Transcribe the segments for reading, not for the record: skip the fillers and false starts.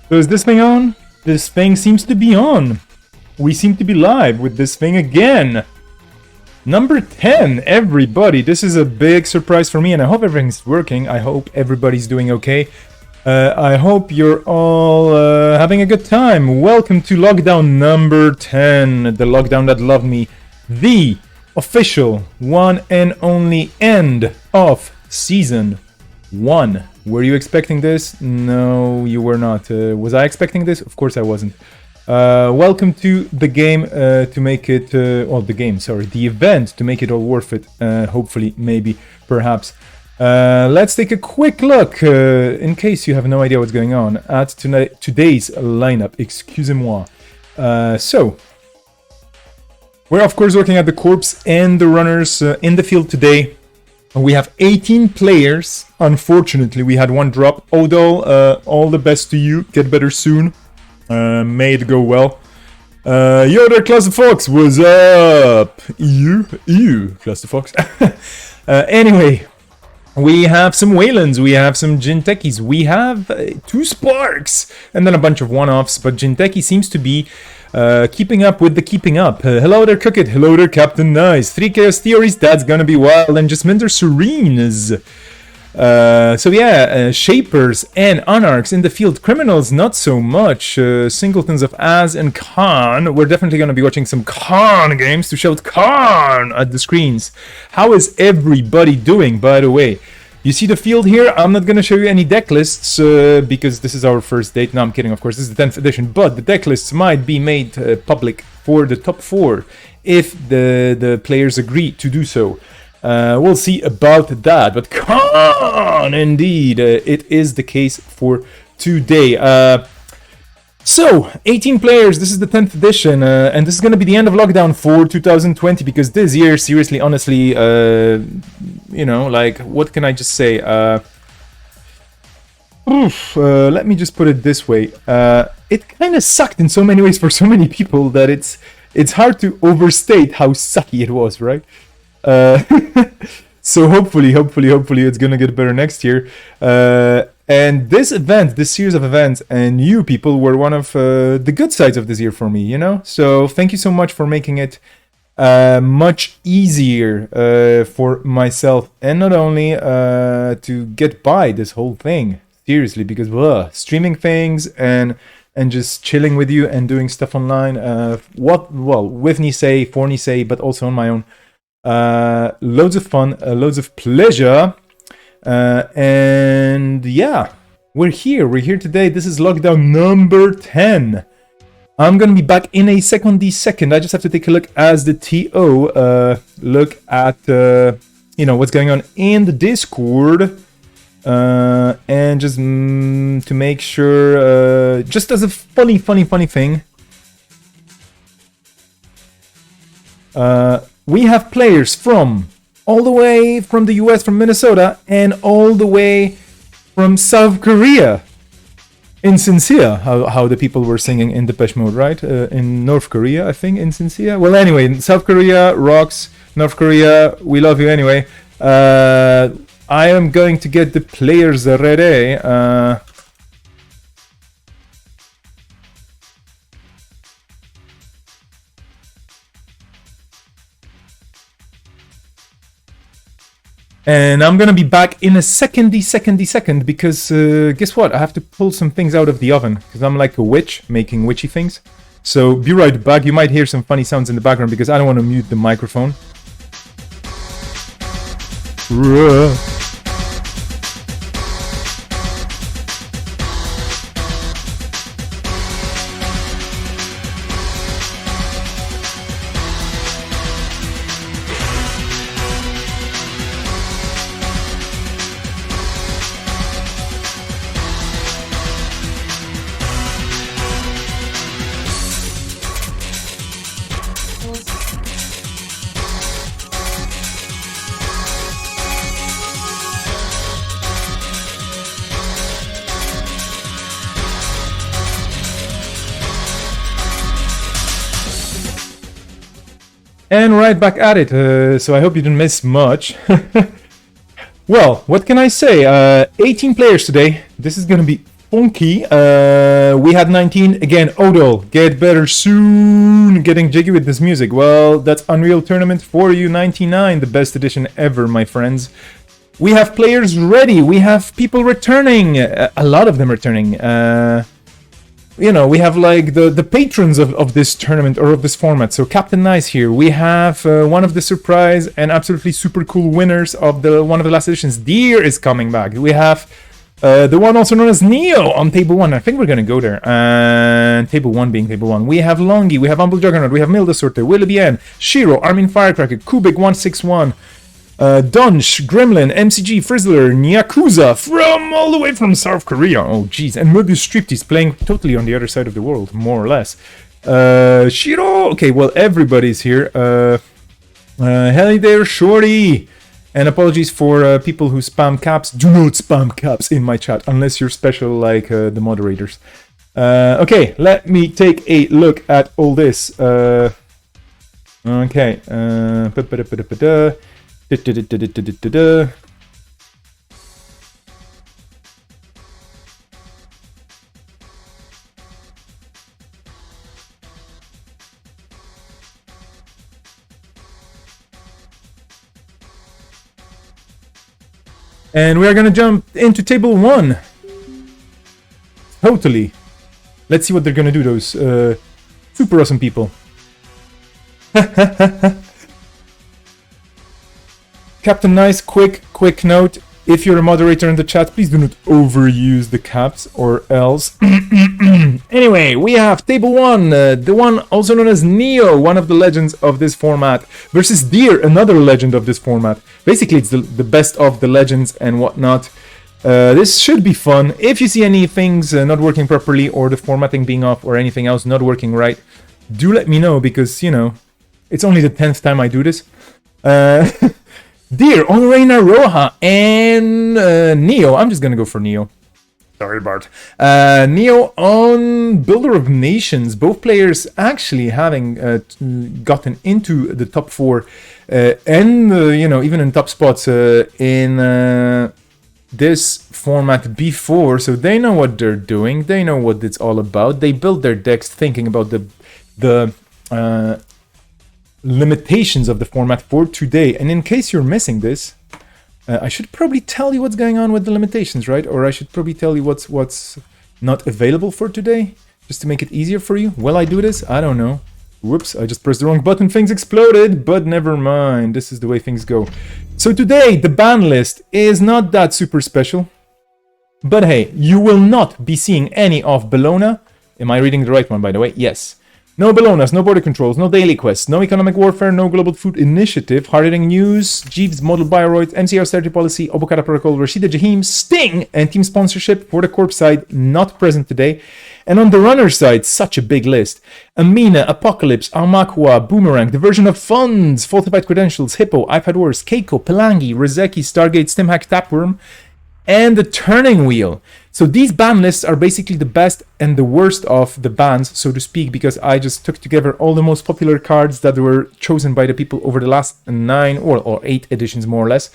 So is this thing on? This thing seems to be on. We seem to be live with this thing again. Number 10, everybody. This is a big surprise for me, and I hope everything's working. I hope everybody's doing okay. I hope you're all having a good time. Welcome to lockdown number 10, the lockdown that loved me. The official one and only end of season 1. Were you expecting this? No, you were not. Was I expecting this? Of course I wasn't. Welcome to the game to make it... the event to make it all worth it. Hopefully, maybe, perhaps. Let's take a quick look, in case you have no idea what's going on, at today's lineup. Excusez-moi. So, we're of course looking at the corps and the runners in the field today. We have 18 players. Unfortunately, we had one drop. Odal, all the best to you. Get better soon. May it go well. Yo there, Cluster Fox. What's up? You, Cluster Fox. Anyway, we have some Waylands. We have some Jintekis. We have 2 Sparks. And then a bunch of one-offs. But Jinteki seems to be keeping up with the keeping up. Hello there, Cook It. Hello there, Captain Nice. 3 Chaos Theories, that's gonna be wild. And Jasminder Serenes. Shapers and Anarchs in the field. Criminals, not so much. Singletons of Az and Khan. We're definitely gonna be watching some Khan games to shout Khan at the screens. How is everybody doing, by the way? You see the field here? I'm not going to show you any deck lists because this is our first date. No, I'm kidding, of course. This is the 10th edition. But the deck lists might be made public for the top 4 if the players agree to do so. We'll see about that. But come on, indeed. It is the case for today. So, 18 players, this is the 10th edition, and this is going to be the end of lockdown for 2020, because this year, seriously, honestly, what can I just say? Let me just put it this way. It kind of sucked in so many ways for so many people that it's hard to overstate how sucky it was, right? So hopefully it's going to get better next year. And this event, this series of events, and you people were one of the good sides of this year for me, you know? So thank you so much for making it much easier for myself, and not only to get by this whole thing, seriously, because streaming things and just chilling with you and doing stuff online, with Nisei, for Nisei, but also on my own. Loads of fun, loads of pleasure. And yeah, we're here today. This is lockdown number 10. I'm gonna be back in a second. I just have to take a look as the TO, look at what's going on in the Discord, and just to make sure, just as a funny thing, we have players from all the way from the US, from Minnesota, and all the way from South Korea. Insincere, how the people were singing in Depeche Mode, right? In North Korea, I think, Insincere. Well, anyway, South Korea rocks. North Korea, we love you anyway. I am going to get the players ready. And I'm gonna be back in a second, because guess what? I have to pull some things out of the oven, because I'm like a witch, making witchy things. So be right back. You might hear some funny sounds in the background, because I don't want to mute the microphone. And right back at it, so I hope you didn't miss much. Well, what can I say? 18 players today. This is gonna be funky. We had 19. Again, Odol, get better soon. Getting jiggy with this music. Well, that's Unreal Tournament for you, 99. The best edition ever, my friends. We have players ready. We have people returning. A lot of them returning. You know, we have like the patrons of this tournament or of this format. So Captain Nice here. We have one of the surprise and absolutely super cool winners of one of the last editions. Deer is coming back. We have the one also known as Neo on table 1. I think we're gonna go there. And table 1 being table 1. We have Longi, we have Humble Juggernaut, we have Milda Sorte, Willoughby Shiro, Armin Firecracker, Kubik 161. Dunch, Gremlin, MCG, Frizzler, Nyakuza, from all the way from South Korea. Oh, jeez. And Mobius Striptease playing totally on the other side of the world, more or less. Shiro. Okay, well, everybody's here. Hey there, Shorty. And apologies for people who spam caps. Do not spam caps in my chat, unless you're special like the moderators. Okay, let me take a look at all this. Okay. And we are gonna jump into table 1. Totally. Let's see what they're gonna do, those super awesome people. Captain Nice, quick note. If you're a moderator in the chat, please do not overuse the caps or else. Anyway, we have table 1, the one also known as Neo, one of the legends of this format, versus Deer, another legend of this format. Basically, it's the best of the legends and whatnot. This should be fun. If you see any things not working properly or the formatting being off or anything else not working right, do let me know because, you know, it's only the 10th time I do this. Deer on Reina Roja and Neo. I'm just gonna go for Neo. Sorry, Bart. Neo on Builder of Nations. Both players actually having gotten into the top 4 and, you know, even in top spots in this format before. So they know what they're doing. They know what it's all about. They build their decks thinking about the limitations of the format for today. And in case you're missing this, I should probably tell you what's going on with the limitations, right? Or I should probably tell you what's not available for today, just to make it easier for you. Will I do this? I don't know. Whoops, I just pressed the wrong button, things exploded, but never mind. This is the way things go. So today, the ban list is not that super special. But hey, you will not be seeing any of Bellona. Am I reading the right one, by the way? Yes. No Bellonas, no border controls, no daily quests, no economic warfare, no global food initiative, hard-hitting news, Jeeves model Bioroid, MCR austerity policy, Obokata protocol, Rashida Jaheim, Sting, and team sponsorship for the corp side, not present today. And on the runner side, such a big list. Amina, Apocalypse, Almakwa, Boomerang, Diversion of Funds, Falsified Credentials, Hippo, iPad Wars, Keiko, Pelangi, Rezeki, Stargate, Stimhack, Tapworm, and the Turning Wheel. So these ban lists are basically the best and the worst of the bans, so to speak, because I just took together all the most popular cards that were chosen by the people over the last 9 or 8 editions, more or less.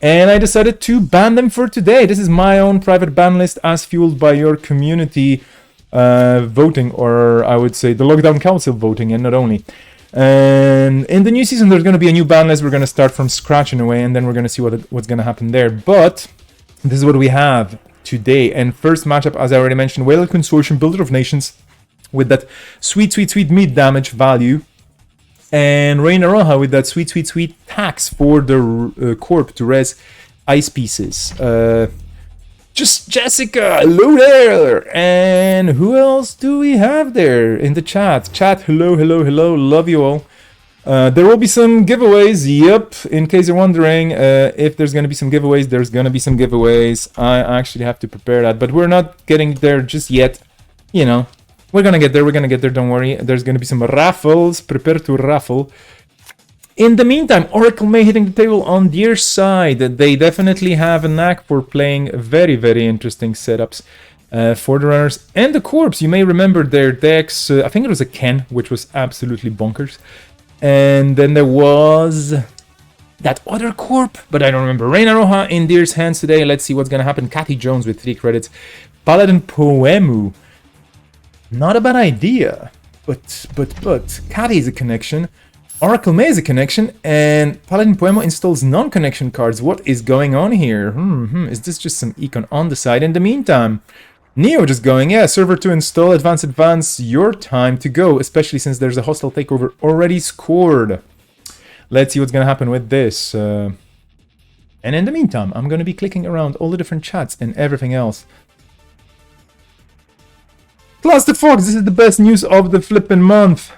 And I decided to ban them for today. This is my own private ban list as fueled by your community voting, or I would say the Lockdown Council voting, and not only. And in the new season, there's going to be a new ban list. We're going to start from scratch in a way, and then we're going to see what's going to happen there. But this is what we have today. And first matchup, as I already mentioned, Whale Consortium, Builder of Nations, with that sweet meat damage value. And Reina Roja with that sweet tax for the corp to res ice pieces. Just Jessica, hello there. And who else do we have there in the chat? Chat, hello, love you all. There will be some giveaways, yep, in case you're wondering if there's going to be some giveaways, there's going to be some giveaways. I actually have to prepare that, but we're not getting there just yet, you know. We're going to get there, don't worry. There's going to be some raffles, prepare to raffle. In the meantime, Oracle May hitting the table on their side. They definitely have a knack for playing very, very interesting setups for the runners and the corps. You may remember their decks, I think it was a Ken, which was absolutely bonkers. And then there was that other corp, but I don't remember. Reina Roja in Deer's hands today. Let's see what's gonna happen. Cathy Jones with 3 credits. Paladin Poemu. Not a bad idea. But Cathy is a connection. Oracle May is a connection, and Paladin Poemo installs non-connection cards. What is going on here? Is this just some econ on the side? In the meantime, Neo just going, yeah, server to install, advance, your time to go, especially since there's a hostile takeover already scored. Let's see what's gonna happen with this. And in the meantime, I'm gonna be clicking around all the different chats and everything else. Cluster Fox, this is the best news of the flippin' month.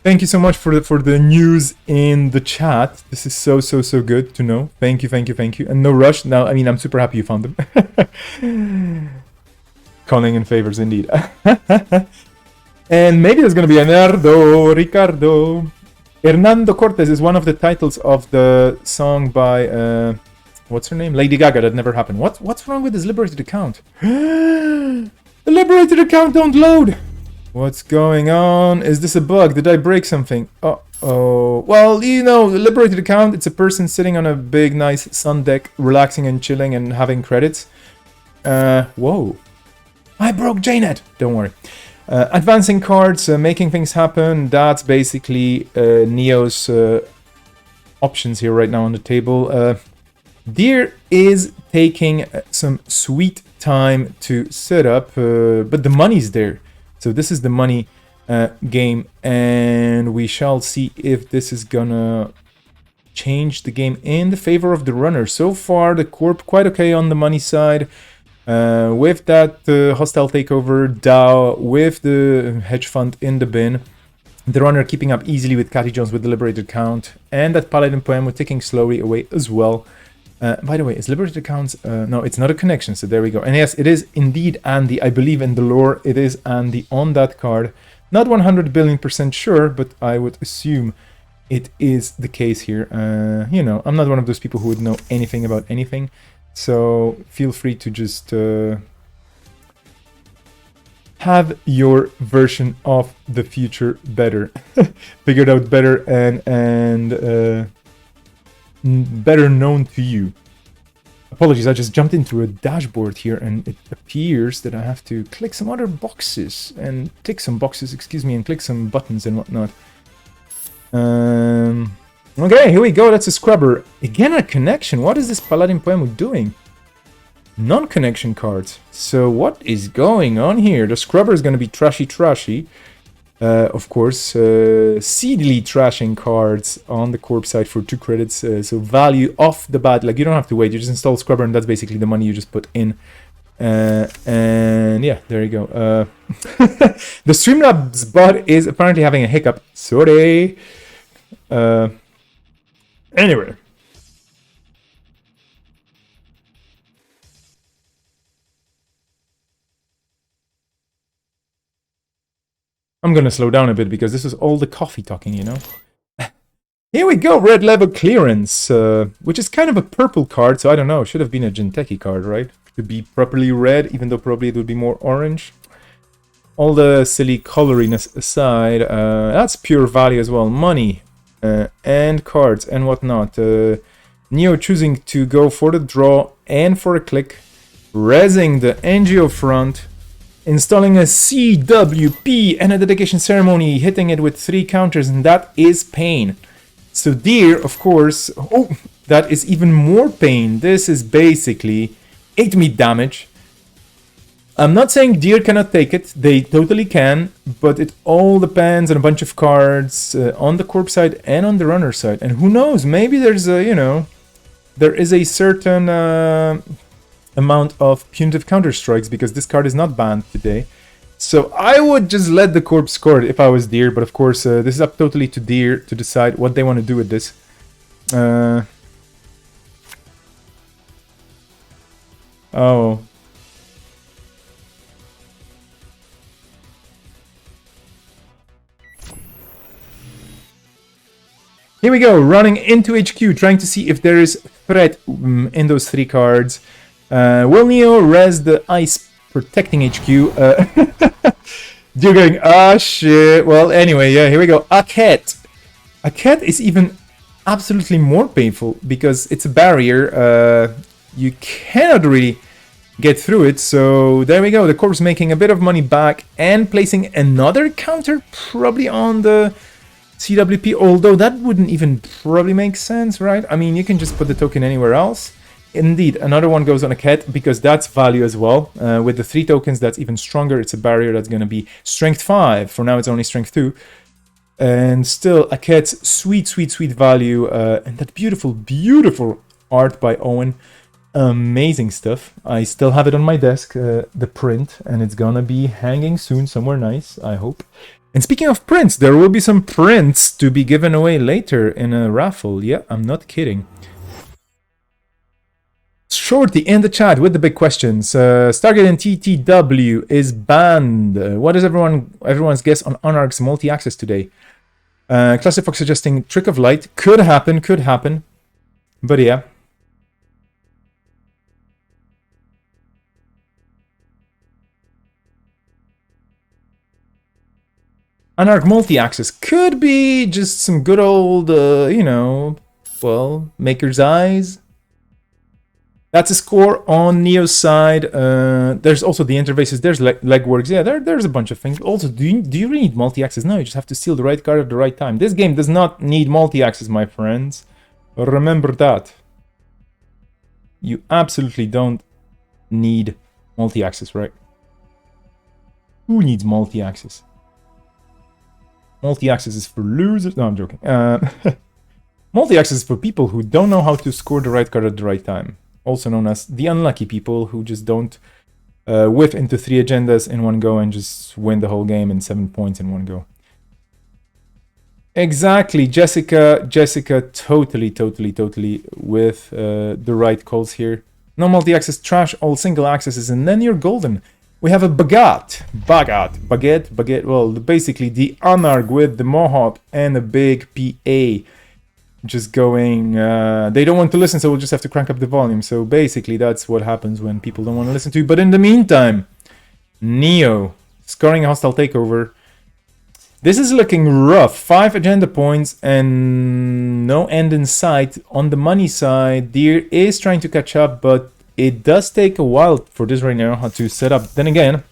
Thank you so much for the news in the chat. This is so good to know. Thank you. And no rush. Now, I mean, I'm super happy you found them. Calling in favors indeed. And maybe there's gonna be Hernando Ricardo. Hernando Cortez is one of the titles of the song by what's her name? Lady Gaga. That never happened. What's wrong with this liberated account? The liberated account don't load. What's going on? Is this a bug? Did I break something? Uh-oh. Well, you know, the liberated account, it's a person sitting on a big, nice sun deck, relaxing and chilling and having credits. Whoa. I broke JNet. Don't worry. Advancing cards, making things happen. That's basically Neo's options here right now on the table. Deer is taking some sweet time to set up, but the money's there. So this is the money game, and we shall see if this is gonna change the game in the favor of the runner. So far, the corp quite okay on the money side. With that hostile takeover, DAO, with the hedge fund in the bin. The runner keeping up easily with Cathy Jones with the liberated count, and that Paladin Poemo ticking slowly away as well. By the way, is liberated accounts? No, it's not a connection, so there we go. And yes, it is indeed Andy. I believe in the lore, it is Andy on that card. Not 100 billion% sure, but I would assume it is the case here. You know, I'm not one of those people who would know anything about anything, so feel free to just have your version of the future better. Figured out better and better known to you. Apologies, I just jumped into a dashboard here and it appears that I have to click some other boxes and tick some boxes, excuse me, and click some buttons and whatnot. Okay, here we go. That's a scrubber. Again, a connection. What is this Paladin Poemo doing? Non-connection cards. So what is going on here? The scrubber is going to be trashy. Of course, seedily trashing cards on the corp side for 2 credits. So value off the bat. Like, you don't have to wait. You just install scrubber and that's basically the money you just put in. And yeah, there you go. The Streamlabs bot is apparently having a hiccup. Sorry. Anyway. I'm gonna slow down a bit because this is all the coffee talking, you know? Here we go, red level clearance, which is kind of a purple card, so I don't know, should have been a Jinteki card, right? To be properly red, even though probably it would be more orange. All the silly coloriness aside, that's pure value as well. Money, and cards, and whatnot. Neo choosing to go for the draw and for a click. Rezzing the NGO front. Installing a CWP and a dedication ceremony, hitting it with 3 counters, and that is pain. So Deer, of course, oh, that is even more pain. This is basically 8 meat damage. I'm not saying Deer cannot take it, they totally can, but it all depends on a bunch of cards on the corp side and on the runner side. And who knows, maybe there's a, you know, there is a certain amount of punitive counter strikes because this card is not banned today. So I would just let the corp score it if I was Deer, but of course this is up totally to Deer to decide what they want to do with this. Oh. Here we go, running into HQ, trying to see if there is threat in those 3 cards. Will Neo res the ice protecting HQ? You're going, ah, shit. Well, anyway, yeah, here we go. Aket. Aket is even absolutely more painful because it's a barrier. You cannot really get through it. So there we go. The corpse making a bit of money back and placing another counter probably on the CWP, although that wouldn't even probably make sense, right? I mean, you can just put the token anywhere else. Indeed, another one goes on Aket because that's value as well. With the 3 tokens, that's even stronger. It's a barrier that's going to be strength 5. For now, it's only strength 2. And still, Aket's sweet, sweet, sweet value. And that beautiful, beautiful art by Owen. Amazing stuff. I still have it on my desk, the print, and it's gonna be hanging soon somewhere nice, I hope. And speaking of prints, there will be some prints to be given away later in a raffle. Yeah, I'm not kidding. Shorty in the chat with the big questions. Stargate and TTW is banned. What is everyone's guess on Anarch's multi-access today? Classic Fox suggesting Trick of Light. Could happen. But yeah. Anarch multi-access could be just some good old, well, Maker's Eyes. That's a score on Neo's side. There's also the interfaces. There's legworks. Yeah, there's a bunch of things. Also, do you really need multi-access? No, you just have to steal the right card at the right time. This game does not need multi-access, my friends. Remember that. You absolutely don't need multi-access, right? Who needs multi-access? Multi-access is for losers. No, I'm joking. Multi-access is for people who don't know how to score the right card at the right time. Also known as the unlucky people who just don't whiff into 3 agendas in one go and just win the whole game in 7 points in one go. Exactly, Jessica, totally with the right calls here. No multi-access, trash all single accesses, and then you're golden. We have a baguette, well, basically the Anarch with the Mohawk and a big PA. Just going, they don't want to listen, so we'll just have to crank up the volume. So basically, that's what happens when people don't want to listen to you. But in the meantime, Neo, scoring a hostile takeover. This is looking rough. 5 agenda points and no end in sight. On the money side, Deer is trying to catch up, but it does take a while for this right now to set up. Then again,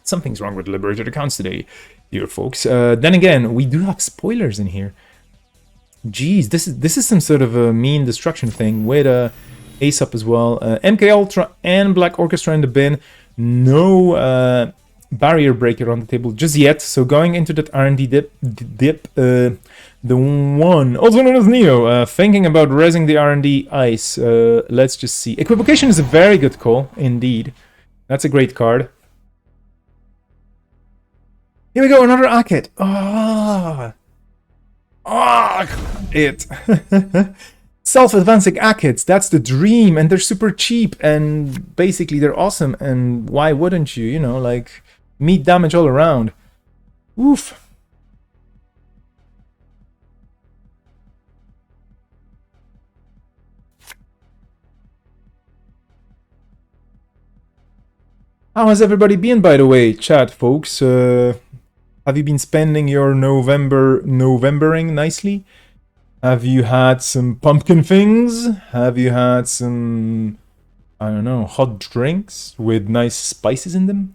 something's wrong with Liberated accounts today, dear folks. Then again, we do have spoilers in here. Jeez, this is some sort of a mean destruction thing with Ace up as well. MK Ultra and Black Orchestra in the bin. No barrier breaker on the table just yet. So going into that R&D dip, the one also known as Neo, thinking about resing the R&D ice. Let's just see. Equivocation is a very good call indeed. That's a great card. Here we go, another Aket. It. Self-advancing Akets, that's the dream, and they're super cheap, and basically they're awesome, and why wouldn't you, like, meat damage all around. Oof. How has everybody been, by the way, chat, folks? Have you been spending your Novembering nicely? Have you had some pumpkin things? Have you had some, I don't know, hot drinks with nice spices in them?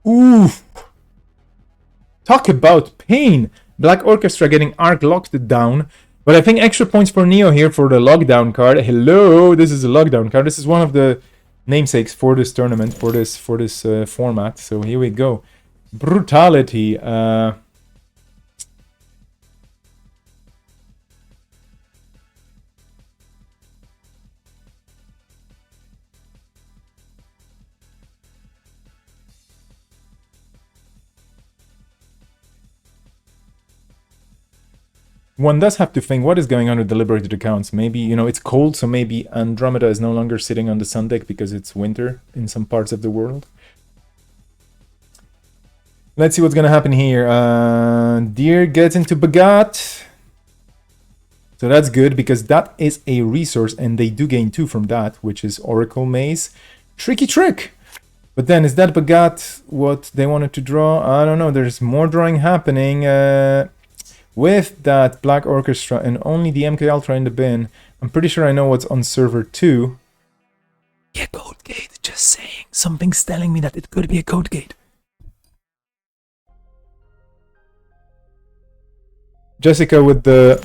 Oof! Talk about pain! Black Orchestra getting arc locked down. But I think extra points for Neo here for the lockdown card. Hello, this is a lockdown card. This is one of the namesakes for this tournament, for this format. So here we go. Brutality. One does have to think, what is going on with the Liberated accounts? Maybe, it's cold, so maybe Andromeda is no longer sitting on the sun deck because it's winter in some parts of the world. Let's see what's going to happen here. Deer gets into Bagat. So that's good because that is a resource and they do gain 2 from that, which is Oracle Maze. Tricky trick! But then, is that Bagat what they wanted to draw? I don't know, there's more drawing happening with that Black Orchestra and only the MK Ultra in the bin. I'm pretty sure I know what's on server 2. Yeah, Code Gate, just saying. Something's telling me that it could be a Code Gate. Jessica with the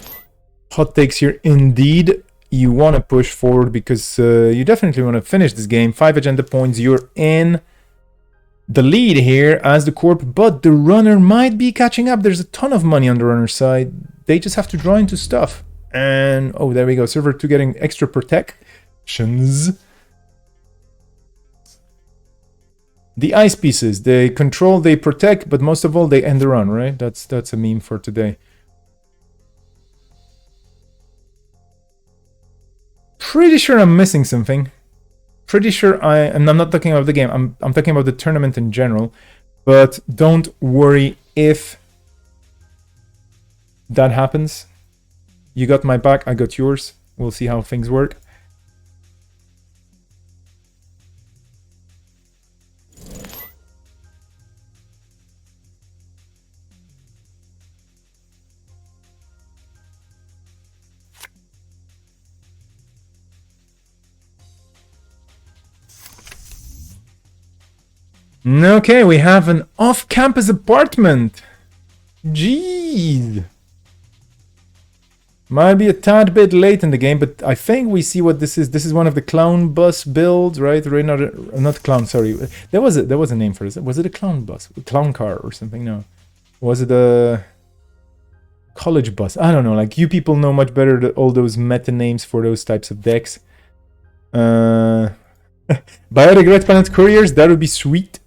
hot takes here. Indeed, you want to push forward because you definitely want to finish this game. 5 agenda points. You're in the lead here as the Corp, but the runner might be catching up. There's a ton of money on the runner side. They just have to draw into stuff. And, oh, there we go. Server 2 getting extra protections. The ice pieces. They control, they protect, but most of all, they end the run, right? That's a meme for today. Pretty sure I'm missing something. Pretty sure and I'm not talking about the game, I'm talking about the tournament in general. But don't worry if that happens. You got my back, I got yours. We'll see how things work. Okay, we have an off-campus apartment. Jeez. Might be a tad bit late in the game, but I think we see what this is. This is one of the clown bus builds, right? Not clown, sorry. There was a name for this. Was it a clown bus? A clown car or something? No. Was it a college bus? I don't know. Like, you people know much better all those meta names for those types of decks. Biotic Red Planet Couriers, that would be sweet.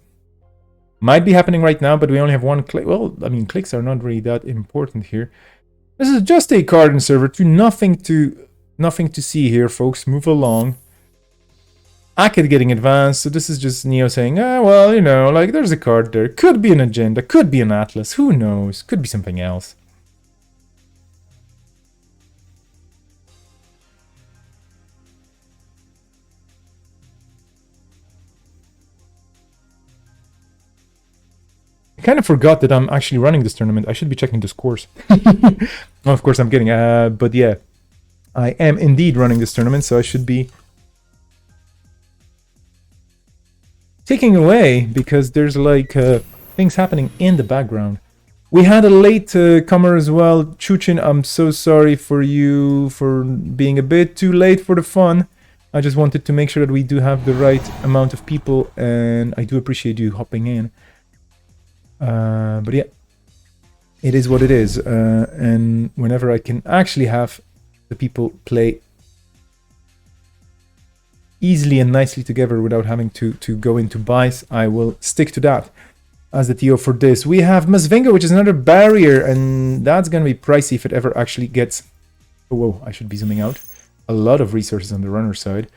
Might be happening right now, but we only have 1 click. Well, I mean, clicks are not really that important here. This is just a card in server 2. Nothing to see here, folks. Move along. Akid getting advanced, so this is just Neo saying, well, you know, like, there's a card there. Could be an agenda, could be an atlas, who knows? Could be something else. I kind of forgot that I'm actually running this tournament. I should be checking the scores. Oh, of course, I'm kidding. But yeah, I am indeed running this tournament, so I should be taking away because there's like things happening in the background. We had a late comer as well. Chuchin, I'm so sorry for you for being a bit too late for the fun. I just wanted to make sure that we do have the right amount of people, and I do appreciate you hopping in. But yeah, it is what it is. And whenever I can actually have the people play easily and nicely together without having to go into buys, I will stick to that as the TO for this. We have Masvinga, which is another barrier, and that's going to be pricey if it ever actually gets... Oh, whoa, I should be zooming out. A lot of resources on the runner side.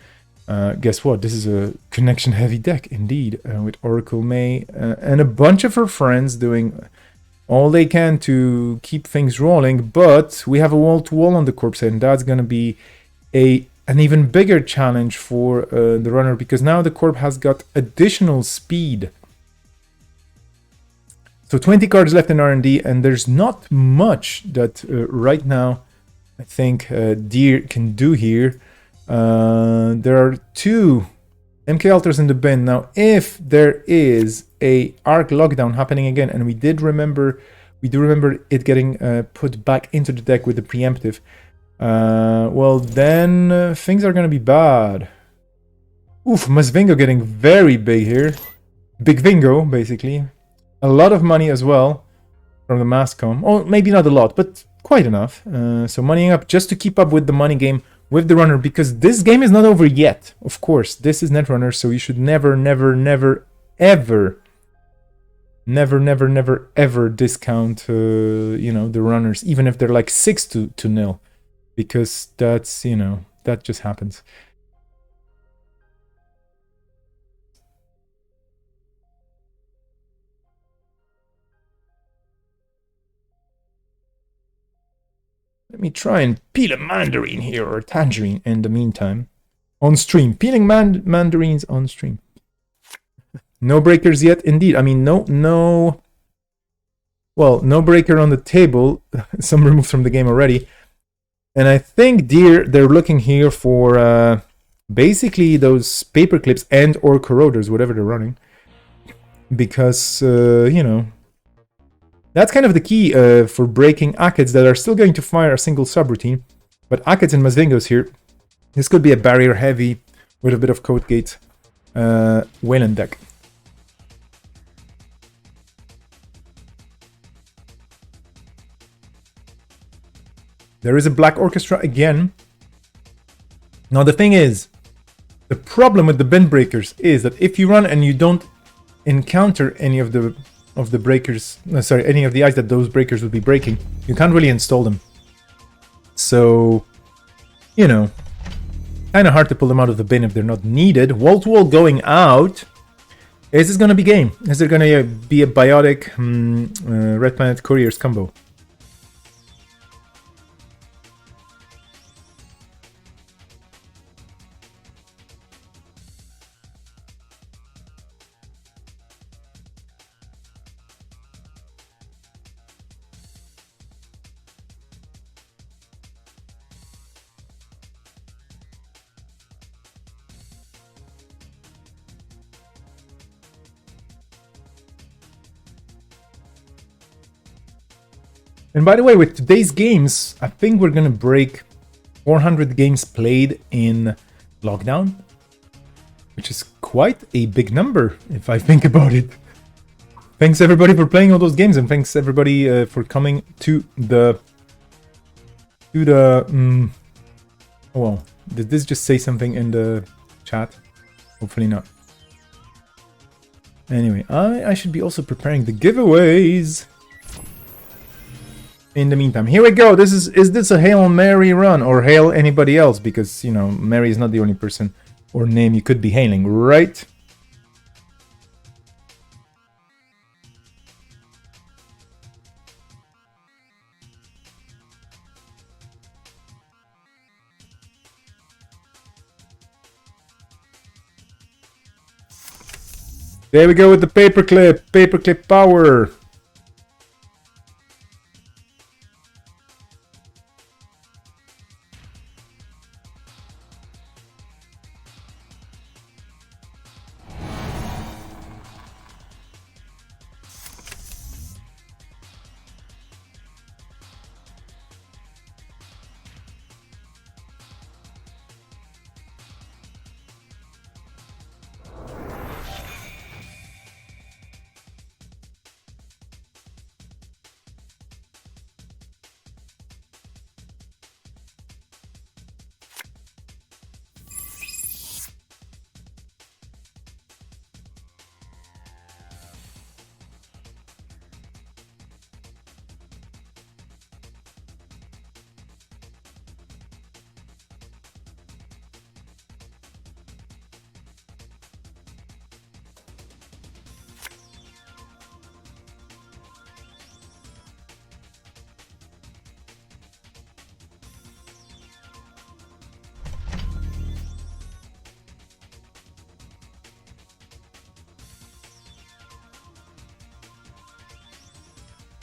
Guess what? This is a connection-heavy deck, indeed, with Oracle May and a bunch of her friends doing all they can to keep things rolling, but we have a wall-to-wall on the corpse, and that's going to be an even bigger challenge for the runner, because now the corp has got additional speed. So 20 cards left in R&D, and there's not much that right now I think Deer can do here. There are 2 MK Ultras in the bin. Now, if there is a Arc Lockdown happening again, and we do remember it getting put back into the deck with the preemptive, well, then things are going to be bad. Oof, Masvingo getting very big here. Big Vingo, basically. A lot of money as well from the Mascom. Oh, maybe not a lot, but quite enough. So moneying up just to keep up with the money game with the runner, because this game is not over yet. Of course, this is Netrunner, so you should never, ever discount, you know, the runners, even if they're like 6-0, because that's, you know, that just happens. Let me try and peel a mandarin here, or tangerine, in the meantime. On stream. Peeling mandarins on stream. No breakers yet, indeed. I mean, no... Well, no breaker on the table. Some removed from the game already. And I think, they're looking here for basically those paper clips and or corroders, whatever they're running. Because, you know, that's kind of the key for breaking Akids that are still going to fire a single subroutine. But Akids and Mazvingos here, this could be a barrier heavy with a bit of Code Gate Wayland deck. There is a Black Orchestra again. Now the thing is, the problem with the bin breakers is that if you run and you don't encounter any of the breakers, any of the eyes that those breakers would be breaking, you can't really install them. So, you know, kind of hard to pull them out of the bin if they're not needed. Wall-to-wall going out. Is this going to be game? Is there going to be a biotic Red Planet Couriers combo? And by the way, with today's games, I think we're gonna break 400 games played in lockdown, which is quite a big number if I think about it. Thanks everybody for playing all those games, and thanks everybody for coming to the... oh well, did this just say something in the chat? Hopefully not. Anyway, I should be also preparing the giveaways. In the meantime, here we go. Is this a Hail Mary run or hail anybody else? Because, you know, Mary is not the only person or name you could be hailing, right? There we go with the paperclip power.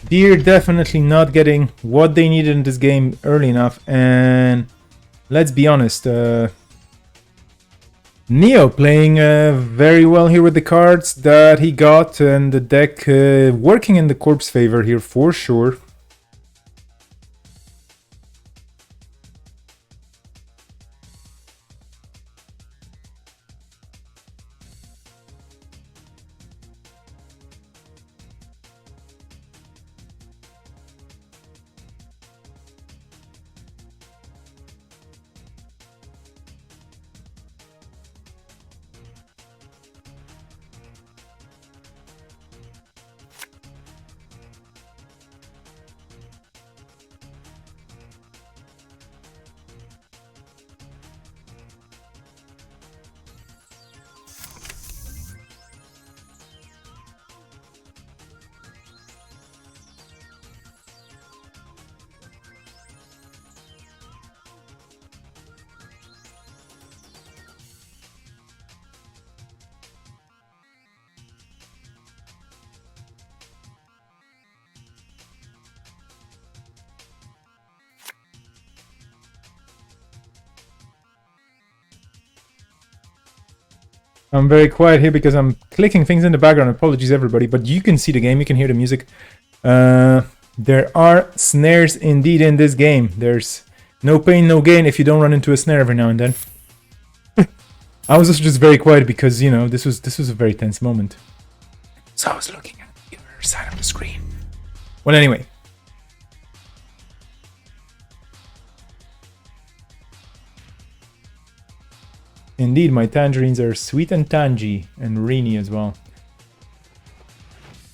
Deer definitely not getting what they needed in this game early enough, and let's be honest, Neo playing very well here with the cards that he got, and the deck working in the Corp's favor here for sure. I'm very quiet here because I'm clicking things in the background. Apologies, everybody, but you can see the game. You can hear the music. There are snares indeed in this game. There's no pain, no gain if you don't run into a snare every now and then. I was also just very quiet because, you know, this was a very tense moment. So I was looking at the other side of the screen. Well, anyway. Indeed, my tangerines are sweet and tangy, and Reenie as well.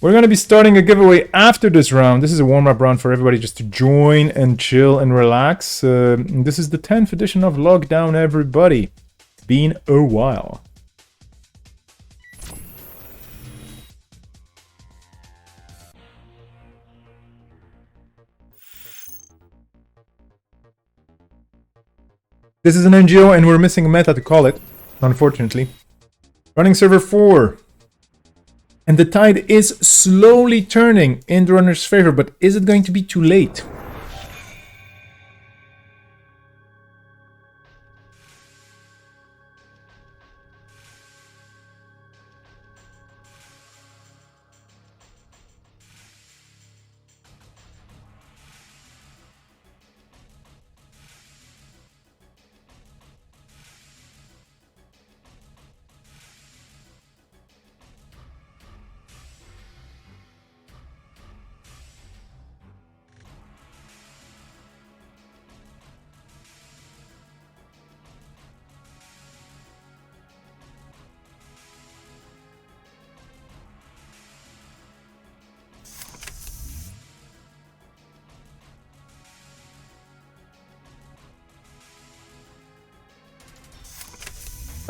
We're going to be starting a giveaway after this round. This is a warm-up round for everybody just to join and chill and relax. This is the 10th edition of Lockdown, everybody. It's been a while. This is an NGO and we're missing a meta to call it, unfortunately. Running server 4. And the tide is slowly turning in the runner's favor, but is it going to be too late?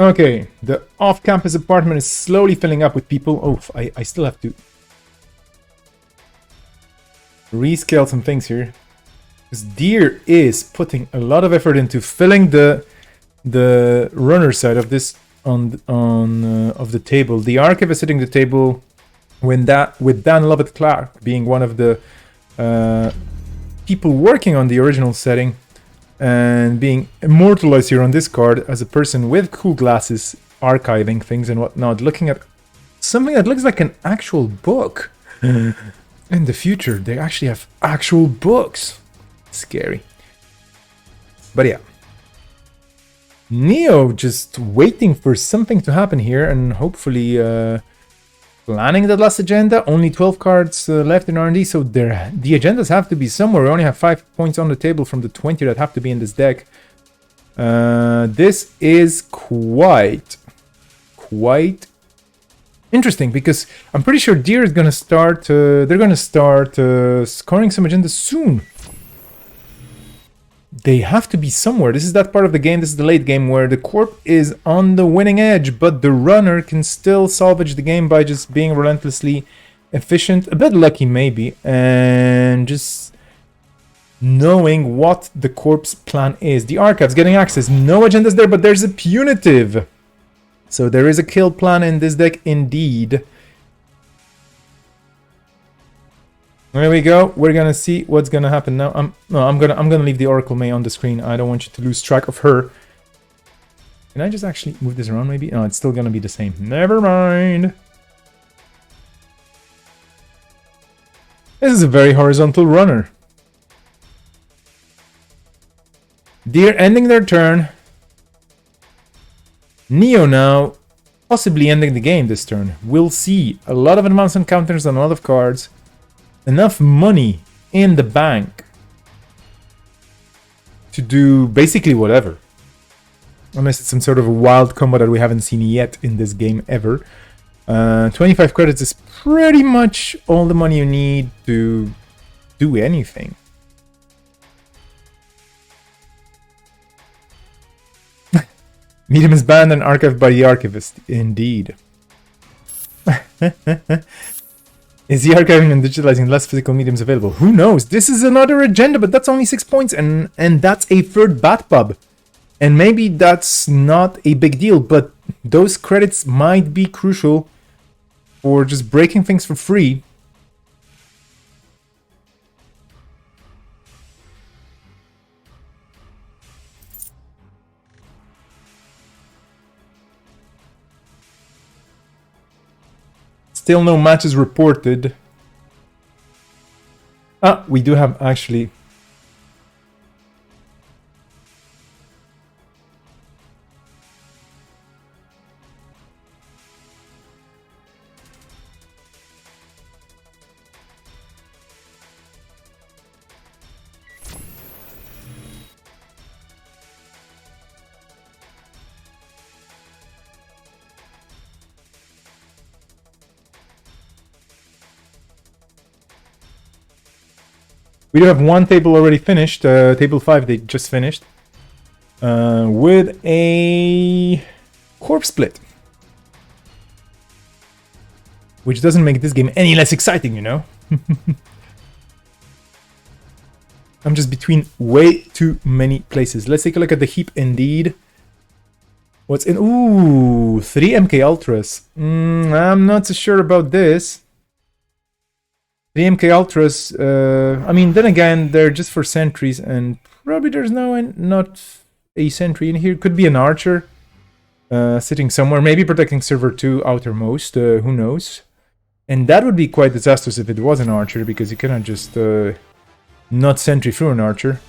Okay, the off-campus apartment is slowly filling up with people. Oh, I still have to rescale some things here. Because Deer is putting a lot of effort into filling the runner side of this of the table. The Archive is sitting at the table with Dan Lovett-Clark being one of the people working on the original setting. And being immortalized here on this card as a person with cool glasses, archiving things and whatnot, looking at something that looks like an actual book. In the future, they actually have actual books. Scary. But yeah. Neo just waiting for something to happen here and hopefully planning the last agenda. Only 12 cards left in R&D, so the agendas have to be somewhere. We only have 5 points on the table from the 20 that have to be in this deck. This is quite interesting because I'm pretty sure Deer is gonna start. They're gonna start scoring some agendas soon. They have to be somewhere. This is that part of the game, this is the late game, where the Corp is on the winning edge, but the runner can still salvage the game by just being relentlessly efficient, a bit lucky maybe, and just knowing what the Corp's plan is. The Archive's getting access, no agendas there, but there's a Punitive. So there is a kill plan in this deck indeed. There we go. We're gonna see what's gonna happen now. I'm gonna leave the Oracle May on the screen. I don't want you to lose track of her. Can I just actually move this around maybe? No, it's still gonna be the same. Never mind. This is a very horizontal runner. Deer ending their turn. Neo now possibly ending the game this turn. We'll see. A lot of advanced encounters on a lot of cards. Enough money in the bank to do basically whatever. Unless it's some sort of a wild combo that we haven't seen yet in this game ever. 25 credits is pretty much all the money you need to do anything. Medium is banned and archived by the Archivist. Indeed. Is the archiving and digitalizing less physical mediums available? Who knows? This is another agenda, but that's only 6 points, and that's a third Batpub. And maybe that's not a big deal, but those credits might be crucial for just breaking things for free. Still no matches reported. Ah, we do have actually... We do have one table already finished. Table 5 they just finished. With a corpse split. Which doesn't make this game any less exciting, you know? I'm just between way too many places. Let's take a look at the heap indeed. What's in... Ooh, 3 MK Ultras. I'm not so sure about this. The MK Ultras, I mean, then again, they're just for sentries, and probably there's not a sentry in here. Could be an archer sitting somewhere, maybe protecting server 2 outermost, who knows. And that would be quite disastrous if it was an archer, because you cannot just not sentry through an archer.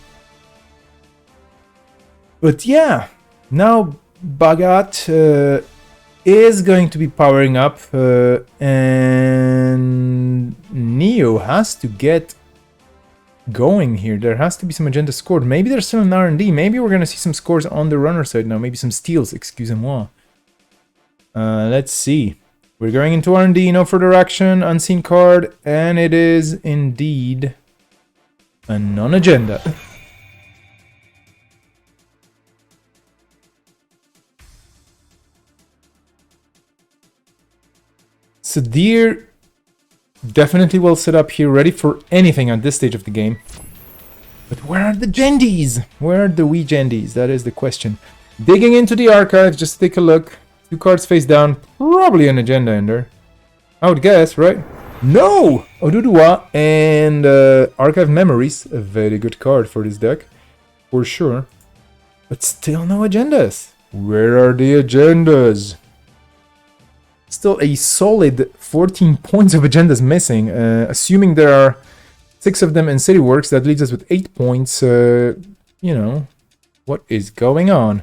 But yeah, now Bagat is going to be powering up, and Neo has to get going here. There has to be some agenda scored. Maybe there's still an R&D. Maybe we're going to see some scores on the runner side now. Maybe some steals, excusez-moi. Let's see. We're going into R&D, no further action, unseen card, and it is indeed a non-agenda. Sadir definitely well set up here, ready for anything at this stage of the game. But where are the Gendies? Where are the wee Gendies? That is the question. Digging into the archives, just to take a look. 2 cards face down, probably an agenda in there. I would guess, right? No! Oduduwa and Archive Memories, a very good card for this deck, for sure. But still no agendas. Where are the agendas? Still a solid 14 points of agendas missing. Assuming there are 6 of them in City Works, that leaves us with 8 points. You know, what is going on?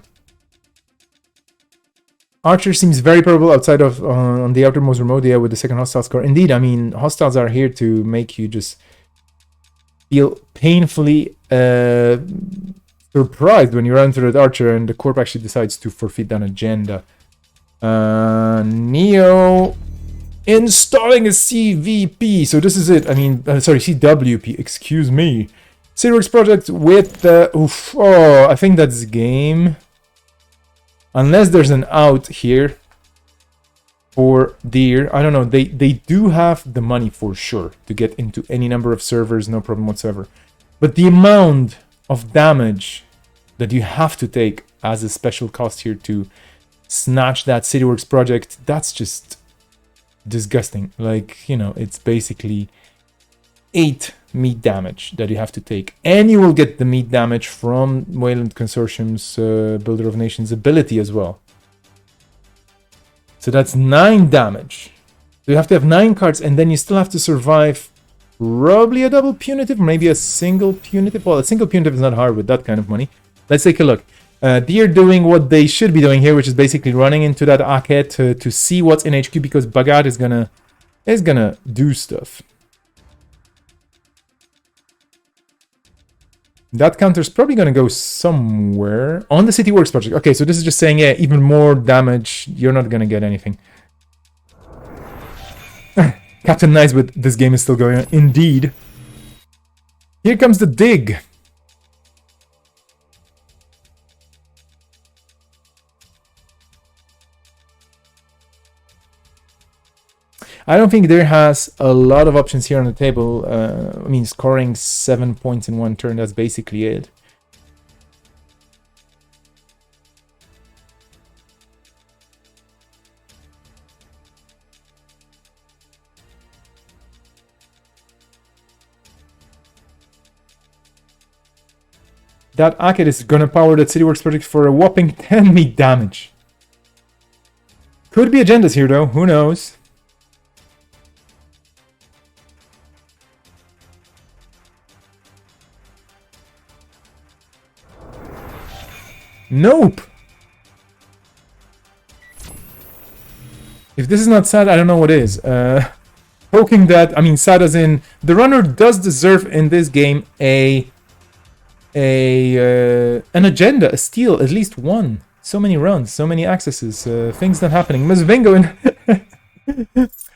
Archer seems very probable outside of on the outermost remote, yeah, with the second hostile score. Indeed, I mean, hostiles are here to make you just feel painfully surprised when you run through that Archer and the Corp actually decides to forfeit an agenda. Neo installing a CVP. So this is it. I mean, sorry, CWP. Excuse me. Cityworks project with oh, I think that's game. Unless there's an out here for Deer. I don't know. They do have the money for sure to get into any number of servers, no problem whatsoever. But the amount of damage that you have to take as a special cost here to snatch that Cityworks project, that's just disgusting. Like, you know, it's basically 8 meat damage that you have to take, and you will get the meat damage from Wayland Consortium's Builder of Nations ability as well. So that's 9 damage. So you have to have 9 cards, and then you still have to survive probably a double punitive, maybe a single punitive. Well, a single punitive is not hard with that kind of money. Let's take a look. They're doing what they should be doing here, which is basically running into that Aket to see what's in HQ, because Bagat is gonna do stuff. That counter's probably gonna go somewhere on the City Works project. Okay, so this is just saying, yeah, even more damage. You're not gonna get anything. Captain Nice with this game is still going on. Indeed. Here comes the dig. I don't think there has a lot of options here on the table. I mean, scoring 7 points in one turn, that's basically it. That Aket is gonna power that Cityworks project for a whopping 10 meat damage. Could be agendas here though, who knows? Nope. If this is not sad, I don't know what is. Poking that, I mean, sad as in the runner does deserve in this game an agenda, a steal, at least one. So many runs, so many accesses, things not happening. Mzvengo and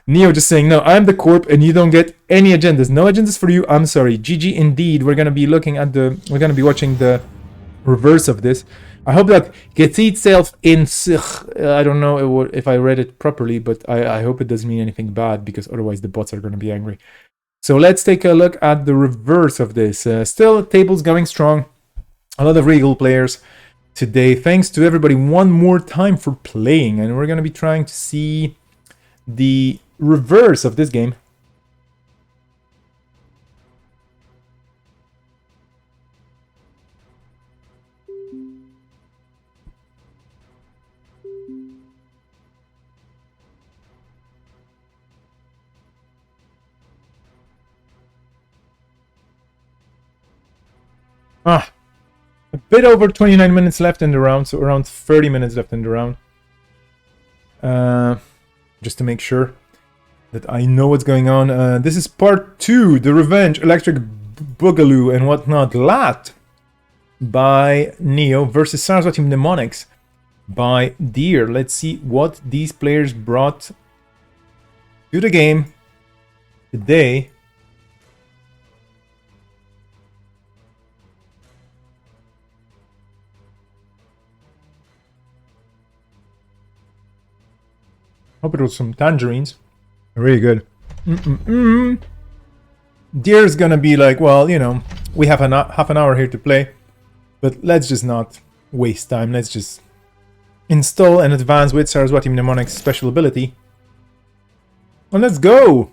Neo just saying, no, I'm the corp and you don't get any agendas. No agendas for you, I'm sorry. GG indeed. We're gonna be watching the reverse of this. I hope that gets itself in I don't know if I read it properly, but I hope it doesn't mean anything bad, because otherwise the bots are gonna be angry. So let's take a look at the reverse of this. Still, tables going strong. A lot of Regal players today. Thanks to everybody one more time for playing. And we're going to be trying to see the reverse of this game. A bit over 29 minutes left in the round, so around 30 minutes left in the round. Just to make sure that I know what's going on. This is part 2, the Revenge, Electric Boogaloo and whatnot. Lat by Neo versus Saraswati Mnemonics by Deer. Let's see what these players brought to the game today. Hope it was some tangerines. Really good. Deer's gonna be like, well, you know, we have half an hour here to play, but let's just not waste time. Let's just install and advance with Saraswati Mnemonic's special ability. And let's go!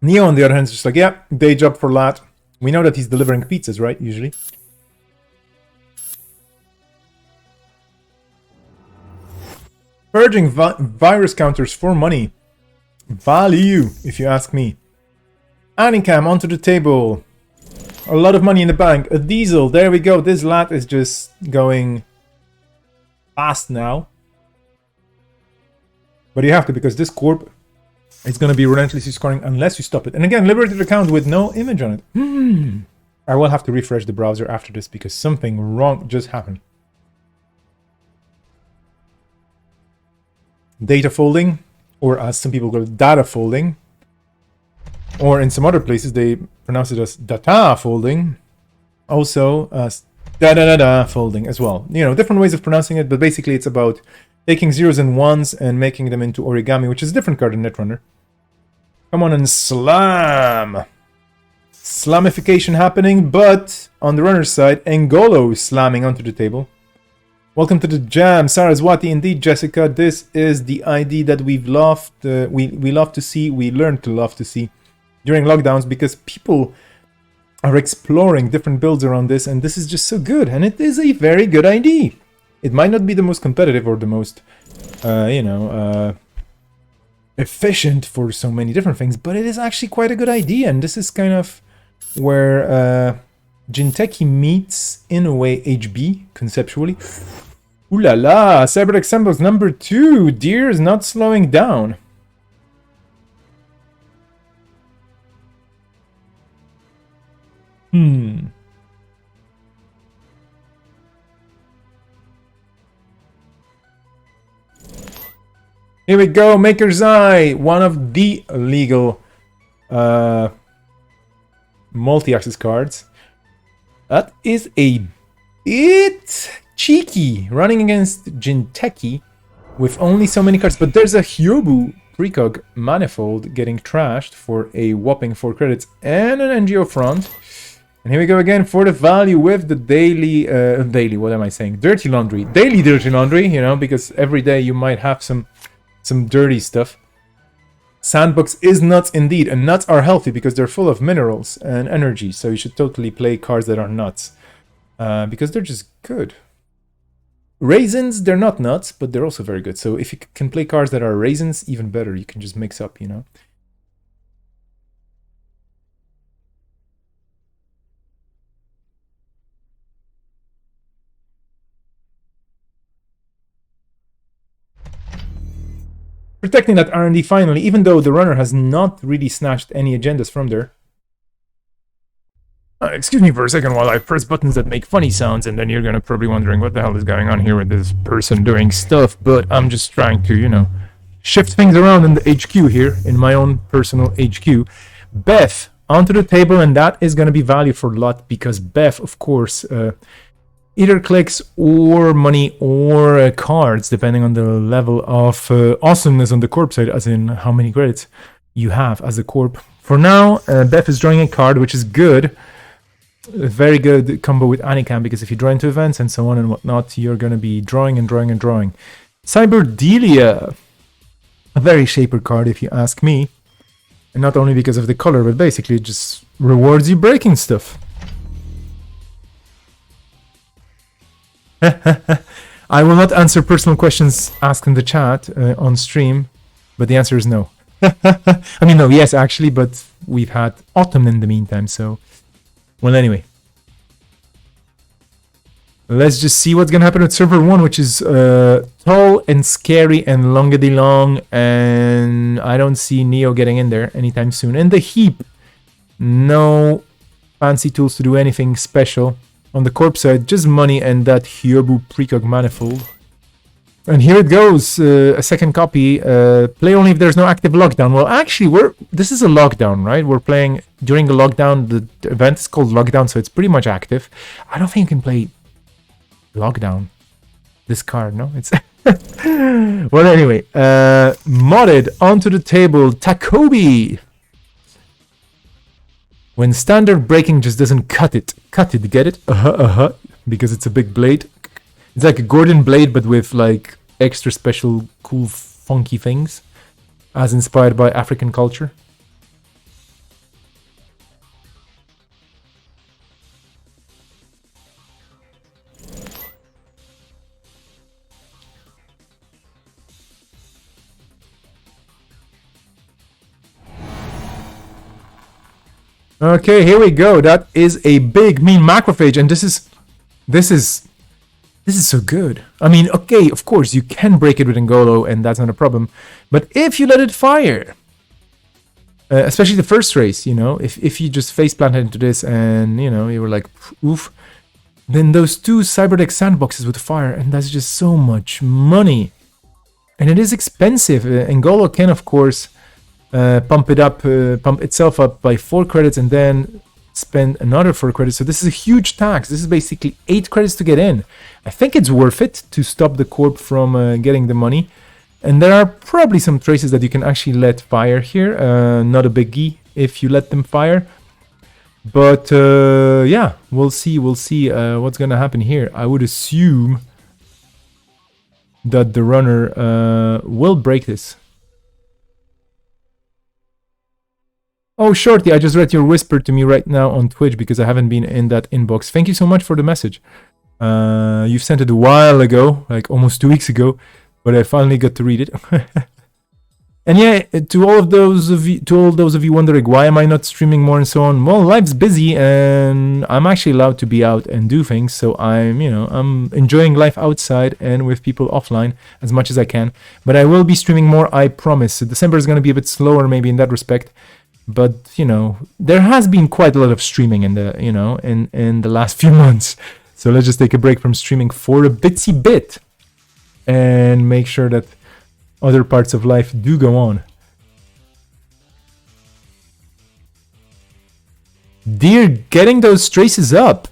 Neo, on the other hand, is just like, yeah, day job for Lat. We know that he's delivering pizzas, right? Usually. Purging virus counters for money. Value, if you ask me. Anicam onto the table. A lot of money in the bank. A diesel, there we go. This Lat is just going fast now. But you have to, because this corp is going to be relentlessly scoring unless you stop it. And again, liberated account with no image on it. I will have to refresh the browser after this because something wrong just happened. Data folding, or as some people call it, data folding. Or in some other places, they pronounce it as data folding. Also, da-da-da-da folding as well. You know, different ways of pronouncing it, but basically it's about taking zeros and ones and making them into origami, which is a different card than Netrunner. Come on and slam! Slamification happening, but on the runner's side, N'Golo is slamming onto the table. Welcome to the jam, Saraswati. Indeed, Jessica, this is the ID that we've loved. We love to see. We learned to love to see during lockdowns, because people are exploring different builds around this, and this is just so good. And it is a very good ID. It might not be the most competitive or the most, efficient for so many different things, but it is actually quite a good idea. And this is kind of where Jinteki meets, in a way, HB conceptually. Ooh la la! Cyberdeck Symbols number 2! Deer is not slowing down. Here we go, Maker's Eye! One of the legal multi-access cards. That is a bit cheeky, running against Jinteki with only so many cards. But there's a Hyobu precog manifold getting trashed for a whopping 4 credits and an NGO front. And here we go again for the value with the daily, what am I saying? Dirty laundry. Daily dirty laundry, you know, because every day you might have some dirty stuff. Sandbox is nuts indeed, and nuts are healthy because they're full of minerals and energy, so you should totally play cards that are nuts, because they're just good. Raisins, they're not nuts, but they're also very good, so if you can play cards that are raisins, even better, you can just mix up, you know. Protecting that R&D finally, even though the runner has not really snatched any agendas from there. Excuse me for a second while I press buttons that make funny sounds, and then you're gonna probably wondering what the hell is going on here with this person doing stuff, but I'm just trying to, you know, shift things around in the HQ here, in my own personal HQ. Beth onto the table, and that is gonna be value for lot, because Beth, of course, either clicks or money or cards, depending on the level of awesomeness on the corp side, as in how many credits you have as a corp. For now, Beth is drawing a card, which is good. A very good combo with Anikam, because if you draw into events and so on and whatnot, you're going to be drawing and drawing and drawing. Cyberdelia, a very shaper card if you ask me, and not only because of the color, but basically it just rewards you breaking stuff. I will not answer personal questions asked in the chat on stream, but the answer is no. I mean, no, yes, actually, but we've had autumn in the meantime, so... Well, anyway. Let's just see what's gonna happen with server 1, which is tall and scary and longadilong, and I don't see Neo getting in there anytime soon. And the heap, no fancy tools to do anything special. On the corp side, just money and that Hyobu precog manifold. And here it goes, a second copy. Play only if there's no active lockdown. Well, actually, this is a lockdown, right? We're playing during the lockdown. The event is called lockdown, so it's pretty much active. I don't think you can play lockdown. This card, no? It's well, anyway, modded onto the table, Takobi. When standard breaking just doesn't cut it, get it? Because it's a big blade. It's like a Gordon blade, but with like extra special, cool, funky things, as inspired by African culture. Okay, here we go. That is a big, mean macrophage, and this is so good. I mean, okay, of course, you can break it with Ngolo, and that's not a problem. But if you let it fire, especially the first race, you know, if you just faceplanted into this and, you know, you were like, oof, then those two Cyberdeck sandboxes would fire, and that's just so much money. And it is expensive. Ngolo can, of course, pump itself up by 4 credits and then spend another 4 credits. So this is a huge tax. This is basically 8 credits to get in. I think it's worth it to stop the corp from getting the money. And there are probably some traces that you can actually let fire here. Not a biggie if you let them fire. But yeah, we'll see what's gonna happen here. I would assume that the runner will break this. Oh, Shorty, I just read your whisper to me right now on Twitch because I haven't been in that inbox. Thank you so much for the message. You've sent it a while ago, like almost 2 weeks ago, but I finally got to read it. And yeah, to all those of you wondering why am I not streaming more and so on, well, life's busy and I'm actually allowed to be out and do things, so I'm enjoying life outside and with people offline as much as I can. But I will be streaming more, I promise. So December is going to be a bit slower maybe in that respect. But, you know, there has been quite a lot of streaming in the, you know, in the last few months. So let's just take a break from streaming for a bitsy bit and make sure that other parts of life do go on. Dear, getting those traces up.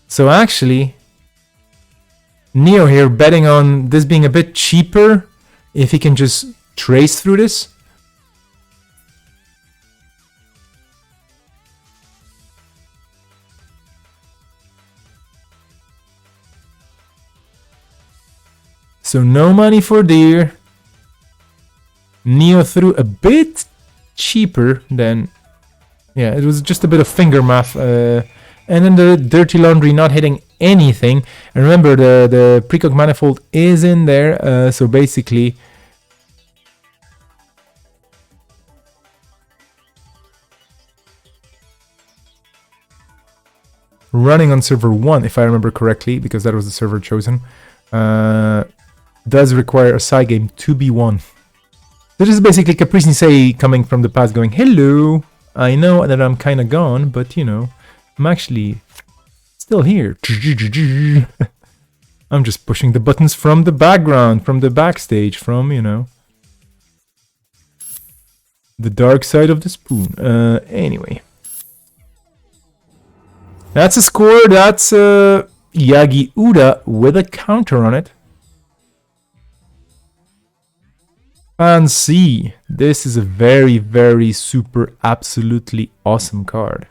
So actually, Neo here betting on this being a bit cheaper if he can just trace through this. So no money for Deer. Neo threw a bit cheaper than... Yeah, it was just a bit of finger math. And then the Dirty Laundry not hitting anything. And remember, the precog manifold is in there. So basically... running on server 1, if I remember correctly, because that was the server chosen. Does require a side game to be won. This is basically Caprice Nisei coming from the past going, hello, I know that I'm kind of gone, but you know, I'm actually still here. I'm just pushing the buttons from the background, from the backstage, from, you know, the dark side of the spoon. Anyway. That's a score. That's Yagi Uda with a counter on it. Fancy. This is a very, very super, absolutely awesome card.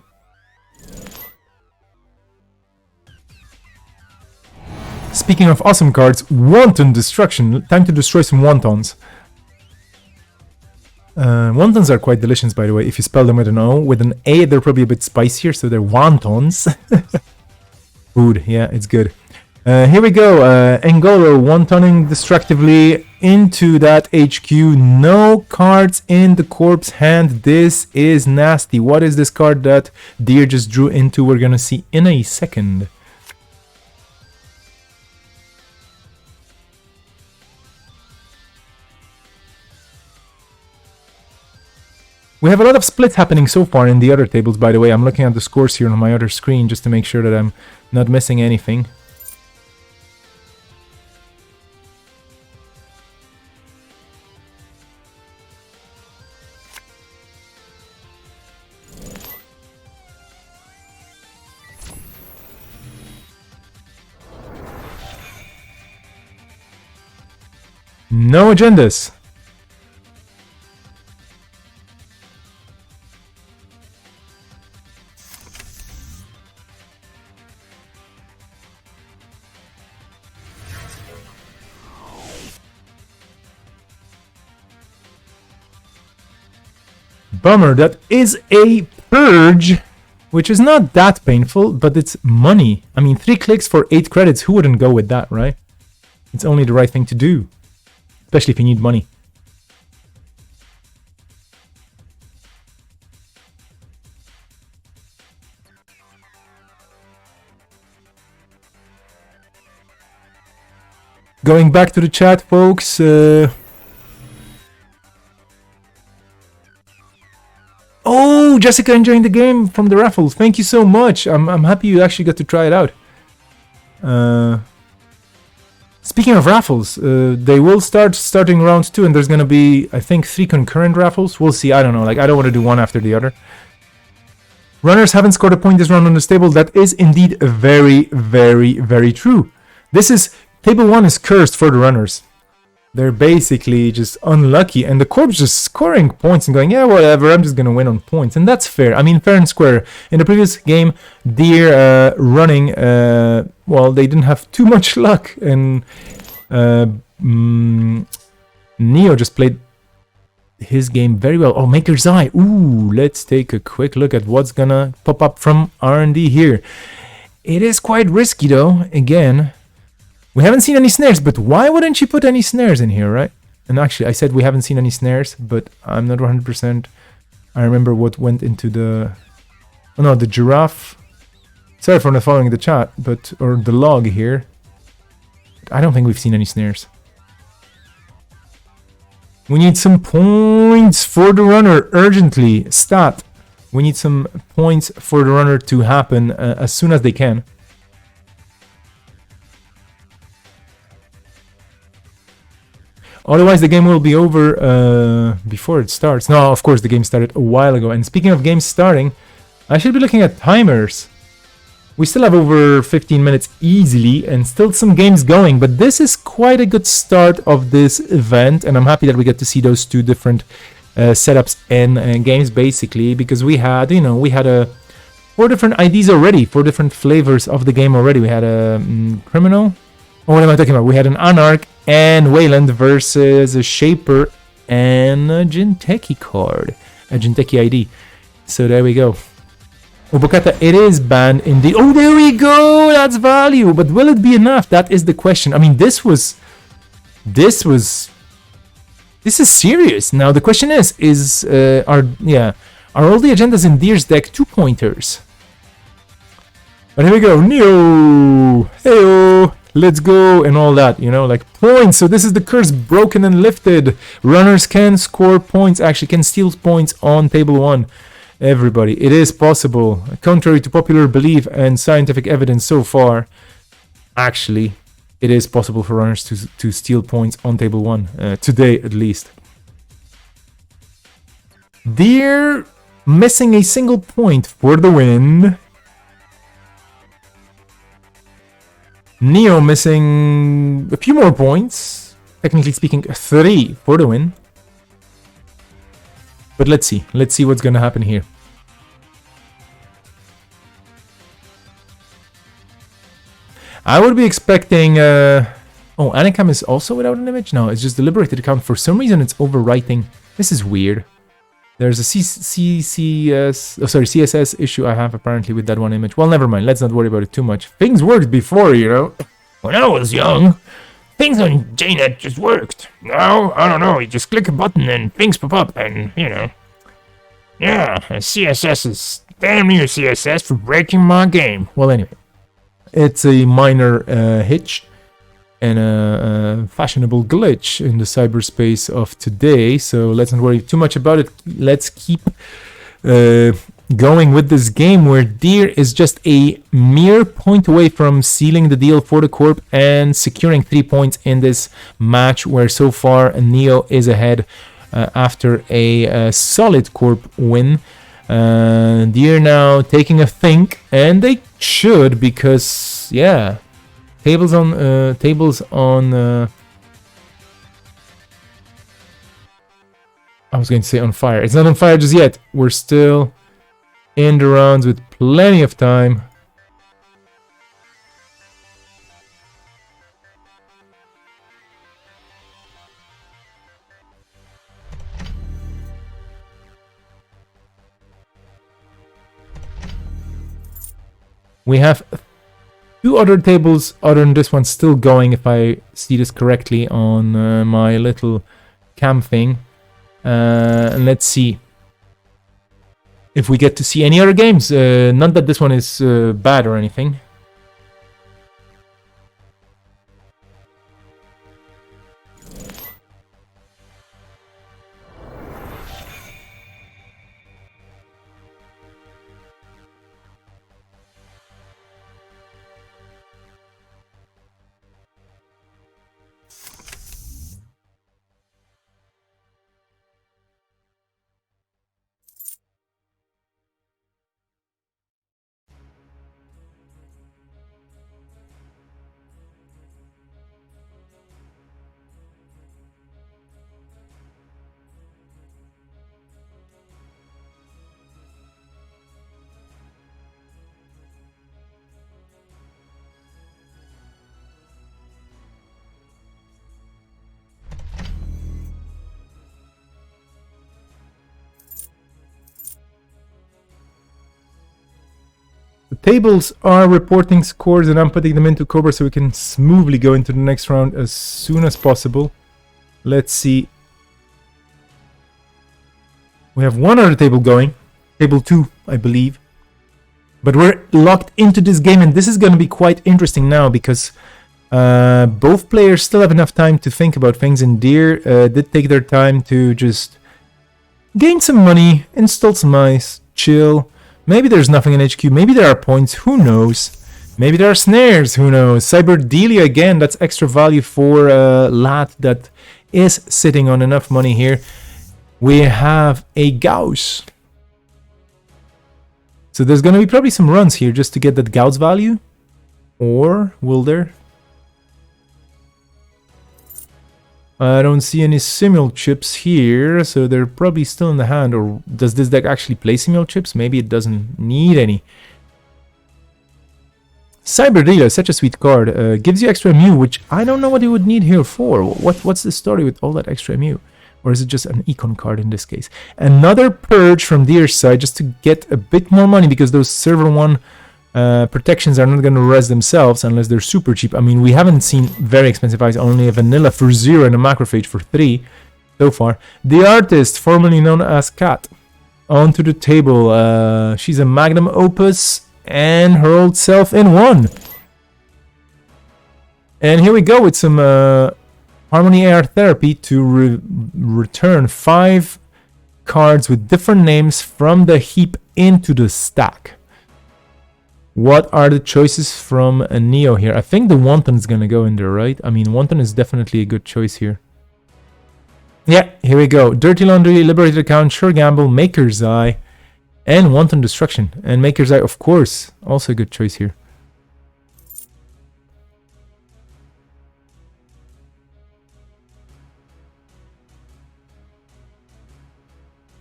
Speaking of awesome cards, Wanton Destruction. Time to destroy some wontons. Wontons are quite delicious, by the way. If you spell them with an O, with an A, they're probably a bit spicier, so they're wontons. Food, yeah, it's good. Here we go. Engolo wontoning destructively into that HQ. No cards in the corpse hand. This is nasty. What is this card that Deer just drew into? We're gonna see in a second. We have a lot of splits happening so far in the other tables, by the way. I'm looking at the scores here on my other screen just to make sure that I'm not missing anything. No agendas. Bummer, that is a purge, which is not that painful, but it's money. I mean, 3 clicks for 8 credits, who wouldn't go with that, right? It's only the right thing to do, especially if you need money. Going back to the chat, folks, oh, Jessica enjoying the game from the raffles. Thank you so much. I'm happy you actually got to try it out. Speaking of raffles, they will starting round 2, and there's gonna be, I think, 3 concurrent raffles. We'll see. I don't know. Like, I don't want to do one after the other. Runners haven't scored a point this round on this table. That is indeed very, very, very true. This is table 1 is cursed for the runners. They're basically just unlucky, and the corpse just scoring points and going, yeah, whatever, I'm just gonna win on points, and that's fair. I mean, fair and square. In the previous game, Deer running, well, they didn't have too much luck, and Neo just played his game very well. Oh, Maker's Eye. Ooh, let's take a quick look at what's gonna pop up from R&D here. It is quite risky, though. Again, we haven't seen any snares, but why wouldn't you put any snares in here, right? And actually, I said we haven't seen any snares, but I'm not 100%. I remember what went into the... Oh no, the giraffe. Sorry for not following the chat, but... Or the log here. I don't think we've seen any snares. We need some points for the runner urgently. Stat. We need some points for the runner to happen as soon as they can. Otherwise, the game will be over before it starts. No, of course, the game started a while ago. And speaking of games starting, I should be looking at timers. We still have over 15 minutes easily and still some games going. But this is quite a good start of this event. And I'm happy that we get to see those 2 different setups and games, basically. Because we had, you know, we had 4 different IDs already. 4 different flavors of the game already. We had a criminal. Oh, what am I talking about? We had an Anarch and Wayland versus a Shaper and a Jinteki card. A Jinteki ID. So there we go. Obokata, it is banned indeed. Oh, there we go! That's value! But will it be enough? That is the question. I mean, this is serious. Now, the question is are all the agendas in Deer's deck 2-pointers? But here we go. Neo! Heyo! let's go, and all that, you know, like points. So this is the curse broken and lifted. Runners can score points, actually can steal points on table 1. Everybody, it is possible. Contrary to popular belief and scientific evidence so far, actually, it is possible for runners to steal points on table 1, today at least. Deer missing a single point for the win. Neo missing a few more points. Technically speaking, 3 for the win. But let's see. Let's see what's going to happen here. I would be expecting... Oh, Anikam is also without an image? No, it's just the liberated account. For some reason, it's overwriting. This is weird. There's a CSS issue I have apparently with that one image. Well, never mind. Let's not worry about it too much. Things worked before, you know. When I was young, things on JNet just worked. Now, I don't know. You just click a button and things pop up and, you know. Yeah, CSS is damn near CSS for breaking my game. Well, anyway. It's a minor hitch and a fashionable glitch in the cyberspace of today, so let's not worry too much about it. Let's keep going with this game where Deer is just a mere point away from sealing the deal for the Corp and securing 3 points in this match, where so far Neo is ahead after a solid Corp win. Deer now taking a think, and they should, because yeah, tables on I was going to say on fire. It's not on fire just yet. We're still in the rounds with plenty of time. We have 2 other tables other than this one still going, if I see this correctly on my little cam thing. And let's see if we get to see any other games. Not that this one is bad or anything. The tables are reporting scores and I'm putting them into Cobra so we can smoothly go into the next round as soon as possible. Let's see. We have one other table going. Table 2, I believe. But we're locked into this game, and this is going to be quite interesting now because both players still have enough time to think about things, and Deer did take their time to just gain some money, install some ice, chill. Maybe there's nothing in HQ, maybe there are points, who knows? Maybe there are snares, who knows? Cyberdelia again, that's extra value for Lat that is sitting on enough money here. We have a Gauss. So there's going to be probably some runs here just to get that Gauss value. Or will there? I don't see any simul chips here, so they're probably still in the hand. Or does this deck actually play simul chips? Maybe it doesn't need any. Cyberdealer is such a sweet card. Gives you extra MU, which I don't know what you would need here for. What's the story with all that extra MU? Or is it just an econ card in this case? Another purge from Deer's side just to get a bit more money, because those server 1 protections are not going to res themselves unless they're super cheap. I mean, we haven't seen very expensive eyes, only a vanilla for 0 and a macrophage for 3 so far. The artist, formerly known as Kat, onto the table. She's a magnum opus and her old self in 1. And here we go with some Harmony AR Therapy to return 5 cards with different names from the heap into the stack. What are the choices from a Neo here? I think the Wanton is going to go in there, right? I mean, Wanton is definitely a good choice here. Yeah, here we go. Dirty Laundry, Liberated Account, Sure Gamble, Maker's Eye, and Wanton Destruction. And Maker's Eye, of course, also a good choice here.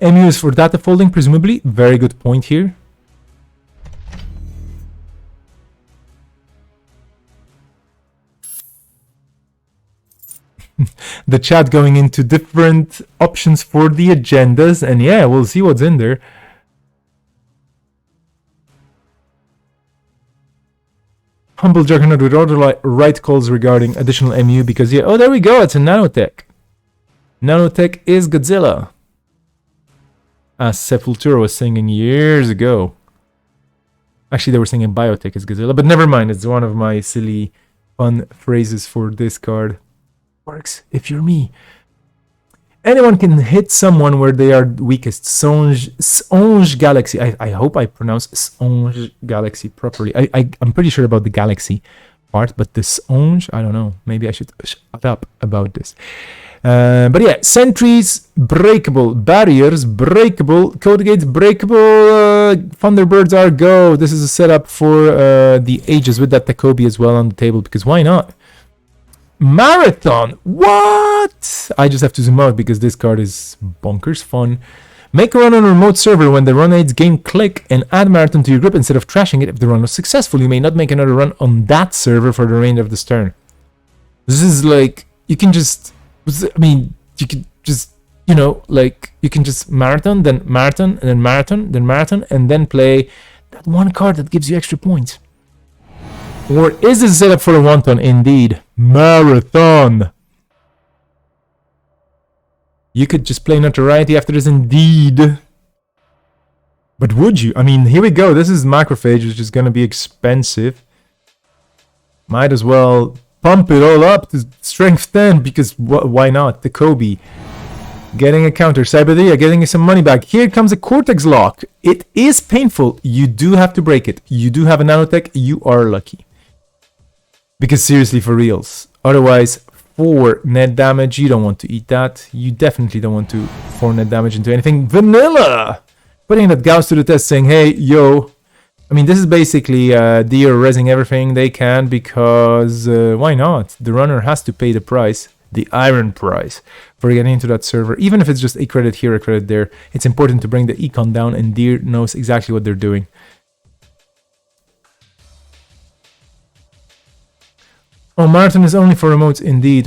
MU is for data folding, presumably. Very good point here. The chat going into different options for the agendas, and yeah, we'll see what's in there. Humble Juggernaut with all the right calls regarding additional MU because yeah, oh there we go, it's a Nanotech. Nanotech is Godzilla. As Sepultura was singing years ago. Actually, they were singing Biotech is Godzilla, but never mind, it's one of my silly fun phrases for this card. Works if you're me. Anyone can hit someone where they are weakest. Songe Galaxy. I hope I pronounce Songe Galaxy properly. I'm pretty sure about the Galaxy part, but the Songe, I don't know. Maybe I should shut up about this. But yeah, sentries breakable, barriers breakable, code gates breakable, Thunderbirds are go. This is a setup for the ages with that Takobi as well on the table because why not? Marathon! What? I just have to zoom out because this card is bonkers fun. Make a run on a remote server when the run aids gain click and add Marathon to your grip instead of trashing it. If the run was successful, you may not make another run on that server for the remainder of the turn. This is like, you can just, I mean, you can just, you know, like, you can just Marathon, then Marathon, and then Marathon, then Marathon, and then play that one card that gives you extra points. Or is this set up for a Wanton? Indeed. Marathon. You could just play Notoriety after this, indeed. But would you? I mean, here we go. This is Macrophage, which is going to be expensive. Might as well pump it all up to strength 10, because why not? The Kobe. Getting a counter. Cyberdia getting some money back. Here comes a Cortex Lock. It is painful. You do have to break it. You do have a Nanotech. You are lucky. Because seriously, for reals. Otherwise, 4 net damage, you don't want to eat that. You definitely don't want to 4 net damage into anything. Vanilla! Putting that Gauss to the test saying, hey, yo. I mean, this is basically Deer rezzing everything they can because why not? The runner has to pay the price, the iron price, for getting into that server. Even if it's just a credit here, a credit there. It's important to bring the econ down, and Deer knows exactly what they're doing. Oh, Marathon is only for remotes, indeed.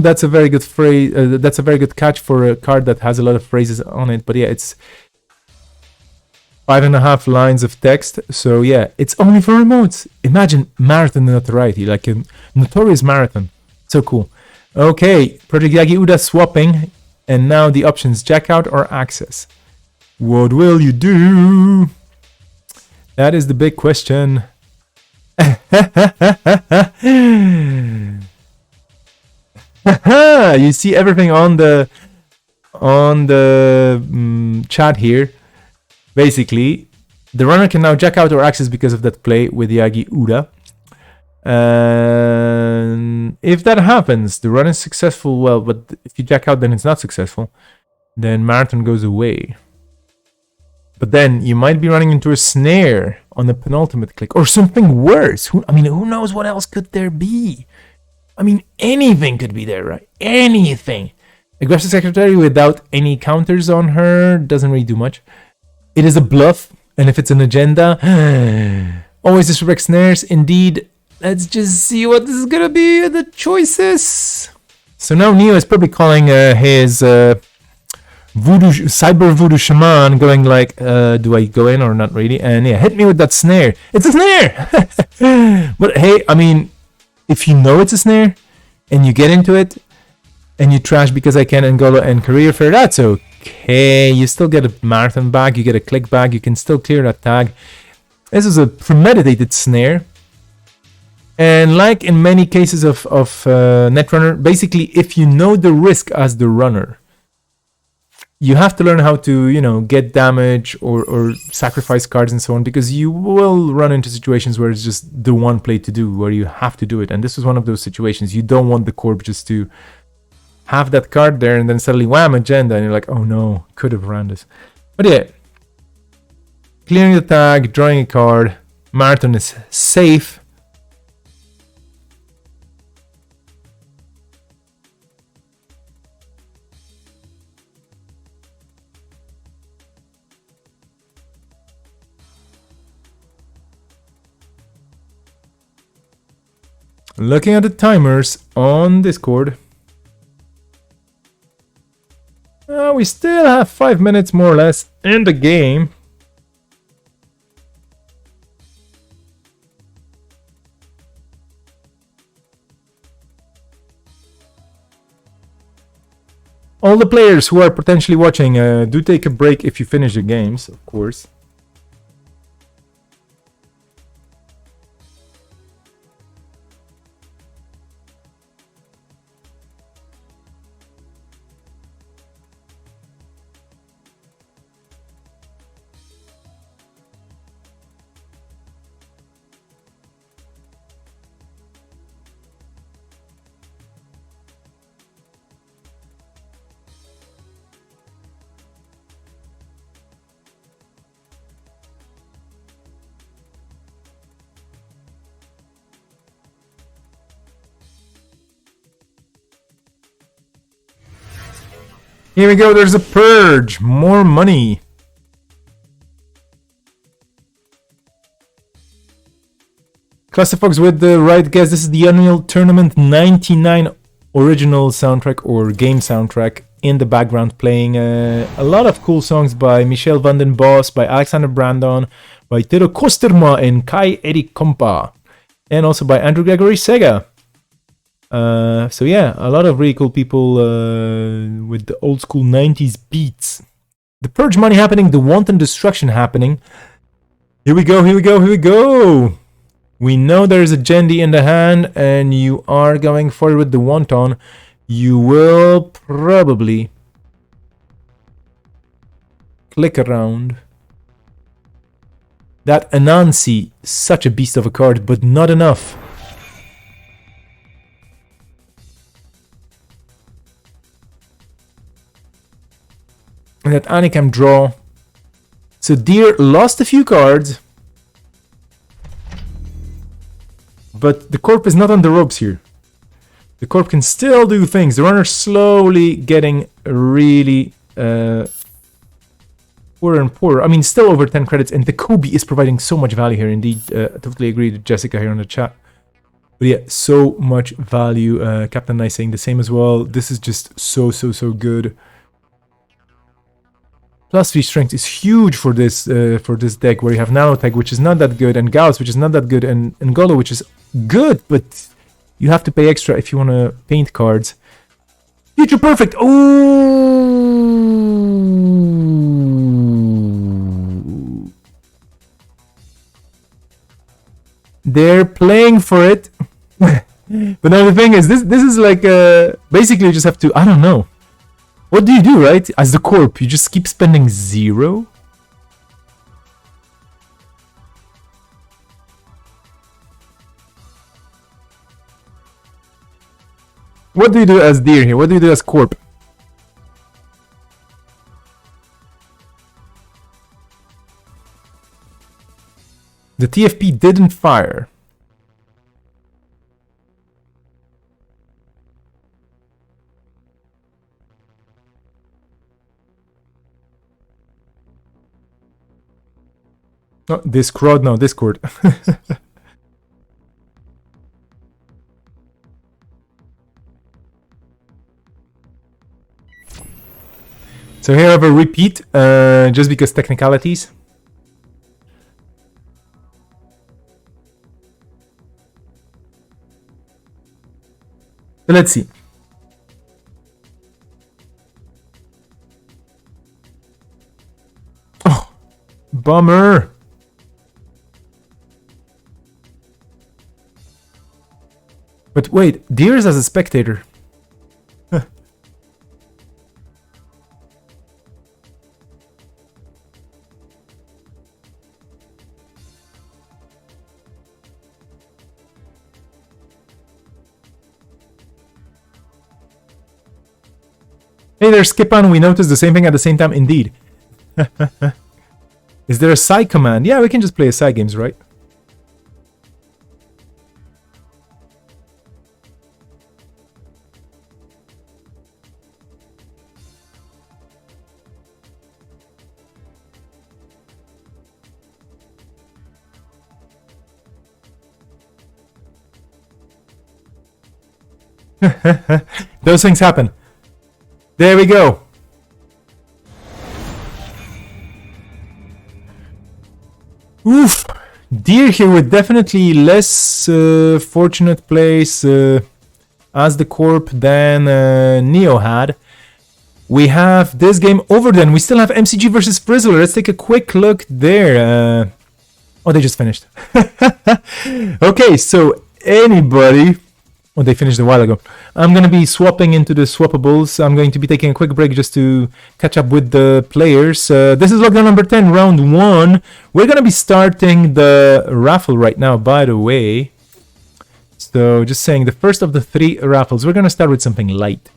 That's a very good phrase. That's a very good catch for a card that has a lot of phrases on it. But yeah, it's 5.5 lines of text. So yeah, it's only for remotes. Imagine Marathon Notoriety, like a Notorious Marathon. So cool. Okay, Project Yagi Uda swapping. And now the options, Jack out or access. What will you do? That is the big question. You see everything on the chat here. Basically, the runner can now jack out or access because of that play with Yagi Uda. And if that happens, the run is successful. Well, but if you jack out, then it's not successful. Then Marathon goes away. But then you might be running into a snare on the penultimate click or something worse. Who knows what else could there be? I mean, anything could be there, right? Anything. Aggressive Secretary without any counters on her doesn't really do much. It is a bluff, and if it's an agenda, always disrespect snares. Indeed, let's just see what this is gonna be. The choices. So now Neo is probably calling his Cyber Voodoo Shaman, going like, do I go in or not really? And yeah, hit me with that snare. It's a snare! But hey, I mean, if you know it's a snare, and you get into it, and you trash because I can Angola and Career Fair, that's okay. You still get a Marathon back, you get a click back, you can still clear that tag. This is a premeditated snare. And like in many cases of Netrunner, basically, if you know the risk as the runner, you have to learn how to, get damage or sacrifice cards and so on, because you will run into situations where it's just the one play to do, where you have to do it. And this was one of those situations. You don't want the corp just to have that card there and then suddenly wham, agenda, and you're like, oh no, could have ran this. But yeah, clearing the tag, drawing a card, Marathon is safe. Looking at the timers on Discord, we still have 5 minutes more or less in the game. All the players who are potentially watching, do take a break if you finish the games, of course. Here we go, there's a purge, more money. Clusterfox with the right guess, this is the Unreal Tournament 99 original soundtrack or game soundtrack in the background, playing a lot of cool songs by Michel van den Bos, by Alexander Brandon, by Tero Kosterma and Kai Erik Kompa, and also by Andrew Gregory Sega. So yeah, a lot of really cool people with the old school 90s beats. The purge money happening, the wanton destruction happening. Here we go, here we go, here we go. We know there's a Jendi in the hand and you are going forward with the wanton. You will probably click around. That Anansi, such a beast of a card, but not enough. And that Anikam draw. So Deer lost a few cards. But the corp is not on the ropes here. The corp can still do things. The runner's slowly getting really poorer and poorer. I mean, still over 10 credits. And the Kobe is providing so much value here. Indeed, I totally agree with Jessica here on the chat. But yeah, so much value. Captain Nice saying the same as well. This is just so good. Plus 3 strength is huge for this deck, where you have Nanotech, which is not that good, and Gauss, which is not that good, and Ngolo, which is good, but you have to pay extra if you want to paint cards. Future Perfect! Ooh! They're playing for it. But now the thing is, this is like, basically you just have to, I don't know. What do you do, right? As the corp, you just keep spending 0? What do you do as Deer here? What do you do as corp? The TFP didn't fire. Oh, Discord, no, Discord. So here I have a repeat, just because technicalities. So let's see. Oh, bummer. But wait, Deers as a spectator. Hey there, Skipan. We noticed the same thing at the same time. Indeed. Is there a side command? Yeah, we can just play a side games, right? Those things happen. There we go. Oof. Deer here with definitely less fortunate place as the corp than Neo had. We have this game over then. We still have MCG versus Frizzler. Let's take a quick look there. Oh, they just finished. Okay, so anybody... Oh, they finished a while ago. I'm going to be swapping into the swappables. I'm going to be taking a quick break just to catch up with the players. This is lockdown number 10, round 1. We're going to be starting the raffle right now, by the way. So just saying, the first of the 3 raffles. We're going to start with something light.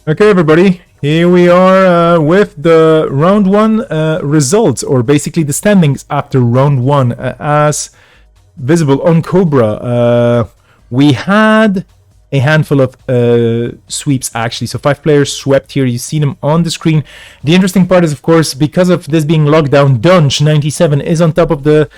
Okay, everybody, Here we are with the round 1 results, or basically the standings after round 1 as visible on Cobra. We had a handful of sweeps actually, so 5 players swept here. You see them on the screen. The interesting part is, of course, because of this being locked down, Dunge 97 is on top of the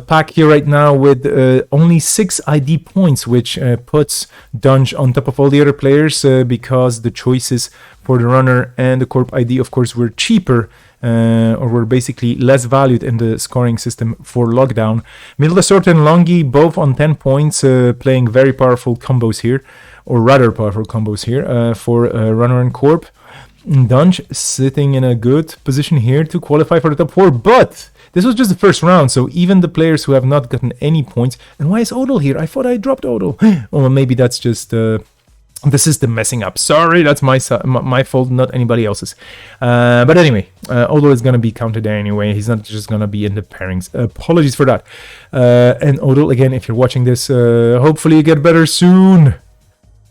pack here right now with only 6 ID points, which puts Dunge on top of all the other players because the choices for the runner and the corp ID, of course, were cheaper or were basically less valued in the scoring system for lockdown. Mildasort and Longi both on 10 points, playing very powerful combos here, or rather powerful combos here for runner and corp. Dunge sitting in a good position here to qualify for the top 4, but this was just the first round, so even the players who have not gotten any points. And why is Odal here? I thought I dropped Odal. Well, maybe that's just the system messing up. Sorry, that's my fault, not anybody else's. But anyway, Odal is going to be counted there anyway. He's not just going to be in the pairings. Apologies for that. And Odal, again, if you're watching this, hopefully you get better soon.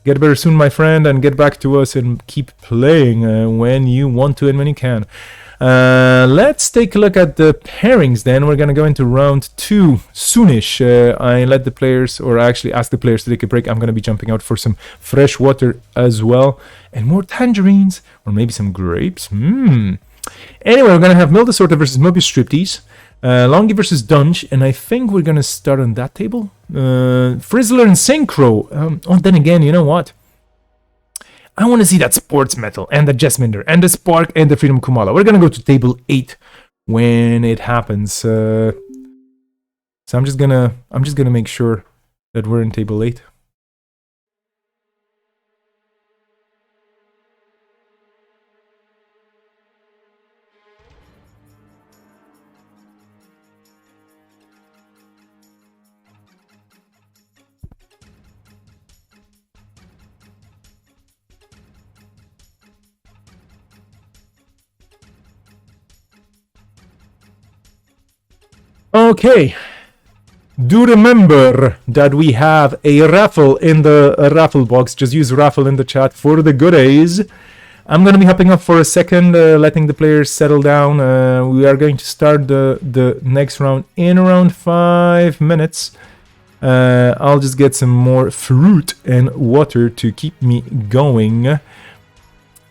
Get better soon, my friend, and get back to us and keep playing when you want to and when you can. Let's take a look at the pairings then. We're going to go into round 2 soonish. I let the players, or I actually asked the players to take a break. I'm going to be jumping out for some fresh water as well. And more tangerines, or maybe some grapes. Anyway, we're going to have Mildesorter versus Mobius Striptease. Longi versus Dunge, and I think we're going to start on that table. Frizzler and Synchro. Oh, then again, you know what? I want to see that Sports Metal and the Jesminder and the Spark and the Freedom Kumala. We're going to go to table 8 when it happens. So I'm just gonna make sure that we're in table 8. Okay, do remember that we have a raffle in the raffle box. Just use raffle in the chat for the goodies. I'm going to be hopping up for a second, letting the players settle down. We are going to start the next round in around 5 minutes. I'll just get some more fruit and water to keep me going.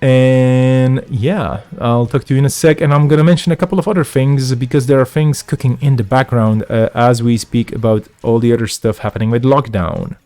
And yeah, I'll talk to you in a sec, and I'm gonna mention a couple of other things because there are things cooking in the background as we speak about all the other stuff happening with lockdown.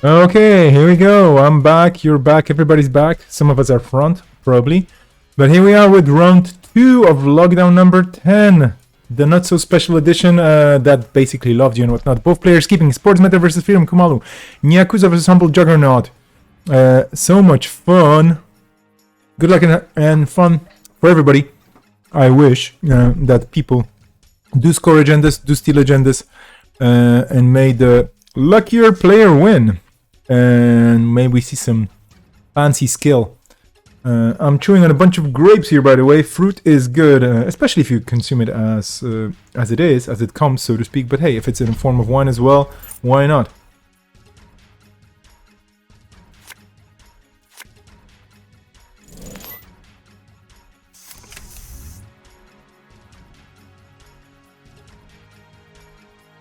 Okay, here we go. I'm back, you're back, everybody's back. Some of us are front, probably. But here we are with round 2 of lockdown number 10. The not so special edition that basically loved you and whatnot. Both players keeping Sports Meta versus Freedom Kumalu. Nyakuza versus Humble Juggernaut. So much fun. Good luck and fun for everybody. I wish that people do score agendas, do steal agendas, and may the luckier player win. And maybe we see some fancy skill. I'm chewing on a bunch of grapes here, by the way. Fruit is good, especially if you consume it as it is, as it comes, so to speak. But hey, if it's in the form of wine as well, why not?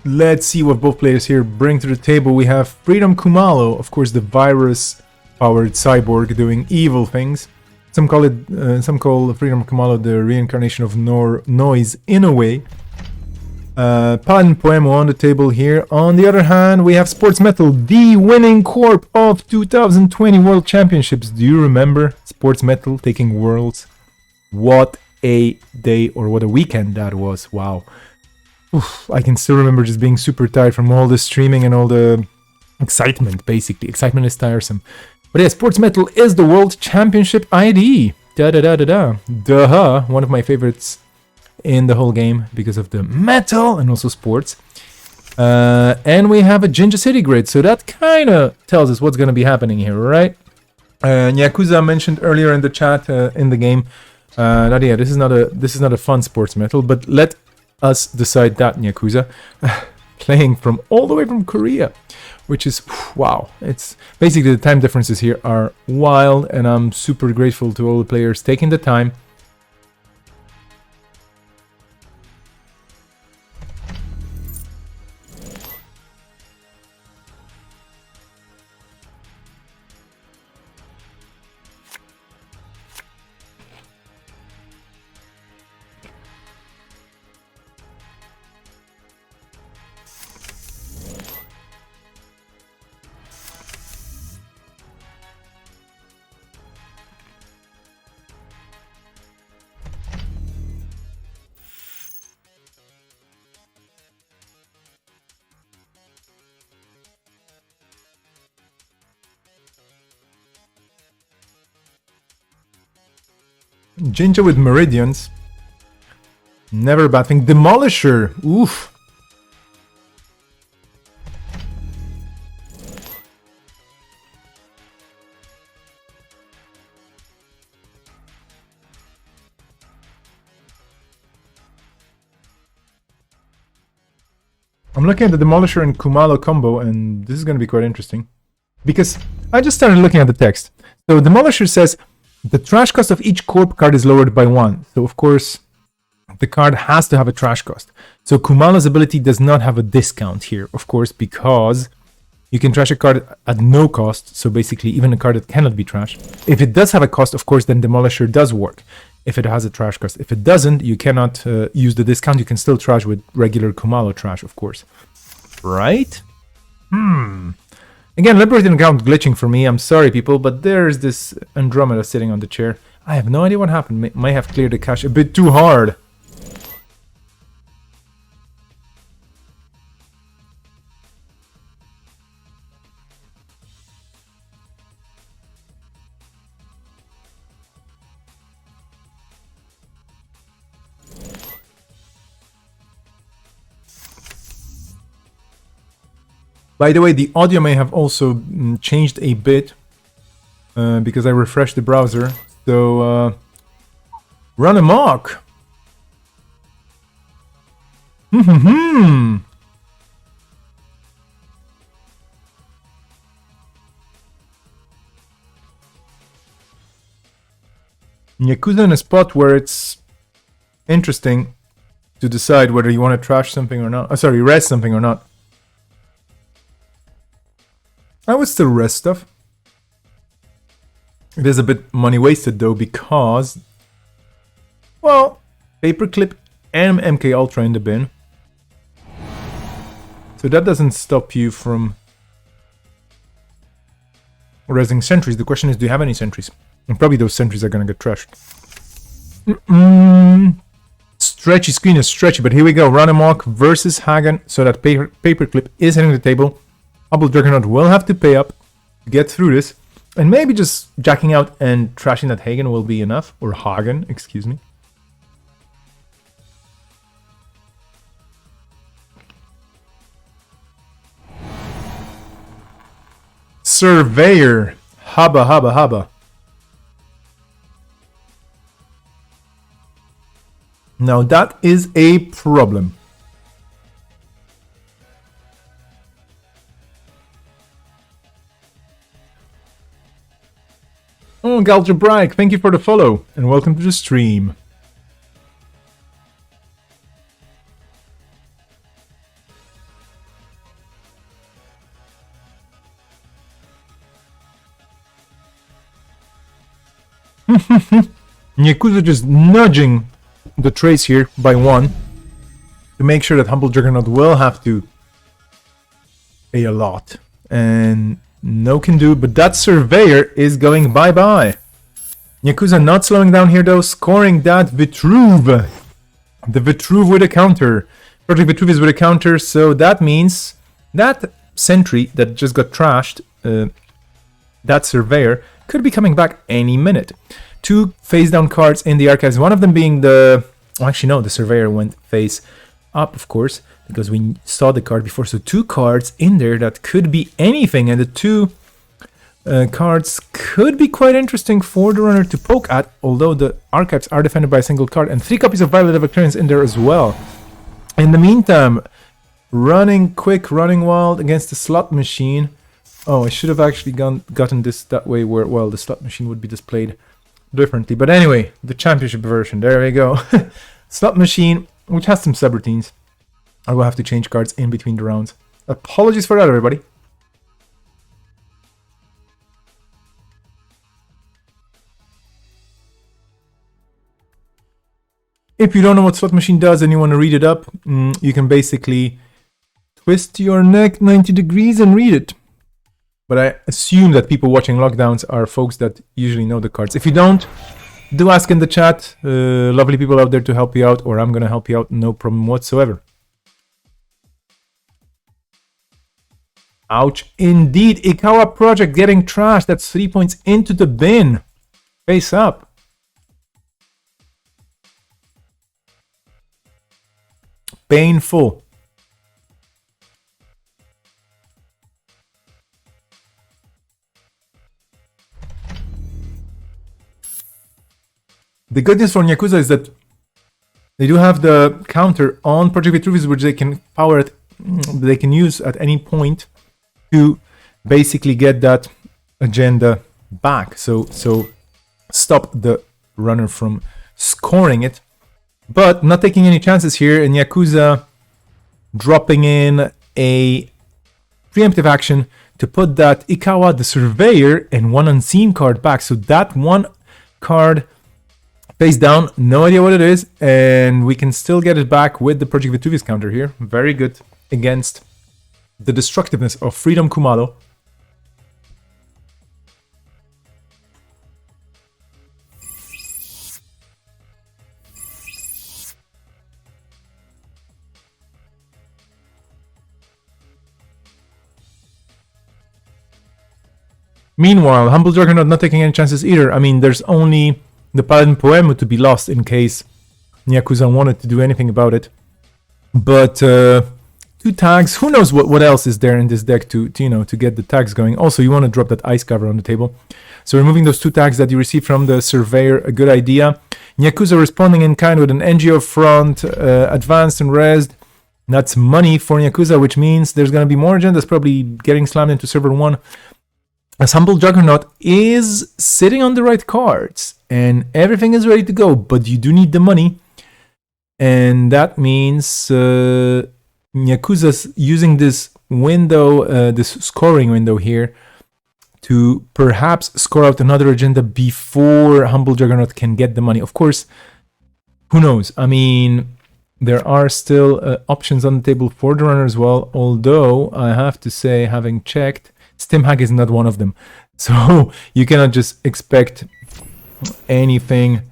Let's see what both players here bring to the table. We have Freedom Kumalo, of course, the virus-powered cyborg doing evil things. Some call Freedom Kumalo the reincarnation of Noise in a way. Paladin Poemo on the table here. On the other hand, we have Sports Metal, the winning corp of 2020 World Championships. Do you remember Sports Metal taking Worlds? What a day or what a weekend that was. Wow. Oof, I can still remember just being super tired from all the streaming and all the excitement, basically. Excitement is tiresome. But yeah, Sports Metal is the World Championship ID. Duh. One of my favorites in the whole game because of the metal and also sports. And we have a Jinja City grid, so that kind of tells us what's going to be happening here, right? Yakuza mentioned earlier in the chat, in the game, that yeah, this is not a fun Sports Metal, but let us decide that, Yakuza. Playing from all the way from Korea, which is wow. It's basically the time differences here are wild, and I'm super grateful to all the players taking the time. Jinja with Meridians. Never a bad thing. Demolisher. Oof. I'm looking at the Demolisher and Kumalo combo, and this is going to be quite interesting. Because I just started looking at the text. So Demolisher says, the trash cost of each corp card is lowered by 1. So of course, the card has to have a trash cost. So Kumalo's ability does not have a discount here, of course, because you can trash a card at no cost. So basically, even a card that cannot be trashed. If it does have a cost, of course, then Demolisher does work. If it has a trash cost. If it doesn't, you cannot use the discount. You can still trash with regular Kumalo trash, of course. Right? Again, Liberating account glitching for me. I'm sorry, people, but there's this Andromeda sitting on the chair. I have no idea what happened. Might have cleared the cache a bit too hard. By the way, the audio may have also changed a bit because I refreshed the browser. So, run amok! Yakuza in a spot where it's interesting to decide whether you want to trash something or not. Res something or not. I would still res stuff. It is a bit money wasted though because, well, Paperclip and MK Ultra in the bin. So that doesn't stop you from resing sentries. The question is, do you have any sentries? And probably those sentries are gonna get trashed. Stretchy screen is stretchy, but here we go. Run amok versus Hagen. So that paperclip is hitting the table. Humble Juggernaut will have to pay up to get through this. And maybe just jacking out and trashing that Hagen will be enough. Or Hagen, excuse me. Surveyor. Haba, haba, haba. Now that is a problem. Oh, Galgebrike, thank you for the follow, and welcome to the stream. Yakuza just nudging the trace here by 1 to make sure that Humble Juggernaut will have to pay a lot. And no can do, but that Surveyor is going bye-bye. Yakuza not slowing down here though, scoring that Vitruve. The Vitruve with a counter. Project Vitruve is with a counter, so that means that sentry that just got trashed, that Surveyor, could be coming back any minute. 2 face-down cards in the archives, one of them being the... Well, actually, no, the Surveyor went face up, of course, because we saw the card before. So 2 cards in there that could be anything, and the 2 cards could be quite interesting for the runner to poke at, although the archives are defended by a single card, and 3 copies of Violet Everclearance in there as well. In the meantime, running quick, running wild against the slot machine. Oh, I should have actually gotten this that way where, well, the slot machine would be displayed differently. But anyway, the championship version, there we go. Slot machine, which has some subroutines. I will have to change cards in between the rounds. Apologies for that, everybody. If you don't know what slot machine does and you want to read it up, you can basically twist your neck 90 degrees and read it. But I assume that people watching Lockdowns are folks that usually know the cards. If you don't, do ask in the chat. Lovely people out there to help you out, or I'm going to help you out, no problem whatsoever. Ouch, indeed. Ikawa Project getting trashed. That's 3 points into the bin. Face up. Painful. The good news for Yakuza is that they do have the counter on Project Vitruvius, which they can power it, they can use at any point to basically get that agenda back. So stop the runner from scoring it, but not taking any chances here. And Yakuza dropping in a preemptive action to put that Ikawa, the Surveyor, and 1 unseen card back. So that 1 card face down, no idea what it is, and we can still get it back with the Project Vitruvius counter here. Very good against the destructiveness of Freedom Kumalo. Meanwhile, Humble Juggernaut not taking any chances either. I mean, there's only the Paladin Poemu to be lost in case Yakuza wanted to do anything about it. But 2 tags, who knows what else is there in this deck to get the tags going. Also, you want to drop that ice cover on the table. So removing those 2 tags that you received from the Surveyor, a good idea. Yakuza responding in kind with an NGO front, advanced and rezzed. That's money for Yakuza, which means there's going to be more agendas probably getting slammed into server 1. As Humble Juggernaut is sitting on the right cards and everything is ready to go, but you do need the money. And that means Yakuza's using this window, this scoring window here, to perhaps score out another agenda before Humble Juggernaut can get the money. Of course, who knows? I mean, there are still options on the table for the runner as well, although I have to say, having checked, Stimhag is not one of them. So you cannot just expect anything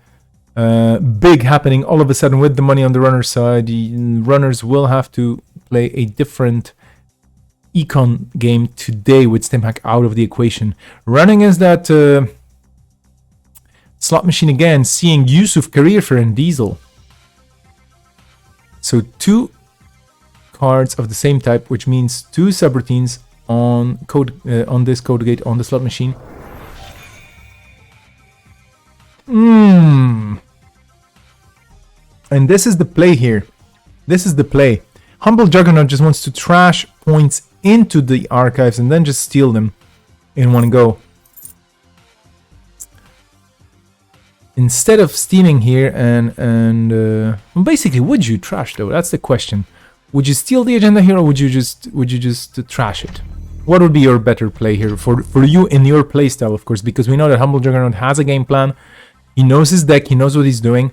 big happening all of a sudden with the money on the runner side. The runners will have to play a different econ game today with Stimhack out of the equation. Running is that slot machine again, seeing Yusuf, Career and Diesel. So 2 cards of the same type, which means 2 subroutines on this code gate on the slot machine. And this is the play here. This is the play. Humble Juggernaut just wants to trash points into the archives and then just steal them in one go. Instead of stealing here and basically, would you trash though? That's the question. Would you steal the agenda here, or would you just trash it? What would be your better play here for you in your playstyle, of course? Because we know that Humble Juggernaut has a game plan. He knows his deck. He knows what he's doing.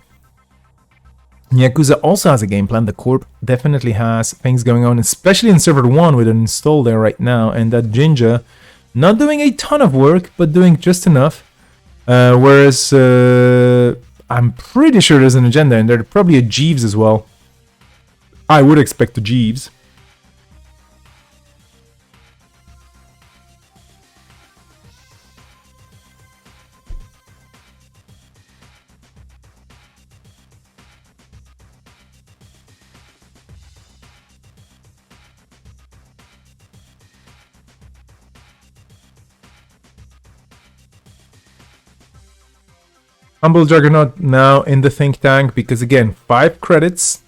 Yakuza also has a game plan. The Corp definitely has things going on, especially in server 1 with an install there right now. And that Jinja, not doing a ton of work, but doing just enough. Whereas I'm pretty sure there's an agenda in there. Probably a Jeeves as well. I would expect a Jeeves. Humble Juggernaut now in the think tank because again, 5 credits,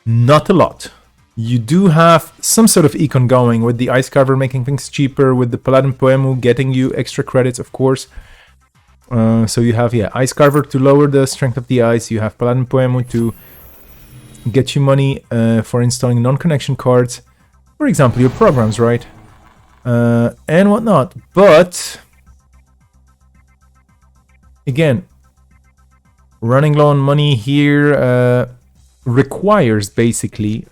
not a lot. You do have some sort of econ going with the Ice Carver making things cheaper, with the Paladin Poemu getting you extra credits, of course. So you have, Ice Carver to lower the strength of the ice. You have Paladin Poemu to get you money for installing non-connection cards. For example, your programs, right? And whatnot. But again, running low on money here requires basically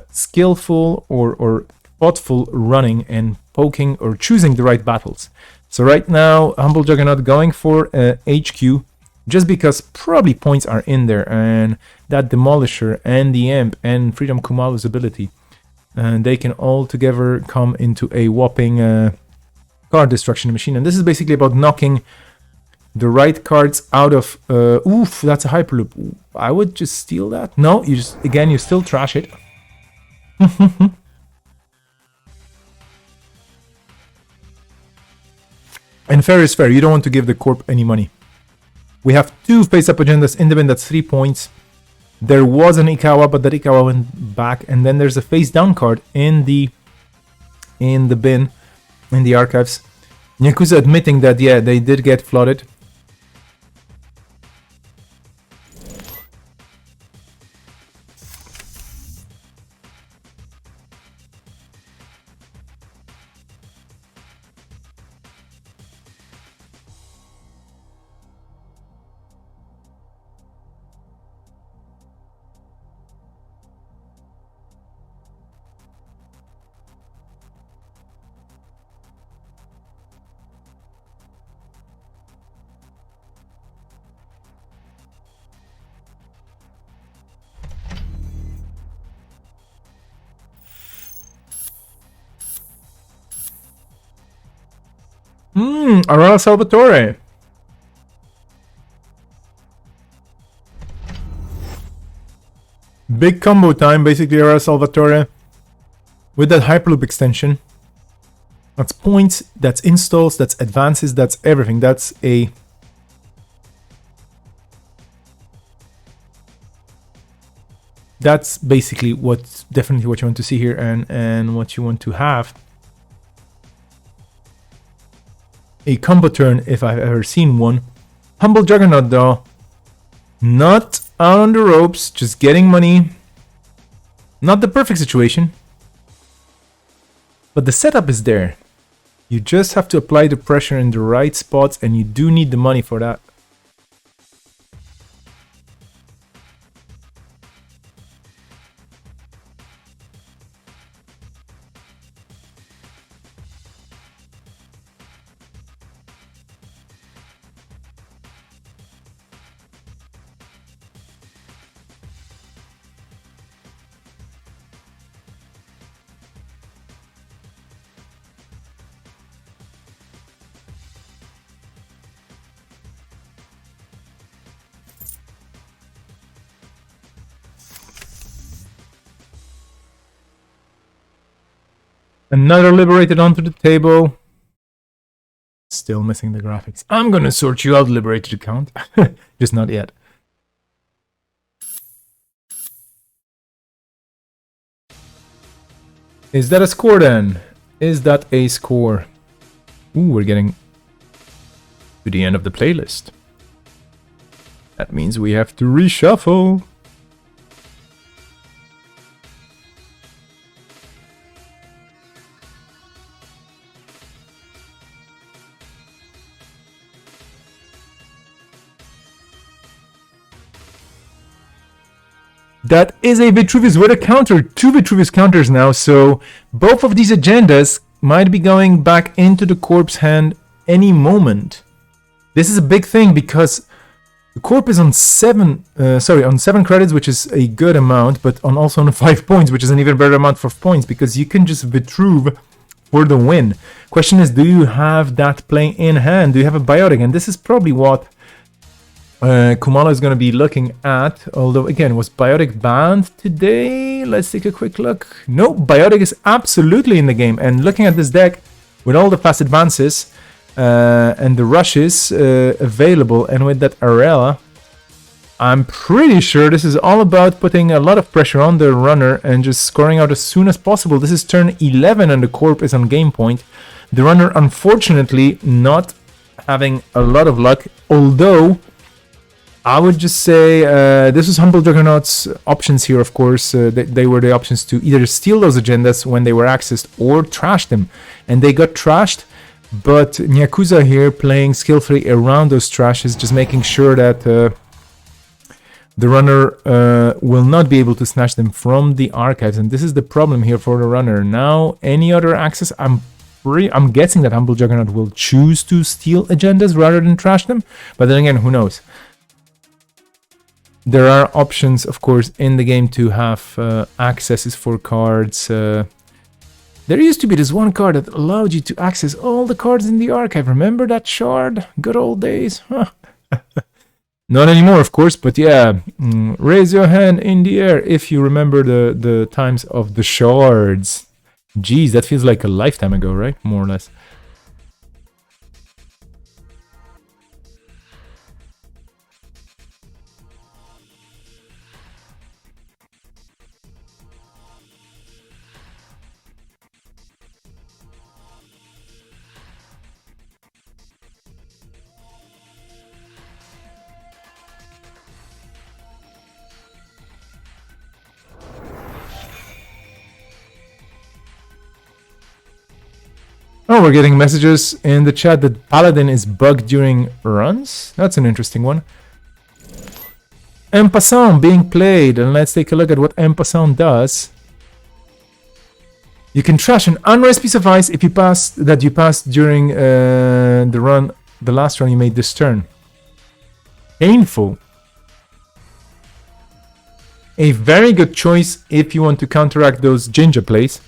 skillful or thoughtful running and poking or choosing the right battles. So right now, Humble Juggernaut going for HQ just because probably points are in there, and that Demolisher and the Imp and Freedom Kumalu's ability, and they can all together come into a whopping card destruction machine. And this is basically about knocking the right cards out of oof, that's a Hyperloop. I would just steal that. No, you just, again, you still trash it. And fair is fair. You don't want to give the Corp any money. We have 2 face-up agendas in the bin. That's 3 points. There was an Ikawa, but that Ikawa went back. And then there's a face-down card in the bin, in the archives. Yakuza admitting that, yeah, they did get flooded. Aurora Salvatore. Big combo time, basically, Aurora Salvatore. With that Hyperloop extension. That's points, that's installs, that's advances, that's everything. That's a... That's basically definitely what you want to see here and what you want to have. A combo turn, if I've ever seen one. Humble Juggernaut, though, not out on the ropes, just getting money. Not the perfect situation, but the setup is there. You just have to apply the pressure in the right spots, and you do need the money for that. Another liberated onto the table. Still missing the graphics. I'm gonna sort you out, liberated account. Just not yet. Is that a score then? Is that a score? Ooh, we're getting to the end of the playlist. That means we have to reshuffle. That is a Vitruvius with a counter, 2 Vitruvius counters now, so both of these agendas might be going back into the corpse hand any moment. This is a big thing because the corp is on 7 credits, which is a good amount, but also on 5 points, which is an even better amount of points because you can just Vitruve for the win. Question is, do you have that play in hand? Do you have a Biotic? And this is probably what Kumalo is going to be looking at, although again, was Biotic banned today? Let's take a quick look. No, Biotic is absolutely in the game, and looking at this deck with all the fast advances and the rushes available, and with that Arella, I'm pretty sure this is all about putting a lot of pressure on the runner and just scoring out as soon as possible. This is turn 11 and the corp is on game point. The runner, unfortunately, not having a lot of luck, although I would just say this was Humble Juggernaut's options here, of course. They were the options to either steal those agendas when they were accessed or trash them. And they got trashed, but Nyakuza here playing skillfully around those trashes, just making sure that the runner will not be able to snatch them from the archives. And this is the problem here for the runner. Now, any other access, I'm guessing that Humble Juggernaut will choose to steal agendas rather than trash them. But then again, who knows? There are options, of course, in the game to have accesses for cards. There used to be this one card that allowed you to access all the cards in the archive. Remember that shard? Good old days. Not anymore, of course, but yeah. Raise your hand in the air if you remember the times of the shards. Jeez, that feels like a lifetime ago, right? More or less. Oh, we're getting messages in the chat that Paladin is bugged during runs. That's an interesting one. En Passant being played, and let's take a look at what En Passant does. You can trash an unraised piece of ice if you passed during the last run you made this turn. Painful. A very good choice if you want to counteract those Jinja plays.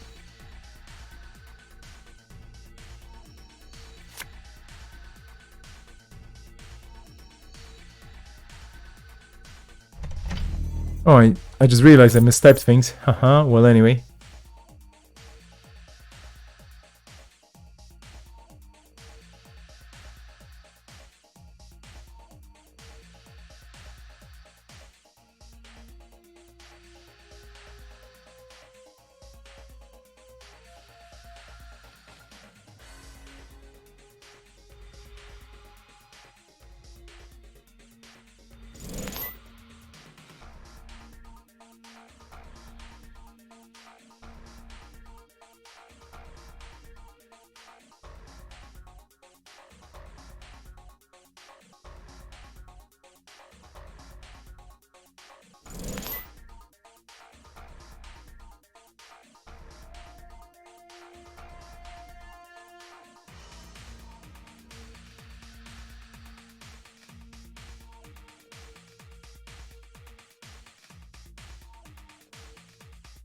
Oh, I just realized I mistyped things. Haha, well anyway.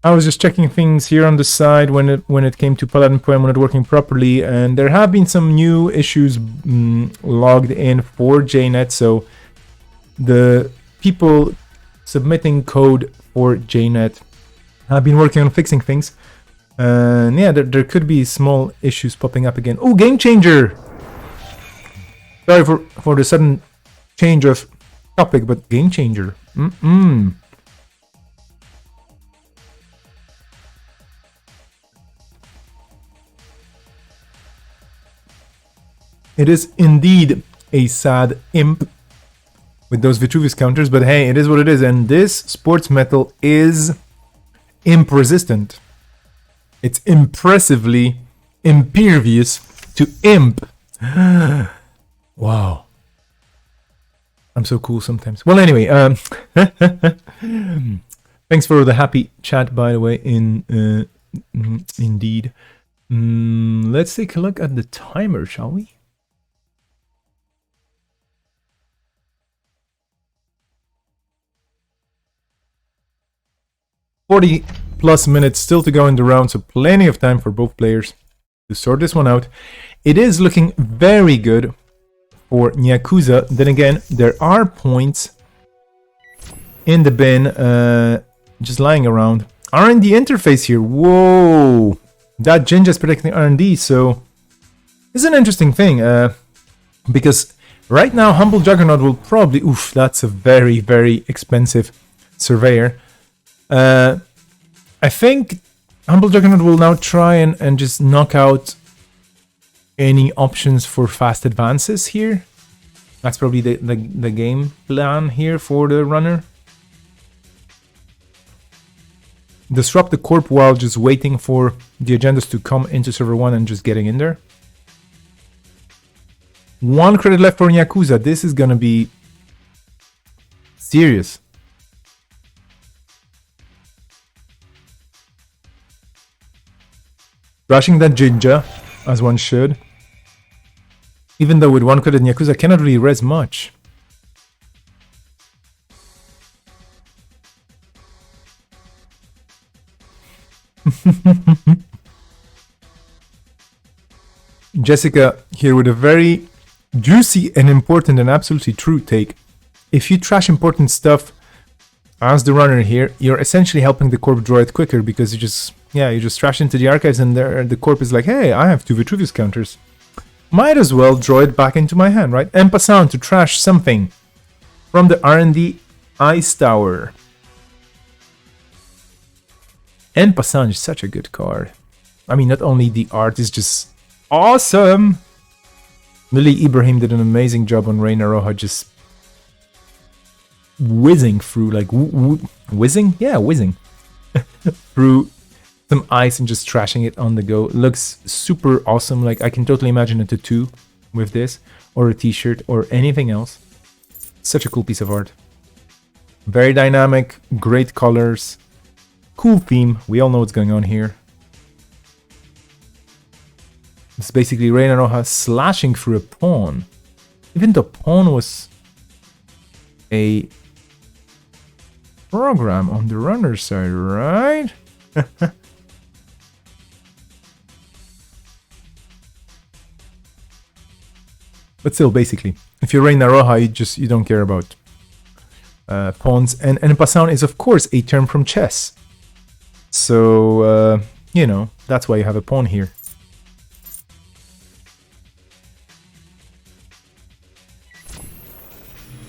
I was just checking things here on the side when it came to Paladin Poem not working properly, and there have been some new issues logged in for JNet, so the people submitting code for JNet have been working on fixing things. Yeah, there could be small issues popping up again. Oh, Game Changer! Sorry for the sudden change of topic, but Game Changer. It is indeed a sad imp with those Vitruvius counters, but hey, it is what it is, and this sports metal is imp resistant. It's impressively impervious to imp. Wow. I'm so cool sometimes. Well, anyway, thanks for the happy chat, by the way, indeed. Let's take a look at the timer, shall we? +40 minutes still to go in the round, so plenty of time for both players to sort this one out. It is looking very good for Nyakuza. Then again, there are points in the bin just lying around. R&D interface here. Whoa! That Jinja is protecting R&D, so this is an interesting thing. Because right now, Humble Juggernaut will probably... Oof, that's a very, very expensive Surveyor. I think Humble Juggernaut will now try and just knock out any options for fast advances here. That's probably the game plan here for the runner. Disrupt the corp while just waiting for the agendas to come into server 1 and just getting in there. 1 credit left for Nyakuza. This is gonna be serious. Rushing that Jinja, as one should. Even though with 1 credit, Nyakuza cannot really res much. Jessica here with a very juicy and important and absolutely true take. If you trash important stuff as the runner here, you're essentially helping the corp draw it quicker because you just trash into the archives and the corp is like, hey, I have 2 Vitruvius counters. Might as well draw it back into my hand, right? En passant to trash something from the R&D Ice Tower. En passant is such a good card. I mean, not only the art is just awesome. Lily Ibrahim did an amazing job on Reina Roja, just whizzing through, like, whizzing? Yeah, whizzing. through some ice and just trashing it on the go. Looks super awesome. Like, I can totally imagine a tattoo with this, or a t-shirt, or anything else. Such a cool piece of art. Very dynamic, great colors, cool theme. We all know what's going on here. It's basically Reina Roja slashing through a pawn. Even the pawn was a program on the runner side, right? But still, basically, if you're Reina Roja, you don't care about pawns. And en passant is, of course, a term from chess. So, you know, that's why you have a pawn here.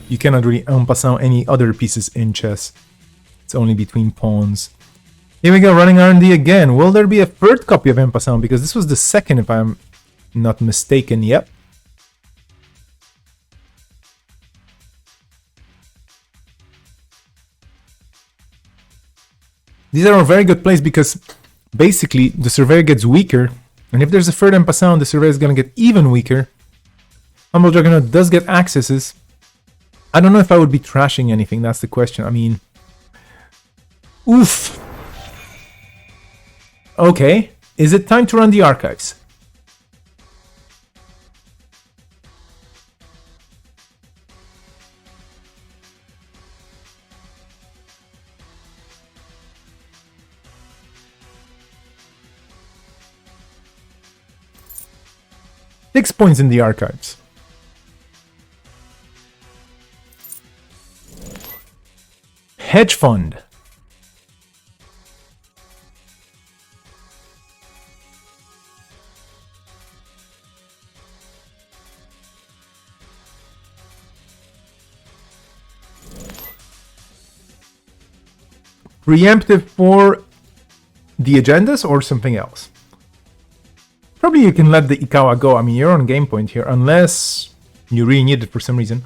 You cannot really en passant any other pieces in chess. It's only between pawns. Here we go, running R&D again. Will there be a third copy of en passant? Because this was the second, if I'm not mistaken. Yep. These are a very good plays because basically the Surveyor gets weaker. And if there's a third en passant, the Surveyor is going to get even weaker. Humble Juggernaut does get accesses. I don't know if I would be trashing anything, that's the question. I mean... Oof! Okay, is it time to run the archives? Six points in the archives. Hedge fund. preemptive for the agendas or something else? Probably you can let the Ikawa go. I mean, you're on game point here, unless you really need it for some reason.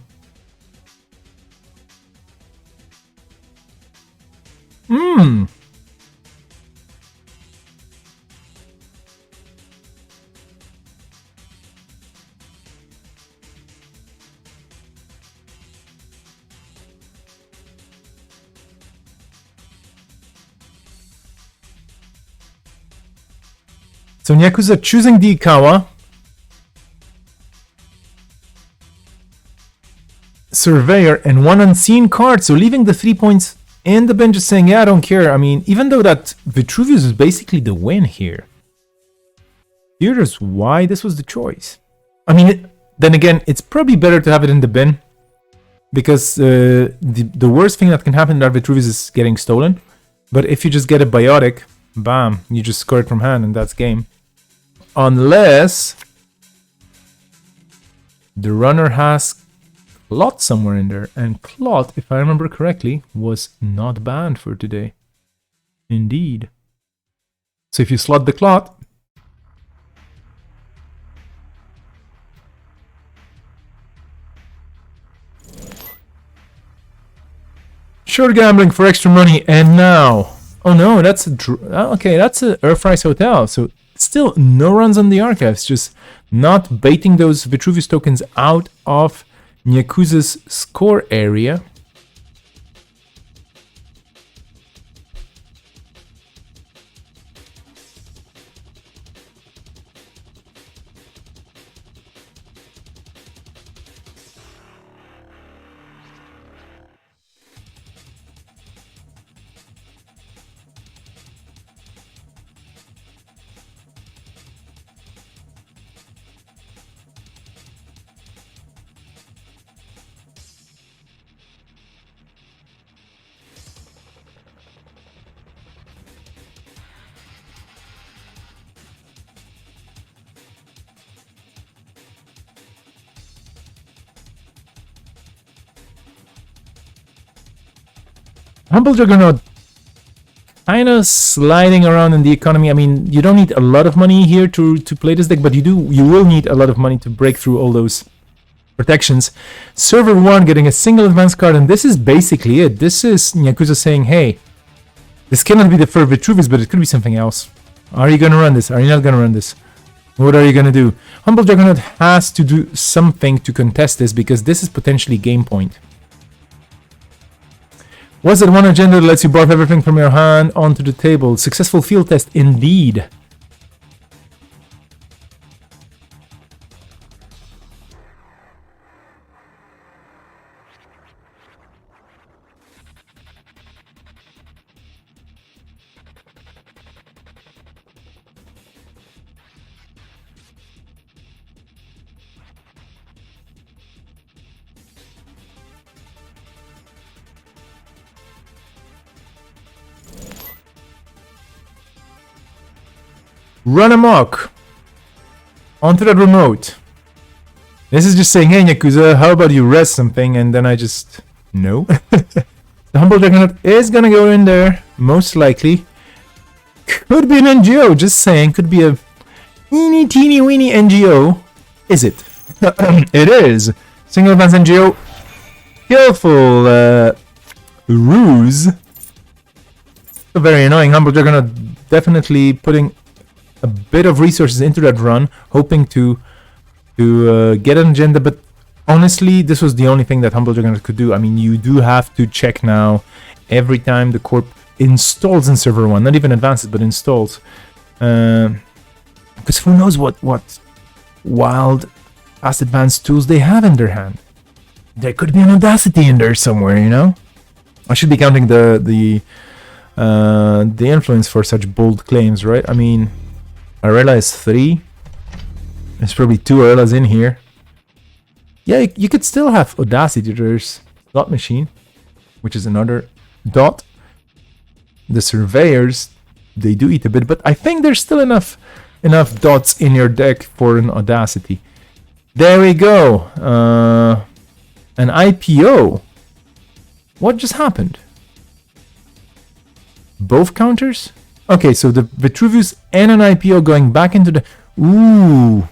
So Nyakuza choosing the Ikawa. Surveyor and one unseen card, so leaving the 3 points in the bench, just saying, yeah, I don't care. I mean, even though that Vitruvius is basically the win here. Here's why this was the choice. I mean, then again, it's probably better to have it in the bin, because the worst thing that can happen to that Vitruvius is getting stolen. But if you just get a Biotic, bam, you just score it from hand and that's game. Unless the runner has Clot somewhere in there, and Clot, if I remember correctly, was not banned for today. Indeed. So if you slot the Clot, sure, gambling for extra money, and now, oh no, that's okay, that's a Earthrise Hotel, so still no runs on the archives, just not baiting those Vitruvius tokens out of Nyakuza's score area. Humble Juggernaut kind of sliding around in the economy. I mean, you don't need a lot of money here to play this deck, but you will need a lot of money to break through all those protections. Server 1 getting a single advance card, and this is basically it. This is Nyakuza saying, hey, this cannot be the first Vitruvius, but it could be something else. Are you going to run this? Are you not going to run this? What are you going to do? Humble Juggernaut has to do something to contest this, because this is potentially game point. What's that one agenda that lets you barf everything from your hand onto the table? Successful field test, indeed. Run amok onto that remote. This is just saying, hey Nyakuza, how about you rest something? And then I just, no. The Humble Juggernaut is gonna go in there, most likely. Could be an NGO, just saying. Could be a teeny teeny weeny NGO. Is it? It is. Single advance NGO. Skillful ruse. So very annoying. Humble Juggernaut definitely putting a bit of resources into that run, hoping to get an agenda, but honestly, this was the only thing that Humble Juggernaut could do. I mean, you do have to check now every time the corp installs in server 1, not even advances, but installs. Because who knows what wild fast advanced tools they have in their hand. There could be an Audacity in there somewhere, you know? I should be counting the influence for such bold claims, right? I mean, Arella is 3. There's probably 2 Arellas in here. Yeah, you could still have Audacity. There's Dot Machine, which is another dot. The Surveyors, they do eat a bit, but I think there's still enough dots in your deck for an Audacity. There we go. An IPO. What just happened? Both counters? Okay, so the Vitruvius and an IPO going back into the... Ooh.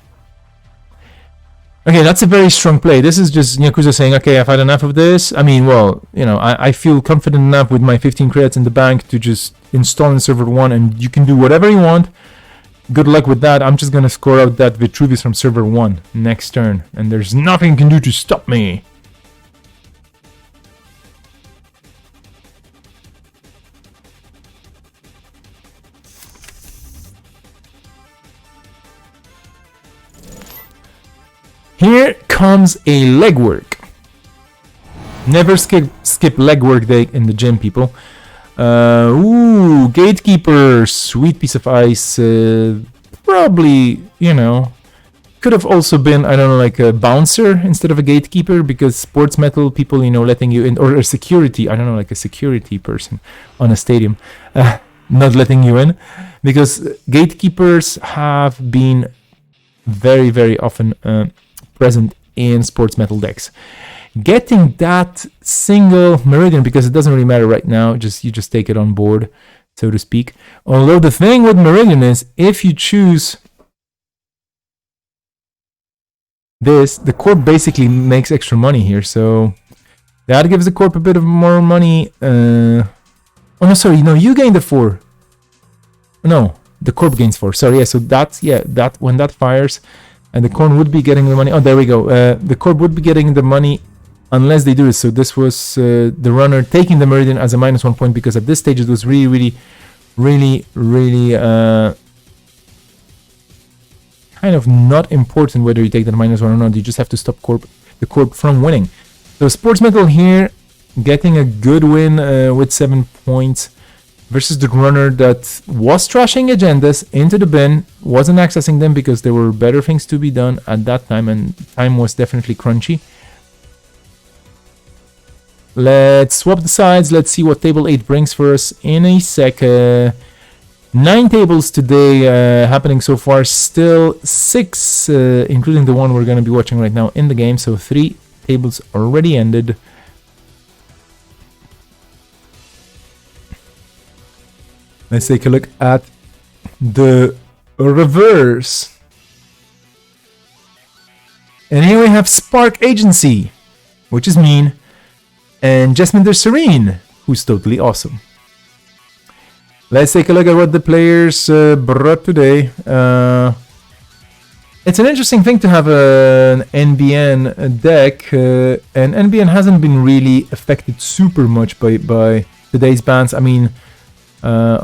Okay, that's a very strong play. This is just Yakuza saying, okay, I've had enough of this. I mean, well, you know, I feel confident enough with my 15 credits in the bank to just install in server 1, and you can do whatever you want. Good luck with that. I'm just gonna score out that Vitruvius from server 1 next turn, and there's nothing you can do to stop me. Here comes a legwork. Never skip legwork day in the gym, people. Ooh, Gatekeeper, sweet piece of ice. Probably, you know, could have also been, I don't know, like a bouncer instead of a gatekeeper, because sports metal people, you know, letting you in, or a security, I don't know, like a security person on a stadium, not letting you in, because gatekeepers have been very, very often present in sports metal decks. Getting that single Meridian, because it doesn't really matter right now, you just take it on board, so to speak. Although the thing with Meridian is, if you choose this, the Corp basically makes extra money here, so that gives the Corp a bit of more money. Oh no, sorry, no, you gain the 4. No, the Corp gains 4. Sorry, yeah, so that's, yeah, that when that fires, and the Corn would be getting the money. Oh, there we go. The Corp would be getting the money unless they do this. So this was the runner taking the Meridian as a -1 point, because at this stage it was really kind of not important whether you take that -1 or not. You just have to stop the Corp from winning. So Sports Metal here getting a good win with 7 points versus the runner that was trashing agendas into the bin, wasn't accessing them because there were better things to be done at that time, and time was definitely crunchy. Let's swap the sides. Let's see what table 8 brings for us in a sec. 9 tables today happening so far. Still 6, including the one we're going to be watching right now in the game. So 3 tables already ended. Let's take a look at the reverse. And here we have Spark Agency, which is mean, and Jasminder Serene, who's totally awesome. Let's take a look at what the players brought today. It's an interesting thing to have an NBN deck, and NBN hasn't been really affected super much by today's bans. I mean,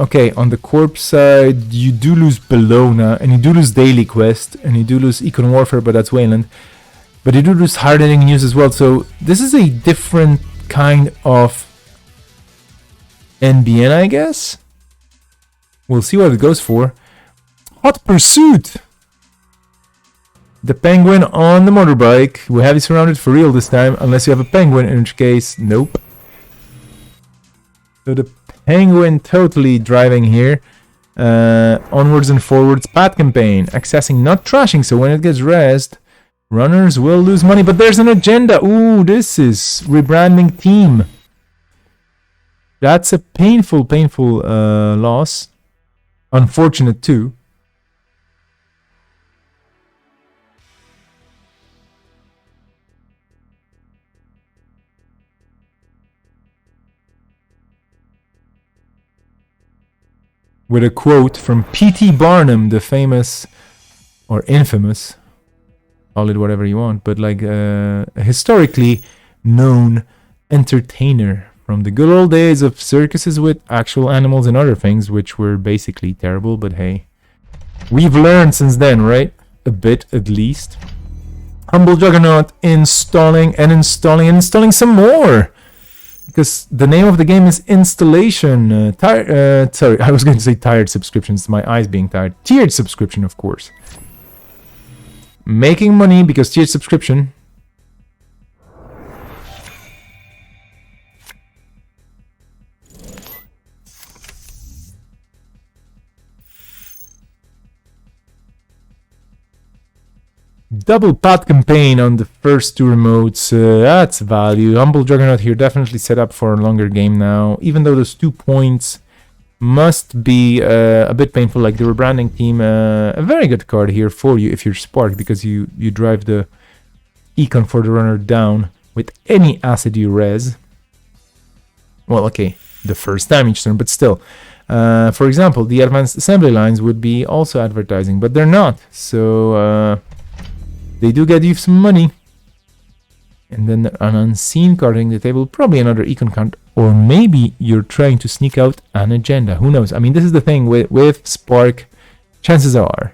okay, on the Corp side, you do lose Bellona, and you do lose Daily Quest, and you do lose Econ Warfare, but that's Wayland. But you do lose Hardening News as well, so this is a different kind of NBN, I guess? We'll see what it goes for. Hot Pursuit! The Penguin on the motorbike. We have you surrounded for real this time, unless you have a Penguin, in which case, nope. So the Penguin totally driving here. Onwards and forwards. Path campaign. Accessing, not trashing, so when it gets rezzed, runners will lose money. But there's an agenda. Ooh, this is rebranding team. That's a painful loss. Unfortunate too. With a quote from P.T. Barnum, the famous, or infamous, call it whatever you want, but like a historically known entertainer from the good old days of circuses with actual animals and other things, which were basically terrible, but hey, we've learned since then, right? A bit, at least. Humble Juggernaut installing some more! Because the name of the game is Installation. Sorry, I was going to say tired subscriptions. My eyes being tired. Tiered subscription, of course. Making money because tiered subscription. Double path campaign on the first 2 remotes. That's value. Humble Juggernaut here definitely set up for a longer game now. Even though those 2 points must be a bit painful. Like the rebranding team, a very good card here for you if you're Spark, because you drive the econ for the runner down with any acid you res. Well, okay, the first time each turn, but still. For example, the advanced assembly lines would be also advertising, but they're not. So they do get you some money. And then an unseen card hitting the table, probably another econ count, or maybe you're trying to sneak out an agenda. Who knows? I mean, this is the thing with Spark. Chances are.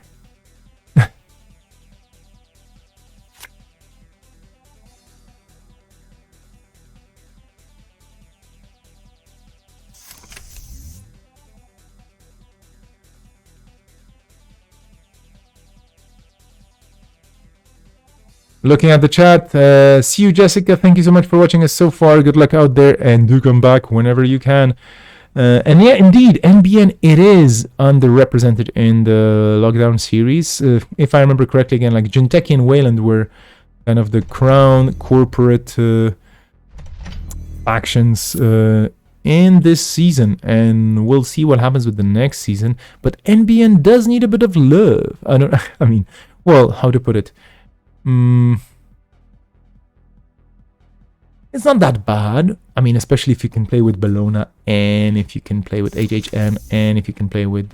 Looking at the chat, see you, Jessica. Thank you so much for watching us so far. Good luck out there, and do come back whenever you can. And yeah, indeed, NBN, it is underrepresented in the lockdown series. If I remember correctly, again, like Jinteki and Wayland were kind of the crown corporate factions in this season, and we'll see what happens with the next season. But NBN does need a bit of love. I mean, well, how to put it? It's not that bad. I mean, especially if you can play with Bellona, and if you can play with HHM, and if you can play with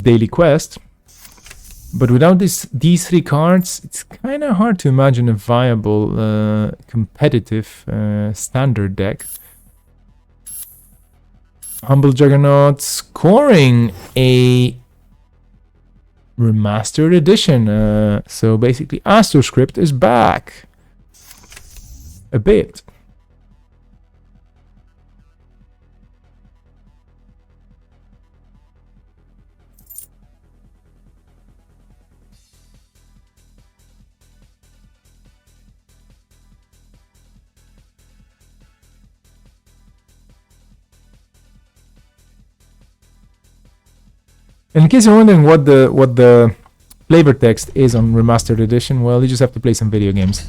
Daily Quest. But without these three cards, it's kind of hard to imagine a viable competitive standard deck. Humble Juggernaut scoring a remastered edition. So basically, Astroscript is back a bit. In case you're wondering what the flavor text is on Remastered Edition, well, you just have to play some video games.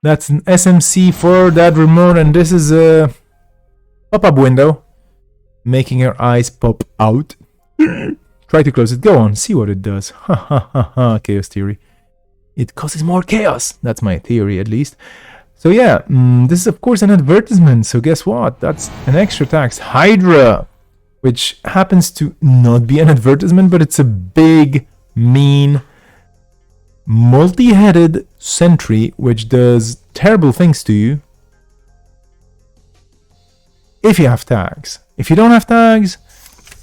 That's an SMC for that remote, and this is a pop-up window, making your eyes pop out. Try to close it. Go on, see what it does. Ha ha ha ha. Chaos theory. It causes more chaos. That's my theory, at least. So yeah, this is of course an advertisement. So guess what? That's an extra tax. Hydra, which happens to not be an advertisement, but it's a big, mean, multi-headed sentry which does terrible things to you if you have tags. If you don't have tags,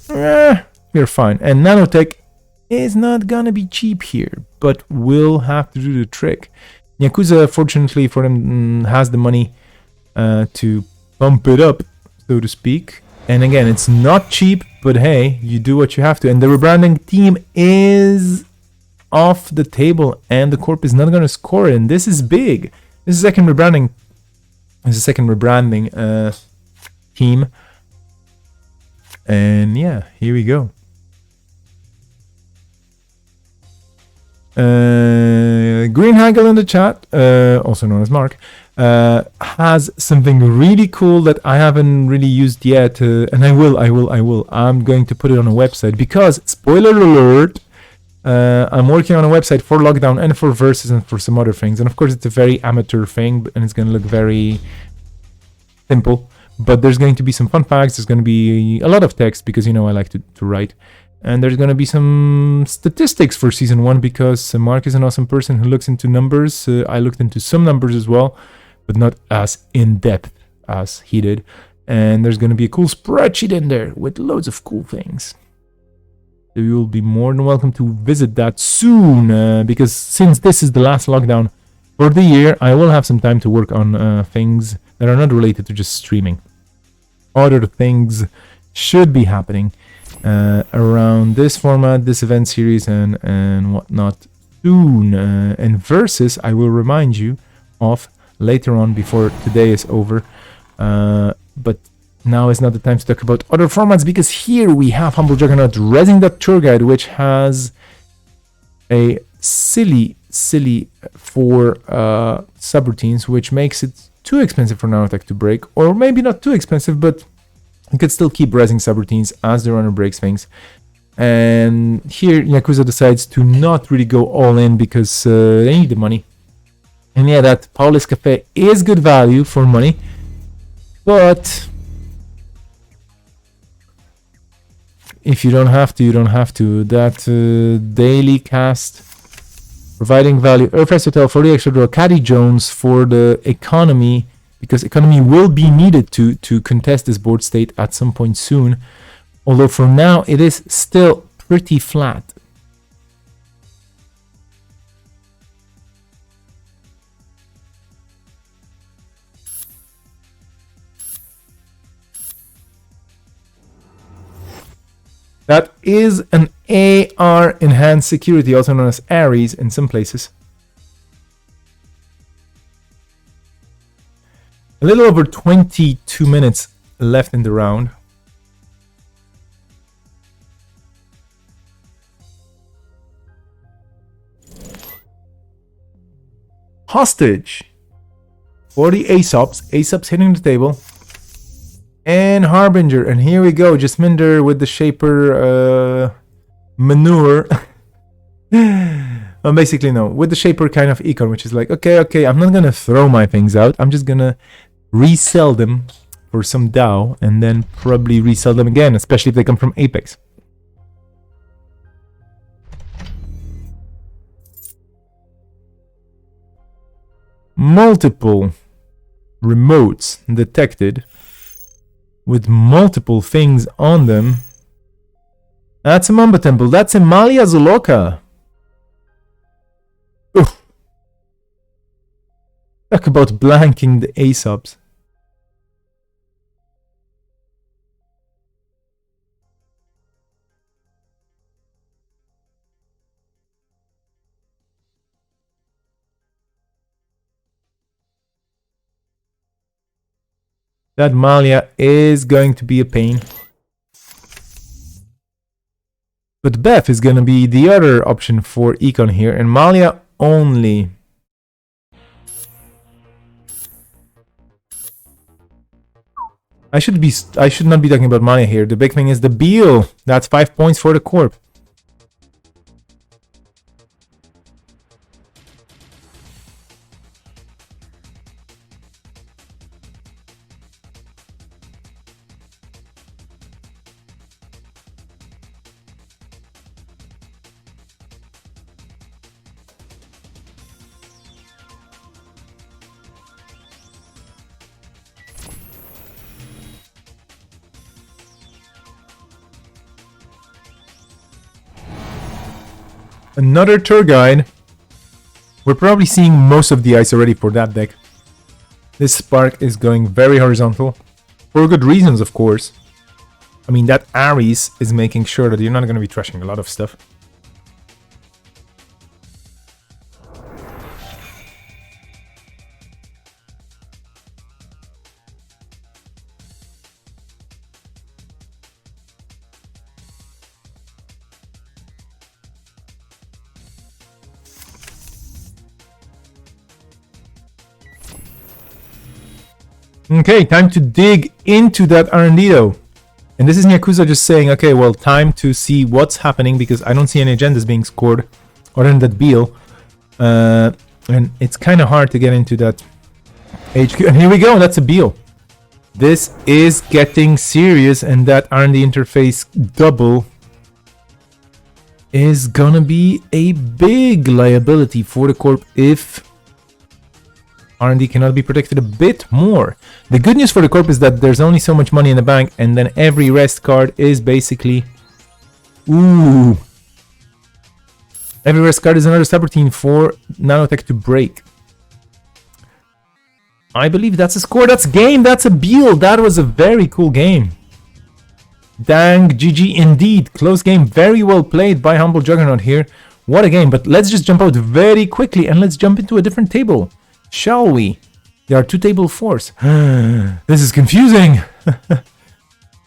you're fine. And Nanotech is not gonna be cheap here, but will have to do the trick. Yakuza, fortunately for him, has the money to pump it up, so to speak. And again, it's not cheap, but hey, you do what you have to. And the rebranding team is off the table, and the corp is not going to score it. And this is big. This is second rebranding. This is second rebranding team. And yeah, here we go. Green Hagel in the chat, also known as Mark, has something really cool that I haven't really used yet, and I will. I'm going to put it on a website because, spoiler alert, I'm working on a website for Lockdown and for Versus and for some other things, and of course it's a very amateur thing, and it's going to look very simple, but there's going to be some fun facts, there's going to be a lot of text because, you know, I like to write. And there's going to be some statistics for Season 1 because Mark is an awesome person who looks into numbers. I looked into some numbers as well, but not as in-depth as he did. And there's going to be a cool spreadsheet in there with loads of cool things. you will be more than welcome to visit that soon, because since this is the last lockdown for the year, I will have some time to work on things that are not related to just streaming. Other things should be happening around this format, this event series, and whatnot soon. And Versus, I will remind you of later on before today is over. But now is not the time to talk about other formats, because here we have Humble Juggernaut Rezzing that tour guide, which has a silly 4 subroutines, which makes it too expensive for Nanotech to break, or maybe not too expensive, but you could still keep rezzing subroutines as the runner breaks things. And here Yakuza decides to not really go all in because they need the money. And yeah, that Paulus Cafe is good value for money, but if you don't have to, you don't have to. That daily cast providing value. Earthrise Hotel for the extra draw. Caddy Jones for the economy, because economy will be needed to contest this board state at some point soon. Although for now it is still pretty flat. That is an AR enhanced security, also known as Ares in some places. A little over 22 minutes left in the round. Hostage for the Aesops. Aesops hitting the table. And Harbinger, and here we go, Jasminder with the Shaper manure. Well, basically no, with the Shaper kind of econ, which is like, okay, I'm not gonna throw my things out, I'm just gonna resell them for some Dow, and then probably resell them again, especially if they come from Apex. Multiple remotes detected with multiple things on them. That's a Mamba Temple. That's a Malia Zuloka. Oof. Talk about blanking the Aesops. That Malia is going to be a pain. But Beth is going to be the other option for econ here, and Malia only. I should not be talking about Malia here. The big thing is the Beal. That's 5 points for the Corp. Another tour guide. We're probably seeing most of the ice already for that deck. This Spark is going very horizontal. For good reasons, of course. I mean, that Ares is making sure that you're not going to be trashing a lot of stuff. Okay, time to dig into that R&D though. And this is Yakuza just saying, okay, well, time to see what's happening, because I don't see any agendas being scored other than that Beal. And it's kind of hard to get into that HQ. And here we go, that's a Beal. This is getting serious, and that R&D interface double is gonna be a big liability for the Corp if R&D cannot be protected a bit more. The good news for the Corp is that there's only so much money in the bank, and then every rest card is basically Ooh. Every rest card is another subroutine for Nanotech to break. I believe that's a score. That's game. That's a Beal. That was a very cool game. Dang, GG indeed. Close game. Very well played by Humble Juggernaut here. What a game. But let's just jump out very quickly and let's jump into a different table. Shall we? There are two table fours. This is confusing.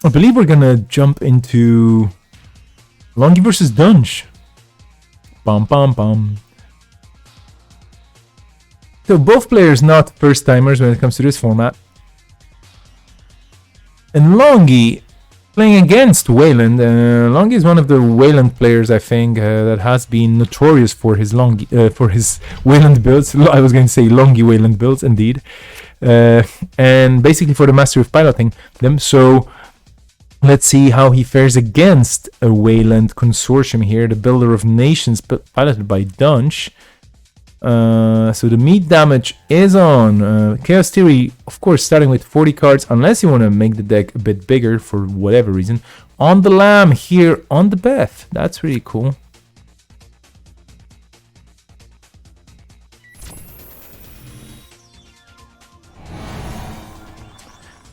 I believe we're gonna jump into Longy versus Dunch. Bum bum bum. So both players not first timers when it comes to this format. And Longy playing against Wayland. Longy is one of the Wayland players, I think, that has been notorious for his Wayland builds. I was going to say Longy Wayland builds, indeed. And basically for the mastery of piloting them. So let's see how he fares against a Wayland consortium here, the Builder of Nations, piloted by Dunch. So the meat damage is on. Chaos Theory, of course, starting with 40 cards, unless you want to make the deck a bit bigger for whatever reason. On the Lamb here on the Beth. That's really cool.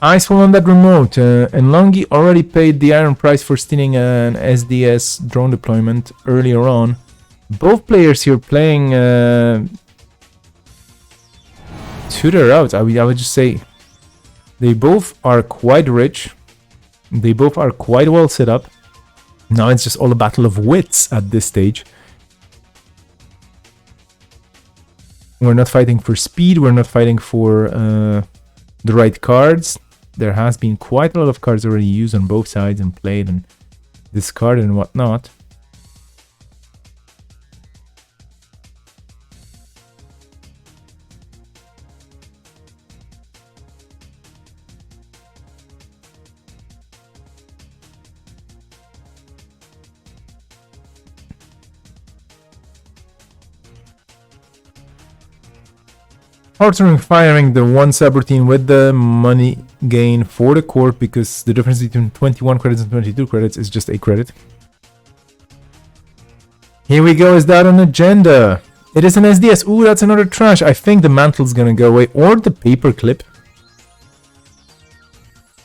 Icefall on that remote, and Longy already paid the iron price for stealing an SDS drone deployment earlier on. Both players here playing to their routes. I would just say they both are quite rich. They both are quite well set up. Now it's just all a battle of wits at this stage. We're not fighting for speed. We're not fighting for the right cards. There has been quite a lot of cards already used on both sides and played and discarded and whatnot. Ordering firing the one subroutine with the money gain for the court, because the difference between 21 credits and 22 credits is just a credit. Here we go. Is that an agenda? It is an SDS. Ooh, that's another trash. I think the mantle's gonna go away, or the paperclip.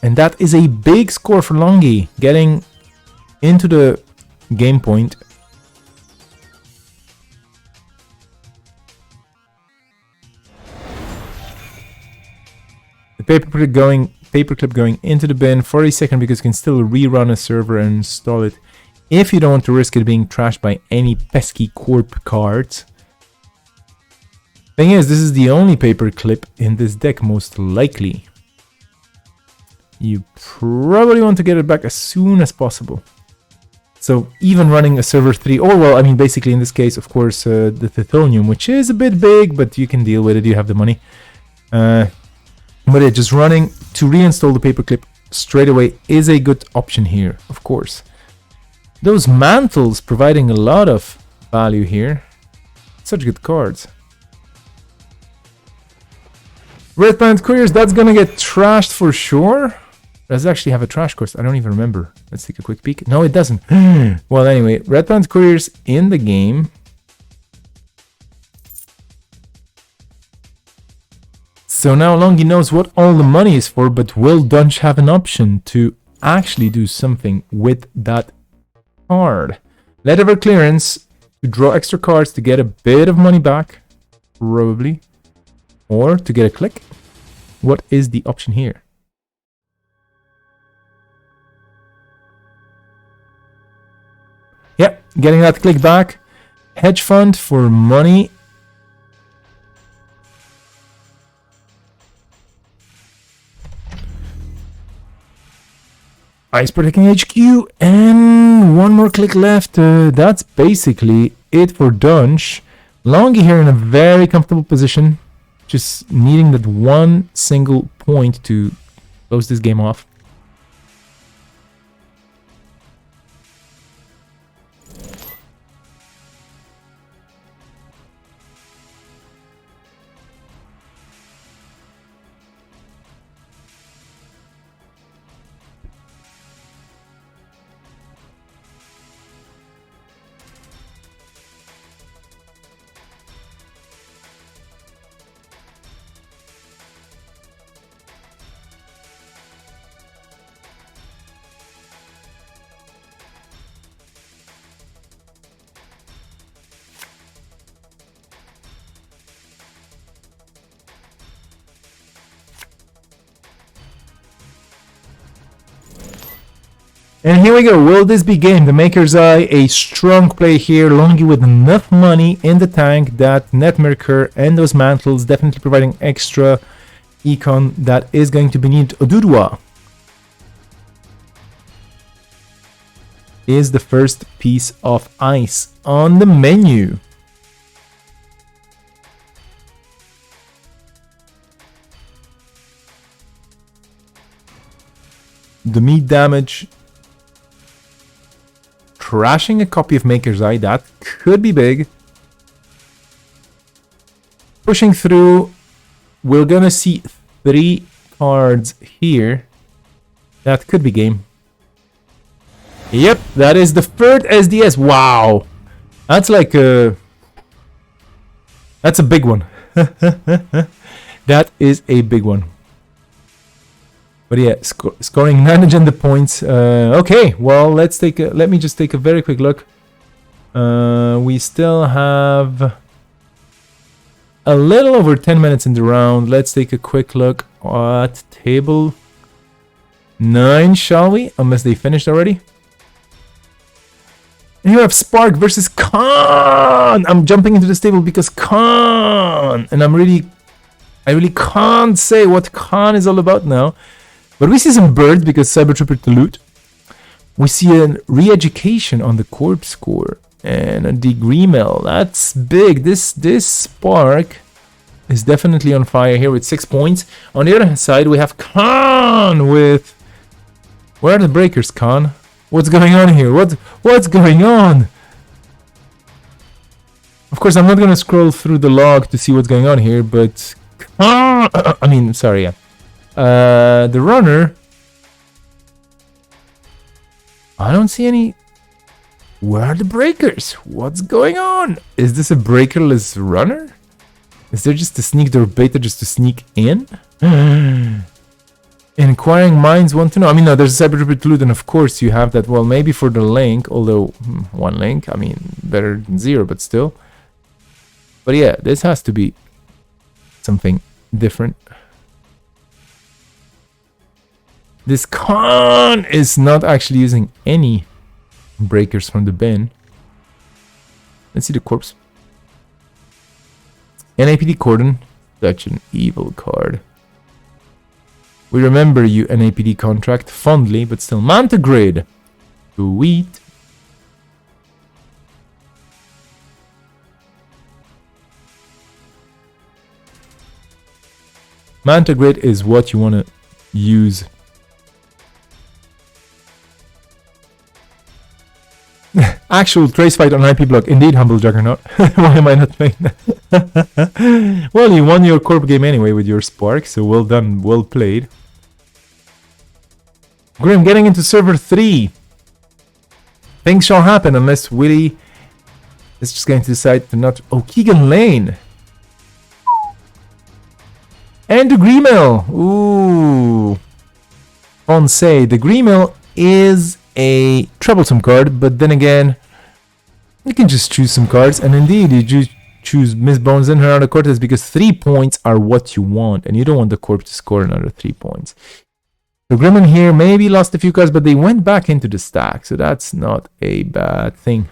And that is a big score for Longy, getting into the game point. Paperclip going into the bin for a second, because you can still rerun a server and install it if you don't want to risk it being trashed by any pesky corp cards. Thing is, this is the only paperclip in this deck, most likely. You probably want to get it back as soon as possible. So even running a server 3, or well, I mean basically in this case, of course, the Tithonium, which is a bit big, but you can deal with it, you have the money. But yeah, just running to reinstall the paperclip straight away is a good option here, of course. Those mantles providing a lot of value here. Such good cards. Red Planet Couriers, that's gonna get trashed for sure. Does it actually have a trash course? I don't even remember. Let's take a quick peek. No, it doesn't. Well, anyway, Red Planet Couriers in the game. So now Longy knows what all the money is for, but will Dunch have an option to actually do something with that card? Leftover clearance to draw extra cards to get a bit of money back, probably. Or to get a click. What is the option here? Yep, getting that click back. Hedge fund for money. Ice Protecting HQ, and one more click left. That's basically it for Dunch. Longy here in a very comfortable position, just needing that one single point to close this game off. And here we go. Will this be game? The Maker's Eye, a strong play here. Longy with enough money in the tank that Netmerker and those mantles definitely providing extra econ that is going to be needed. Odudwa is the first piece of ice on the menu. The meat damage. Crashing a copy of Maker's Eye, that could be big. Pushing through, we're gonna see 3 cards here. That could be game. Yep, that is the third SDS. Wow, that's like a... That's a big one. That is a big one. But yeah, scoring 9 agenda points. Okay, well, let me just take a very quick look. We still have a little over 10 minutes in the round. Let's take a quick look at table 9, shall we? Unless they finished already. And you have Spark versus Khan. I'm jumping into this table because Khan, and I really can't say what Khan is all about now. But we see some birds because Cyber Trooper to loot. We see a re-education on the corpse score and a Degree-Mill. That's big. This Spark is definitely on fire here with 6 points. On the other side, we have Khan with... Where are the breakers, Khan? What's going on here? What's going on? Of course, I'm not going to scroll through the log to see what's going on here, but... Khan... sorry, yeah. The runner, I don't see any. Where are the breakers? What's going on? Is this a breakerless runner? Is there just a sneak door beta just to sneak in? Inquiring minds want to know. I mean, no, there's a Cyber Trooper to loot, and of course you have that. Well, maybe for the link, although 1 link, I mean, better than 0, but still. But yeah, this has to be something different. This Khan is not actually using any breakers from the bin. Let's see the corpse. NAPD Cordon. Such an evil card. We remember you, NAPD contract, fondly, but still. Manta Grid. Sweet. Manta Grid is what you want to use. Actual trace fight on IP block. Indeed, Humble Juggernaut. Why am I not playing that? Well, you won your corp game anyway with your Spark, so well done, well played. Grim getting into server 3. Things shall happen unless Willy is just going to decide to not... Oh, Keegan Lane. And the Degree-Mill. Ooh. Say the Degree-Mill is a troublesome card, but then again, you can just choose some cards, and indeed you choose Miss Bones and Hernando Cortez because 3 points are what you want, and you don't want the corp to score another 3 points. So Gremlin here maybe lost a few cards, but they went back into the stack, so that's not a bad thing.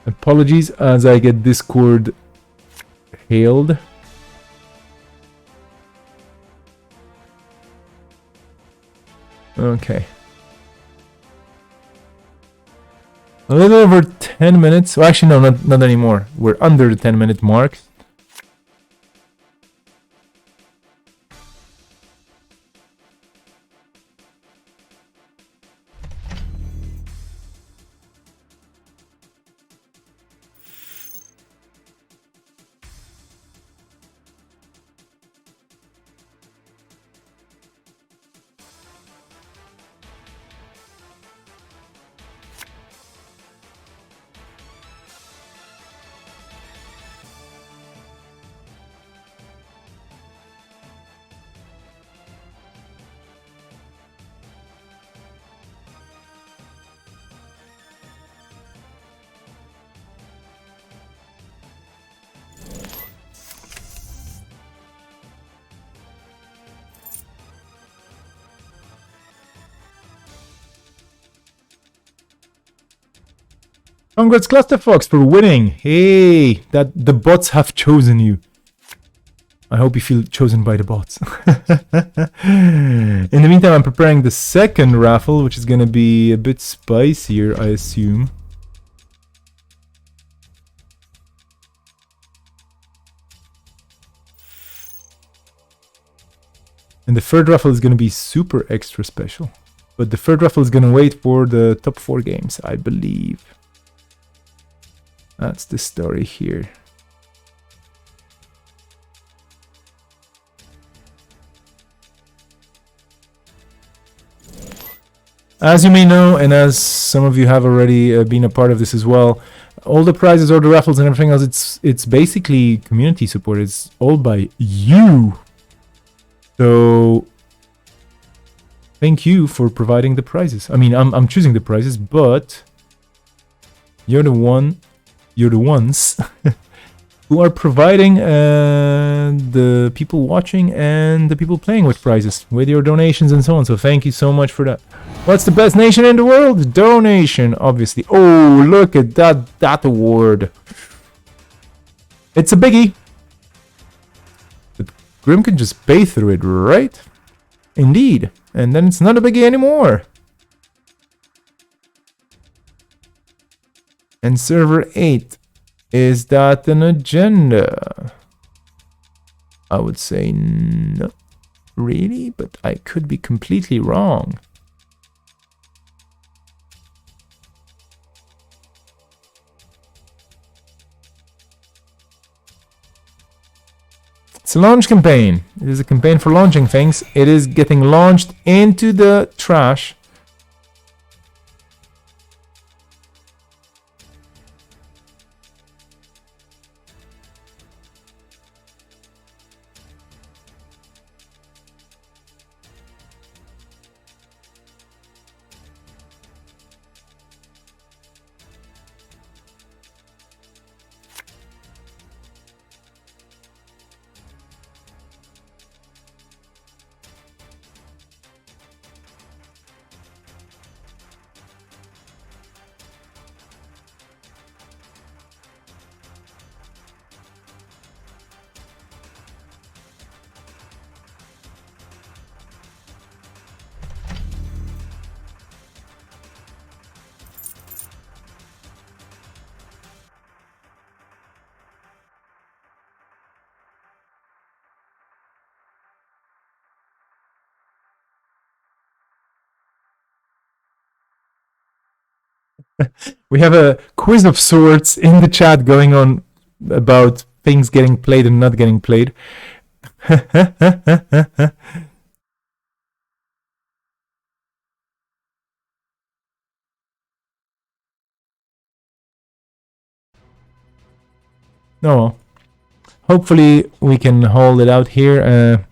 Apologies as I get Discord hailed. Okay. A little over 10 minutes. Well, actually, no, not anymore. We're under the 10-minute mark. Congrats, Clusterfox, for winning. Hey, that the bots have chosen you. I hope you feel chosen by the bots. In the meantime, I'm preparing the second raffle, which is going to be a bit spicier, I assume. And the third raffle is going to be super extra special. But the third raffle is going to wait for the top 4 games, I believe. That's the story here. As you may know, and as some of you have already been a part of this as well, all the prizes, all the raffles and everything else, it's basically community support. It's all by you. So thank you for providing the prizes. I mean, I'm choosing the prizes, but you're the ones who are providing the people watching and the people playing with prizes, with your donations and so on. So thank you so much for that. What's the best nation in the world? Donation, obviously. Oh, look at that award. It's a biggie. But Grim can just pay through it, right? Indeed. And then it's not a biggie anymore. And server 8. Is that an agenda? I would say no. Really? But I could be completely wrong. It's a launch campaign. It is a campaign for launching things. It is getting launched into the trash. We have a quiz of sorts in the chat going on about things getting played and not getting played. No. Hopefully we can hold it out here.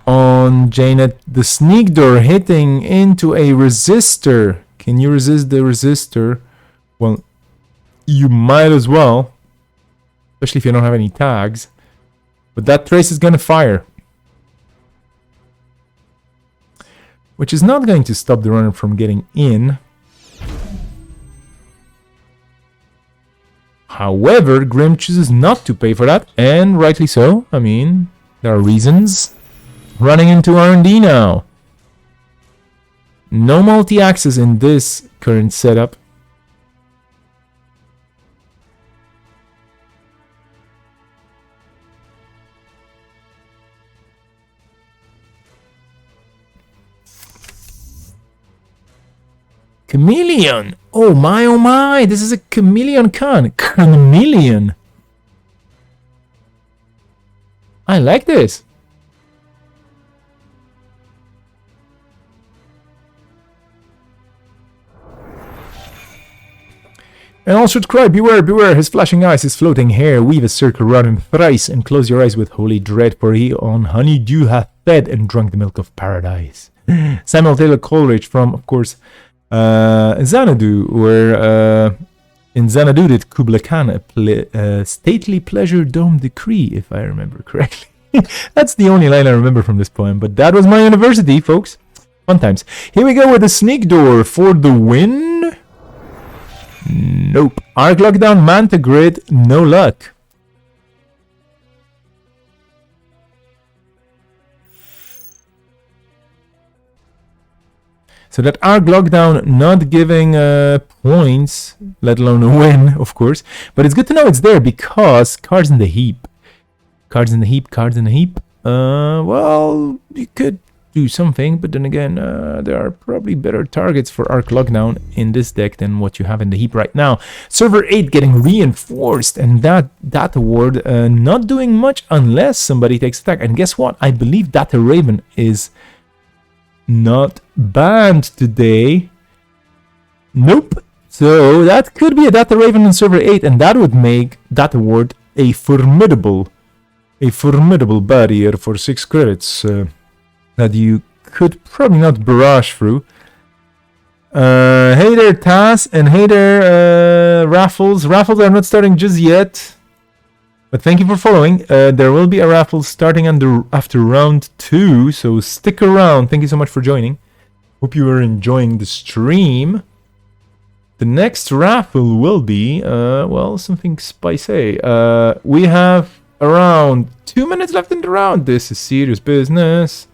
On Janet, the sneak door hitting into a resistor. Can you resist the resistor? Well, you might as well, especially if you don't have any tags. But that trace is gonna fire, which is not going to stop the runner from getting in. However, Grim chooses not to pay for that, and rightly so. I mean, there are reasons. Running into R&D now. No multi-access in this current setup. Chameleon! Oh my, this is a Chameleon Khan. Chameleon! I like this. And all should cry, beware, beware, his flashing eyes, his floating hair, weave a circle round him thrice, and close your eyes with holy dread, for he on honeydew hath fed and drunk the milk of paradise. Samuel Taylor Coleridge from, of course, Xanadu, where in Xanadu did Kubla Khan a stately pleasure dome decree, if I remember correctly. That's the only line I remember from this poem, but that was my university, folks. Fun times. Here we go with the sneak door for the win. Nope. Arc Lockdown, Manta Grid, no luck. So that Arc Lockdown not giving points, let alone a win, of course. But it's good to know it's there because cards in the heap. Cards in the heap, cards in the heap. Well, you could do something, but then again, there are probably better targets for Arc Lockdown in this deck than what you have in the heap right now. Server 8 getting reinforced, and that award not doing much unless somebody takes attack. And guess what? I believe Data Raven is not banned today. Nope. So that could be a Data Raven on Server 8, and that would make that award a formidable barrier for 6 credits. That you could probably not barrage through. Hey there, Taz, and hey there, Raffles. Raffles are not starting just yet, but thank you for following. There will be a raffle starting after round 2, so stick around. Thank you so much for joining. Hope you are enjoying the stream. The next raffle will be, well, something spicy. We have around 2 minutes left in the round. This is serious business.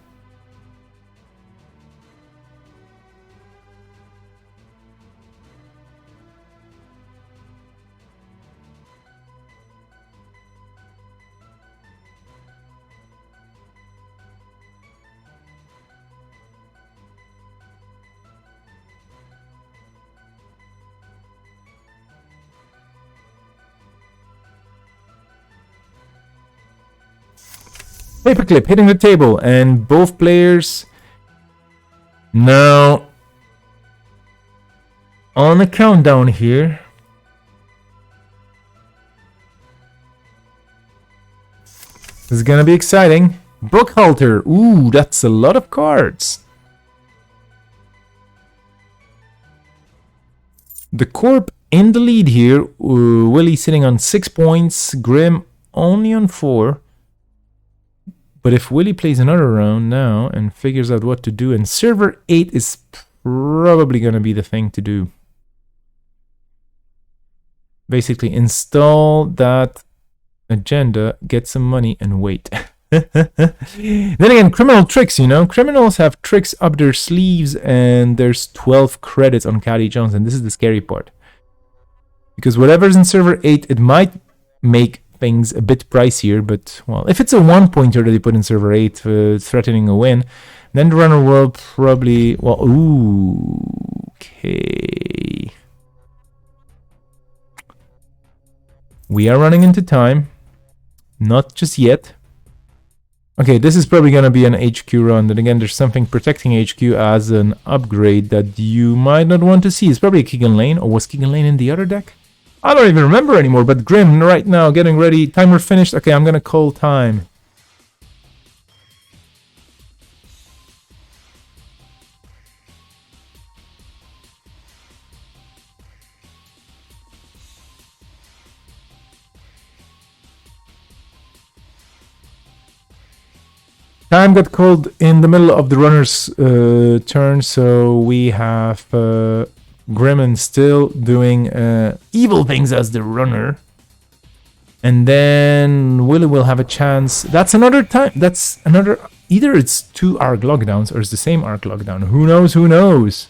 Paperclip hitting the table, and both players now on a countdown here. This is gonna be exciting. Brookhalter, ooh, that's a lot of cards. The Corp in the lead here. Willie sitting on 6 points, Grim only on 4. But if Willie plays another round now and figures out what to do, and Server 8 is probably going to be the thing to do. Basically, install that agenda, get some money, and wait. Then again, criminal tricks, you know. Criminals have tricks up their sleeves, and there's 12 credits on Caddy Jones, and this is the scary part. Because whatever's in Server 8, it might make things a bit pricier, but well, if it's a 1-pointer that you put in Server 8 threatening a win, then the runner will probably, well, ooh, okay. We are running into time. Not just yet. Okay, this is probably going to be an HQ run. Then again, there's something protecting HQ as an upgrade that you might not want to see. It's probably a Keegan Lane, or was Keegan Lane in the other deck? I don't even remember anymore, but Grim right now getting ready. Timer finished. Okay, I'm going to call time. Time got called in the middle of the runner's turn, so we have Grimmin still doing evil things as the runner. And then Willie will have a chance. That's another time. That's another. Either it's 2 Arc Lockdowns or it's the same Arc Lockdown. Who knows? Who knows?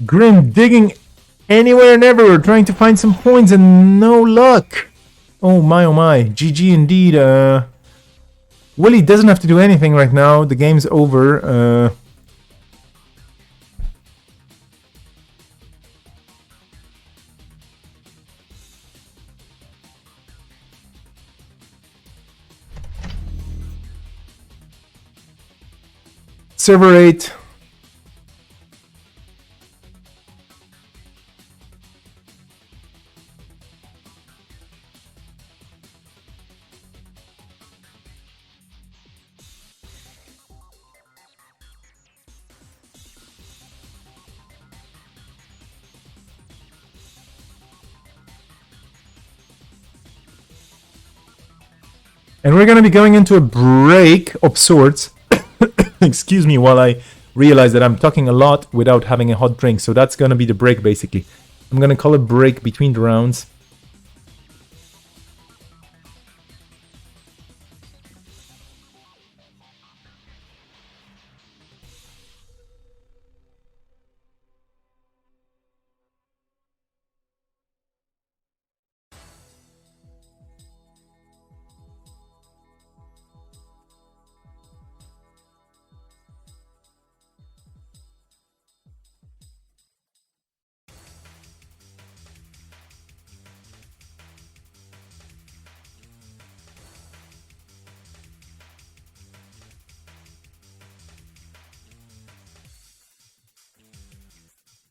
Grim digging anywhere and everywhere, trying to find some points and no luck. Oh my, GG indeed. Willie doesn't have to do anything right now. The game's over. Server 8. And we're going to be going into a break of sorts. Excuse me while I realize that I'm talking a lot without having a hot drink. So that's going to be the break, basically. I'm going to call a break between the rounds.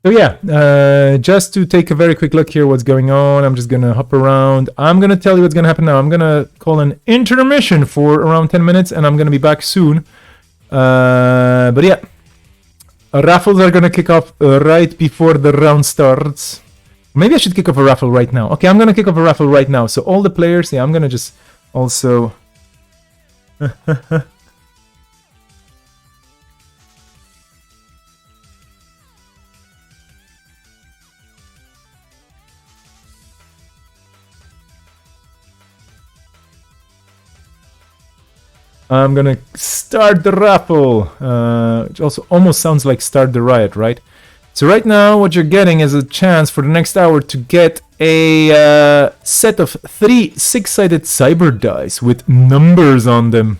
So yeah, just to take a very quick look here what's going on, I'm just gonna hop around. I'm gonna tell you what's gonna happen now. I'm gonna call an intermission for around 10 minutes and I'm gonna be back soon. But yeah, raffles are gonna kick off right before the round starts. Maybe I should kick off a raffle right now. Okay, I'm gonna kick off a raffle right now. So all the players, yeah, I'm gonna just also... I'm gonna start the raffle, which also almost sounds like start the riot, right? So right now what you're getting is a chance for the next hour to get a set of 3 6-sided cyber dice with numbers on them.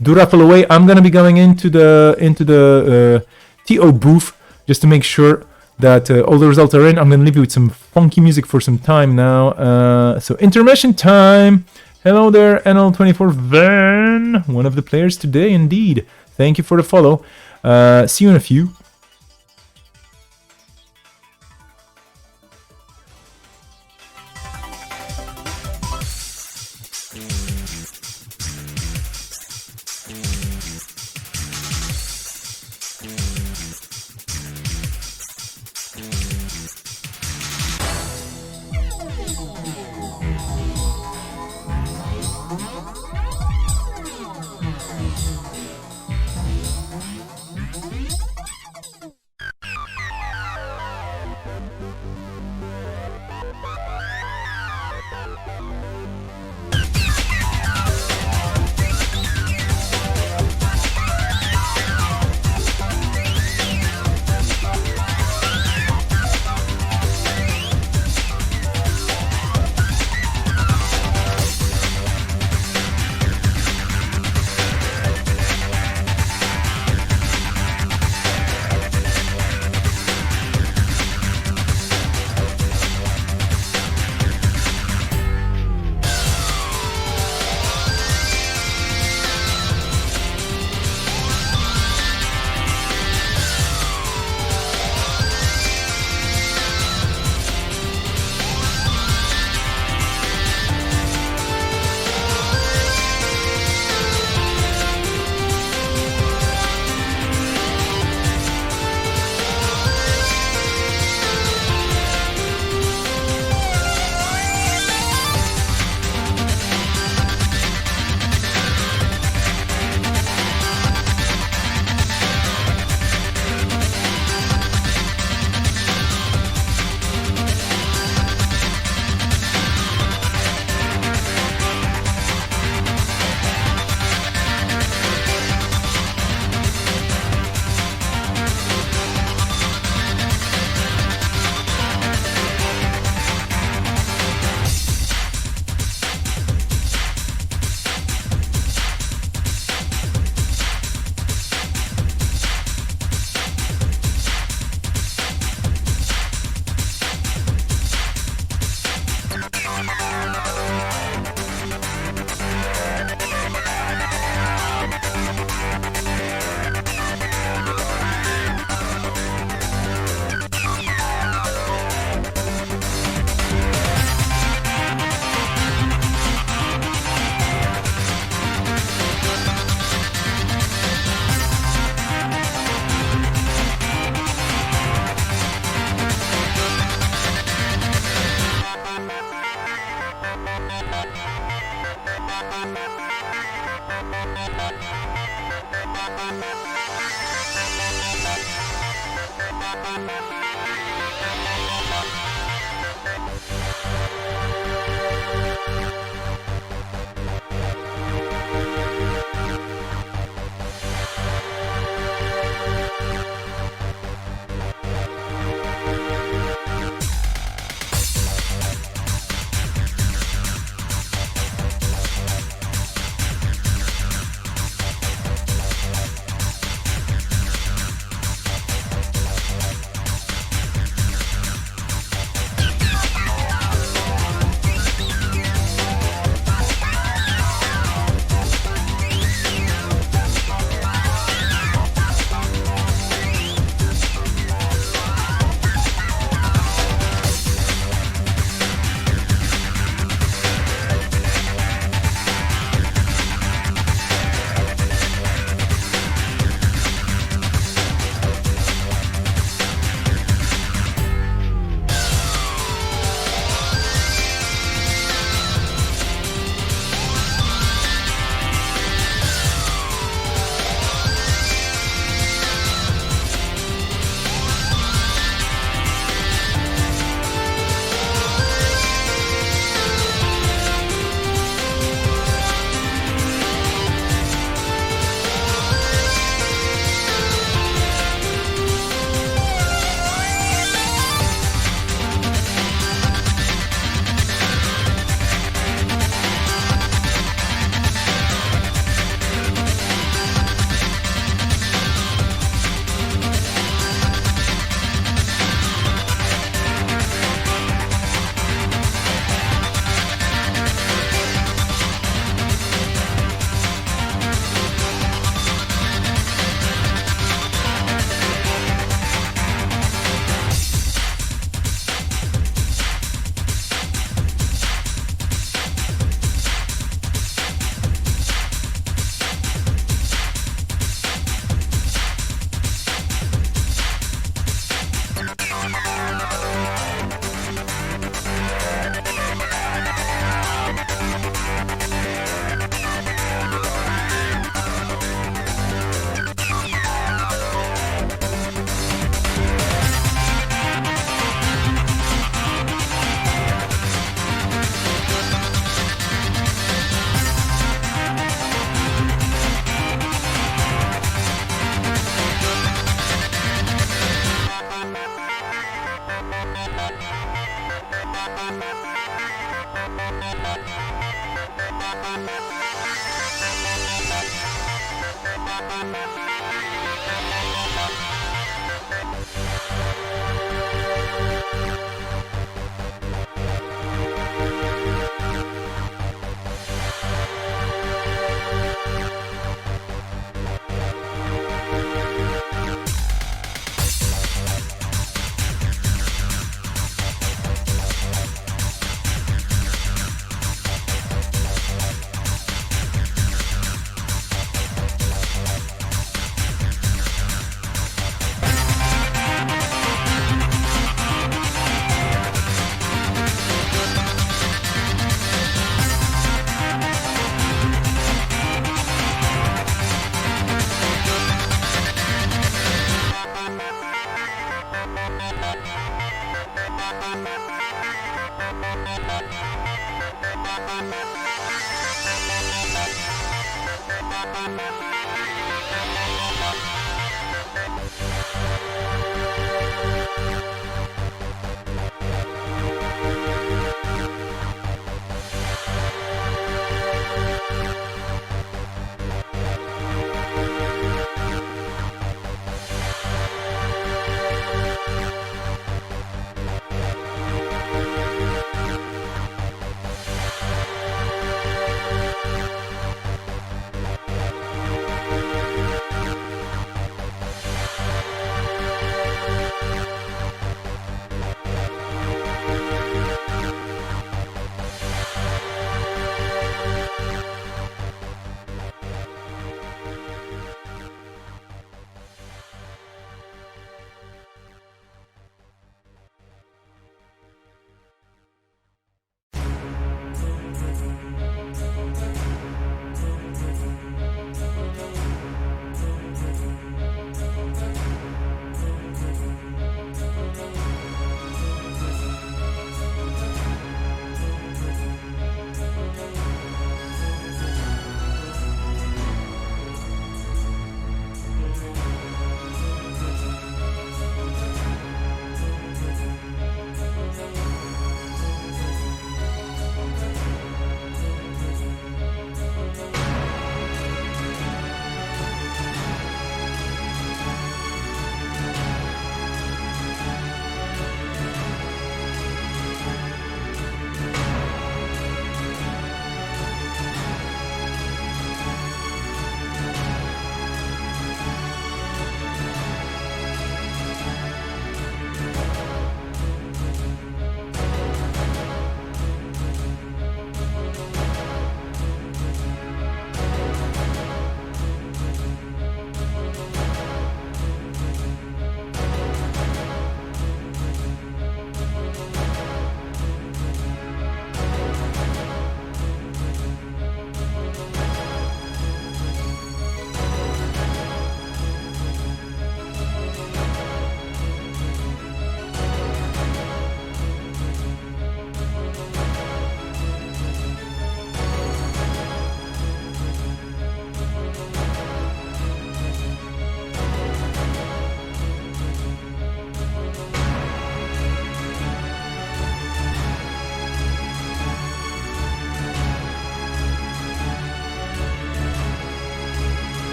Do raffle away. I'm gonna be going into the TO booth just to make sure that all the results are in. I'm gonna leave you with some funky music for some time now. So intermission time. Hello there, NL24 Van, one of the players today indeed. Thank you for the follow. See you in a few.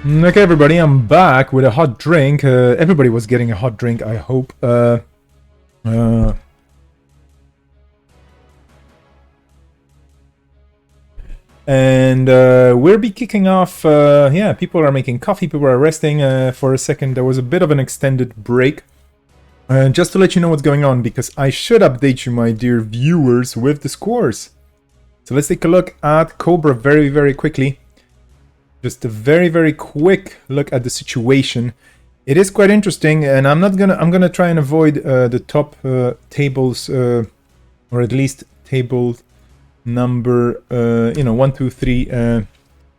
Okay, everybody, I'm back with a hot drink. Everybody was getting a hot drink, I hope. And we'll be kicking off. Yeah, people are making coffee, people are resting for a second. There was a bit of an extended break. Just to let you know what's going on, because I should update you, my dear viewers, with the scores. So let's take a look at Cobra very, very quickly. Just a very, very quick look at the situation. It is quite interesting, and I'm gonna try and avoid the top tables, or at least table number 1, 2, 3,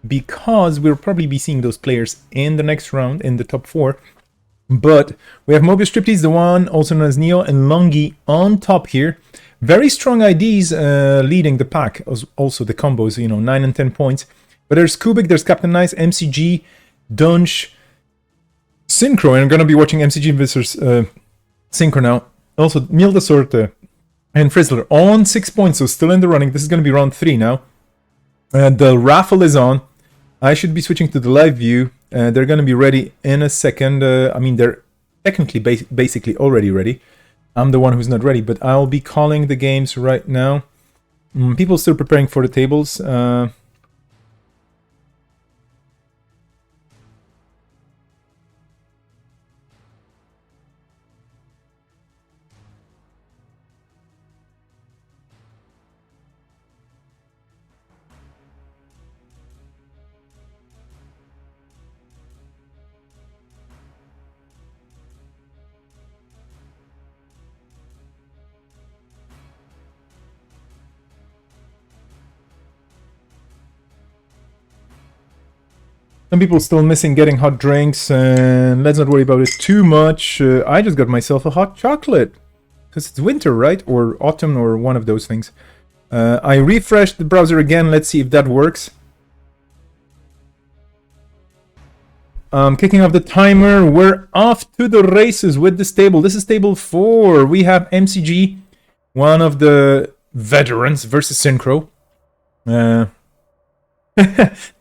because we'll probably be seeing those players in the next round in the top 4. But we have Mobius Striptease, the one also known as Neo, and Longi on top here. Very strong IDs leading the pack. Also the combos, 9 and 10 points. But there's Kubik, there's Captain Nice, MCG, Dunch, Synchro, and I'm gonna be watching MCG versus Synchro now. Also Mil de Sorte and Frizzler on 6 points, so still in the running. This is gonna be round 3 now. The raffle is on. I should be switching to the live view. They're gonna be ready in a second. I mean, they're technically basically already ready. I'm the one who's not ready, but I'll be calling the games right now. People still preparing for the tables. Some people still missing getting hot drinks, and let's not worry about it too much. I just got myself a hot chocolate, because it's winter, right? Or autumn, or one of those things. I refreshed the browser again, let's see if that works. Kicking off the timer, we're off to the races with this table. This is table 4. We have MCG, one of the veterans, versus Synchro.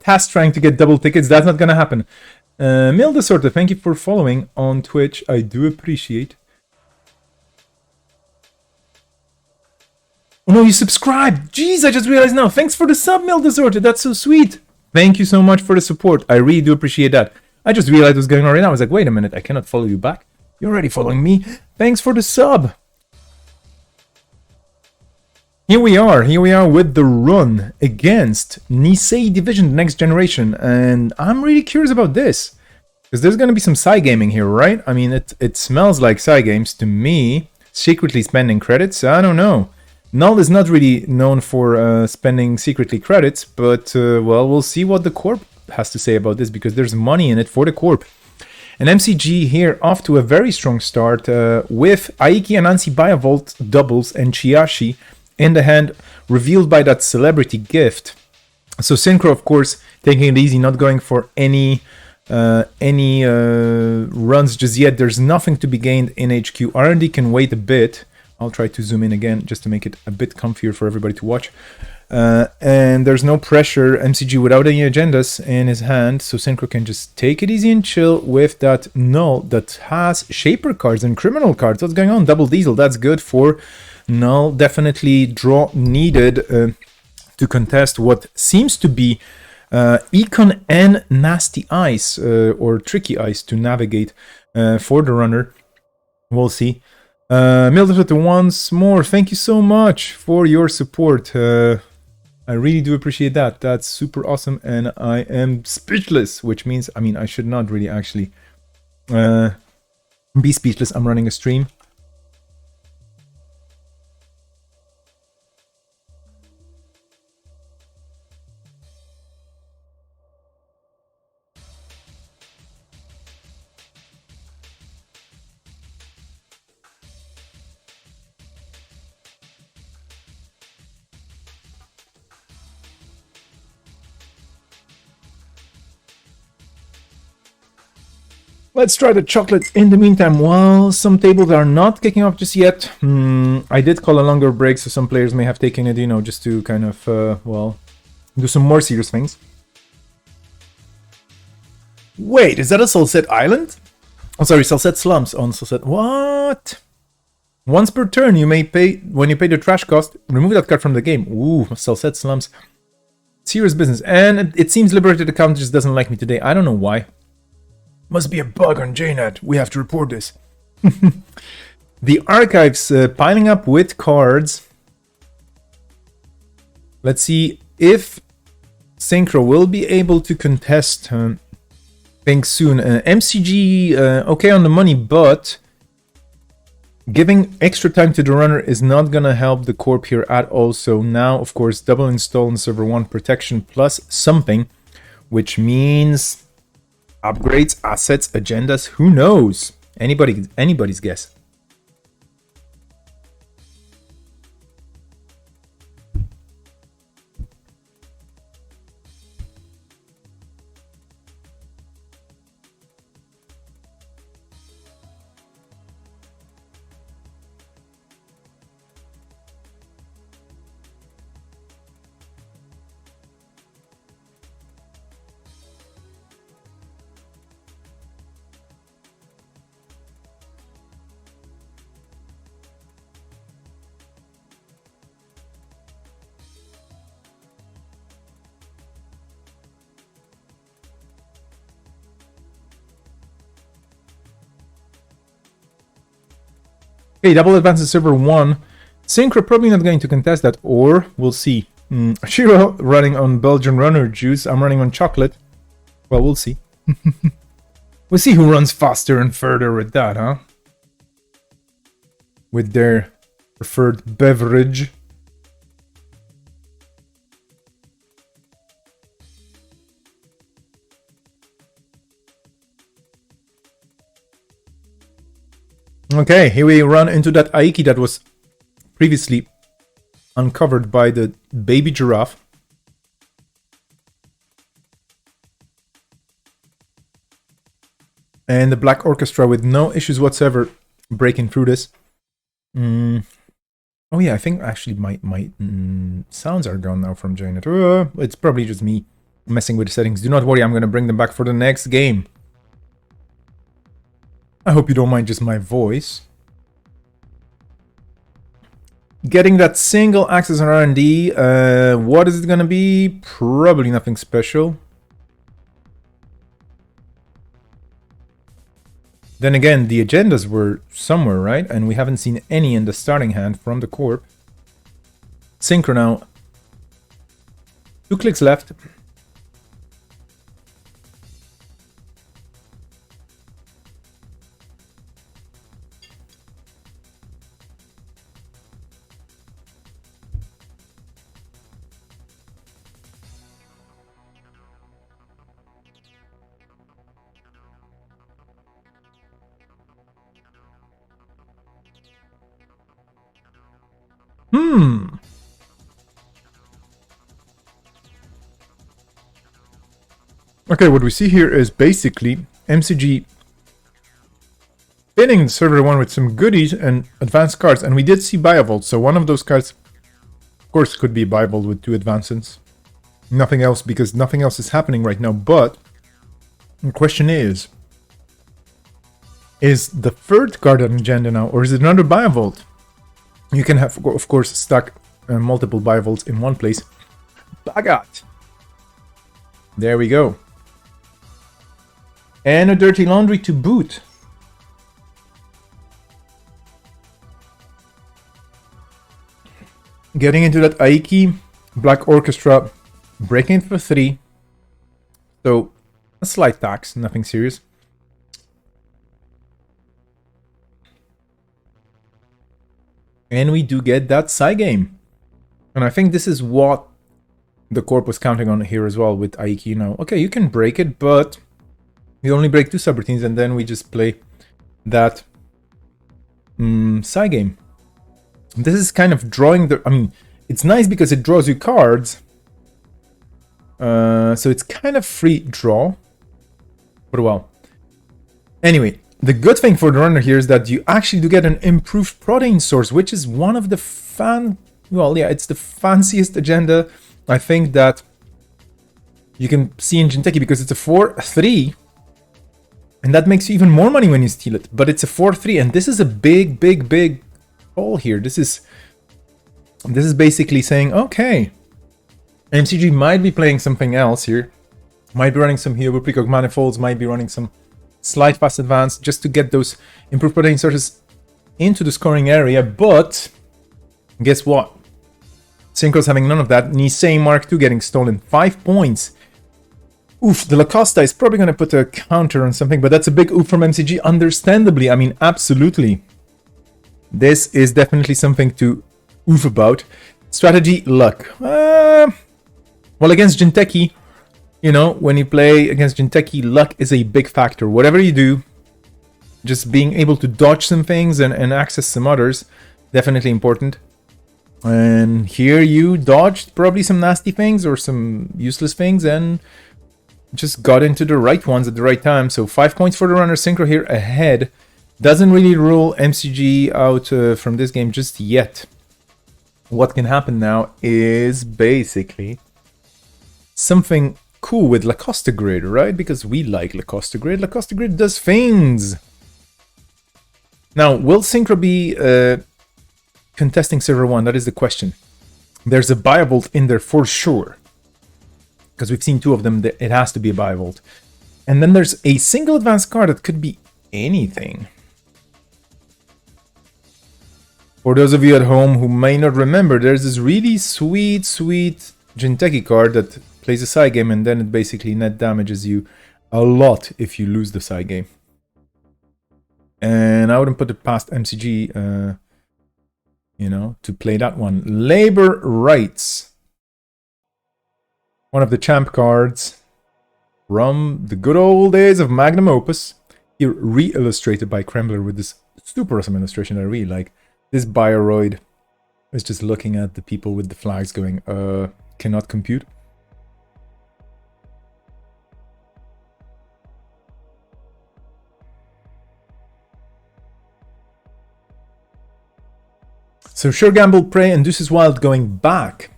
Task trying to get double tickets, that's not gonna happen. Mil de Sorte, thank you for following on Twitch, I do appreciate. Oh no, you subscribed! Jeez, I just realized now. Thanks for the sub, Mil de Sorte, that's so sweet. Thank you so much for the support, I really do appreciate that. I just realized what's going on right now. I was like, wait a minute, I cannot follow you back. You're already following me. Thanks for the sub. Here we are with the run against Nisei Division Next Generation, and I'm really curious about this, because there's gonna be some Psy gaming here, right? I mean, it smells like Psy games to me. Secretly spending credits, I don't know. Null is not really known for spending secretly credits, but well, we'll see what the Corp has to say about this, because there's money in it for the Corp. And MCG here off to a very strong start with Aiki and Ansi Biavolt doubles and Chiashi in the hand, revealed by that celebrity gift. So Synchro, of course, taking it easy, not going for any runs just yet. There's nothing to be gained in HQ. R&D can wait a bit. I'll try to zoom in again just to make it a bit comfier for everybody to watch. And there's no pressure. MCG without any agendas in his hand, so Synchro can just take it easy and chill with that Null that has Shaper cards and Criminal cards. What's going on? Double Diesel, that's good for Null. Definitely draw needed to contest what seems to be Econ and Nasty Ice, or Tricky Ice to navigate for the runner. We'll see. Mildred, once more, thank you so much for your support. I really do appreciate that. That's super awesome, and I am speechless, which means, I mean, I should not really actually be speechless. I'm running a stream. Let's try the chocolate in the meantime. While some tables are not kicking off just yet, I did call a longer break, so some players may have taken it, you know, just to kind of, well, do some more serious things. Wait, is that a Sulset Island? Oh, sorry, Sulset Slums on Sulset. What? Once per turn, you may pay when you pay the trash cost. Remove that card from the game. Ooh, Sulset Slums. Serious business. And it seems Liberated account just doesn't like me today. I don't know why. Must be a bug on JNet. We have to report this. The archives piling up with cards. Let's see if Synchro will be able to contest things soon. MCG, okay on the money, but giving extra time to the runner is not gonna help the corp here at all. So now, of course, double install in server 1 protection plus something, which means upgrades, assets, agendas, who knows? Anybody's guess. Okay, double advance to server 1. Synchro probably not going to contest that, or we'll see. Shiro running on Belgian runner juice. I'm running on chocolate. Well, we'll see. We'll see who runs faster and further with that, huh? With their preferred beverage. Okay, here we run into that Aiki that was previously uncovered by the baby giraffe. And the Black Orchestra with no issues whatsoever breaking through this. Oh yeah, I think actually my sounds are gone now from JNet. It's probably just me messing with the settings. Do not worry, I'm going to bring them back for the next game. I hope you don't mind just my voice. Getting that single access on R&D. What is it gonna be? Probably nothing special. Then again, the agendas were somewhere, right? And we haven't seen any in the starting hand from the corp. Synchro now. 2 clicks left. Okay, what we see here is basically MCG pinning server 1 with some goodies and advanced cards, and we did see Biovolt, so one of those cards, of course, could be Biovolt with 2 advances. Nothing else, because nothing else is happening right now, but the question is the third card on agenda now, or is it another Biovolt? You can have, of course, stack multiple Biovolts in one place. Bagat! There we go. And a Dirty Laundry to boot. Getting into that Aiki, Black Orchestra, breaking it for 3. So, a slight tax, nothing serious. And we do get that side game. And I think this is what the corp was counting on here as well with Aiki now. Okay, you can break it, but we only break 2 subroutines and then we just play that side game. This is kind of drawing the... I mean, it's nice because it draws you cards. So it's kind of free draw. But well. Anyway, the good thing for the runner here is that you actually do get an improved protein source, which is one of the well, yeah, it's the fanciest agenda, I think, that you can see in Jinteki, because it's a 4/3 And that makes you even more money when you steal it. But it's a 4-3, and this is a big, big, big call here. This is basically saying, okay, MCG might be playing something else here. Might be running some Hero Peacock Manifolds, might be running some Slight Fast Advance just to get those improved protein sources into the scoring area. But guess what? Synchro's having none of that. Nisei Mark II getting stolen. 5 points. Oof, the Lacosta is probably going to put a counter on something, but that's a big oof from MCG, understandably. I mean, absolutely. This is definitely something to oof about. Strategy, luck. Well, against Jinteki, you know, when you play against Jinteki, luck is a big factor. Whatever you do, just being able to dodge some things and access some others, definitely important. And here you dodged probably some nasty things or some useless things and just got into the right ones at the right time. So 5 points for the runner. Synchro here ahead. Doesn't really rule MCG out from this game just yet. What can happen now is basically something cool with Lacosta Grid, right? Because we like Lacosta Grid. Lacosta Grid does things. Now, will Synchro be contesting server 1? That is the question. There's a Biovolt in there for sure. Because we've seen 2 of them, it has to be a Biovolt. And then there's a single advanced card that could be anything. For those of you at home who may not remember, there's this really sweet Jinteki card that plays a side game and then it basically net damages you a lot if you lose the side game. And I wouldn't put it past MCG, you know, to play that one. Labor Rights. One of the champ cards from the good old days of Magnum Opus. Here re-illustrated by Krembler with this super awesome illustration I really like. This Bioroid is just looking at the people with the flags going, cannot compute. So Sure Gamble, Prey, and Deuces Wild going back.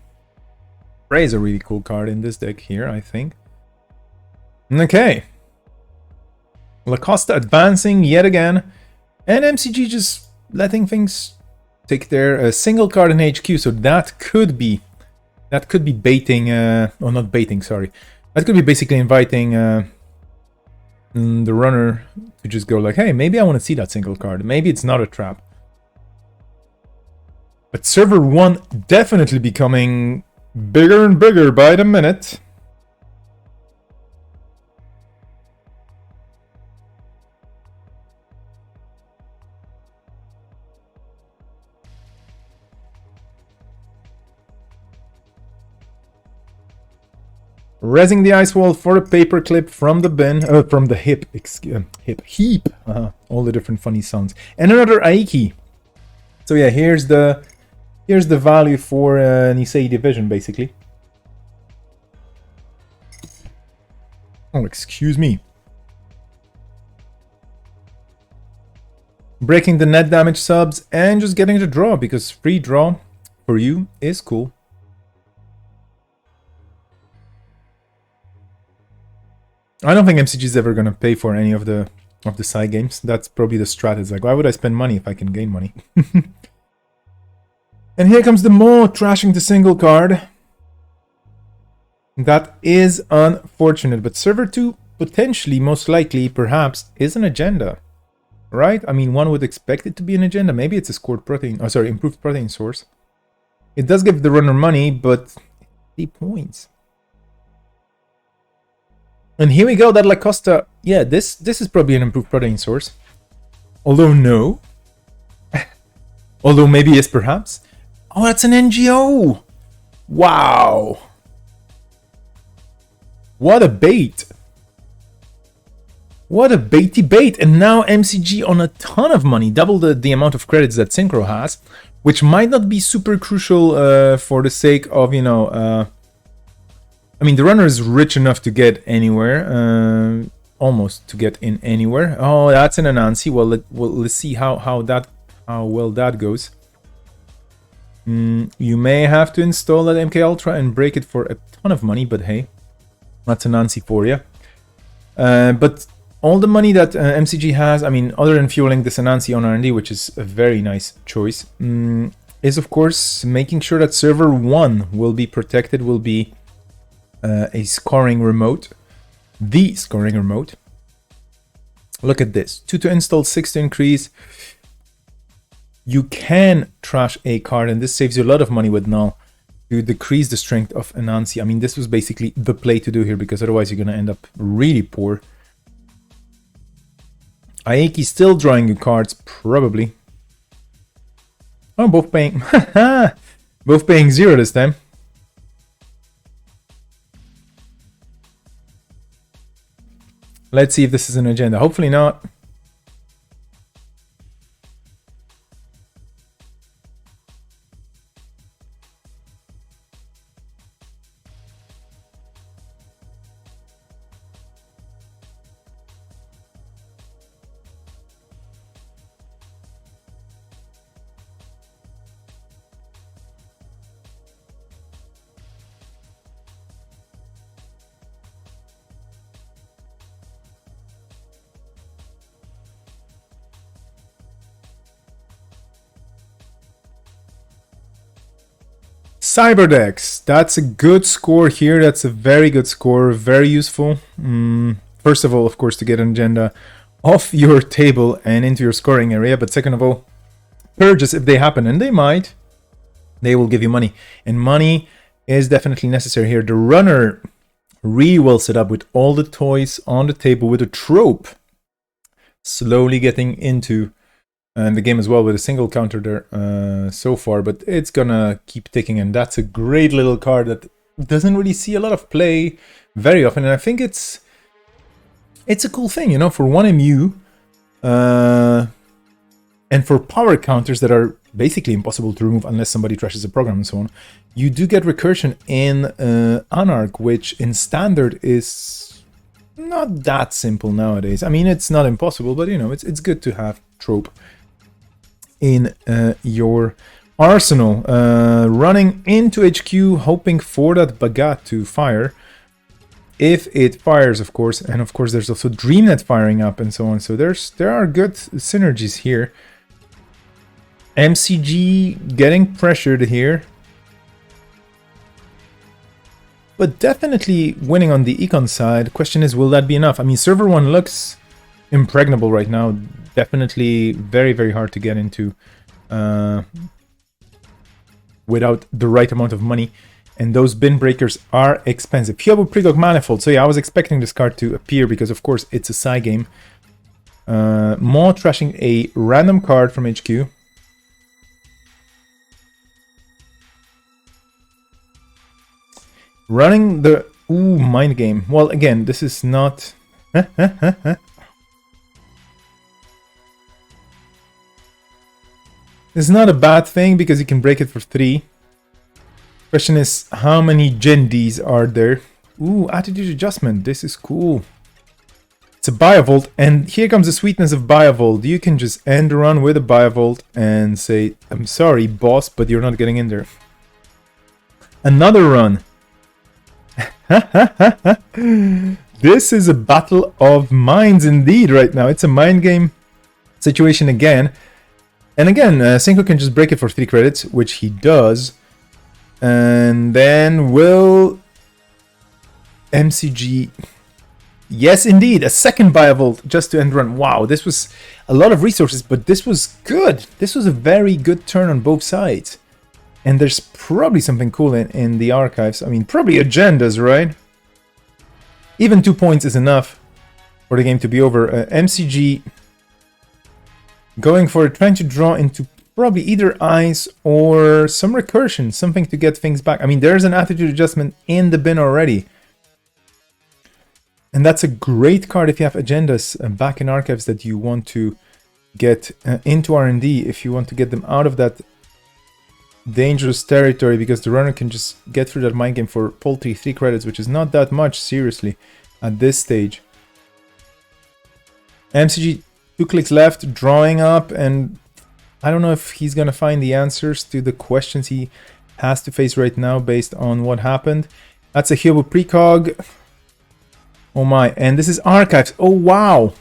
Prey is a really cool card in this deck here, I think. Okay. Lacosta advancing yet again. And MCG just letting things take their single card in HQ. So that could be baiting, or not baiting, sorry. That could be basically inviting the runner to just go like, hey, maybe I want to see that single card. Maybe it's not a trap. But server 1 definitely becoming bigger and bigger by the minute. Rezzing the ice wall for a paperclip from the bin, from the hip, heap. All the different funny sounds. And another Aiki. So yeah, here's the value for Nisei Division, basically. Oh, excuse me. Breaking the net damage subs and just getting the draw, because free draw for you is cool. I don't think MCG is ever going to pay for any of the side games. That's probably the strat. It's like, why would I spend money if I can gain money? And here comes the Mo trashing the single card. That is unfortunate, but server 2 potentially, most likely, perhaps, is an agenda. Right? I mean, one would expect it to be an agenda. Maybe it's a scored protein, oh sorry, improved protein source. It does give the runner money, but 3 points. And here we go, that Lacosta. Yeah, this is probably an improved protein source. Although no. Although maybe yes, perhaps. Oh, that's an NGO! Wow! What a bait! What a baity bait! And now MCG on a ton of money, double the amount of credits that Synchro has, which might not be super crucial for the sake of, you know... I mean, the runner is rich enough to get anywhere, almost to get in anywhere. Oh, that's an Anansi. Well, let's see how well that goes. You may have to install that MK Ultra and break it for a ton of money, but hey, that's an Anansi for you. But all the money that MCG has, I mean, other than fueling this Anansi on R&D, which is a very nice choice, is of course making sure that server 1 will be protected, will be a scoring remote. The scoring remote. Look at this. 2 to install, 6 to increase. You can trash a card, and this saves you a lot of money with Null, to decrease the strength of Anansi. I mean, this was basically the play to do here, because otherwise you're going to end up really poor. Aeki still drawing you cards, probably. Oh, both paying... both paying 0 this time. Let's see if this is an agenda. Hopefully not. Cyberdex, that's a good score here. That's a very good score, very useful. First of all, of course, to get an agenda off your table and into your scoring area. But second of all, purges, if they happen, and they might, they will give you money. And money is definitely necessary here. The runner really well set up with all the toys on the table with a trope. Slowly getting into the game as well with a single counter there so far, but it's gonna keep ticking, and that's a great little card that doesn't really see a lot of play very often, and I think it's a cool thing, you know, for 1MU and for power counters that are basically impossible to remove unless somebody trashes a program and so on. You do get recursion in Anarch, which in standard is not that simple nowadays. I mean, it's not impossible, but you know, it's good to have trope in your arsenal. Running into HQ, hoping for that Bagat to fire. If it fires, of course, and of course there's also DreamNet firing up and so on. So there are good synergies here. MCG getting pressured here. But definitely winning on the econ side. Question is, will that be enough? I mean, server 1 looks impregnable right now. Definitely very, very hard to get into without the right amount of money. And those bin breakers are expensive. Hyobu Pregog Manifold. So yeah, I was expecting this card to appear because, of course, it's a Psy game. Maw trashing a random card from HQ. Running the... Ooh, Mind Game. Well, again, this is not... It's not a bad thing because you can break it for 3. Question is, how many Gen Ds are there? Ooh, attitude adjustment. This is cool. It's a Biovolt, and here comes the sweetness of Biovolt. You can just end the run with a Biovolt and say, I'm sorry, boss, but you're not getting in there. Another run. This is a battle of minds indeed right now. It's a mind game situation again. And again, Synchro can just break it for 3 credits, which he does. And then will MCG... Yes, indeed, a second Biovolt just to end run. Wow, this was a lot of resources, but this was good. This was a very good turn on both sides. And there's probably something cool in the archives. I mean, probably agendas, right? Even 2 points is enough for the game to be over. MCG... going for it, trying to draw into probably either ice or some recursion, something to get things back. I mean, there's an attitude adjustment in the bin already. And that's a great card if you have agendas back in archives that you want to get into R&D, if you want to get them out of that dangerous territory, because the runner can just get through that mind game for paltry 3 credits, which is not that much, seriously, at this stage. MCG... 2 clicks left, drawing up, and I don't know if he's gonna find the answers to the questions he has to face right now based on what happened. That's a Hyobu Precog. Oh my, and this is archives. Oh wow.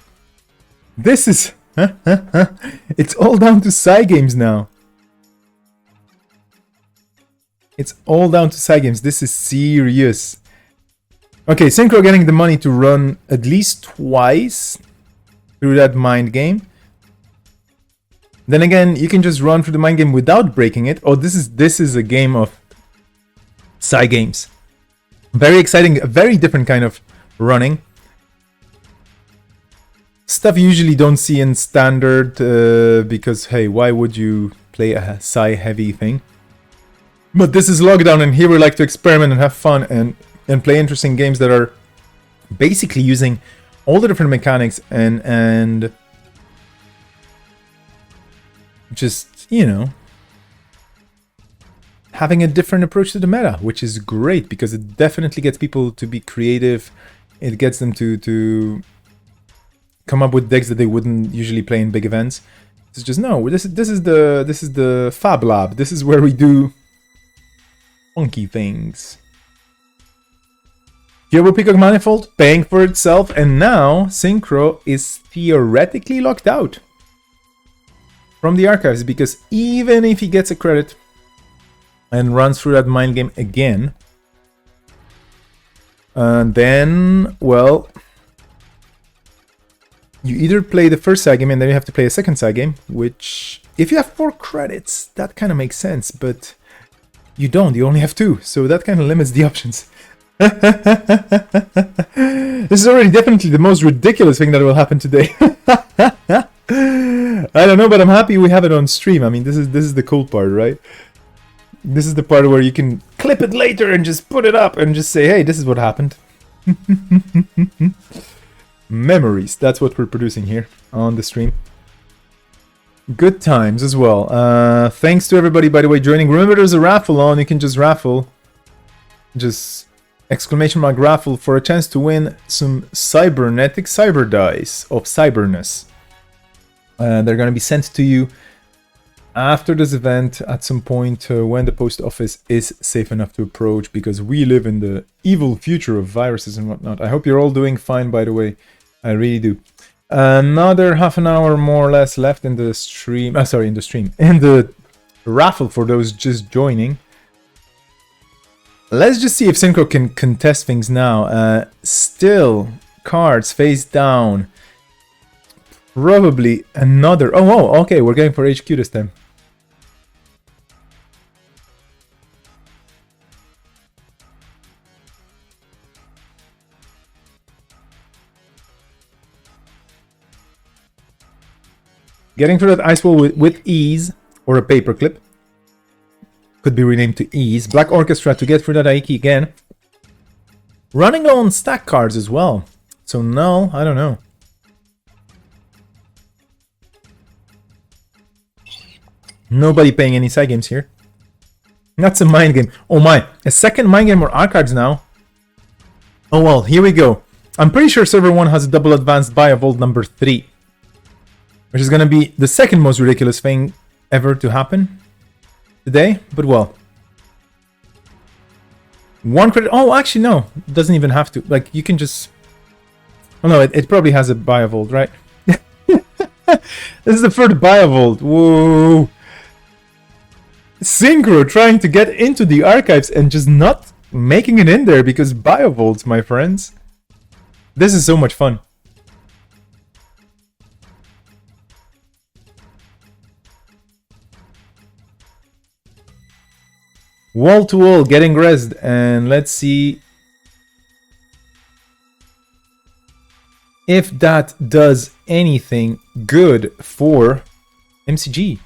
This is... It's all down to Cygames now. It's all down to Cygames. This is serious. Okay, Synchro getting the money to run at least twice through that mind game. Then again, you can just run through the mind game without breaking it. Oh, this is a game of Cygames. Very exciting, a very different kind of running. Stuff you usually don't see in standard because, hey, why would you play a Psy heavy thing? But this is Lockdown, and here we like to experiment and have fun and play interesting games that are basically using all the different mechanics and just, you know, having a different approach to the meta, which is great because it definitely gets people to be creative. It gets them to come up with decks that they wouldn't usually play in big events. It's just no. This is the Fab Lab. This is where we do funky things. Turbo Peacock Manifold paying for itself, and now Synchro is theoretically locked out from the archives because even if he gets a credit and runs through that mind game again, then, well, you either play the first side game and then you have to play a second side game, which, if you have 4 credits, that kind of makes sense, but you don't, you only have 2, so that kind of limits the options. This is already definitely the most ridiculous thing that will happen today. I don't know, but I'm happy we have it on stream. I mean, this is the cool part, right? This is the part where you can clip it later and just put it up and just say, hey, this is what happened. Memories, that's what we're producing here on the stream. Good times as well. Thanks to everybody, by the way, joining. Remember, there's a raffle on. You can just raffle. Just exclamation mark raffle for a chance to win some cybernetic cyber dice of cyberness. They're going to be sent to you after this event at some point when the post office is safe enough to approach, because we live in the evil future of viruses and whatnot. I hope you're all doing fine, by the way. I really do. Another half an hour more or less left in the stream. In the raffle for those just joining. Let's just see if Synchro can contest things now. Still, cards face down. Probably another... Oh, okay, we're going for HQ this time. Getting through that ice wall with ease, or a paperclip. Could be renamed to ease. Black Orchestra to get through that Aiki again. Running low on stack cards as well. So no, I don't know. Nobody paying any side games here. That's a mind game. Oh my, a second mind game or archives now. Oh well, here we go. I'm pretty sure server 1 has a double advanced buy of old number 3. Which is going to be the second most ridiculous thing ever to happen today. But well. 1 credit. Oh, actually no. It doesn't even have to. Like, you can just... Oh no, it probably has a buy of old, right? This is the third buy of old. Whoa. Synchro trying to get into the archives and just not making it in there because buy of olds, my friends. This is so much fun. Wall to wall, getting rezzed, and let's see if that does anything good for MCG.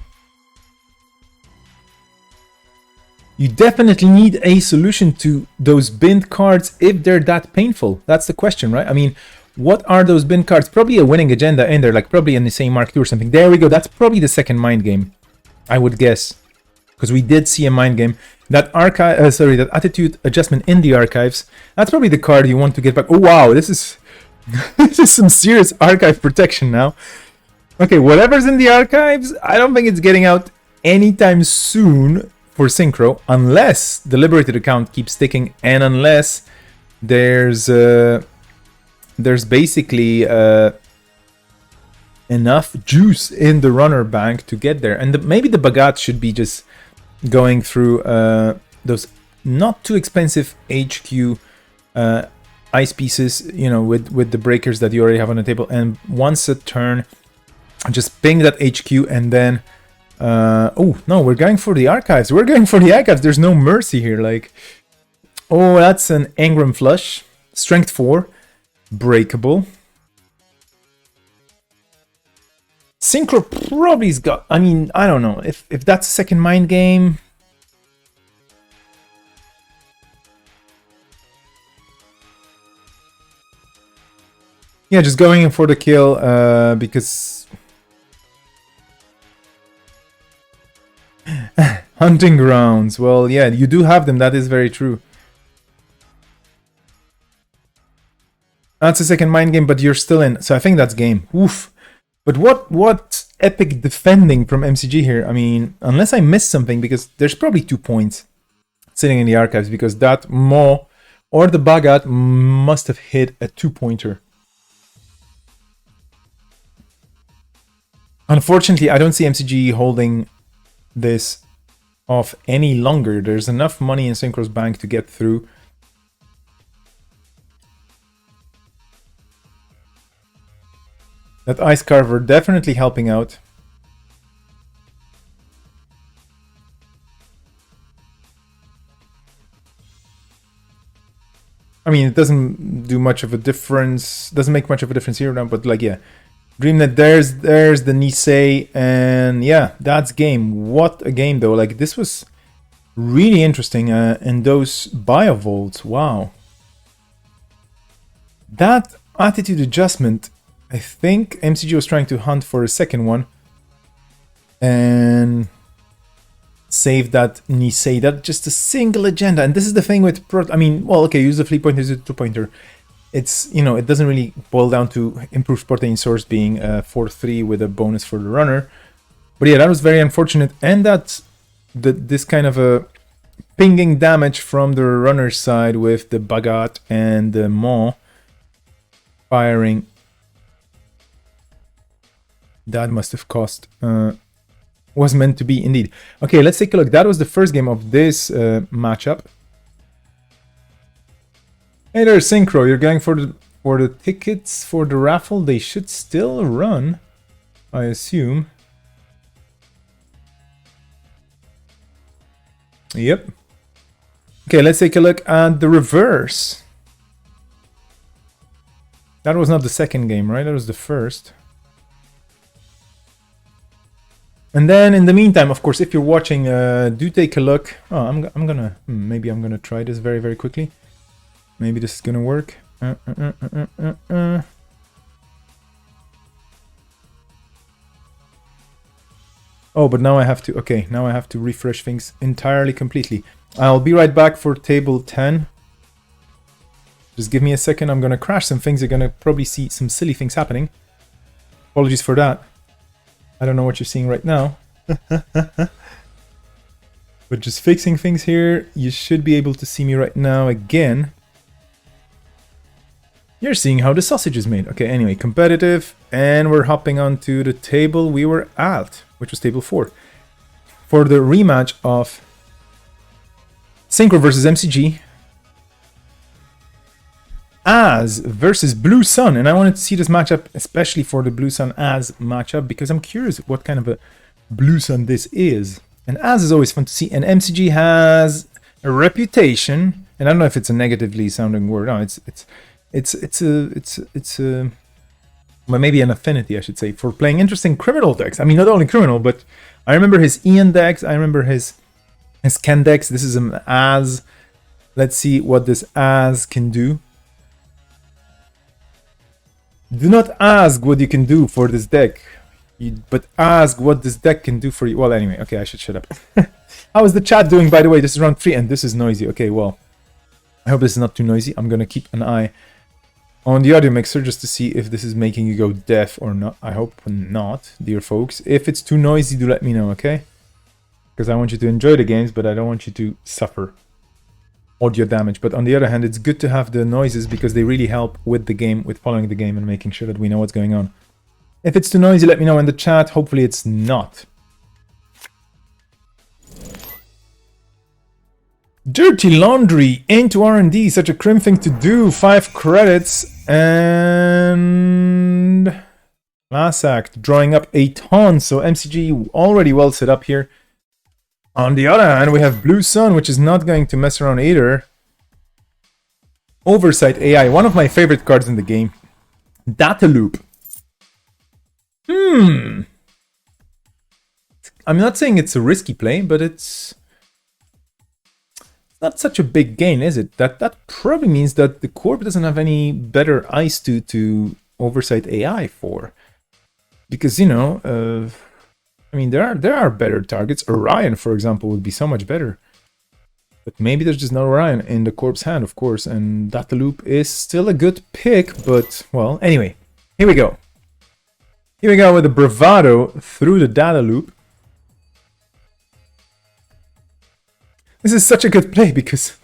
You definitely need a solution to those binned cards if they're that painful. That's the question, right? I mean, what are those binned cards? Probably a winning agenda in there, like probably in the same Mark II or something. There we go. That's probably the second mind game, I would guess. Because we did see a mind game. That that attitude adjustment in the archives. That's probably the card you want to get back. Oh wow, this is this is some serious archive protection now. Okay, whatever's in the archives, I don't think it's getting out anytime soon for Synchro, unless the Liberated account keeps sticking, and unless there's there's basically enough juice in the runner bank to get there. And maybe the Bagat should be just going through those not too expensive HQ ice pieces, you know, with the breakers that you already have on the table. And once a turn, just ping that HQ and then... oh, no, we're going for the archives. We're going for the archives. There's no mercy here. Like, oh, that's an Engram flush. Strength 4. Breakable. Synchro probably's got... I mean, I don't know. If that's a second mind game... Yeah, just going in for the kill, because... Hunting grounds. Well, yeah, you do have them. That is very true. That's a second mind game, but you're still in. So I think that's game. Oof. But what epic defending from MCG here. I mean, unless I missed something, because there's probably 2 points sitting in the archives, because that Mo or the Bagat must have hit a 2-pointer. Unfortunately, I don't see MCG holding this off any longer. There's enough money in Synchro's bank to get through. That Ice Carver definitely helping out. I mean, it doesn't do much of a difference. Doesn't make much of a difference here now, but like, yeah. DreamNet, there's the Nisei, and yeah, that's game. What a game, though. Like, this was really interesting, and those Biovolts, wow. That attitude adjustment, I think MCG was trying to hunt for a second one, and save that Nisei. That's just a single agenda, and this is the thing with I mean, well, okay, use the 3-pointer, use the 2-pointer. It's, you know, it doesn't really boil down to improved protein source being 4-3 with a bonus for the runner. But yeah, that was very unfortunate. And that's this kind of a pinging damage from the runner side with the Bagat and the Mo firing. That must have cost, was meant to be indeed. Okay, let's take a look. That was the first game of this matchup. Hey there, Synchro, you're going for the tickets for the raffle. They should still run, I assume. Yep. Okay, let's take a look at the reverse. That was not the second game, right? That was the first. And then in the meantime, of course, if you're watching, do take a look. Oh, I'm gonna, maybe I'm gonna try this very, very quickly. Maybe this is gonna work. Oh, but now I have to... Okay, now I have to refresh things entirely, completely. I'll be right back for table 10. Just give me a second. I'm gonna crash some things. You're gonna probably see some silly things happening. Apologies for that. I don't know what you're seeing right now. But just fixing things here. You should be able to see me right now again. You're seeing how the sausage is made. Okay, anyway, competitive. And we're hopping onto the table we were at, which was table 4. For the rematch of Synchro versus MCG. Az versus Blue Sun. And I wanted to see this matchup, especially for the Blue Sun Az matchup, because I'm curious what kind of a Blue Sun this is. And Az is always fun to see. And MCG has a reputation, and I don't know if it's a negatively sounding word. No, it's a well, maybe an affinity, I should say, for playing interesting criminal decks. I mean, not only criminal, but I remember his Ian decks. I remember his Ken decks. This is an Az. Let's see what this Az can do. Do not ask what you can do for this deck, but ask what this deck can do for you. Well, anyway, okay, I should shut up. How is the chat doing, by the way? This is round 3, and this is noisy. Okay, well, I hope this is not too noisy. I'm going to keep an eye on the audio mixer just to see if this is making you go deaf or not. I hope not, dear folks. If it's too noisy, do let me know, okay? Because I want you to enjoy the games, but I don't want you to suffer. audio damage. But on the other hand, it's good to have the noises because they really help with the game, with following the game and making sure that we know what's going on. If it's too noisy, let me know in the chat. Hopefully it's not. Dirty Laundry into R&D, such a crim thing to do. 5 credits and Mass Act drawing up a ton. So MCG already well set up here. On the other hand, we have Blue Sun, which is not going to mess around either. Oversight AI, one of my favorite cards in the game. Data Loop. I'm not saying it's a risky play, but it's not such a big gain, is it? That probably means that the Corp doesn't have any better eyes to Oversight AI for. Because, you know, I mean, there are better targets. Orion, for example, would be so much better. But maybe there's just no Orion in the Corp's hand, of course. And Data Loop is still a good pick, but, well, anyway. Here we go. Here we go with the Bravado through the Data Loop. This is such a good play because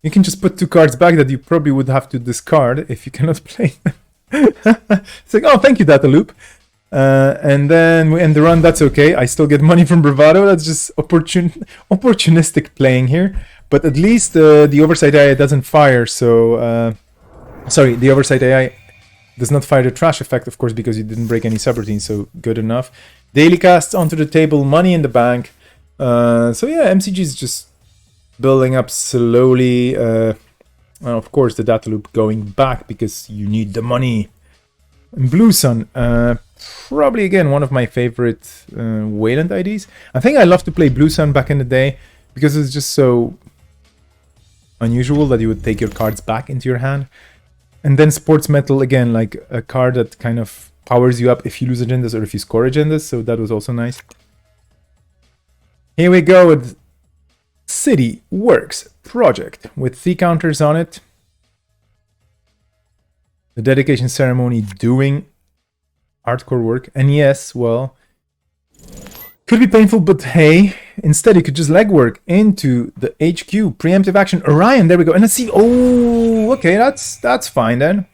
you can just put 2 cards back that you probably would have to discard if you cannot play them. It's like, oh, thank you, Data Loop. And then we end the run, that's okay. I still get money from Bravado. That's just opportunistic playing here. But at least the Oversight AI doesn't fire, so... sorry, the Oversight AI does not fire the trash effect, of course, because you didn't break any subroutines, so good enough. Daily casts onto the table, money in the bank. So yeah, MCG is just building up slowly. And of course, the Data Loop going back because you need the money. And Blue Sun, probably again one of my favorite Wayland IDs. I think I loved to play Blue Sun back in the day because it's just so unusual that you would take your cards back into your hand. And then Sports Metal, again, like a card that kind of powers you up if you lose agendas or if you score agendas, so that was also nice. Here we go with City Works Project with 3 counters on it. The dedication ceremony doing hardcore work. And yes, well, could be painful, but hey, instead you could just legwork into the HQ. Preemptive action, Orion, there we go. And let's see, oh, okay, that's fine then.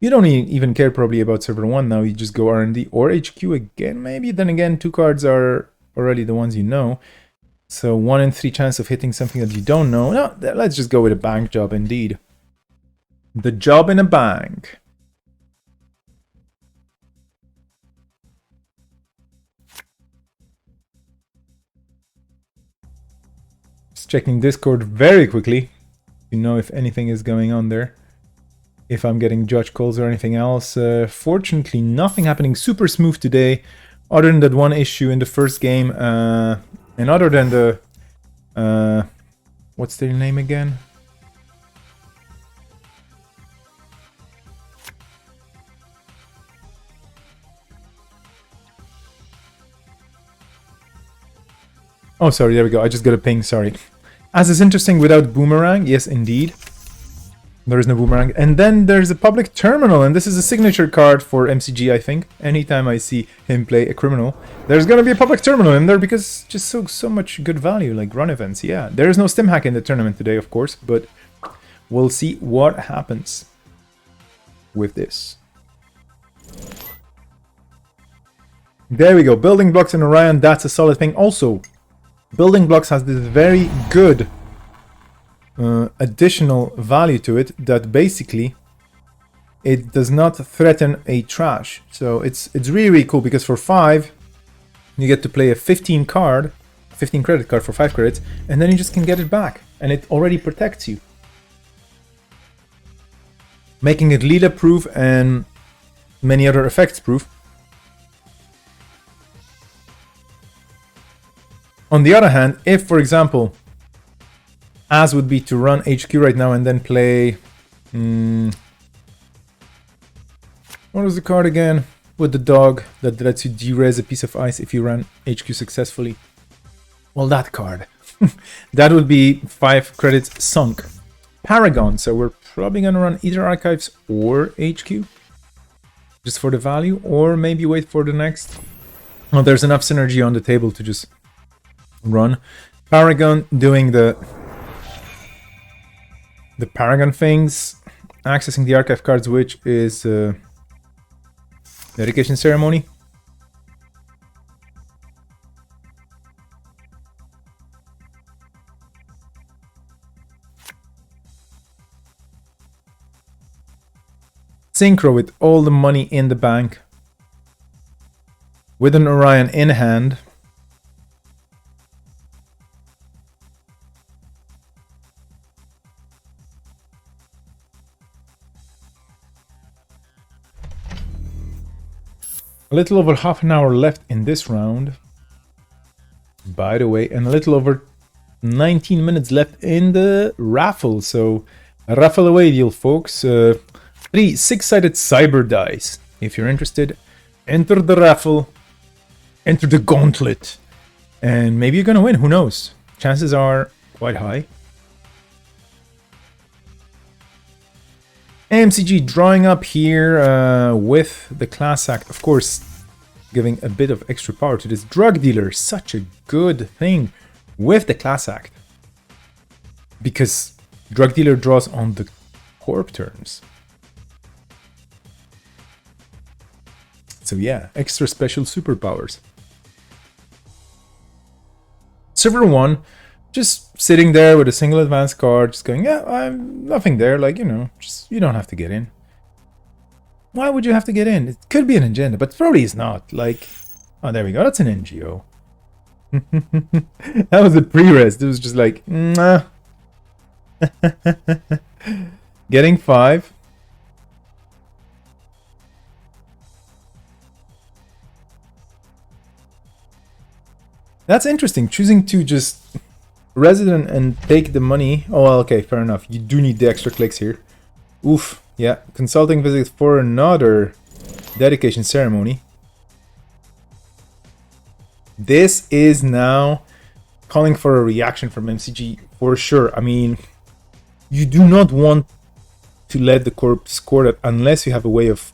You don't even care probably about server 1 now, you just go R&D or HQ again, maybe. Then again, 2 cards are already the ones you know. So 1 in 3 chance of hitting something that you don't know. No, let's just go with a bank job indeed. The job in a bank. Just checking Discord very quickly to know if anything is going on there. If I'm getting judge calls or anything else. Fortunately, nothing happening super smooth today. Other than that one issue in the first game. And other than the... what's their name again? Oh, sorry, there we go. I just got a ping, sorry. As is interesting without Boomerang. Yes, indeed. There is no Boomerang. And then there's a public terminal, and this is a signature card for MCG, I think. Anytime I see him play a criminal, there's gonna be a public terminal in there because just so much good value, like run events. Yeah, there is no stim hack in the tournament today, of course, but we'll see what happens with this. There we go. Building blocks in Orion, that's a solid thing. Also, Building Blocks has this very good additional value to it that basically it does not threaten a trash. So it's really cool because for 5 you get to play a 15 credit card for 5 credits, and then you just can get it back and it already protects you, making it leader proof and many other effects proof. On the other hand, if, for example, as would be to run HQ right now and then play... what was the card again? With the dog that lets you de-res a piece of ice if you run HQ successfully. Well, that card. That would be 5 credits sunk. Paragon, so we're probably going to run either Archives or HQ. Just for the value, or maybe wait for the next. Well, there's enough synergy on the table to just... run. Paragon doing the the Paragon things, accessing the archive cards, which is dedication ceremony. Synchro with all the money in the bank, with an Orion in hand. A little over half an hour left in this round, by the way, and a little over 19 minutes left in the raffle. So, raffle away deal, folks. 3 6-sided cyber dice. If you're interested, enter the raffle, enter the gauntlet, and maybe you're gonna win. Who knows? Chances are quite high. AMCG drawing up here with the class act, of course, giving a bit of extra power to this drug dealer. Such a good thing with the class act, because drug dealer draws on the corp turns. So yeah, extra special superpowers. Server 1, just sitting there with a single advance card, just going, yeah, I'm nothing there, like, you know, just, you don't have to get in. Why would you have to get in? It could be an agenda, but probably is not. Like, oh, there we go, that's an NGO. That was a pre-rest, it was just like, nah. Getting 5. That's interesting, choosing to just resident and take the money. Oh, well, okay, fair enough. You do need the extra clicks here. Oof, yeah. Consulting visit for another dedication ceremony. This is now calling for a reaction from MCG for sure. I mean, you do not want to let the corp score that unless you have a way of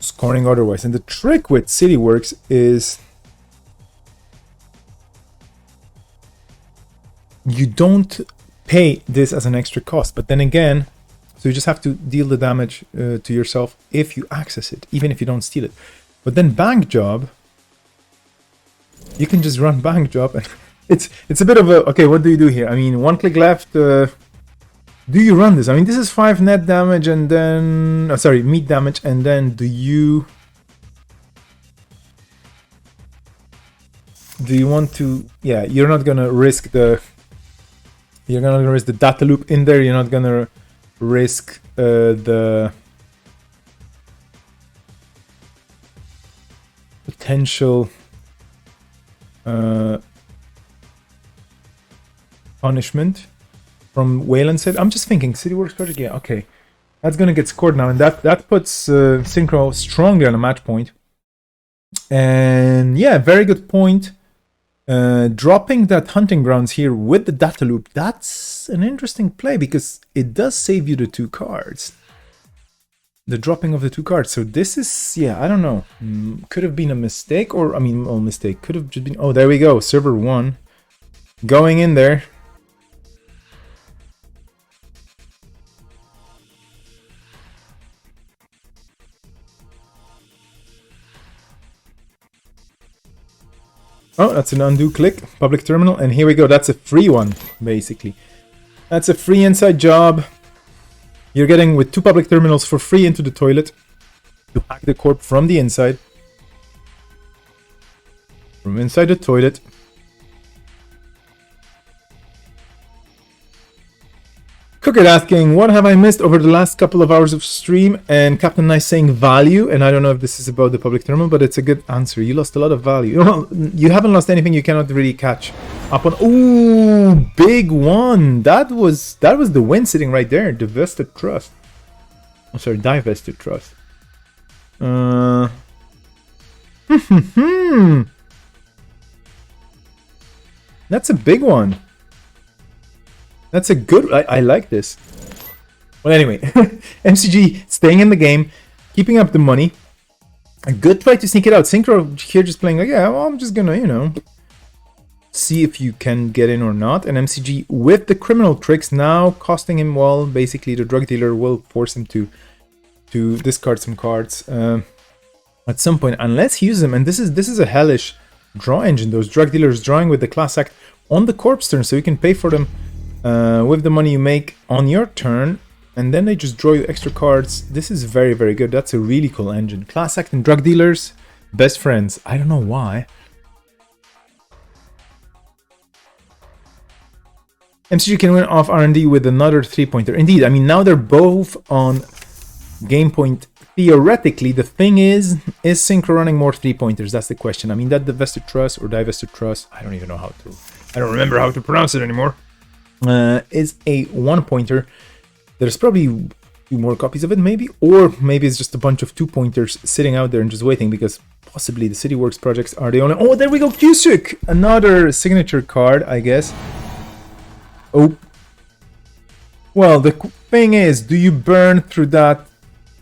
scoring otherwise. And the trick with CityWorks is you don't pay this as an extra cost, but then again, so you just have to deal the damage to yourself if you access it, even if you don't steal it. But then bank job, you can just run bank job, and it's a bit of a, okay, what do you do here? I mean, 1 click left. Do you run this? I mean, this is 5 net damage and then... Oh, sorry, meat damage, and then do you want to... Yeah, you're not gonna risk the... You're not gonna risk the data loop in there. You're not gonna risk the potential punishment from Wayland said. I'm just thinking, CityWorks project, yeah, okay. That's gonna get scored now, and that puts Synchro strongly on a match point. And yeah, very good point. Dropping that hunting grounds here with the data loop, that's an interesting play because it does save you the 2 cards. The dropping of the 2 cards. So this is, yeah, I don't know. Could have been a mistake, or, I mean, oh, mistake. Could have just been, oh, there we go. Server 1 going in there. Oh, that's an undo click, public terminal, and here we go. That's a free one, basically. That's a free inside job. You're getting with 2 public terminals for free into the toilet to hack the corp from the inside. From inside the toilet. Cooker asking, what have I missed over the last couple of hours of stream? And Captain Nice saying value, and I don't know if this is about the public terminal, but it's a good answer. You lost a lot of value. Well, you haven't lost anything you cannot really catch up on. Ooh, big one. That was the win sitting right there. Divested Trust. Oh, sorry, Divested Trust. That's a big one. That's a good... I like this. Well, anyway. MCG staying in the game. Keeping up the money. A good try to sneak it out. Synchro here just playing like, yeah, well, I'm just gonna, you know... see if you can get in or not. And MCG with the criminal tricks now costing him, well, basically the drug dealer will force him to discard some cards at some point, unless he uses them. And this is a hellish draw engine. Those drug dealers drawing with the class act on the corpse turn, so you can pay for them with the money you make on your turn, and then they just draw you extra cards. This is very, very good. That's a really cool engine. Class act and drug dealers, best friends. I don't know why. MCG can win off R&D with another 3-pointer. Indeed, I mean, now they're both on game point. Theoretically, the thing is Synchro running more 3-pointers? That's the question. I mean, that Divested Trust or Divested Trust, I don't even know how to... I don't remember how to pronounce it anymore. Is a 1-pointer. There's probably 2 more copies of it, maybe? Or maybe it's just a bunch of 2-pointers sitting out there and just waiting, because possibly the CityWorks projects are the only... Oh, there we go! Cusick! Another signature card, I guess. Oh. Well, the thing is, do you burn through that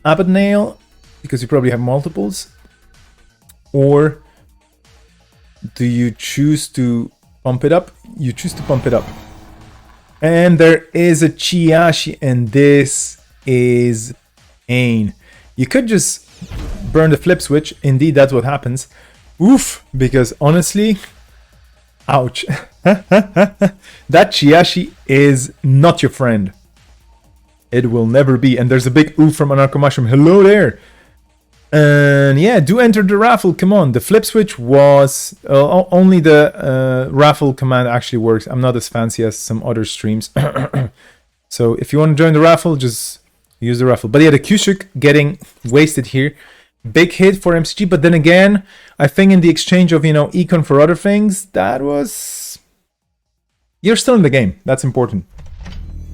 Abbot Nail? Because you probably have multiples. Or do you choose to pump it up? You choose to pump it up. And there is a Chiashi, and this is pain. You could just burn the flip switch. Indeed, that's what happens. Oof, because honestly... Ouch. That Chiashi is not your friend. It will never be. And there's a big oof from Anarcho Mushroom. Hello there. And yeah, do enter the raffle. Come on. The flip switch was... only the raffle command actually works. I'm not as fancy as some other streams. So if you want to join the raffle, just use the raffle. But yeah, the Cusick getting wasted here. Big hit for MCG, but then again, I think in the exchange of, econ for other things, that was... You're still in the game. That's important.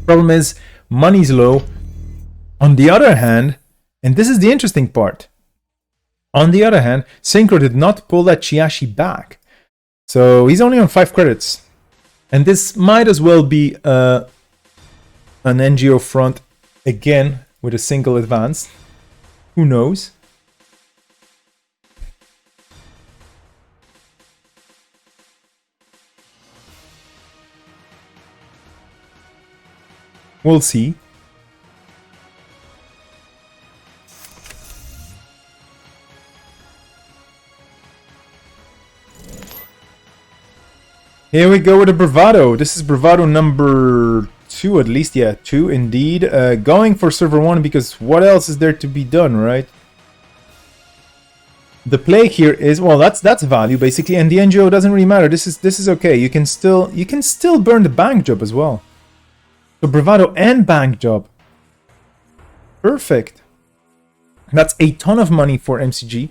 Problem is, money's low. On the other hand, and this is the interesting part, on the other hand, Synchro did not pull that Chiashi back. So he's only on 5 credits. And this might as well be an NGO front again with a single advance. Who knows? We'll see. Here we go with a Bravado. This is Bravado number 2 at least. Yeah, 2 indeed. Going for server 1 because what else is there to be done, right? The play here is, well, that's value basically, and the NGO doesn't really matter. This is okay. You can still burn the bank job as well. So Bravado and bank job. Perfect. That's a ton of money for MCG.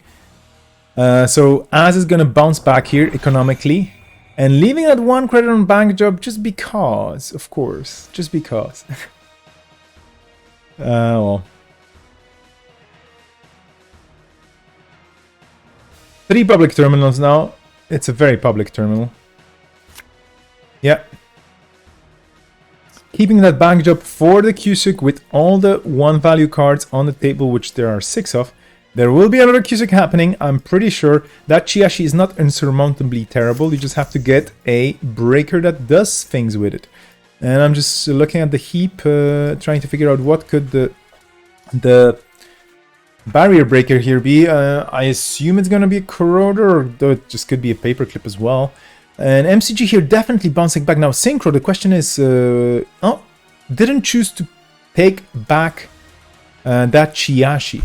So Az is gonna bounce back here economically. And leaving that 1 credit on bank job just because, of course. Just because. Well. 3 public terminals now. It's a very public terminal. Yeah. Keeping that bank job for the Cusick with all the 1 value cards on the table, which there are 6 of. There will be another Cusick happening, I'm pretty sure. That Chiashi is not insurmountably terrible. You just have to get a breaker that does things with it. And I'm just looking at the heap, trying to figure out what could the barrier breaker here be. I assume it's going to be a corroder, or though it just could be a paperclip as well. And MCG here definitely bouncing back. Now, Synchro, the question is... oh, didn't choose to take back that Chiashi.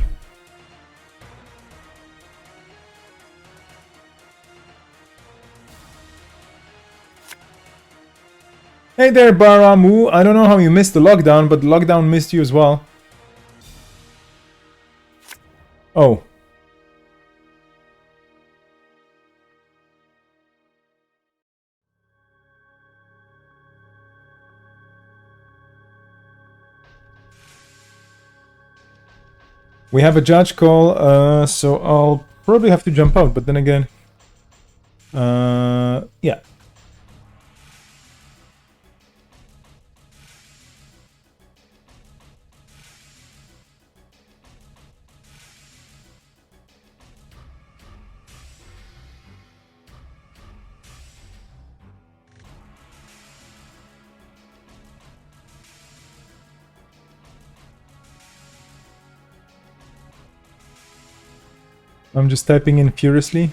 Hey there, Baramu. I don't know how you missed the lockdown, but the lockdown missed you as well. Oh. We have a judge call, so I'll probably have to jump out, but then again... yeah. I'm just typing in furiously.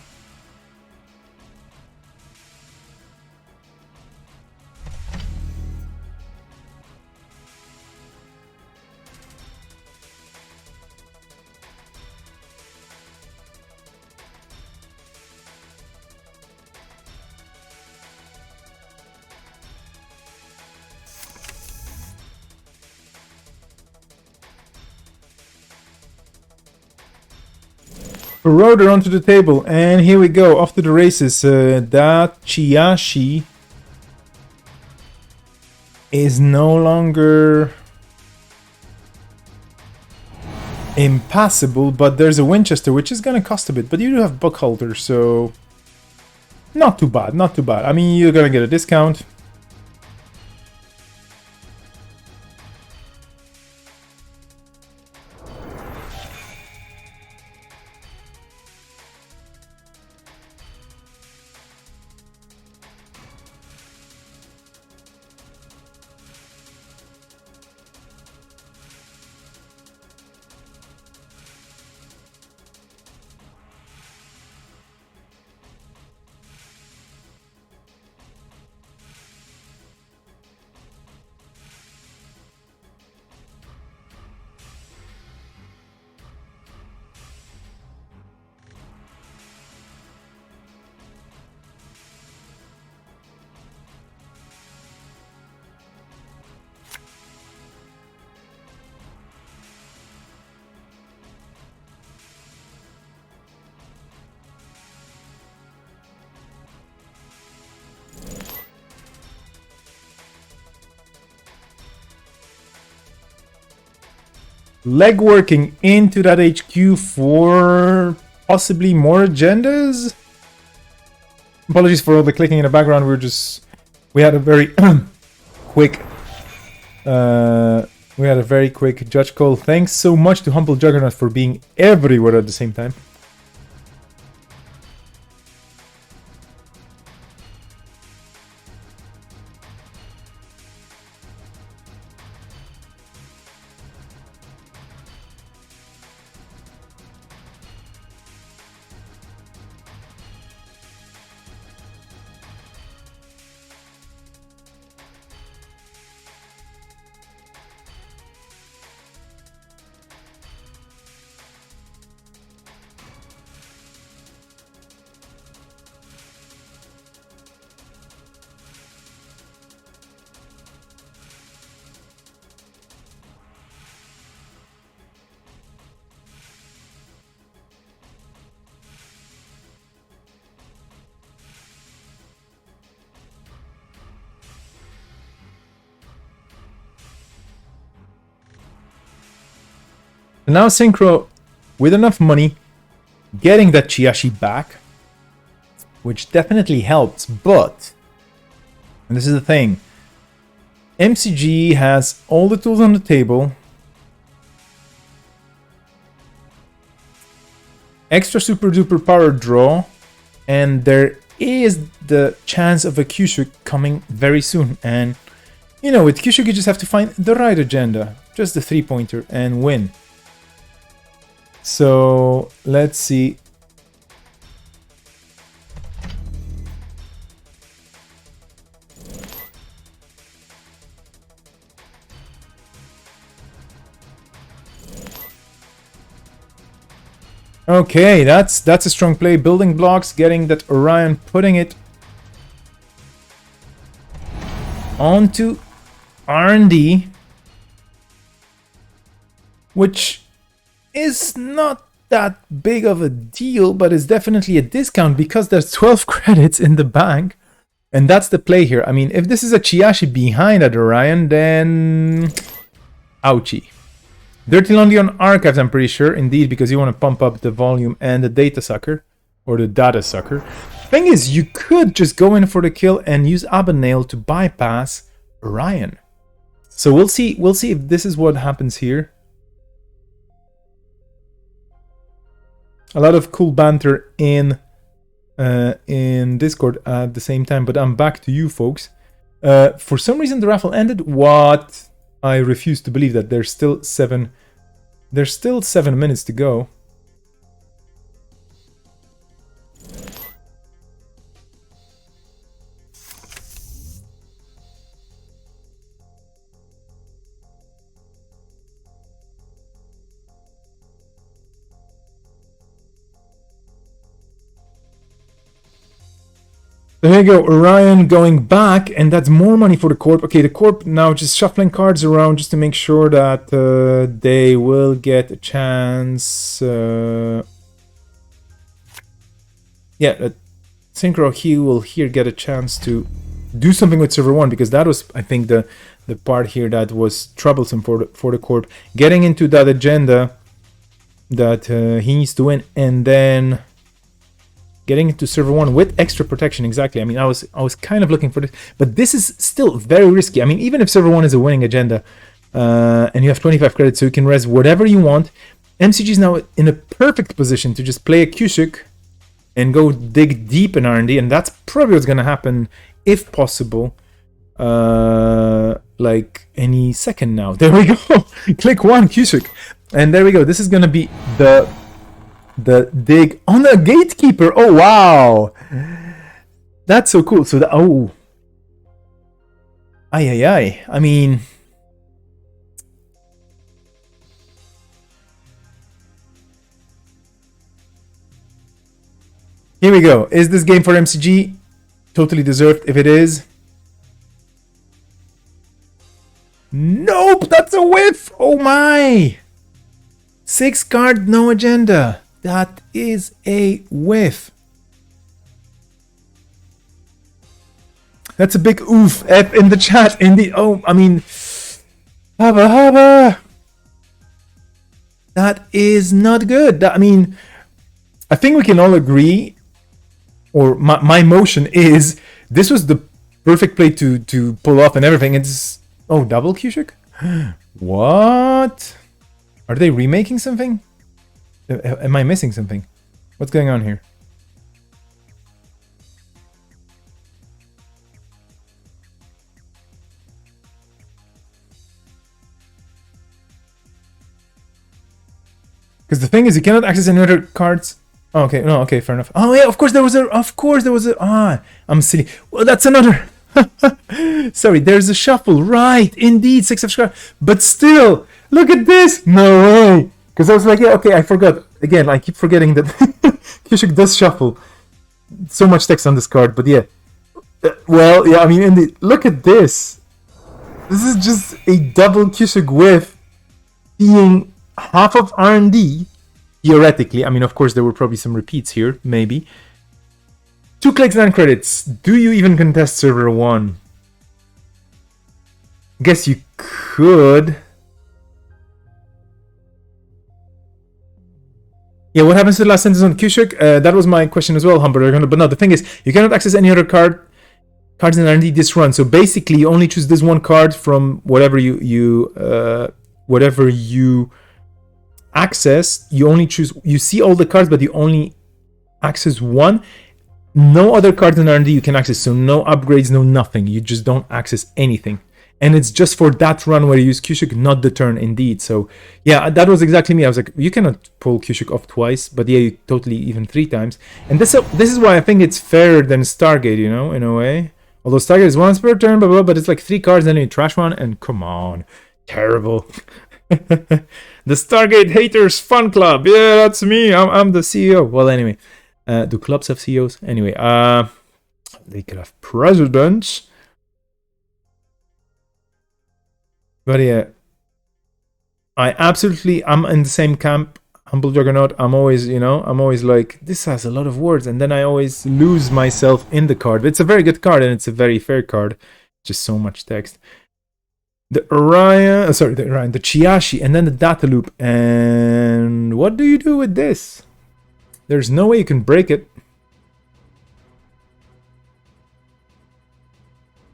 Rotor onto the table, and here we go, off to the races. That Chiashi is no longer impassable, but there's a Winchester, which is gonna cost a bit, but you do have Buckhalter, so not too bad, not too bad. I mean, you're gonna get a discount. Leg working into that HQ for possibly more agendas? Apologies for all the clicking in the background, we had a very quick judge call. Thanks so much to Humble Juggernaut for being everywhere at the same time. Now Synchro, with enough money, getting that Chiashi back, which definitely helps, but, and this is the thing, MCG has all the tools on the table, extra super duper power draw, and there is the chance of a Kyushu coming very soon. And, you know, with Kyushu you just have to find the right agenda, just the 3-pointer, and win. So let's see. Okay, that's a strong play. Building blocks, getting that Orion, putting it onto R&D, which is not that big of a deal, but it's definitely a discount because there's 12 credits in the bank. And that's the play here. I mean, if this is a Chiashi behind at Orion, then ouchie. Dirty Laundry on Archives, I'm pretty sure, indeed, because you want to pump up the volume and the data sucker, or the data sucker. Thing is, you could just go in for the kill and use Abanail to bypass Orion. So we'll see if this is what happens here. A lot of cool banter in Discord at the same time, but I'm back to you folks. For some reason the raffle ended. What? I refuse to believe that. There's still 7 minutes to go. There you go, Orion going back, and that's more money for the Corp. Okay, the Corp now just shuffling cards around just to make sure that they will get a chance. Synchro, he will here get a chance to do something with server 1, because that was, I think, the part here that was troublesome for the Corp. Getting into that agenda that he needs to win, and then getting into server 1 with extra protection. Exactly. I mean, I was kind of looking for this, but this is still very risky. I mean, even if server 1 is a winning agenda, and you have 25 credits, so you can res whatever you want, MCG is now in a perfect position to just play a Kushuk and go dig deep in R&D, and that's probably what's going to happen, if possible, like any second now. There we go. Click 1, Kushuk. And there we go. This is going to be the dig on the Gatekeeper. Oh, wow. That's so cool. So, I mean, here we go. Is this game for MCG? Totally deserved if it is. Nope, that's a whiff. Oh my. 6 card, no agenda. That is a whiff. That's a big oof. F in the chat. Oh, I mean, haba. That is not good. I mean, I think we can all agree, or my motion is, this was the perfect play to pull off and everything. It's, oh, double Kushuk? What? Are they remaking something? Am I missing something? What's going on here? Because the thing is, you cannot access any other cards. Oh, okay, no, okay, fair enough. Oh yeah, of course there was a. I'm silly. Well, that's another. Sorry, there's a shuffle. Right, indeed, 6 subscribers. But still, look at this. No way. Because I was like, yeah, okay, I forgot. Again, I keep forgetting that Kushuk does shuffle. So much text on this card, but yeah. Well, yeah, I mean, indeed. Look at this. This is just a double Kushuk whiff, being half of R&D, theoretically. I mean, of course, there were probably some repeats here, maybe. 2 clicks, 9 credits. Do you even contest server 1? Guess you could. Yeah, what happens to the last sentence on Kushuk? That was my question as well, Humber. But no, the thing is, you cannot access any other cards in R&D this run. So basically, you only choose this one card from whatever you access. You only choose. You see all the cards, but you only access one. No other cards in R&D you can access. So no upgrades, no nothing. You just don't access anything. And it's just for that run where you use Kushuk, not the turn, indeed. So, yeah, that was exactly me. I was like, you cannot pull Kushuk off twice, but yeah, you totally even 3 times. And this is why I think it's fairer than Stargate, you know, in a way. Although Stargate is once per turn, blah, blah, but it's like 3 cards, then you trash one, and come on. Terrible. The Stargate Haters Fun Club. Yeah, that's me. I'm the CEO. Well, anyway. Do clubs have CEOs? Anyway, they could have presidents. But yeah, I'm in the same camp, Humble Juggernaut. I'm always like, this has a lot of words, and then I always lose myself in the card. But it's a very good card, and it's a very fair card. Just so much text. The Orion, the Chiashi, and then the Data Loop. And what do you do with this? There's no way you can break it.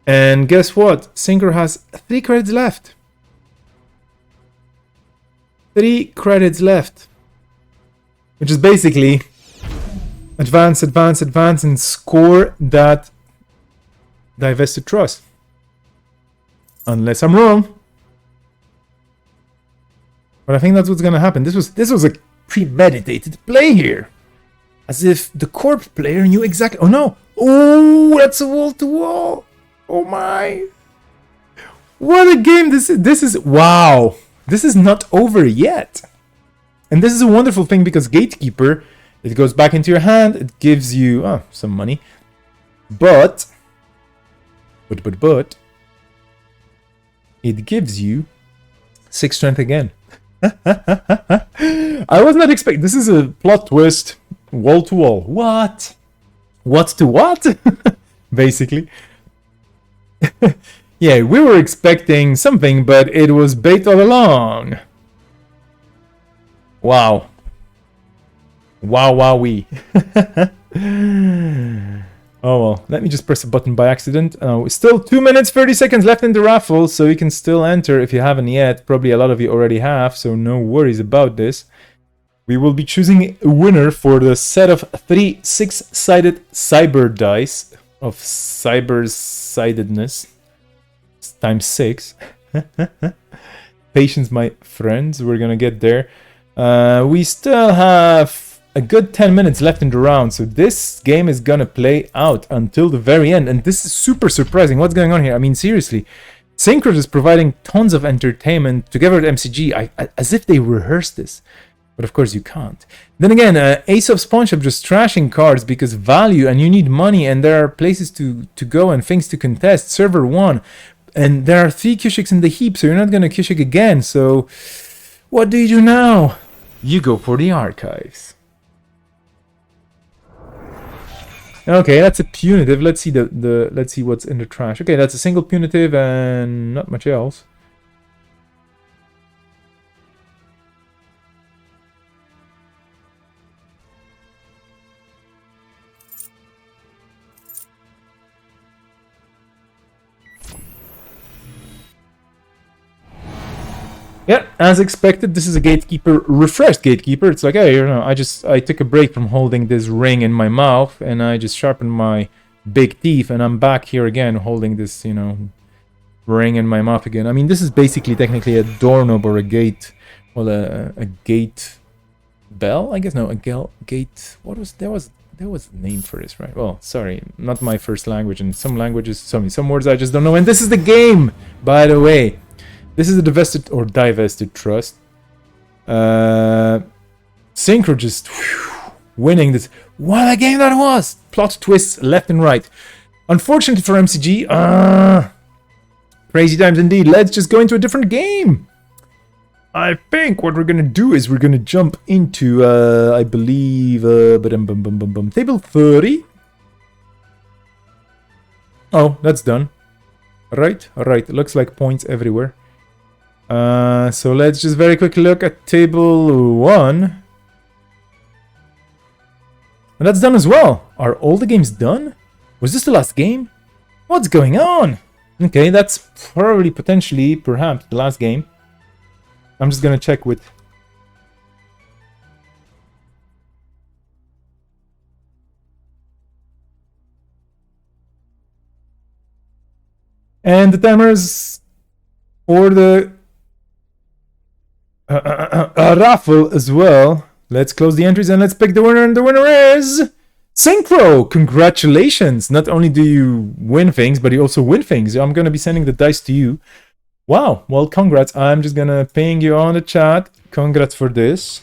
And guess what? Synchro has 3 credits left. 3 credits left. Which is basically advance, and score that Divested Trust. Unless I'm wrong. But I think that's what's gonna happen. This was a premeditated play here. As if the Corp player knew exactly. Oh no! Oh, that's a wall-to-wall! Oh my! What a game this is! This is wow! This is not over yet. And this is a wonderful thing because Gatekeeper, it goes back into your hand, it gives you some money. But, it gives you 6 strength again. I was not expecting. This is a plot twist, wall to wall. What? What to what? Basically. Yeah, we were expecting something, but it was bait all along. Wow. Wow, wowee. Oh well, let me just press a button by accident. Still 2 minutes 30 seconds left in the raffle, so you can still enter if you haven't yet. Probably a lot of you already have, so no worries about this. We will be choosing a winner for the set of 3 6-sided cyber dice of cyber-sidedness times 6. Patience, my friends, we're gonna get there. We still have a good 10 minutes left in the round, so this game is gonna play out until the very end, and this is super surprising. What's going on here? I mean, seriously, Syncros is providing tons of entertainment together with MCG, as if they rehearsed this, but of course you can't. Then again, Ace of Spawn Shop just trashing cards because value, and you need money, and there are places to go and things to contest. Server 1, and there are 3 Kushiks in the heap, so you're not gonna Kushik again, so what do you do now? You go for the archives. Okay, that's a punitive. Let's see let's see what's in the trash. Okay, that's a single punitive and not much else. Yeah, as expected, this is a gatekeeper, refreshed gatekeeper. It's like, hey, you know, I took a break from holding this ring in my mouth, and I just sharpened my big teeth, and I'm back here again holding this, you know, ring in my mouth again. I mean, this is basically technically a doorknob or a gate, well, a gate bell, I guess. No, a gate. What was there was a name for this, right? Well, sorry, not my first language, and some languages, some words I just don't know. And this is the game, by the way. This is a divested or divested trust. Synchro just winning this. What a game that was! Plot twists left and right. Unfortunately for MCG, crazy times indeed. Let's just go into a different game. I think what we're gonna do is we're gonna jump into, I believe, table 30. Oh, that's done. Alright, it looks like points everywhere. So let's just very quickly look at table 1. And that's done as well. Are all the games done? Was this the last game? What's going on? Okay, that's probably, potentially, perhaps the last game. I'm just gonna check with... And the timers for the raffle as well. Let's close the entries and let's pick the winner, and the winner is Synchro. Congratulations! Not only do you win things, but you also win things. I'm gonna be sending the dice to you. Wow, well, congrats. I'm just gonna ping you on the chat. Congrats for this.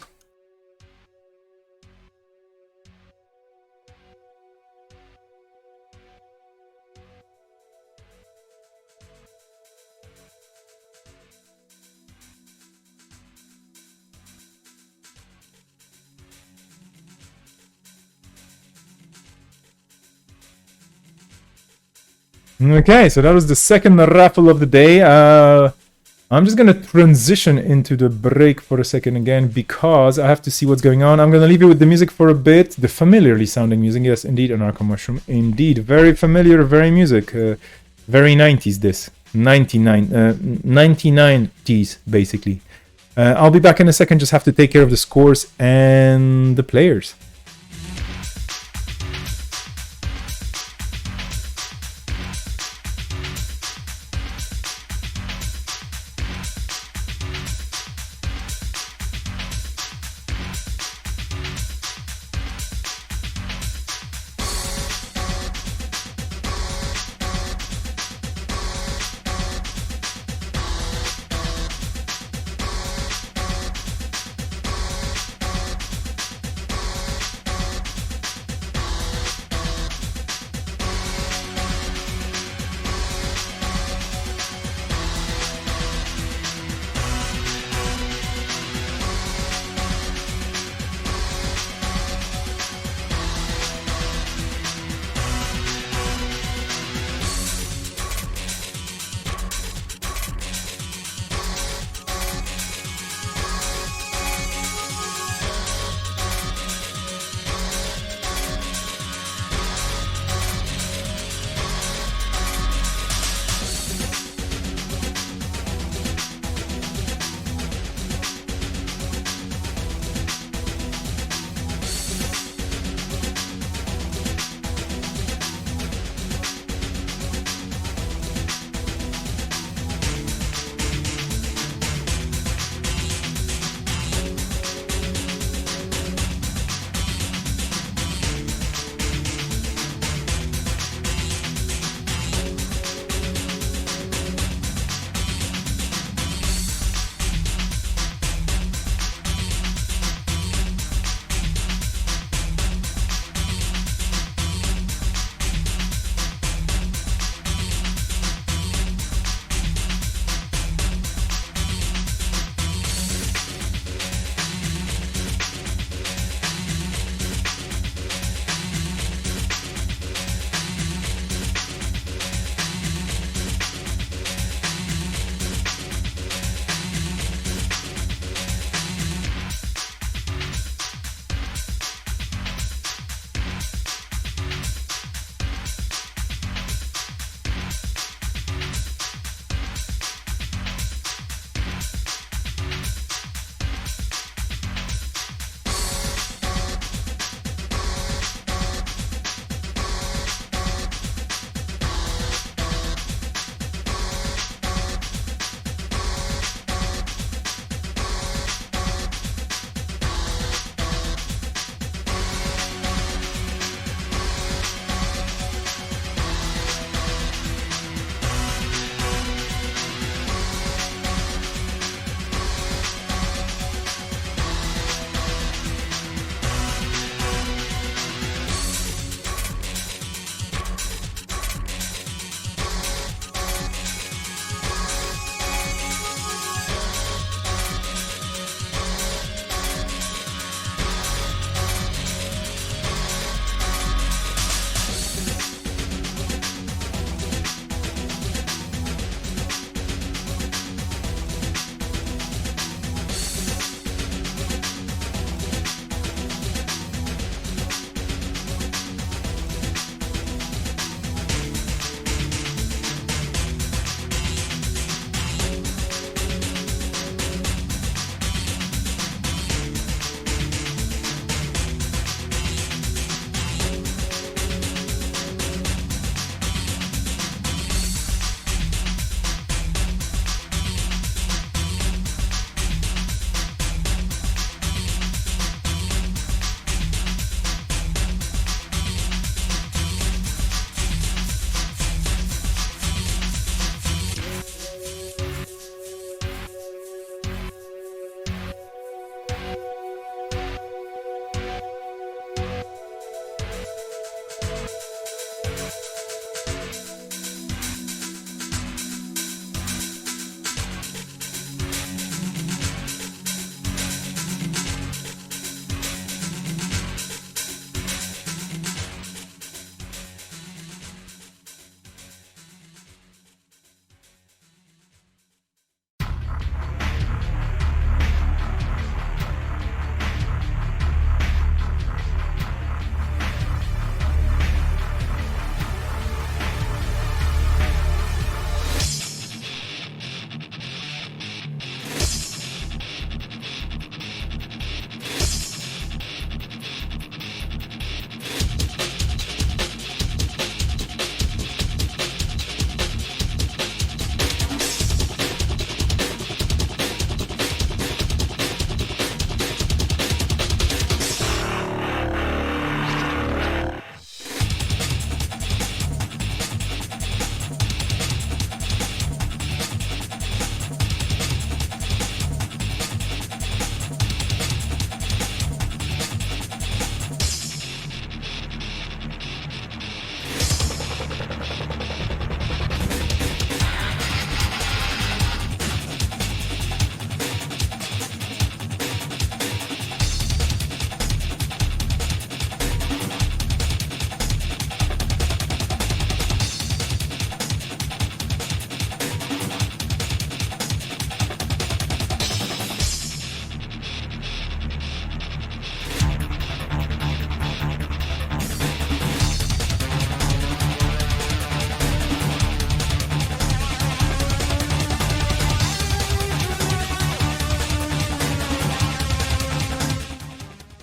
Okay, so that was the second raffle of the day. I'm just gonna transition into the break for a second again because I have to see what's going on. I'm gonna leave you with the music for a bit, the familiarly sounding music. Yes, indeed, Anarcho Mushroom. Indeed, very familiar, very music. Very 90s this. 99s, basically. I'll be back in a second, just have to take care of the scores and the players.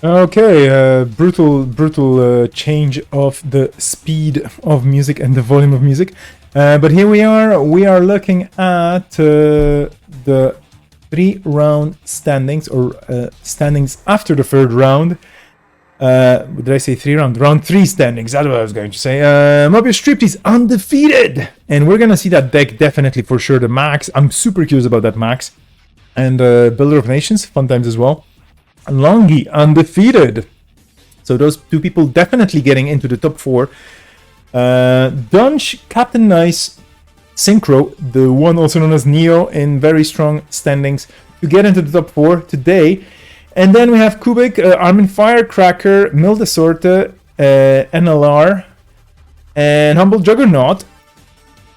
Okay, brutal change of the speed of music and the volume of music. But here we are. We are looking at the 3-round standings, or standings after the 3rd round. Did I say 3 round? Round 3 standings. That's what I was going to say. Mobius Striptease undefeated, and we're gonna see that deck definitely for sure. The Max. I'm super curious about that Max, and Builder of Nations. Fun times as well. Longy undefeated. So those two people definitely getting into the top 4. Dunch, Captain Nice, Synchro, the one also known as Neo, in very strong standings to get into the top 4 today. And then we have Kubik, Armin Firecracker, Milda Sorte, NLR, and Humble Juggernaut.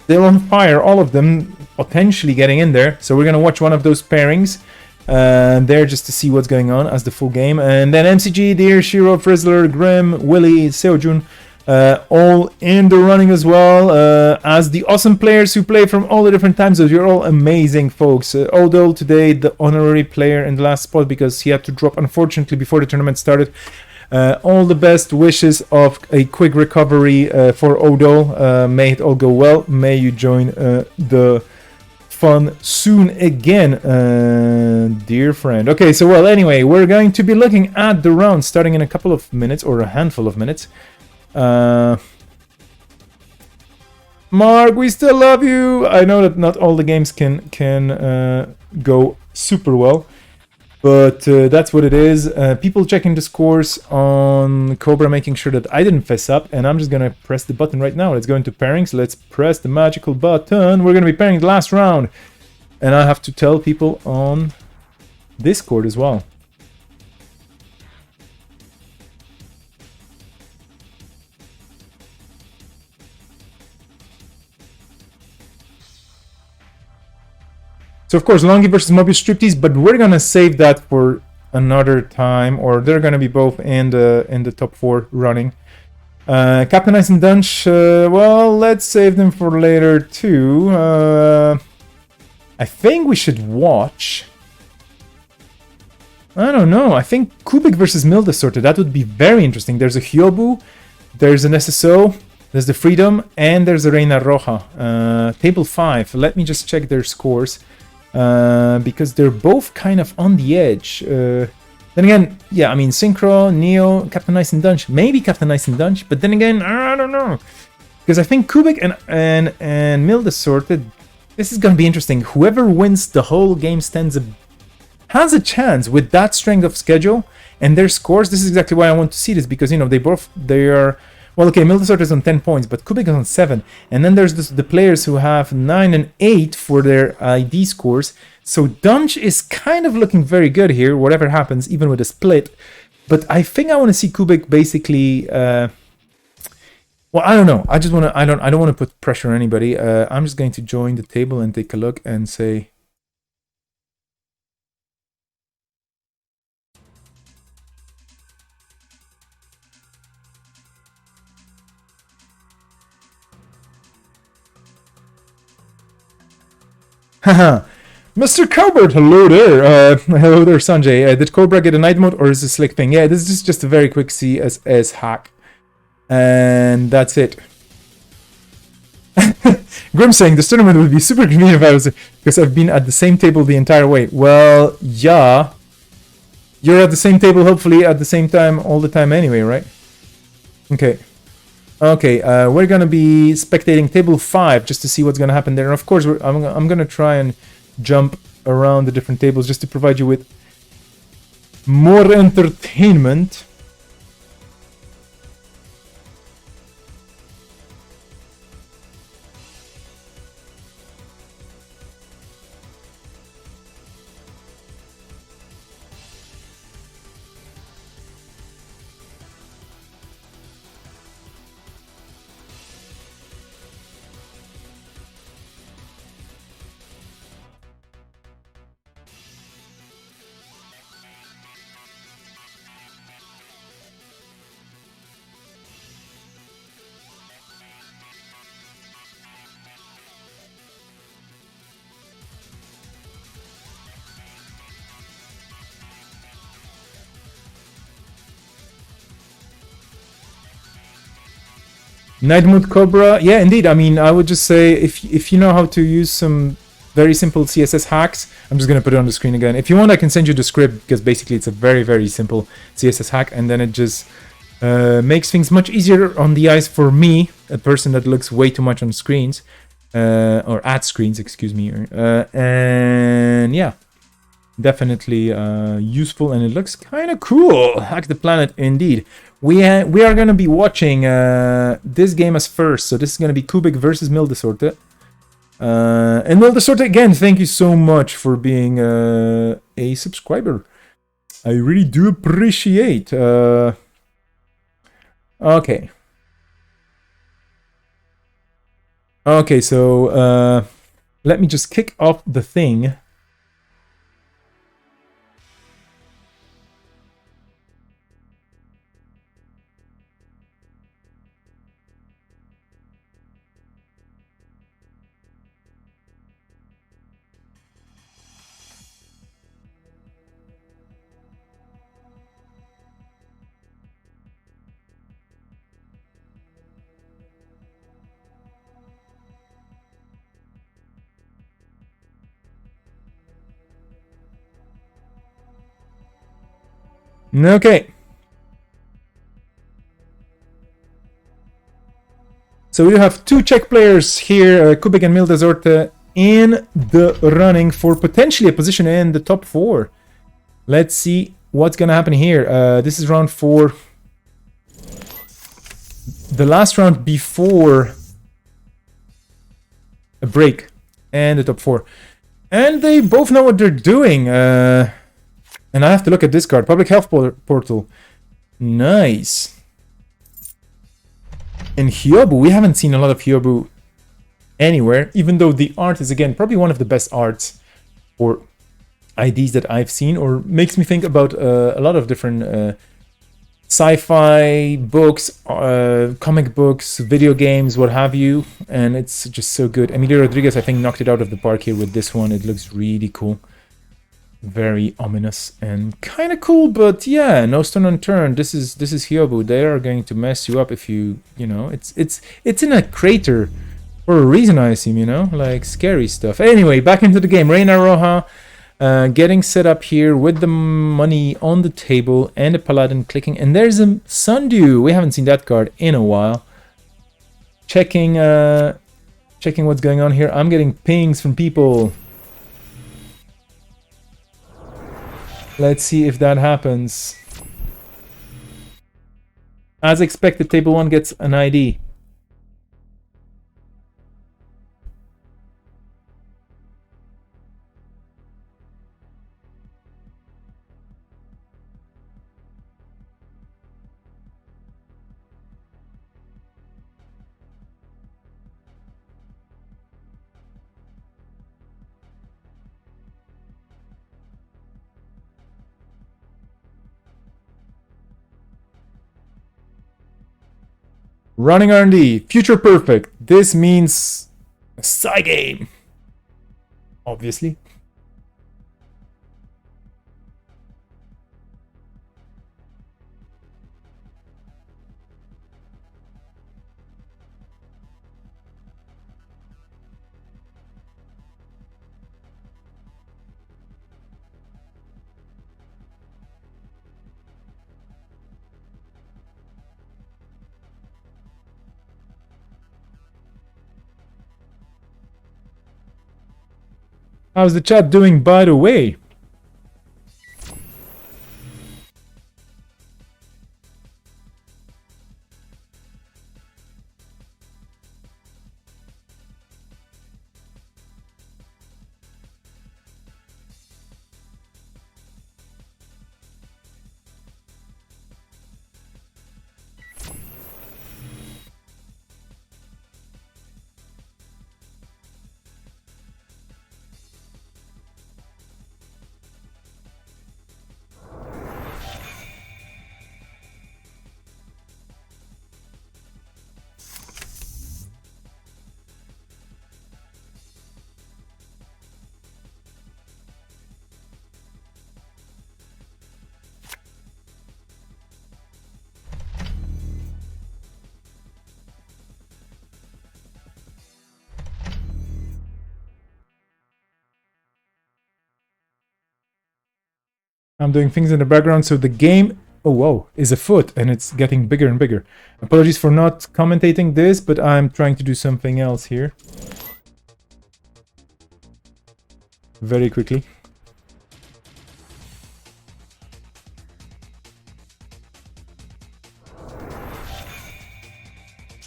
They're on fire, all of them potentially getting in there. So we're going to watch one of those pairings there just to see what's going on as the full game. And then MCG, Deer, Shiro, Frizzler, Grim, Willie, Seojun, all in the running as well, as the awesome players who play from all the different time zones. You're all amazing folks. Odol today, the honorary player in the last spot because he had to drop unfortunately before the tournament started. All the best wishes of a quick recovery for Odol. May it all go well. May you join the fun soon again, dear friend. Okay, so well, anyway, we're going to be looking at the round starting in a couple of minutes, or a handful of minutes. Mark, we still love you. I know that not all the games can go super well, but that's what it is. People checking the scores on Cobra, making sure that I didn't fess up, and I'm just gonna press the button right now. Let's go into pairings. Let's press the magical button. We're gonna be pairing the last round, and I have to tell people on Discord as well. So of course, Longy versus Mobius Striptease, but we're gonna save that for another time, or they're gonna be both in the top 4 running. Captain Ice and Dunch, well, let's save them for later too. I think we should watch. I don't know. I think Kubik versus Milda Sorted. That would be very interesting. There's a Hyobu, there's an SSO, there's the Freedom, and there's a Reina Roja. Table 5. Let me just check their scores. Because they're both kind of on the edge. Then again, yeah, I mean, Synchro, Neo, Captain Ice and Dunch. Maybe Captain Ice and Dunch, but then again, I don't know. Because I think Kubik and Milda Sorted, this is going to be interesting. Whoever wins the whole game has a chance with that strength of schedule and their scores. This is exactly why I want to see this, because, you know, they are... Well, okay, Milda Sorted is on 10 points, but Kubik is on 7. And then there's the players who have 9 and 8 for their ID scores. So Dunch is kind of looking very good here, whatever happens, even with a split. But I think I want to see Kubik basically... well, I don't know. I don't want to put pressure on anybody. I'm just going to join the table and take a look and say... Haha, Mr. Cowbird, hello there. Hello there, Sanjay. Did Cobra get a night mode, or is this slick thing? Yeah, this is just a very quick CSS hack. And that's it. Grim saying, this tournament would be super convenient if I was... Because I've been at the same table the entire way. Well, yeah. You're at the same table, hopefully, at the same time, all the time anyway, right? Okay. Okay, we're gonna be spectating table 5 just to see what's gonna happen there. And of course, I'm gonna try and jump around the different tables just to provide you with more entertainment. Nightmood Cobra, yeah, indeed. I mean, I would just say if you know how to use some very simple CSS hacks, I'm just gonna put it on the screen again. If you want, I can send you the script because basically it's a very, very simple CSS hack, and then it just makes things much easier on the eyes for me, a person that looks way too much on screens, or at screens, excuse me. And yeah, definitely useful, and it looks kind of cool. Hack the Planet, indeed. We are going to be watching this game as first, so this is going to be Kubik versus Mildesorte. And Mildesorte, again, thank you so much for being a subscriber. I really do appreciate. Okay. Okay, so let me just kick off the thing. Okay. So we have two Czech players here, Kubik and Mildesorte, in the running for potentially a position in the top 4. Let's see what's going to happen here. This is round 4. The last round before a break and the top 4. And they both know what they're doing. And I have to look at this card. Public Health Portal. Nice. In Hyobu, we haven't seen a lot of Hyobu anywhere, even though the art is, again, probably one of the best arts or IDs that I've seen, or makes me think about a lot of different sci-fi books, comic books, video games, what have you, and it's just so good. Emilio Rodriguez, I think, knocked it out of the park here with this one. It looks really cool. Very ominous and kind of cool, but yeah, no stone unturned. This is Hyobu. They are going to mess you up if you know. It's in a crater for a reason, I assume. You know, like scary stuff. Anyway, back into the game. Reina Roja, getting set up here with the money on the table and a paladin clicking, and there's a Sundew. We haven't seen that card in a while. Checking what's going on here. I'm getting pings from people. Let's see if that happens. As expected, table 1 gets an ID. Running R&D, future perfect. This means a Psy game. Obviously. How's the chat doing, by the way? I'm doing things in the background, so the game, oh whoa, is afoot, and it's getting bigger and bigger. Apologies for not commentating this, but I'm trying to do something else here. Very quickly.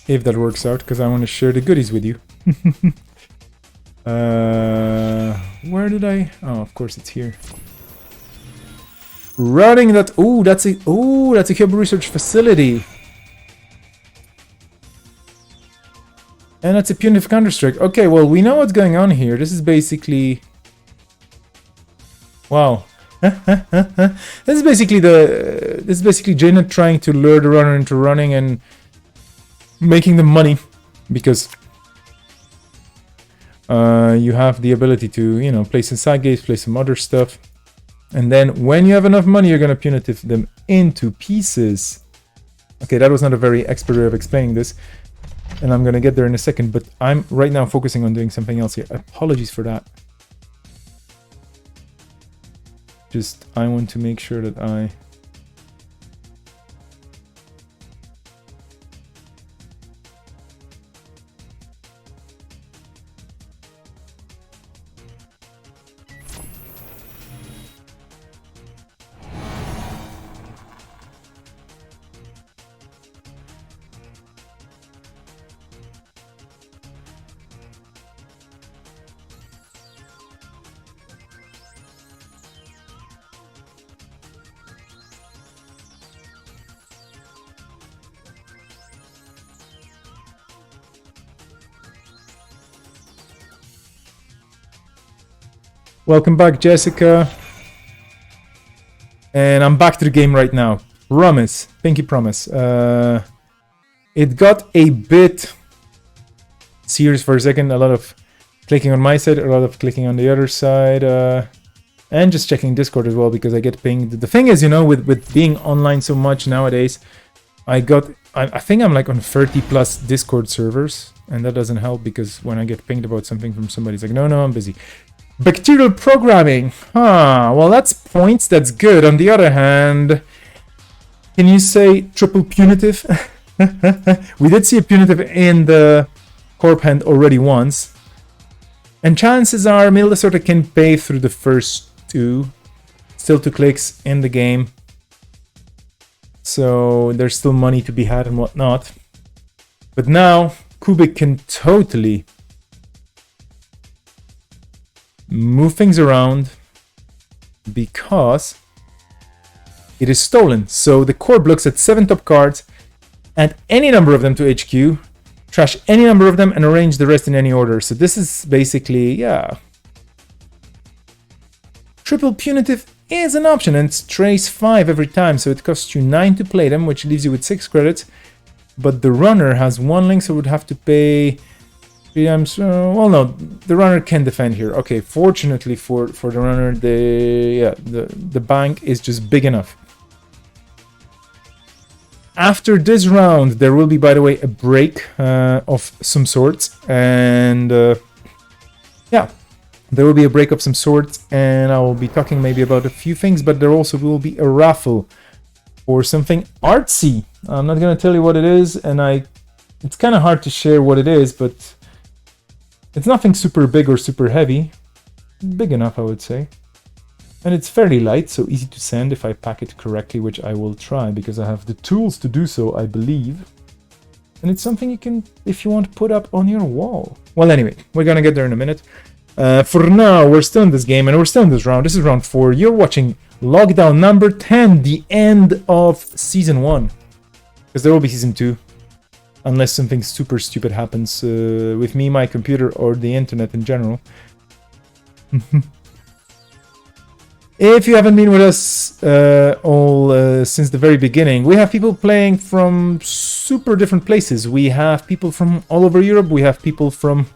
If that works out, because I want to share the goodies with you. Where did I? Oh, of course it's here. Running that. Oh, that's a Hub research facility. And that's a punitive Counter-Strike. Okay, well, we know what's going on here. This is basically... Wow. This is basically JNet trying to lure the runner into running and making them money, because you have the ability to, you know, play some side games, play some other stuff, and then when you have enough money, you're gonna punitive them into pieces. Okay, that was not a very expert way of explaining this, and I'm gonna get there in a second, but I'm right now focusing on doing something else here. Apologies for that. Just, I want to make sure that I... Welcome back, Jessica. And I'm back to the game right now. Promise. Pinky promise. It got a bit serious for a second. A lot of clicking on my side, a lot of clicking on the other side. And just checking Discord as well, because I get pinged. The thing is, you know, with being online so much nowadays, I think I'm like on 30 plus Discord servers. And that doesn't help, because when I get pinged about something from somebody, it's like, no, I'm busy. Bacterial programming. Well, that's points. That's good. On the other hand, can you say triple punitive? We did see a punitive in the Corp hand already once. And chances are Minnesota can pay through the first two. Still 2 clicks in the game. So there's still money to be had and whatnot. But now, Kubik can totally move things around, because it is stolen. So the Corp looks at 7 top cards, add any number of them to HQ, trash any number of them, and arrange the rest in any order. So this is basically, yeah. Triple punitive is an option, and it's trace 5 every time, so it costs you 9 to play them, which leaves you with 6 credits. But the runner has 1 link, so would have to pay 3 times. Well, no, the runner can defend here. Okay, fortunately for the runner, the bank is just big enough. After this round, there will be, by the way, a break of some sorts, and yeah, there will be a break of some sorts, and I will be talking maybe about a few things, but there also will be a raffle for something artsy. I'm not gonna tell you what it is, and it's kind of hard to share what it is, but it's nothing super big or super heavy. Big enough, I would say. And it's fairly light, so easy to send if I pack it correctly, which I will try, because I have the tools to do so, I believe. And it's something you can, if you want, put up on your wall. Well, anyway, we're gonna get there in a minute. For now, we're still in this game, and we're still in this round. This is round 4. You're watching Lockdown number 10, the end of Season 1. Because there will be Season 2. Unless something super stupid happens with me, my computer, or the internet in general. If you haven't been with us since the very beginning, we have people playing from super different places. We have people from all over Europe. We have people from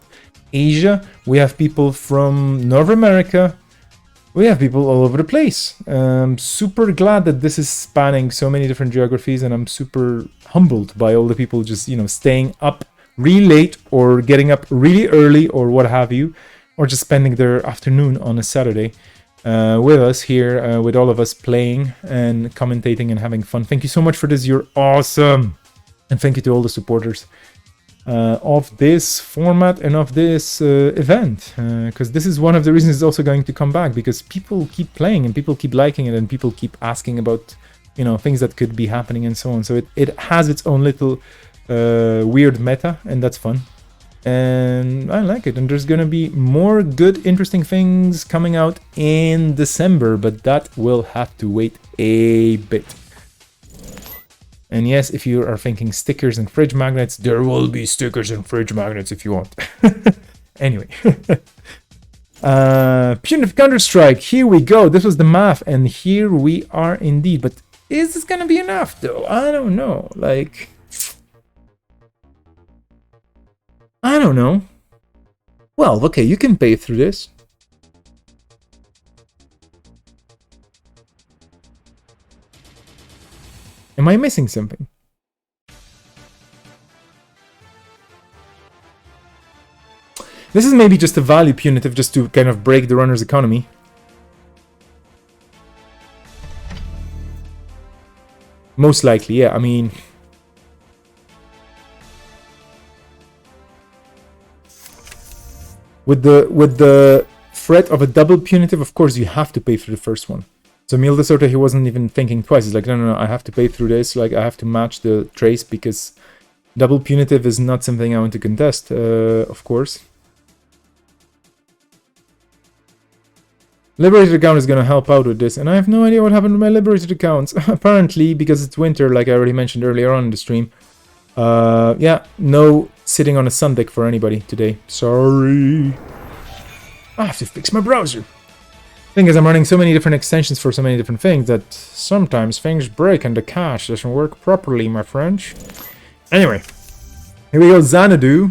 Asia. We have people from North America. We have people all over the place. I'm super glad that this is spanning so many different geographies, and I'm super humbled by all the people just, you know, staying up really late or getting up really early or what have you, or just spending their afternoon on a Saturday. with us here, with all of us playing and commentating and having fun. Thank you so much for this. You're awesome. And thank you to all the supporters of this format and of this event. Because this is one of the reasons it's also going to come back. Because people keep playing and people keep liking it and people keep asking about, you know, things that could be happening and so on. So it has its own little weird meta, and that's fun. And I like it, and there's gonna be more good interesting things coming out in December, but that will have to wait a bit. And yes, if you are thinking stickers and fridge magnets, there will be stickers and fridge magnets if you want. Anyway. Punitive Counter-Strike, here we go. This was the math, and here we are indeed. But is this gonna be enough though? I don't know. Like, I don't know. Well, okay, you can pay through this. Am I missing something? This is maybe just a value punitive just to kind of break the runner's economy. Most likely, yeah. I mean, with the threat of a double punitive, of course, you have to pay for the first one. So Mildesota, he wasn't even thinking twice. He's like, no, I have to pay through this. Like, I have to match the trace because double punitive is not something I want to contest, of course. Liberated account is going to help out with this, and I have no idea what happened to my liberated accounts. Apparently, because it's winter, like I already mentioned earlier on in the stream. Yeah, no sitting on a sun deck for anybody today. Sorry. I have to fix my browser. Thing is, I'm running so many different extensions for so many different things that sometimes things break and the cache doesn't work properly, my French. Anyway, here we go, Xanadu.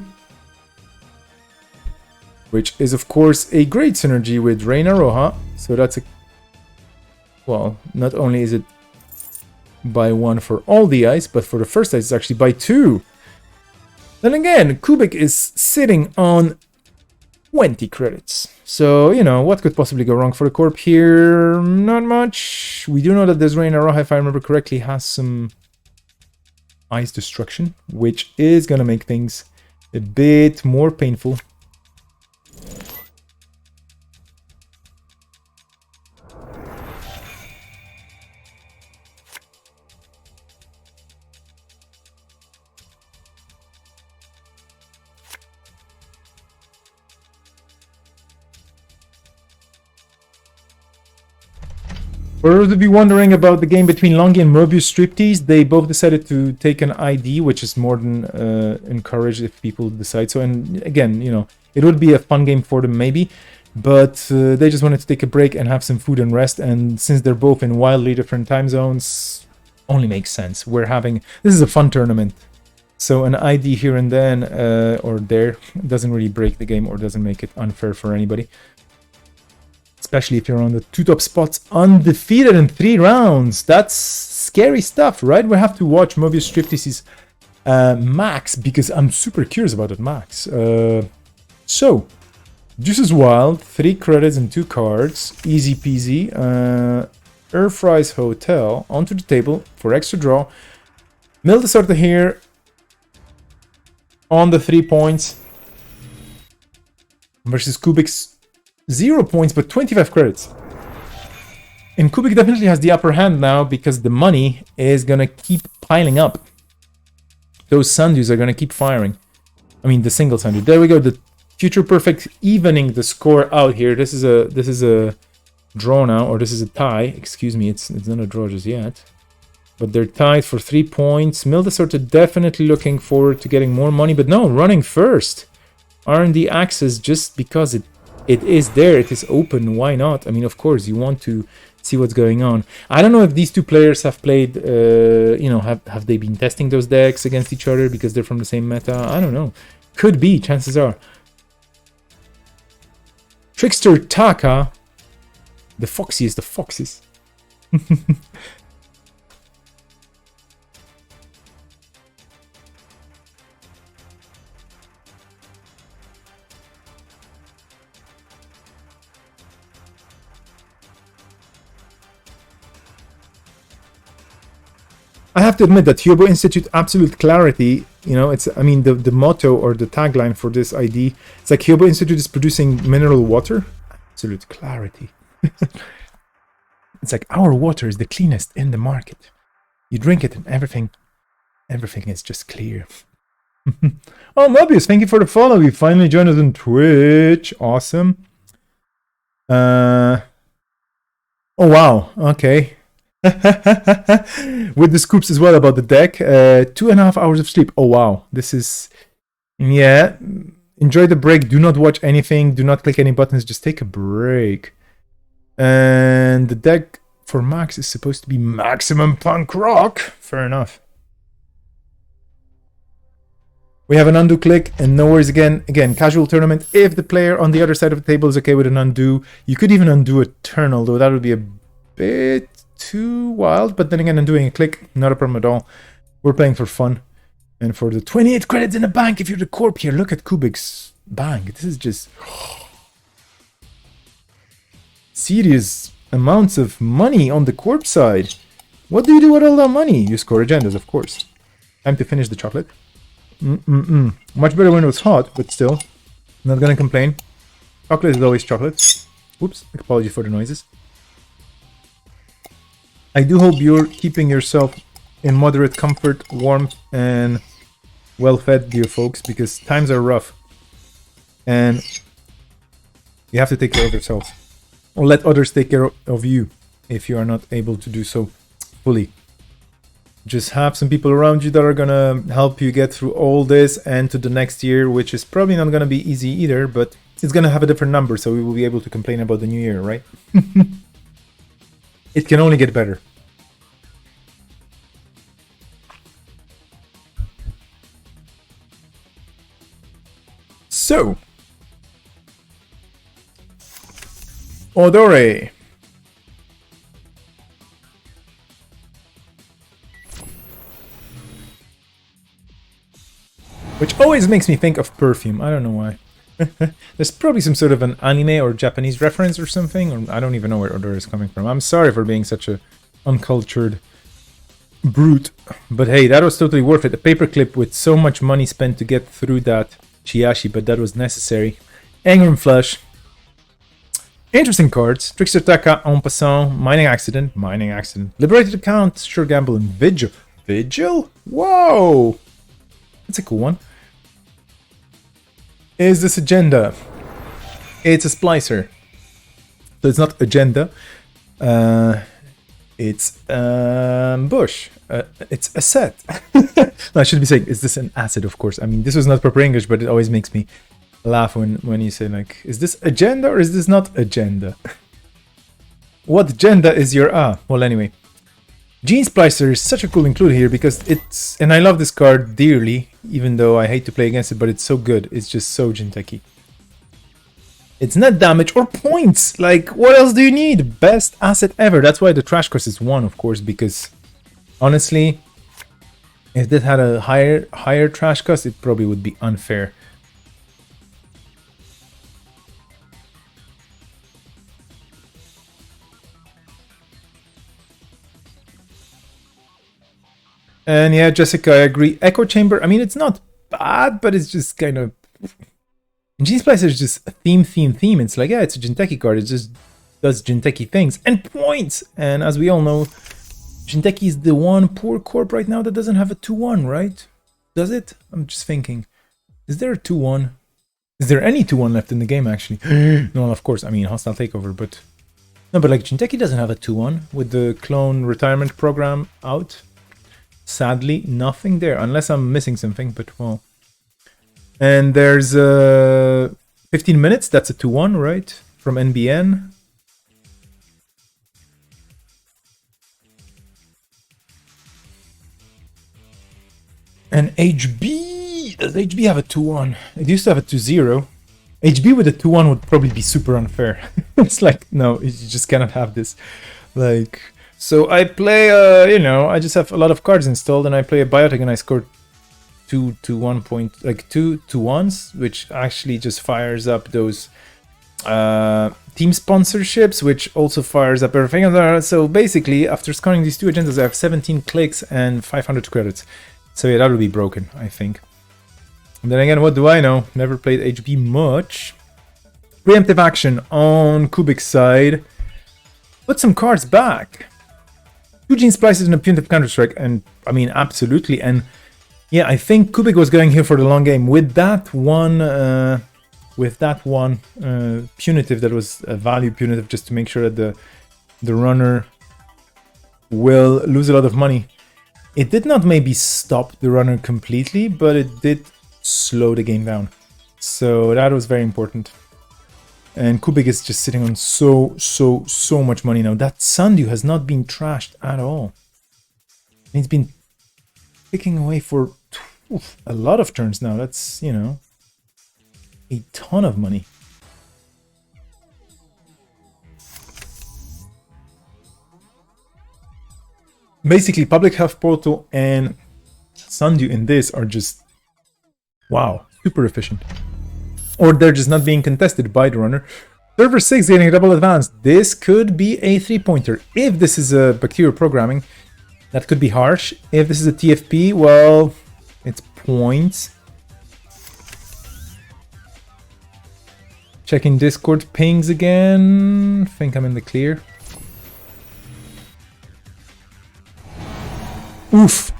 Which is, of course, a great synergy with Reina Roja. So that's a... Well, not only is it by 1 for all the ice, but for the first ice, it's actually by 2. Then again, Kubik is sitting on 20 credits. So, you know, what could possibly go wrong for the Corp here? Not much. We do know that this Reina Roja, if I remember correctly, has some ice destruction, which is going to make things a bit more painful. For those of you wondering about the game between Longy and Mobius Striptease, they both decided to take an ID, which is more than encouraged if people decide so. And again, you know, it would be a fun game for them maybe, but they just wanted to take a break and have some food and rest. And since they're both in wildly different time zones, only makes sense. This is a fun tournament. So an ID here and then or there doesn't really break the game or doesn't make it unfair for anybody. Especially if you're on the 2 top spots undefeated in 3 rounds. That's scary stuff, right? We have to watch Mobius Striptease's max because I'm super curious about that max. So, Juice is Wild, 3 credits and 2 cards. Easy peasy. Fries Hotel onto the table for extra draw. Mildesota here on the 3 points versus Kubik's 0 points, but 25 credits. And Kubik definitely has the upper hand now because the money is gonna keep piling up. Those Sandus are gonna keep firing. I mean, the single Sandu. There we go. The Future Perfect evening the score out here. This is a draw now, or this is a tie. Excuse me, it's not a draw just yet. But they're tied for 3 points. Mildesota definitely looking forward to getting more money, but no, running first. R&D access just because it is there, it is open, why not? I mean, of course, you want to see what's going on. I don't know if these 2 players have played, you know, have they been testing those decks against each other because they're from the same meta? I don't know. Could be, chances are. Trickster Taka, the foxiest of foxes. have to admit that Hyobo Institute Absolute Clarity, you know, it's, I mean, the motto or the tagline for this ID, it's like Hyobo Institute is producing mineral water. Absolute clarity. It's like our water is the cleanest in the market. You drink it and everything is just clear. Oh, Mobius, thank you for the follow. You finally joined us on Twitch. Awesome. Oh, wow. Okay. With the scoops as well about the deck. 2.5 hours of sleep. Oh, wow. This is... Yeah. Enjoy the break. Do not watch anything. Do not click any buttons. Just take a break. And the deck for Max is supposed to be Maximum Punk Rock. Fair enough. We have an undo click, and no worries again. Again, casual tournament. If the player on the other side of the table is okay with an undo, you could even undo a turn, although that would be a bit too wild. But then again, undoing a click, not a problem at all. We're playing for fun. And for the 28 credits in the bank, if you're the corp here, look at Kubik's bank. This is just... serious amounts of money on the corp side. What do you do with all that money? You score agendas, of course. Time to finish the chocolate. Much better when it was hot, but still. Not gonna complain. Chocolate is always chocolate. Oops, apology for the noises. I do hope you're keeping yourself in moderate comfort, warmth, and well-fed, dear folks, because times are rough. And you have to take care of yourselves. Or let others take care of you if you are not able to do so fully. Just have some people around you that are gonna help you get through all this and to the next year, which is probably not gonna be easy either, but it's gonna have a different number, so we will be able to complain about the new year, right? It can only get better. So, Odore. Which always makes me think of perfume. I don't know why. There's probably some sort of an anime or Japanese reference or something, or I don't even know where Odore is coming from. I'm sorry for being such a uncultured brute. But hey, that was totally worth it. A paperclip with so much money spent to get through that Chiashi, but that was necessary. Angrim Flush. Interesting cards. Trickster Taka, En Passant, Mining Accident, Liberated Account, Sure Gamble, and Vigil. Vigil? Whoa! That's a cool one. Is this Agenda? It's a splicer. So it's not Agenda. It's Bush. It's a set. No, I should be saying, is this an asset? Of course. I mean, this was not proper English, but it always makes me laugh when you say, like, is this Agenda or is this not Agenda? What agenda is your... well, anyway. Gene Splicer is such a cool include here because it's... And I love this card dearly, even though I hate to play against it, but it's so good. It's just so Jinteki. It's not damage or points. Like, what else do you need? Best asset ever. That's why the trash cost is 1, of course, because honestly, if this had a higher trash cost, it probably would be unfair. And yeah, Jessica, I agree. Echo Chamber, I mean, it's not bad, but it's just kind of... Gene Splicer is just a theme. It's like, yeah, it's a Jinteki card. It just does Jinteki things. And points! And as we all know, Jinteki is the one poor corp right now that doesn't have a 2-1, right? Does it? I'm just thinking. Is there a 2-1? Is there any 2-1 left in the game, actually? No, of course. I mean, Hostile Takeover, but... No, but like, Jinteki doesn't have a 2-1 with the clone retirement program out. Sadly, nothing there, unless I'm missing something, but well. And there's 15 minutes, that's a 2-1, right? From NBN. And HB, does HB have a 2-1? It used to have a 2-0. HB with a 2-1 would probably be super unfair. It's like, no, you just cannot have this. Like... So I play, you know, I just have a lot of cards installed, and I play a Biotic, and I scored 2 2-1 point, like 2 2-1s, which actually just fires up those team sponsorships, which also fires up everything. So basically, after scoring these two agendas, I have 17 clicks and 500 credits. So yeah, that will be broken, I think. And then again, what do I know? Never played HB much. Preemptive action on Kubik's side. Put some cards back. 2 Gene Splices and a Punitive Counter-Strike, and I mean, absolutely. And yeah, I think Kubik was going here for the long game. With that one punitive, that was a value punitive, just to make sure that the runner will lose a lot of money. It did not maybe stop the runner completely, but it did slow the game down. So that was very important. And Kubik is just sitting on so much money now. That Sandu has not been trashed at all. He's been picking away for a lot of turns now. That's, you know, a ton of money. Basically, Public Health Portal and Sandu in this are just, wow, super efficient. Or they're just not being contested by the runner. Server 6 getting a double advance. This could be a 3-pointer. If this is a bacterial programming, that could be harsh. If this is a TFP, well, it's points. Checking Discord pings again. Think I'm in the clear. Oof.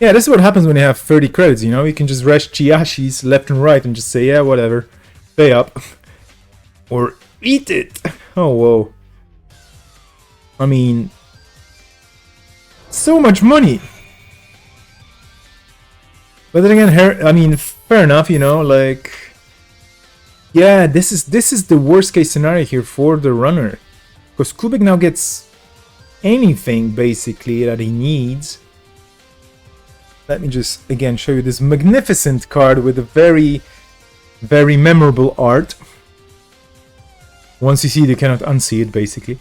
Yeah, this is what happens when you have 30 credits, you know? You can just rush Chiyashis left and right and just say, yeah, whatever. Pay up. Or eat it. Oh, whoa. I mean, so much money. But then again, I mean, fair enough, you know, like, yeah, this is the worst case scenario here for the runner. Because Kubik now gets anything, basically, that he needs. Let me just, again, show you this magnificent card with a very, very memorable art. Once you see it, you cannot unsee it, basically.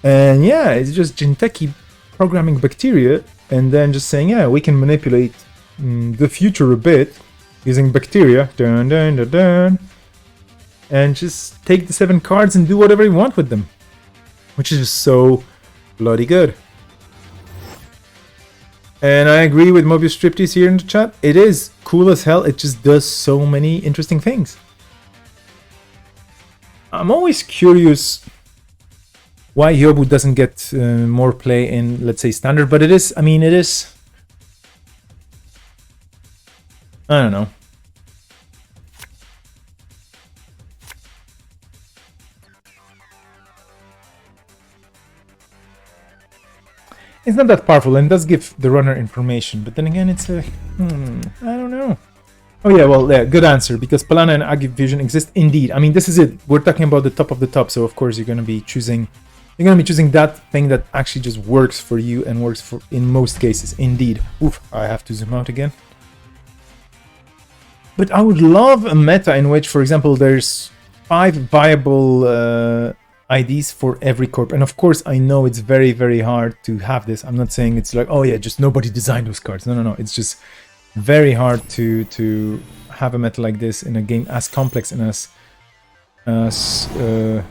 And yeah, it's just Jinteki programming bacteria and then just saying, yeah, we can manipulate the future a bit using bacteria. Dun, dun, dun, dun, and just take the 7 cards and do whatever you want with them. Which is just so bloody good. And I agree with Mobius Striptease here in the chat. It is cool as hell. It just does so many interesting things. I'm always curious why Hyobu doesn't get more play in, let's say, standard. But it is, I mean, it is... I don't know. It's not that powerful and does give the runner information, but then again, it's a... I don't know. Oh yeah, well, yeah, good answer, because Palana and Agi Vision exist indeed. I mean, this is it. We're talking about the top of the top, so of course you're going to be choosing... You're going to be choosing that thing that actually just works for you and works for in most cases, indeed. Oof, I have to zoom out again. But I would love a meta in which, for example, there's 5 viable... IDs for every corp, and of course I know it's very, very hard to have this. I'm not saying it's like, oh yeah, just nobody designed those cards. No, it's just very hard to have a meta like this in a game as complex and as well,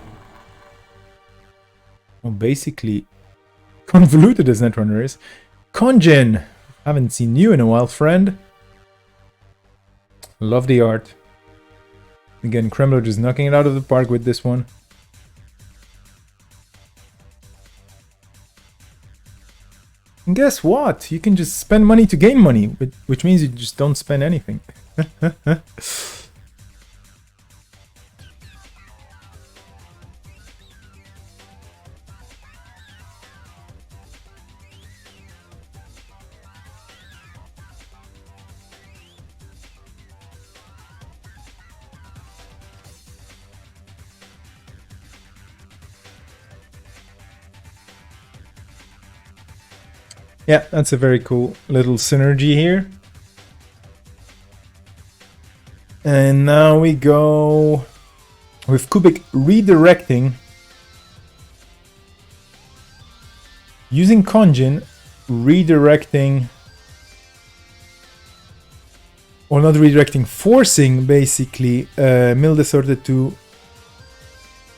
basically convoluted as Netrunner is. Konjin, haven't seen you in a while, friend. Love the art. Again, Kremlo just knocking it out of the park with this one. And guess what? You can just spend money to gain money, which means you just don't spend anything. Yeah, that's a very cool little synergy here. And now we go with Kubik redirecting, using Konjin, redirecting, or not redirecting, forcing basically Mill Disorder to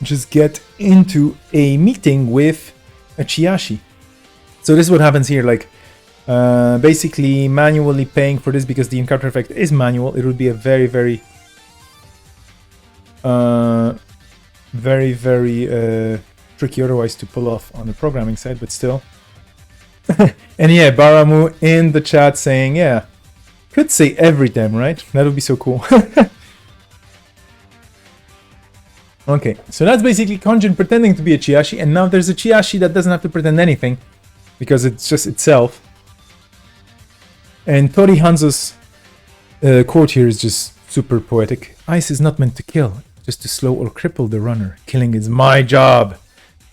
just get into a meeting with a Chiashi. So this is what happens here, like basically manually paying for this because the encounter effect is manual. It would be a very, very tricky otherwise to pull off on the programming side, but still. And yeah, Baramu in the chat saying, yeah, could say every time, right? That would be so cool. Okay, so that's basically Konjin pretending to be a Chiashi, and now there's a Chiashi that doesn't have to pretend anything because it's just itself. And Tori Hanzo's quote here is just super poetic. Ice is not meant to kill, just to slow or cripple the runner. Killing is my job.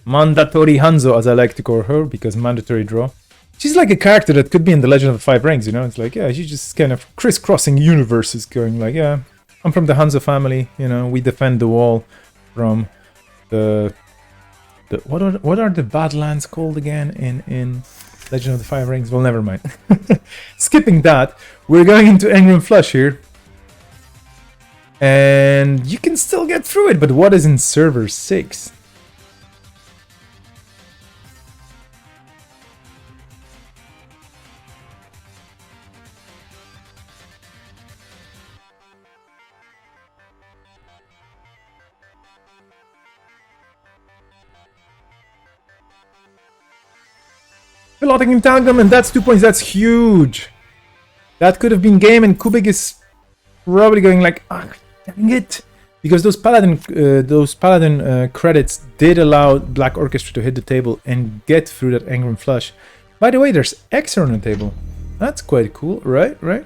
Mandatory Hanzo, as I like to call her, because mandatory draw. She's like a character that could be in the Legend of the Five Rings, you know? It's like, yeah, she's just kind of crisscrossing universes, going like, yeah, I'm from the Hanzo family, you know, we defend the wall from the what are the Badlands called again in Legend of the Five Rings? Well, never mind. Skipping that, we're going into Engram Flush here. And you can still get through it, but what is in server 6? Piloting in Tangam, and that's 2 points. That's huge. That could have been game, and Kubik is probably going like, ah, dang it, because those paladin credits did allow Black Orchestra to hit the table and get through that Engram Flush. By the way, there's Exer on the table. That's quite cool, right? Right.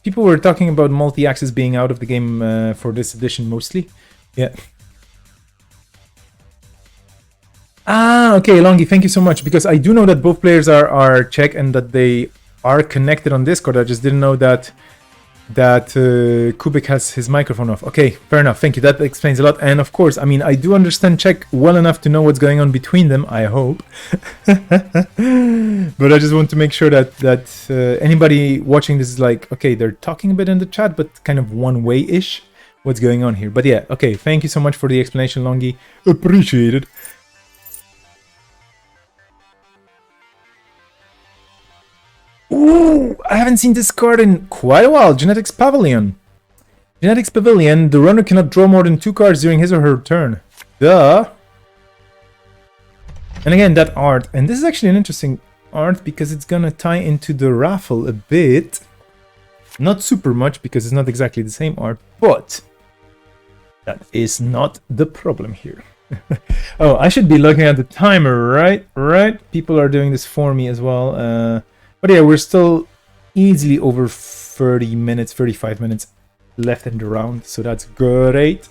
People were talking about multi-axis being out of the game for this edition mostly. Yeah. Ah, okay, Longy, thank you so much, because I do know that both players are Czech and that they are connected on Discord. I just didn't know that Kubik has his microphone off. Okay, fair enough, thank you, that explains a lot. And of course, I mean, I do understand Czech well enough to know what's going on between them, I hope. But I just want to make sure that anybody watching this is like, okay, they're talking a bit in the chat, but kind of one-way-ish what's going on here. But yeah, okay, thank you so much for the explanation, Longy. Appreciate it. Ooh, I haven't seen this card in quite a while. Genetics Pavilion. Genetics Pavilion. The runner cannot draw more than 2 cards during his or her turn. Duh. And again, that art. And this is actually an interesting art because it's gonna tie into the raffle a bit. Not super much because it's not exactly the same art, but that is not the problem here. Oh, I should be looking at the timer, right? Right? People are doing this for me as well. But yeah, we're still easily over 30 minutes, 35 minutes left in the round, so that's great.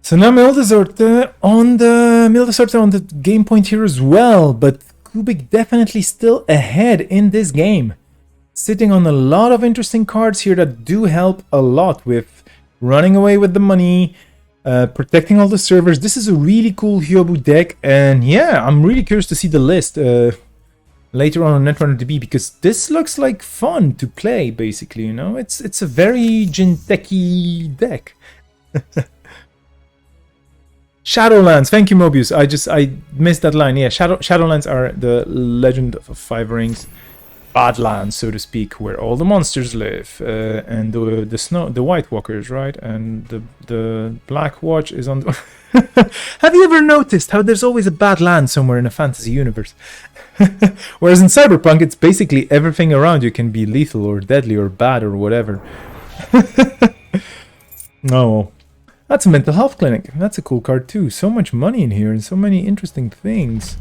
So now Mildesorte on the game point here as well, but Kubik definitely still ahead in this game. Sitting on a lot of interesting cards here that do help a lot with running away with the money, protecting all the servers. This is a really cool Hyobu deck, and yeah, I'm really curious to see the list later on Netrunner DB, because this looks like fun to play, basically, you know? It's a very Jinteki deck. Shadowlands, thank you, Mobius. I missed that line. Yeah, Shadowlands are the Legend of Five Rings Badlands, so to speak, where all the monsters live, and the White Walkers, right? And the Black Watch is on the... Have you ever noticed how there's always a bad land somewhere in a fantasy universe? Whereas in Cyberpunk, it's basically everything around you can be lethal or deadly or bad or whatever. No. That's a mental health clinic. That's a cool card too. So much money in here and so many interesting things.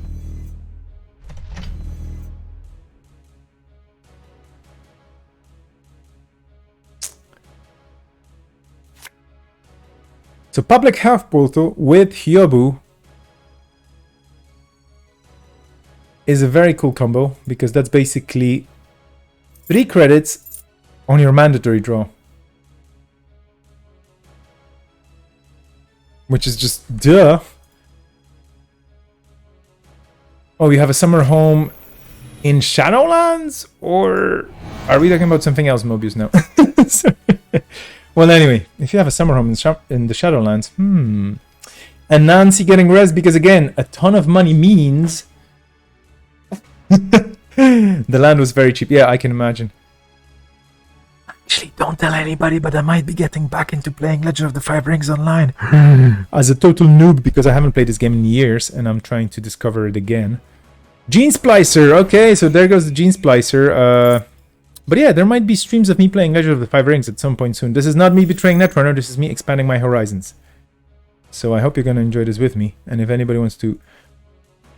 So public health portal with Hyobu is a very cool combo, because that's basically 3 credits on your mandatory draw. which is just duh. Oh, you have a summer home in Shadowlands? Or are we talking about something else, Mobius? No. Well, anyway, if you have a summer home in the Shadowlands, And Nancy getting res because, again, a ton of money means... the land was very cheap. Yeah, I can imagine. Actually, don't tell anybody, but I might be getting back into playing Legend of the Five Rings online. As a total noob, because I haven't played this game in years, and I'm trying to discover it again. Gene Splicer! Okay, so there goes the Gene Splicer. But yeah, there might be streams of me playing Legend of the Five Rings at some point soon. This is not me betraying Netrunner, this is me expanding my horizons. So I hope you're going to enjoy this with me. And if anybody wants to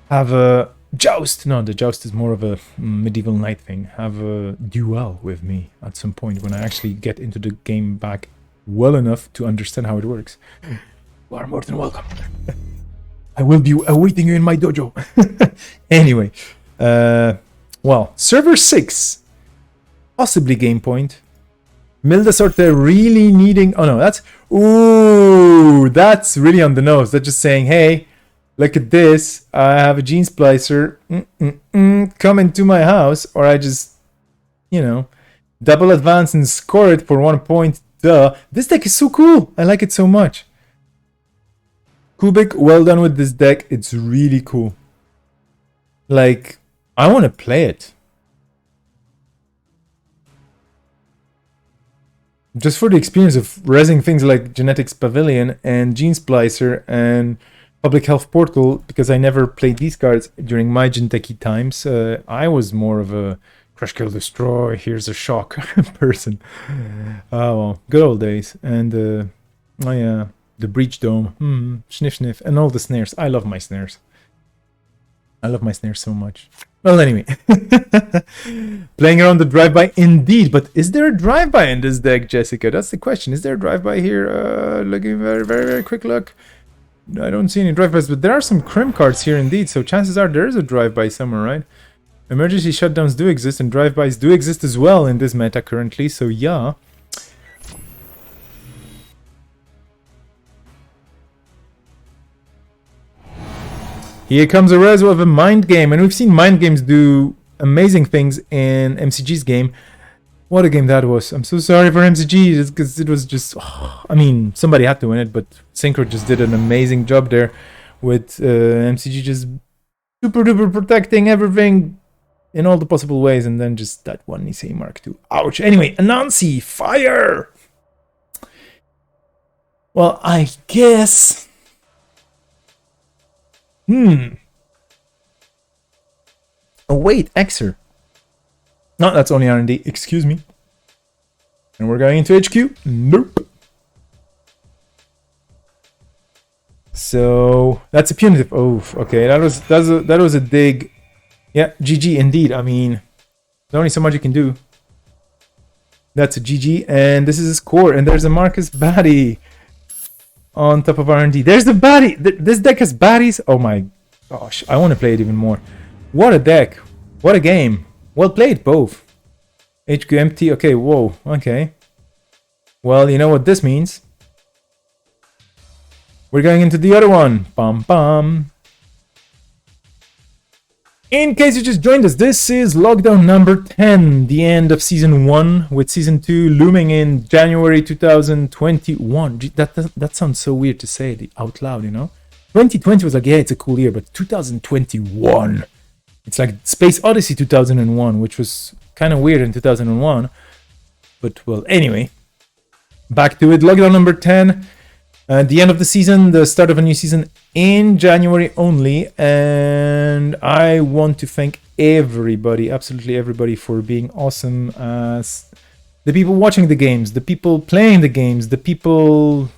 have a joust, no, the joust is more of a medieval knight thing. Have a duel with me at some point when I actually get into the game back well enough to understand how it works. You are more than welcome. I will be awaiting you in my dojo. Anyway, well, server 6. Possibly game point. Milda Sorte really needing... Oh no, that's... Ooh, that's really on the nose. That's just saying, hey, look at this. I have a Gene Splicer. Come into my house. Or I just, you know, double advance and score it for 1 point. Duh. This deck is so cool. I like it so much. Kubik, well done with this deck. It's really cool. Like, I want to play it. Just for the experience of resing things like Genetics Pavilion and Gene Splicer and Public Health Portal, because I never played these cards during my Jinteki times. I was more of a Crush, Kill, Destroy, here's a shock person. Oh, well, good old days. And, oh yeah, the Breach Dome, Sniff Sniff, and all the snares. I love my snares. I love my snares so much. Well, anyway. Playing around the drive-by indeed, but is there a drive-by in this deck, Jessica? That's the question. Is there a drive-by here? Looking very, very, very quick look. I don't see any drive-bys, but there are some crim cards here indeed, so chances are there is a drive-by somewhere, right? Emergency shutdowns do exist, and drive-bys do exist as well in this meta currently, so yeah. Here comes a Rezo of a Mind Game, and we've seen Mind Games do amazing things in MCG's game. What a game that was. I'm so sorry for MCG, because it was just... Oh, I mean, somebody had to win it, but Synchro just did an amazing job there with MCG just super duper protecting everything in all the possible ways, and then just that one Nisei Mark II. Ouch. Anyway, Anansi, fire! Well, I guess... Oh wait, Xer. No, that's only R&D. Excuse me. And we're going into HQ. Nope. So that's a punitive. Oh, okay. That was a dig. Yeah, GG indeed. I mean, there's only so much you can do. That's a GG, and this is a score. And there's a Marcus Batty on top of R&D. There's the Batty. This deck has Batties. Oh my gosh, I want to play it even more. What a deck. What a game. Well played, both. HQ empty. Okay, whoa. Okay. Well, you know what this means. We're going into the other one. Bum bum. In case you just joined us, this is Lockdown number 10, the end of Season 1, with Season 2 looming in January 2021. That sounds so weird to say it out loud, you know? 2020 was like, yeah, it's a cool year, but 2021, it's like Space Odyssey 2001, which was kind of weird in 2001. But, well, anyway, back to it. Lockdown number 10. The end of the season, the start of a new season in January only, and I want to thank everybody, absolutely everybody, for being awesome as the people watching the games, the people playing the games, the people,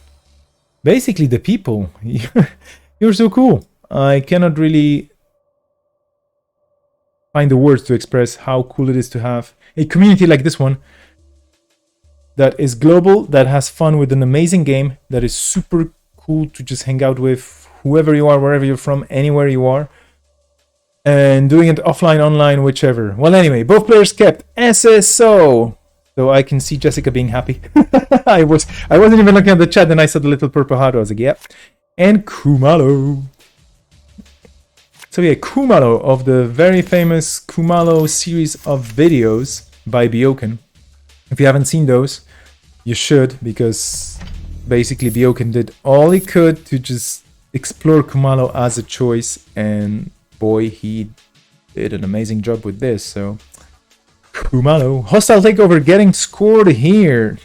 basically the people. You're so cool. I cannot really find the words to express how cool it is to have a community like this one, that is global, that has fun with an amazing game, that is super cool to just hang out with, whoever you are, wherever you're from, anywhere you are, and doing it offline, online, whichever. Well, anyway, both players kept SSO, so I can see Jessica being happy. I wasn't even looking at the chat, and I saw the little purple heart. I was like, yep, and Kumalo. So yeah, Kumalo of the very famous Kumalo series of videos by Byoken. If you haven't seen those, you should, because basically Byoken did all he could to just explore Kumalo as a choice, and boy, he did an amazing job with this. So Kumalo, hostile takeover getting scored here,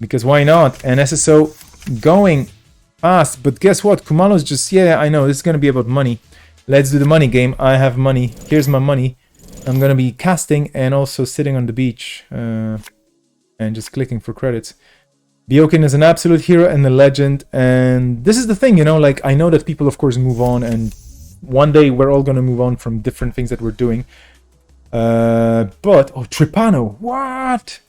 because why not? And SSO going fast, but guess what? Kumalo's just, yeah, I know this is gonna be about money. Let's do the money game. I have money. Here's my money. I'm gonna be casting and also sitting on the beach and just clicking for credits. Byoken is an absolute hero and a legend, and this is the thing, you know, like, I know that people of course move on, and one day we're all gonna move on from different things that we're doing. But, oh, Trepano, what?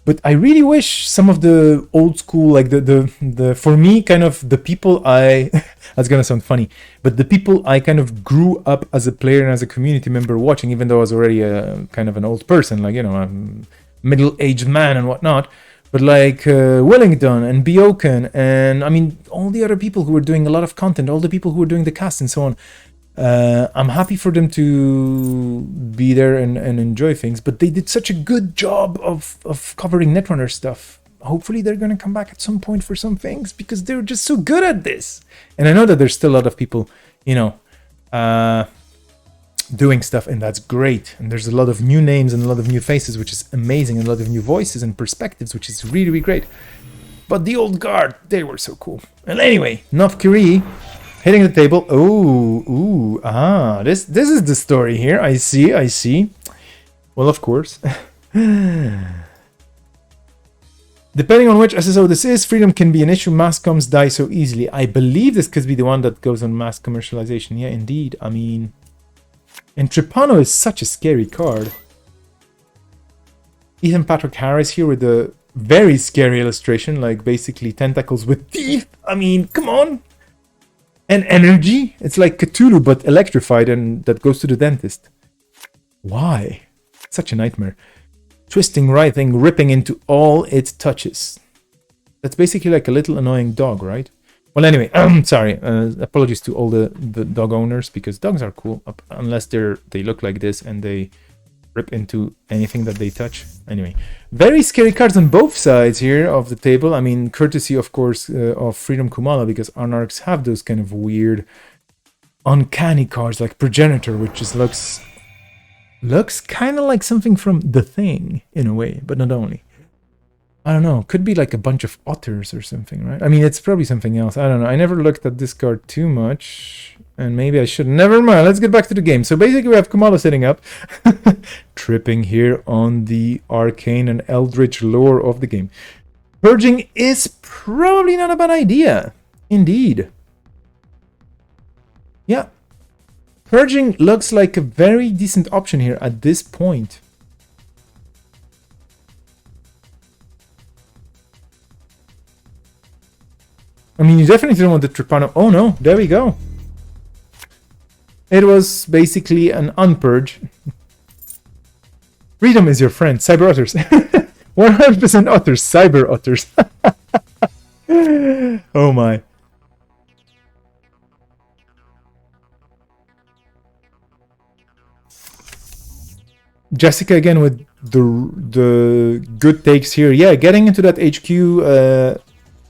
But I really wish some of the old school, like the for me, kind of the people I, that's gonna sound funny, but the people I kind of grew up as a player and as a community member watching, even though I was already a kind of an old person, like, you know, I'm middle-aged man and whatnot, but like Wellington and Byoken, and I mean, all the other people who were doing a lot of content, all the people who were doing the cast and so on. I'm happy for them to be there and enjoy things, but they did such a good job of covering Netrunner stuff. Hopefully they're going to come back at some point for some things, because they're just so good at this. And I know that there's still a lot of people, you know, doing stuff, and that's great. And there's a lot of new names and a lot of new faces, which is amazing, and a lot of new voices and perspectives, which is really, really great. But the old guard, they were so cool. And anyway, Nofkiri hitting the table. This is the story here. I see. Well, of course. Depending on which SSO this is, freedom can be an issue. Mass comms die so easily. I believe this could be the one that goes on mass commercialization. Yeah, indeed. I mean, and Trepano is such a scary card. Ethan Patrick Harris here with a very scary illustration, like basically tentacles with teeth. I mean, come on. And energy? It's like Cthulhu, but electrified, and that goes to the dentist. Why? Such a nightmare. Twisting, writhing, ripping into all it touches. That's basically like a little annoying dog, right? Well, anyway, sorry. Apologies to all the dog owners, because dogs are cool, unless they look like this and they rip into anything that they touch. Anyway, very scary cards on both sides here of the table. I mean, courtesy, of course, of Freedom Kumalo, because Anarchs have those kind of weird, uncanny cards like Progenitor, which just looks kind of like something from The Thing in a way, but not only. I don't know, could be like a bunch of otters or something, right? I mean, it's probably something else. I don't know. I never looked at this card too much, and maybe I should. Never mind. Let's get back to the game. So basically, we have Kumalo sitting up, tripping here on the arcane and eldritch lore of the game. Purging is probably not a bad idea. Indeed. Yeah. Purging looks like a very decent option here at this point. I mean, you definitely don't want the Trepano. Oh no, there we go. It was basically an unpurge. Freedom is your friend. Cyber otters. 100% otters. Cyber otters. Oh my. Jessica again with the good takes here. Yeah, getting into that HQ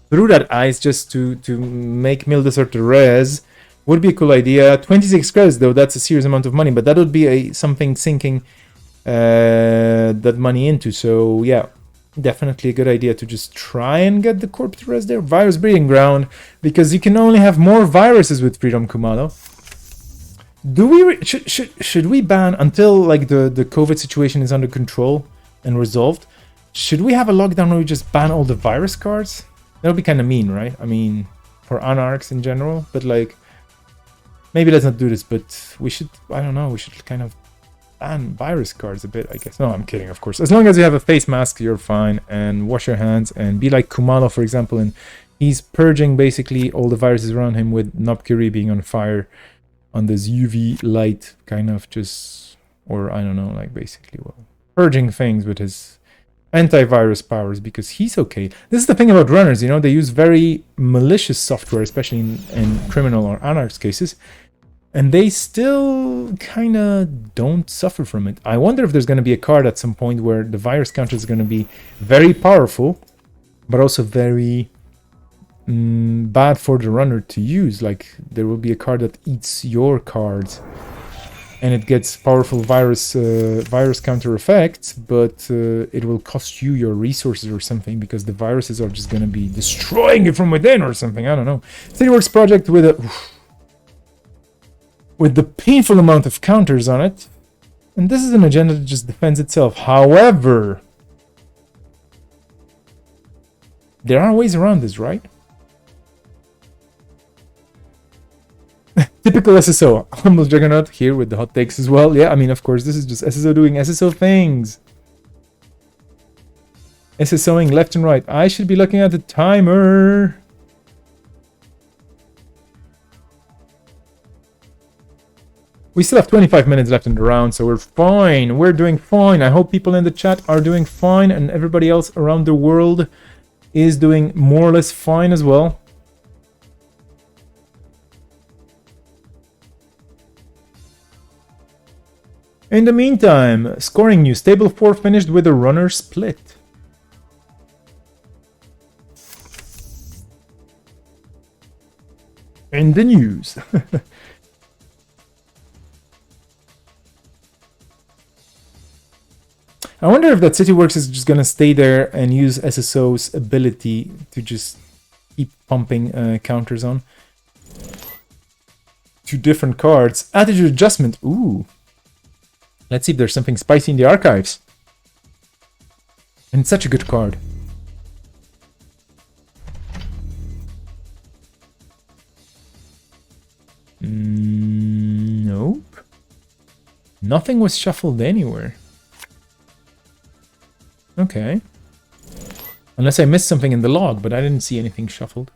through that ice just to make Mildesort res would be a cool idea. 26 credits though, that's a serious amount of money, but that would be something sinking that money into. So yeah, definitely a good idea to just try and get the corpse res there. Virus breeding ground, because you can only have more viruses with Freedom Kumalo. Do we should we ban until like the COVID situation is under control and resolved? Should we have a lockdown where we just ban all the virus cards? That would be kind of mean, right? I mean, for Anarchs in general, but like, maybe let's not do this, but we should, I don't know, we should kind of ban virus cards a bit, I guess. No, I'm kidding, of course. As long as you have a face mask, you're fine, and wash your hands, and be like Kumalo, for example, and he's purging basically all the viruses around him with Nopkiri being on fire on this UV light, kind of just, or I don't know, like basically, well, purging things with his antivirus powers because he's okay. This is the thing about runners, you know, they use very malicious software, especially in criminal or anarchs cases, and they still kind of don't suffer from it. I wonder if there's going to be a card at some point where the virus counter is going to be very powerful, but also very bad for the runner to use. Like, there will be a card that eats your cards, and it gets powerful virus counter effects, but it will cost you your resources or something because the viruses are just going to be destroying it from within or something. I don't know. Cityworks project with the painful amount of counters on it, and this is an agenda that just defends itself. However, there are ways around this, right? Typical SSO. Almost Juggernaut here with the hot takes as well. Yeah, I mean, of course, this is just SSO doing SSO things. SSOing left and right. I should be looking at the timer. We still have 25 minutes left in the round, so we're fine. We're doing fine. I hope people in the chat are doing fine, and everybody else around the world is doing more or less fine as well. In the meantime, scoring news. Table 4 finished with a runner split. In the news. I wonder if that Cityworks is just gonna stay there and use SSO's ability to just keep pumping counters on. 2 different cards. Attitude adjustment. Ooh. Let's see if there's something spicy in the archives. And it's such a good card. Nope. Nothing was shuffled anywhere. Okay. Unless I missed something in the log, but I didn't see anything shuffled.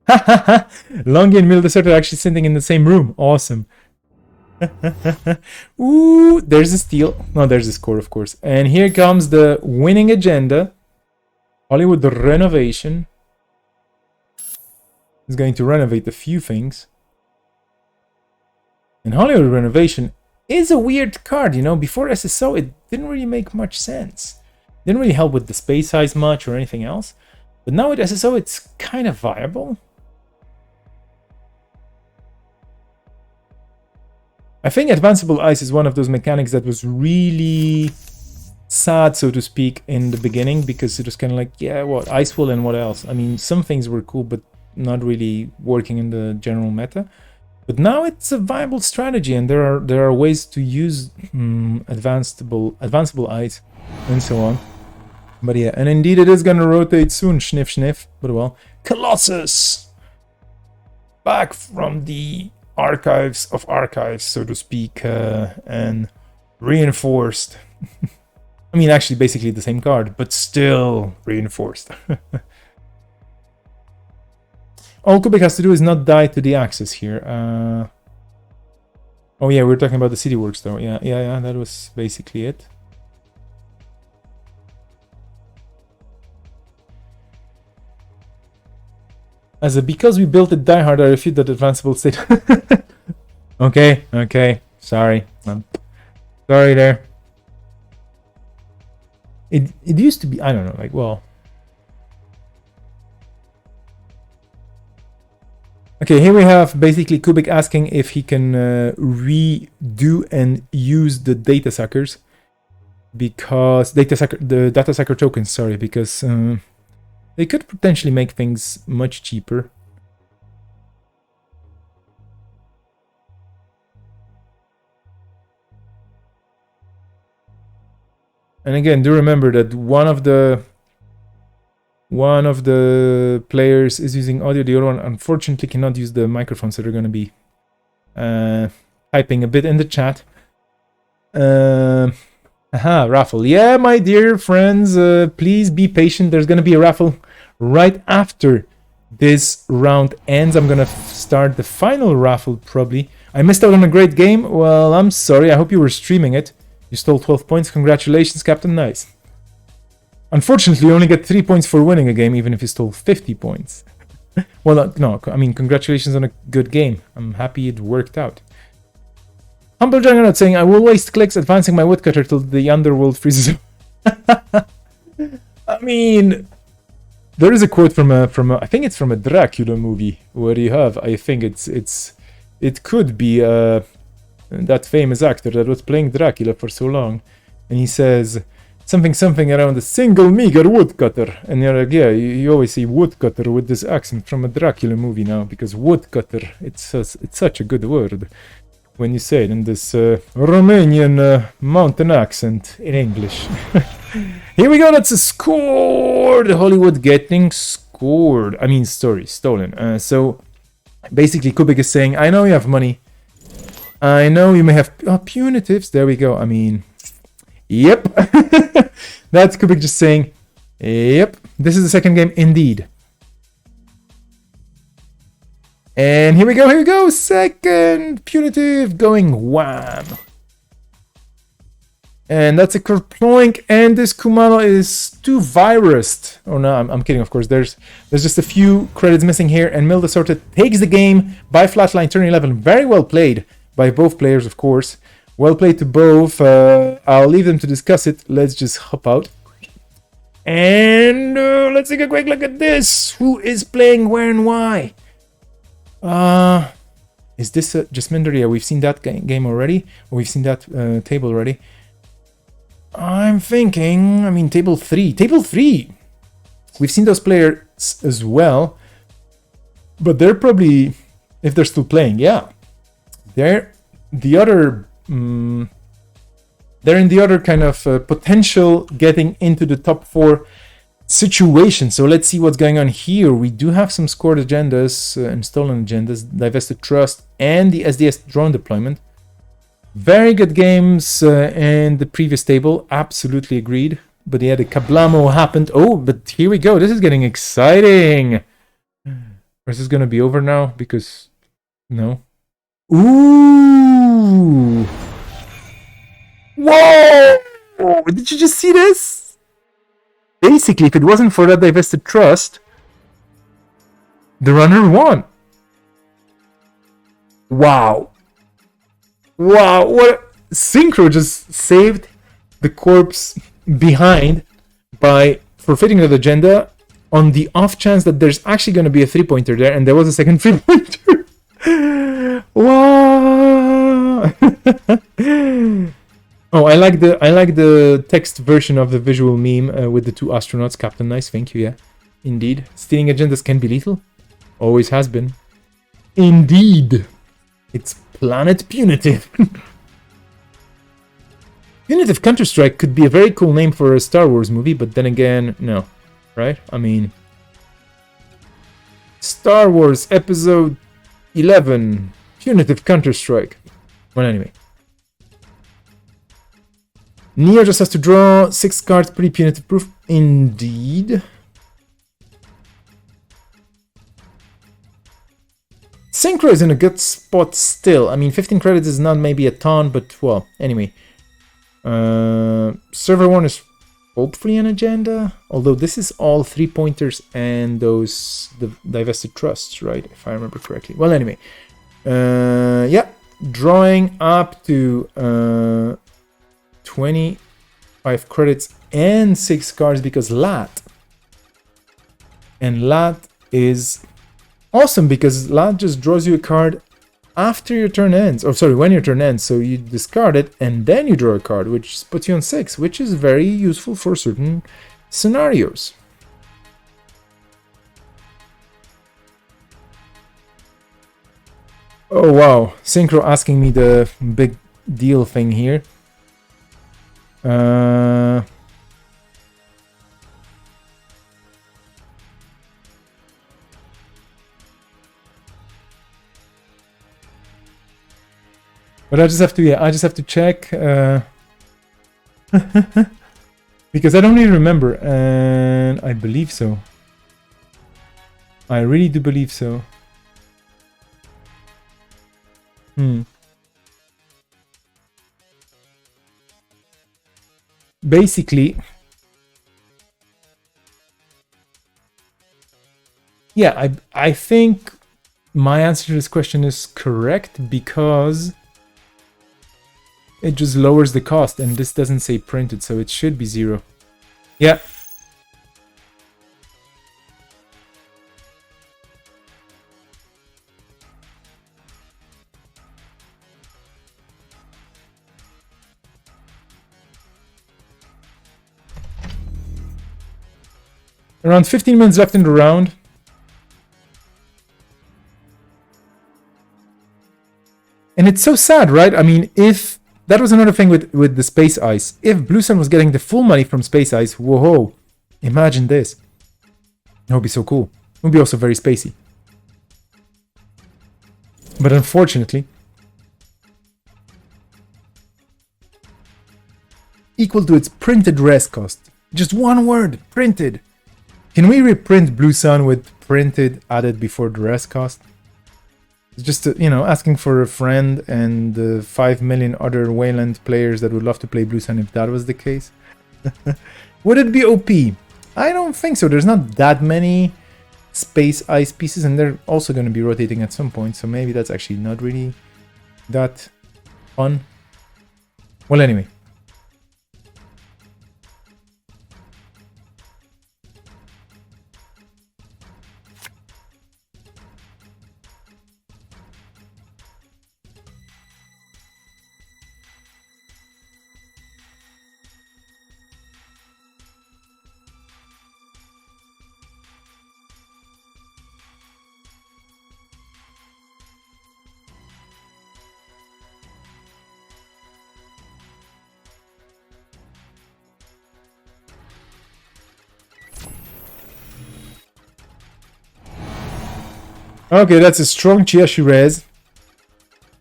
Longy and Mil Desert are actually sitting in the same room. Awesome. Ooh, there's a steal. No, there's a score, of course. And here comes the winning agenda. Hollywood renovation. Is going to renovate a few things. And Hollywood renovation is a weird card, you know. Before SSO, it didn't really make much sense. Didn't really help with the space size much or anything else. But now with SSO, it's kind of viable. I think Advanceable Ice is one of those mechanics that was really sad, so to speak, in the beginning, because it was kind of like, yeah, what, Ice Wall and what else? I mean, some things were cool, but not really working in the general meta. But now it's a viable strategy, and there are ways to use Advanceable Ice and so on. But yeah, and indeed it is gonna rotate soon, sniff sniff, but well. Colossus! Back from the archives of archives, so to speak, and reinforced. I mean, actually, basically the same card, but still reinforced. All Kubik has to do is not die to the Axis here. Oh yeah, we're talking about the Cityworks though. Yeah, that was basically it. Because we built it Die Hard, I refute that advanceable state. Okay. Sorry. Sorry there. It used to be, I don't know, like, well. Okay, here we have basically Kubik asking if he can redo and use the data suckers. Because the data sucker tokens, sorry, because they could potentially make things much cheaper. And again, do remember that one of the players is using audio, the other one unfortunately cannot use the microphone, so they're going to be typing a bit in the chat. Raffle. Yeah, my dear friends, please be patient. There's going to be a raffle right after this round ends. I'm going to start the final raffle probably. I missed out on a great game. Well, I'm sorry. I hope you were streaming it. You stole 12 points. Congratulations, Captain Nice. Unfortunately, you only get 3 points for winning a game, even if you stole 50 points. Well, no, I mean, congratulations on a good game. I'm happy it worked out. Humble Juggernaut saying, I will waste clicks advancing my woodcutter till the underworld freezes. I mean, there is a quote from a I think it's from a Dracula movie where you have, I think it could be that famous actor that was playing Dracula for so long, and he says something around a single meager woodcutter, and you're like, yeah, you always see woodcutter with this accent from a Dracula movie now, because woodcutter, it's such a good word when you say it in this Romanian mountain accent in English. Here we go, that's a score! The Hollywood getting scored. I mean, stolen. So, basically, Kubik is saying, I know you have money. I know you may have punitives. There we go. I mean, yep. That's Kubik just saying, yep. This is the second game, indeed. And here we go. Second punitive going wham. And that's a Kerploink, and this Kumano is too virused. Oh no, I'm kidding, of course. There's just a few credits missing here, and Mildesorted takes the game by flatline turn 11. Very well played by both players, of course. Well played to both. I'll leave them to discuss it. Let's just hop out. And let's take a quick look at this. Who is playing where and why? Is this Jasminder? Yeah, we've seen that game already. Or we've seen that table already. I'm thinking, I mean, table 3. Table 3! We've seen those players as well. But they're probably, if they're still playing, yeah. They're the other, they're in the other kind of potential getting into the top 4 situation. So let's see what's going on here. We do have some scored agendas and stolen agendas, Divested Trust, and the SDS drone deployment. Very good games in the previous table, absolutely agreed. But yeah, the Kablamo happened. Oh, but here we go. This is getting exciting. Or is this going to be over now? Because, no. Ooh! Whoa! Did you just see this? Basically, if it wasn't for that Divested Trust, the runner won. Wow. Wow, what Synchro just saved the corpse behind by forfeiting that agenda on the off chance that there's actually going to be a 3-pointer there, and there was a second 3-pointer. Wow. Oh, I like the text version of the visual meme with the 2 astronauts. Captain Nice, thank you, yeah. Indeed. Stealing agendas can be lethal. Always has been. Indeed. It's Planet Punitive. Punitive Counter-Strike could be a very cool name for a Star Wars movie, but then again, no. Right? I mean, Star Wars Episode 11, Punitive Counter-Strike. Well, anyway. Neo just has to draw 6 cards, pretty punitive proof. Indeed. Synchro is in a good spot still. I mean, 15 credits is not maybe a ton, but, well, anyway. Server 1 is hopefully an agenda. Although this is all 3-pointers and those the Divested Trusts, right? If I remember correctly. Well, anyway. Yeah. Drawing up to 25 credits and 6 cards because Lat. And Lat is awesome because Lat just draws you a card after your turn ends. Or sorry, when your turn ends. So you discard it and then you draw a card, which puts you on 6, which is very useful for certain scenarios. Oh wow, Synchro asking me the big deal thing here. But I just have to, yeah, I just have to check. Because I don't even remember, and I believe so. I really do believe so. basically, yeah, I think my answer to this question is correct because it just lowers the cost, and this doesn't say printed, so it should be 0. Yeah. Around 15 minutes left in the round. And it's so sad, right? I mean, if... That was another thing with the Space Ice. If Blue Sun was getting the full money from Space Ice, whoa, imagine this. That would be so cool. It would be also very spacey. But unfortunately... equal to its printed res cost. Just one word, printed. Can we reprint Blue Sun with printed added before the res cost? It's just, you know, asking for a friend and the 5 million other Wayland players that would love to play Blue Sun if that was the case. Would it be OP? I don't think so. There's not that many Space Ice pieces, and they're also going to be rotating at some point, so maybe that's actually not really that fun. Well, anyway. Okay, that's a strong Chiashi res,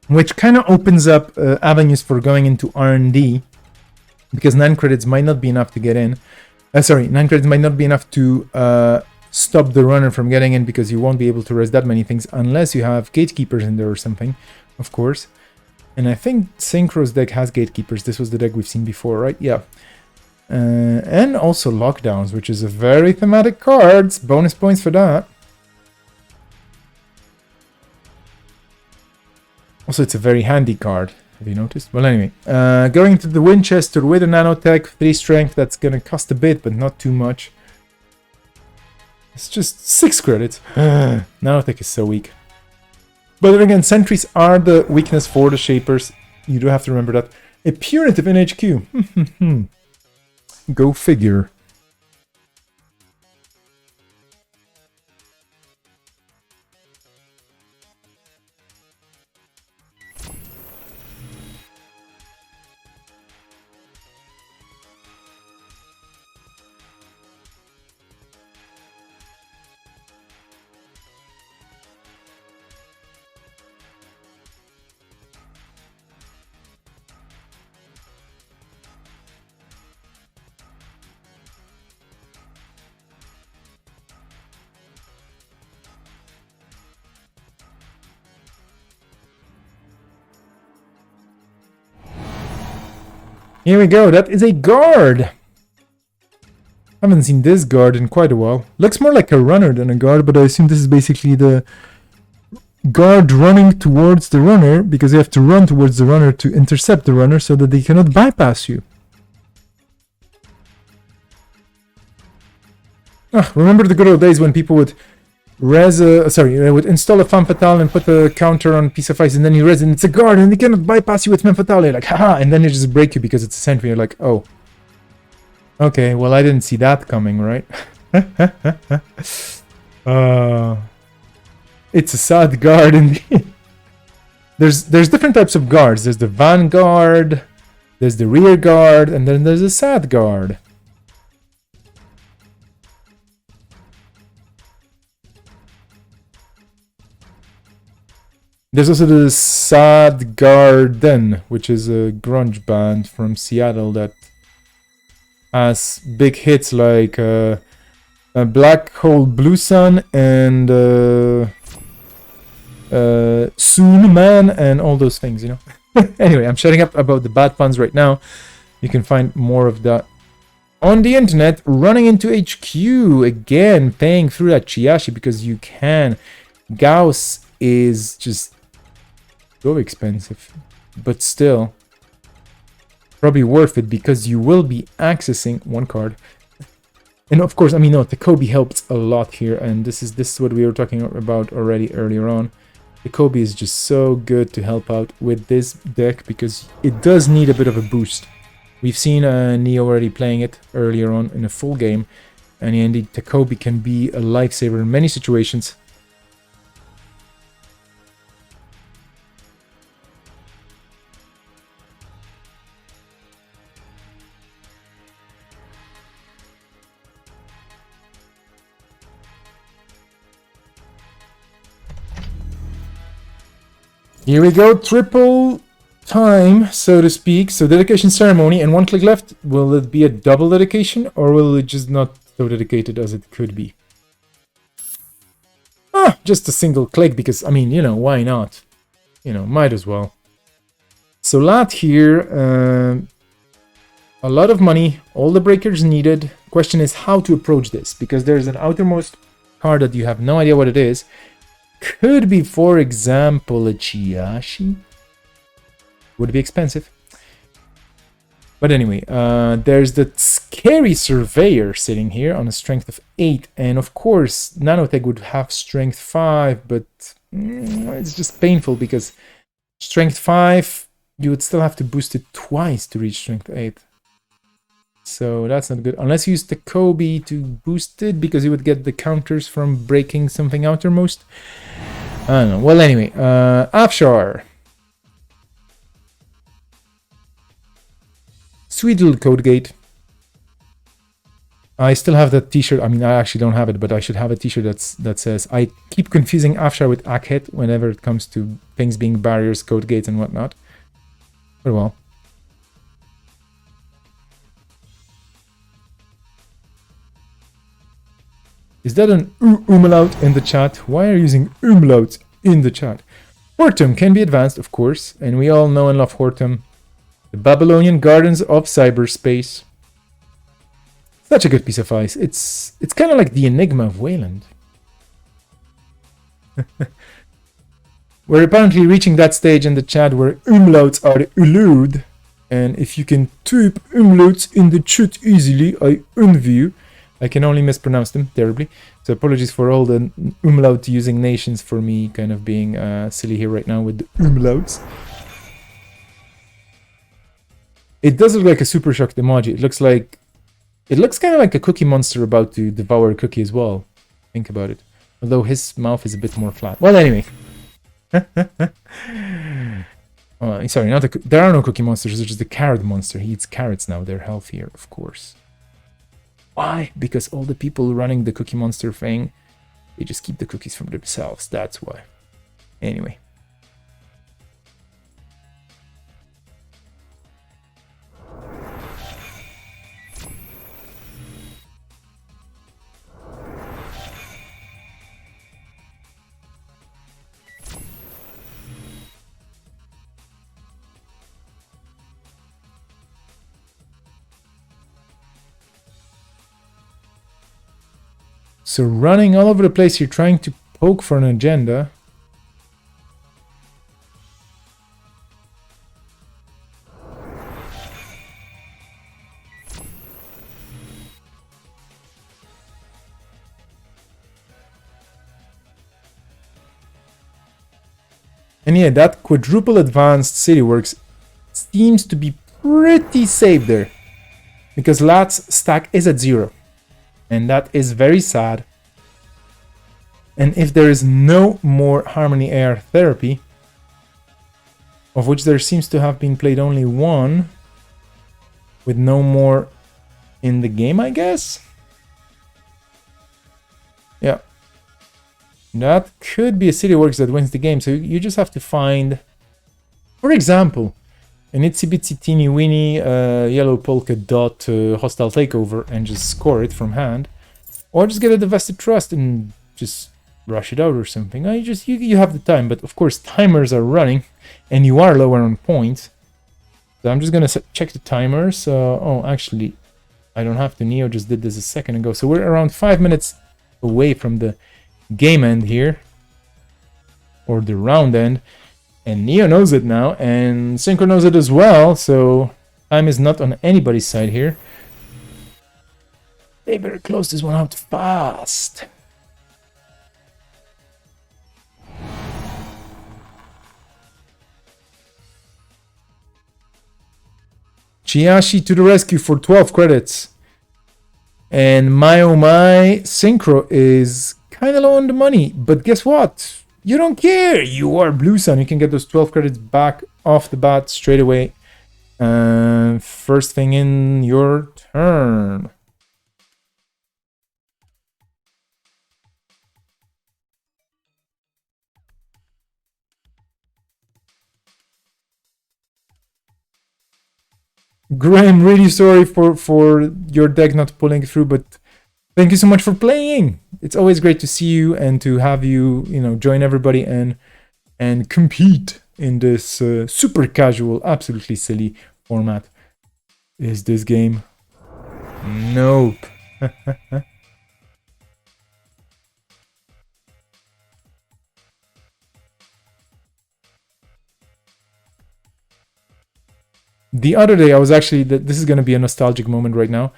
which kind of opens up avenues for going into R&D, because 9 credits might not be enough to get in. 9 credits might not be enough to stop the runner from getting in, because you won't be able to res that many things unless you have gatekeepers in there or something, of course. And I think Synchro's deck has gatekeepers. This was the deck we've seen before, right? Yeah. And also Lockdowns, which is a very thematic card. Bonus points for that. Also, it's a very handy card. Have you noticed? Well, anyway. Going to the Winchester with a Nanotech, 3 strength. That's going to cost a bit, but not too much. It's just 6 credits. Nanotech is so weak. But then again, sentries are the weakness for the Shapers. You do have to remember that. A punitive NHQ. Go figure. Here we go, that is a guard! Haven't seen this guard in quite a while. Looks more like a runner than a guard, but I assume this is basically the guard running towards the runner, because you have to run towards the runner to intercept the runner so that they cannot bypass you. Remember the good old days when people would would install a Femme Fatale and put a counter on a piece of ice, and then you res and it's a guard and they cannot bypass you with Femme Fatale. You're like, haha, and then they just break you because it's a sentry. You're like, oh. Okay, well, I didn't see that coming, right? It's a sad guard indeed. There's different types of guards. There's the vanguard, there's the rear guard, and then there's a sad guard. There's also the Sad Garden, which is a grunge band from Seattle that has big hits like a Black Hole Blue Sun and Soon Man and all those things, you know. Anyway, I'm shutting up about the bad puns right now. You can find more of that on the internet, running into HQ again, paying through that Chiashi because you can. Gauss is just so expensive, but still probably worth it because you will be accessing one card. And of course, I mean, no, Tekobi helps a lot here, and this is what we were talking about already earlier on. Tekobi is just so good to help out with this deck because it does need a bit of a boost. We've seen Neo already playing it earlier on in a full game, and indeed Tekobi can be a lifesaver in many situations. Here we go, triple time, so to speak. So dedication ceremony and 1 click left. Will it be a double dedication or will it just not so dedicated as it could be? Just a single click because, I mean, you know, why not? You know, might as well. So Lat here, a lot of money, all the breakers needed. Question is how to approach this because there's an outermost card that you have no idea what it is. Could be, for example, a Chiashi. Would be expensive. But anyway, there's the scary Surveyor sitting here on a strength of 8. And of course, Nanotech would have strength 5, but it's just painful because strength 5, you would still have to boost it twice to reach strength 8. So that's not good. Unless you use the Tekobi to boost it, because you would get the counters from breaking something outermost. I don't know. Well, anyway, Afshar. Sweet little code gate. I still have that t-shirt. I mean, I actually don't have it, but I should have a t-shirt that says, I keep confusing Afshar with Akhet whenever it comes to things being barriers, code gates, and whatnot. But well. Is that an umlaut in the chat? Why are you using umlaut in the chat? Hortum can be advanced, of course, and we all know and love Hortum. The Babylonian Gardens of Cyberspace. Such a good piece of ice. It's kind of like the Enigma of Wayland. We're apparently reaching that stage in the chat where umlauts are allowed, and if you can type umlauts in the chat easily, I envy you. I can only mispronounce them terribly, so apologies for all the umlaut using nations for me kind of being silly here right now with the umlauts. It does look like a Super Shocked emoji. It looks kind of like a Cookie Monster about to devour a cookie as well. Think about it. Although his mouth is a bit more flat. Well, anyway. Sorry, there are no Cookie Monsters, there's just the Carrot Monster. He eats carrots now, they're healthier, of course. Why? Because all the people running the Cookie Monster thing, they just keep the cookies for themselves. That's why. Anyway. So running all over the place, you're trying to poke for an agenda. And yeah, that quadruple advanced CityWorks seems to be pretty safe there. Because Lat's stack is at 0. And that is very sad. And if there is no more Harmony AR Therapy, of which there seems to have been played only one, with no more in the game, I guess? Yeah. That could be a CityWorks that wins the game, so you just have to find, for example, an itsy bitsy teeny weeny yellow polka dot hostile takeover and just score it from hand, or just get a Divested Trust and just rush it out or something. You have the time, but of course timers are running and you are lower on points. So I'm just gonna check the timers. Oh, actually, I don't have to. Neo just did this a second ago. So we're around 5 minutes away from the game end here. Or the round end. And Neo knows it now. And Synchro knows it as well. So time is not on anybody's side here. They better close this one out fast. Chiashi to the rescue for 12 credits. And my oh my, Synchro is kind of low on the money. But guess what? You don't care. You are Blue Sun. You can get those 12 credits back off the bat straight away. First thing in your turn. Graham, really sorry for your deck not pulling through, but thank you so much for playing. It's always great to see you and to have you, join everybody and compete in this super casual, absolutely silly format. Is this game? Nope. The other day, I was actually, this is going to be a nostalgic moment right now,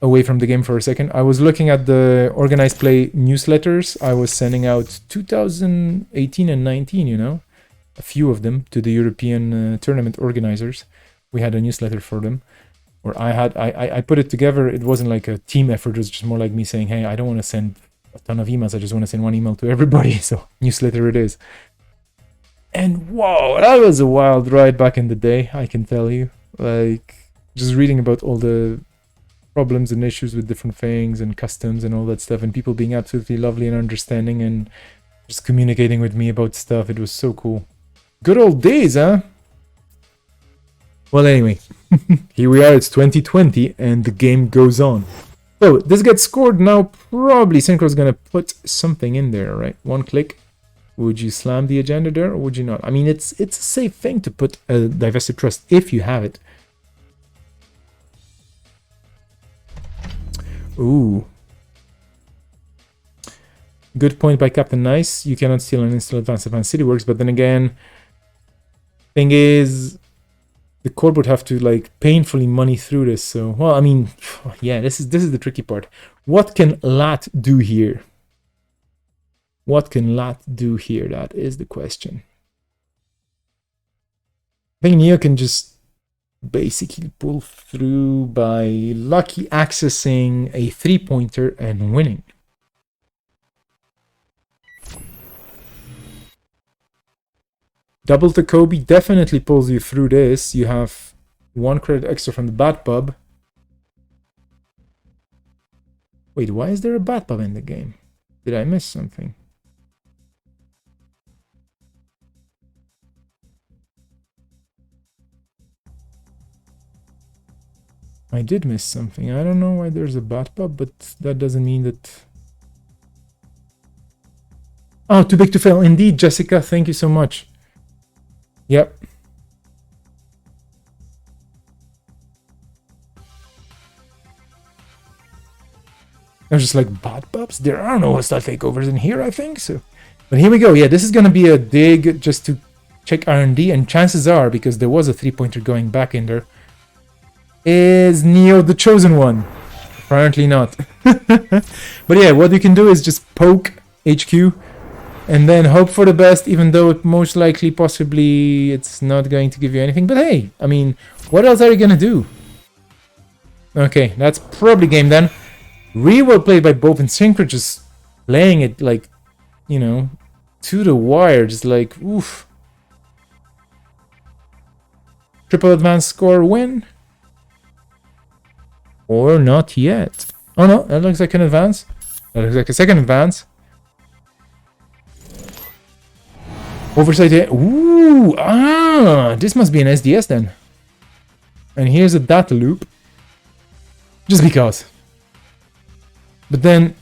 away from the game for a second. I was looking at the Organized Play newsletters I was sending out 2018 and 19, a few of them to the European tournament organizers. We had a newsletter for them, or I put it together. It wasn't like a team effort. It was just more like me saying, hey, I don't want to send a ton of emails. I just want to send one email to everybody. So newsletter it is. And whoa, that was a wild ride back in the day, I can tell you. Like, just reading about all the problems and issues with different things and customs and all that stuff, and people being absolutely lovely and understanding and just communicating with me about stuff. It was so cool. Good old days, huh? Well, anyway, here we are. It's 2020 and the game goes on. So, this gets scored now. Probably Synchro's gonna put something in there, right? One click. Would you slam the agenda there or would you not? I mean, it's a safe thing to put a divested trust if you have it. Ooh. Good point by Captain Nice. You cannot steal and install Advanced City Works, but then again, thing is, the corp would have to like painfully money through this. So, well, I mean, yeah, this is the tricky part. What can Lat do here? What can Lat do here? That is the question. I think Neo can just basically pull through by lucky accessing a 3-pointer and winning. Double Takobi definitely pulls you through this. You have 1 credit extra from the Bat Pub. Wait, why is there a Bat Pub in the game? Did I miss something? I did miss something. I don't know why there's a Bat Pub, but that doesn't mean that... Oh, too big to fail. Indeed, Jessica, thank you so much. Yep. I was just like, Bat Pubs? There are no hostile takeovers in here, I think so. But here we go. Yeah, this is going to be a dig just to check R&D, and chances are, because there was a 3-pointer going back in there, is Neo the chosen one? Apparently not. But yeah, what you can do is just poke HQ and then hope for the best, even though it most likely, possibly, it's not going to give you anything. But hey, I mean, what else are you gonna do? Okay, that's probably game then. Really well played by both, and Synchro just playing it like, to the wire, just like, oof. Triple advance score win? Or not yet. Oh no, that looks like an advance. That looks like a second advance. Oversight here. Ooh, this must be an SDS then. And here's a data loop. Just because. But then,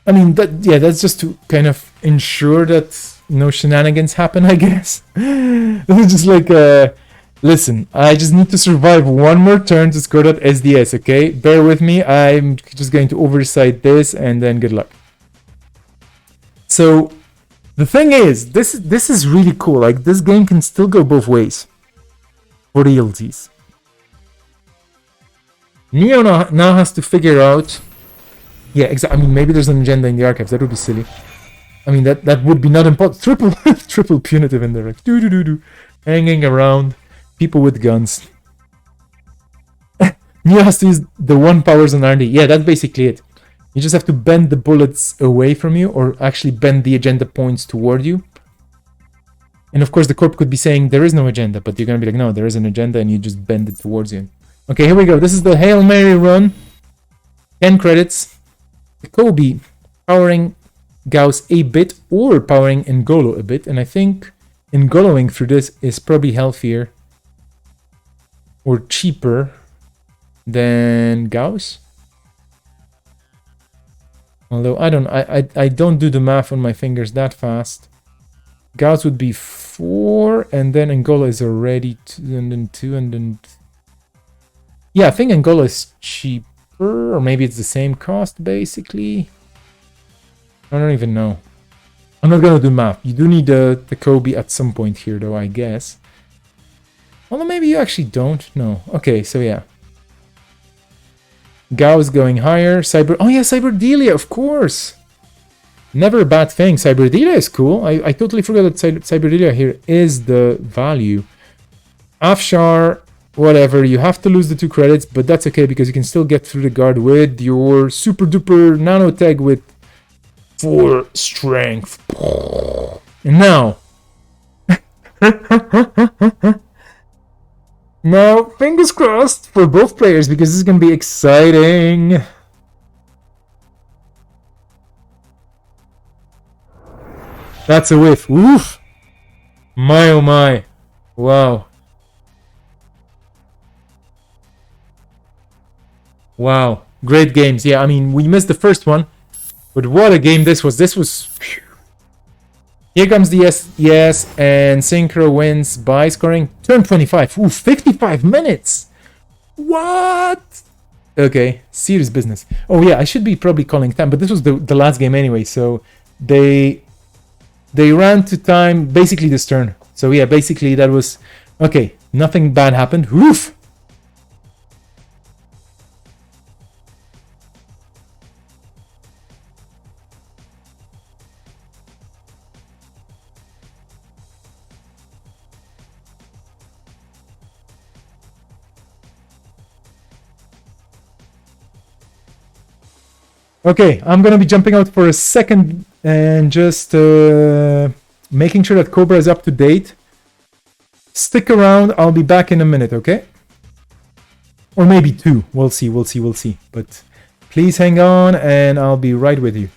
I mean, that's just to kind of ensure that no shenanigans happen, I guess. It's just like Listen, I just need to survive one more turn to score that SDS, okay? Bear with me, I'm just going to oversight this and then good luck. So, the thing is, this is really cool. Like, this game can still go both ways. For realties. Neo now has to figure out... Yeah, exactly. I mean, maybe there's an agenda in the archives. That would be silly. I mean, that would be not impossible. Triple punitive in there. Like, hanging around. People with guns. Neo has to use the 1 powers on R&D. Yeah, that's basically it. You just have to bend the bullets away from you, or actually bend the agenda points toward you. And of course, the corp could be saying there is no agenda, but you're gonna be like, no, there is an agenda, and you just bend it towards you. Okay, here we go. This is the Hail Mary run. 10 credits. Kobe powering Gauss a bit, or powering N'Golo a bit, and I think N'Goloing through this is probably healthier or cheaper than Gauss. Although I don't do the math on my fingers that fast. Gauss would be 4, and then N'Golo is already 2, and then 2, and then... Yeah, I think N'Golo is cheaper, or maybe it's the same cost, basically. I don't even know. I'm not gonna do math. You do need the Kobe at some point here, though, I guess. Although maybe you actually don't. No. Okay, so yeah. Gauss going higher. Oh yeah, Cyberdelia, of course. Never a bad thing. Cyberdelia is cool. I totally forgot that Cyberdelia here is the value. Afshar, whatever. You have to lose the 2 credits, but that's okay because you can still get through the guard with your super duper nanotech with 4 strength. And now... Now, fingers crossed for both players because this is going to be exciting. That's a whiff. Oof. My oh my. Wow. Wow. Great games. Yeah, I mean, we missed the first one. But what a game this was. This was... Phew. Here comes the yes, and Synchro wins by scoring turn 25. Ooh, 55 minutes! What? Okay, serious business. Oh yeah, I should be probably calling time, but this was the last game anyway, so they ran to time basically this turn. So yeah, basically that was... Okay, nothing bad happened. Oof! Okay, I'm gonna be jumping out for a second and just making sure that Cobra is up to date. Stick around, I'll be back in a minute, okay? Or maybe 2, we'll see. But please hang on and I'll be right with you.